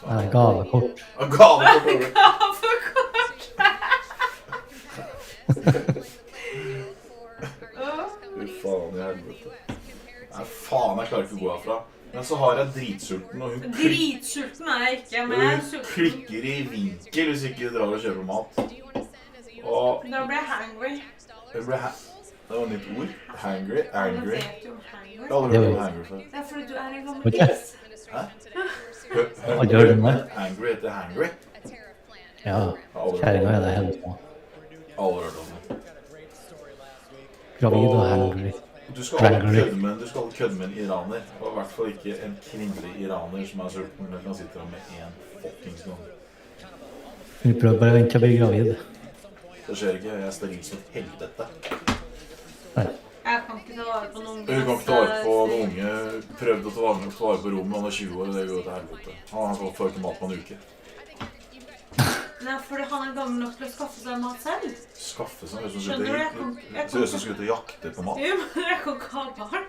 Nei, gavekort. Gavekort! Fy faen i helvete. ikke gå herfra. Men så har jeg dritsulten, og hun Dritsulten er jeg ikke, men jeg er sulten. klikker i vinkel hvis ikke drar og kjøper mat. Og Da ble jeg hangry. det var et nytt ord. Hangry, Alle angry. vet jo hangry. Jeg har aldri hørt om hangry før. Det er fordi du er en gammel Ok. gris. Hæ? Har du hørt om det? Angry heter hangry. Ja, kjæringa er det hele tiden. Aldri hørt om det. Gravid og hangry. Du skal aldri Hangry. kødde med en iraner, og i hvert fall ikke en kvinnelig iraner som er sulten, eller kan sitte der med en fuckings gang. Vi prøver bare å vente til å bli gravid. Det skjer ikke, jeg er steril som helvete. Jeg kan ikke ta vare på noen. Hun kan ikke ta vare på noen unge, prøvde å ta vare på rommet, han er 20 år, og det går til helvete. Han får ikke mat på en uke. Nei, fordi han er gammel nok til å skaffe seg mat selv. Skaffe seg, Skjønner du, jeg ser ut som skulle ut og jakte på mat. Jo, men jeg kan ikke ha barn.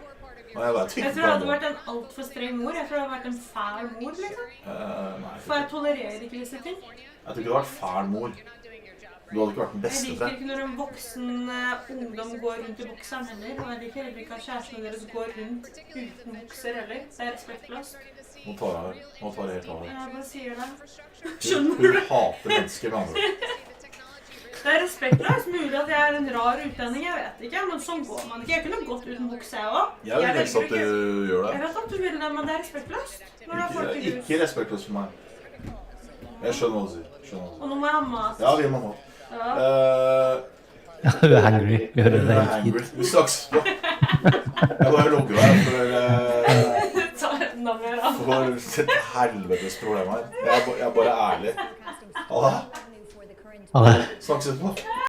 Nei, jeg vet ikke. Jeg tror jeg hadde vært en alt for streng mor. Jeg tror jeg hadde vært en fæl mor, liksom. Nei, For jeg tolererer ikke disse ting. jeg tror ikke du hadde vært fæl mor. Du hadde ikke vært den Jeg beste liker for ikke når en voksen ungdom går rundt i bokseren heller. Og jeg liker heller ikke at kjærestene deres går rundt uten bukser heller. Det er respektløst. Nå tar jeg helt av det. Jeg bare sier det. Hun Skjønner du? hater mennesker, med andre ord. Det er respektløst. Mulig at jeg er en rar utlending, jeg vet ikke. Men sånn går man ikke. Jeg kunne gått uten bukse, jeg også. Jeg vil helst at du gjør det. Jeg vet at du vil det, men det er respektløst. Når det er folk i hus. Ikke respektløst for meg. Jeg skjønner hva du sier. Og nå må jeg ha mat. Ja, vi må mat. Ja. Ja, hun er hangry. Vi hører det Hun er helt hangry. fint. Vi snakkes på. Jeg bare logger meg Ta enda mer av. for et helvetes problem her. Jeg er bare ærlig. Ha det. Ha det. Snakkes etterpå.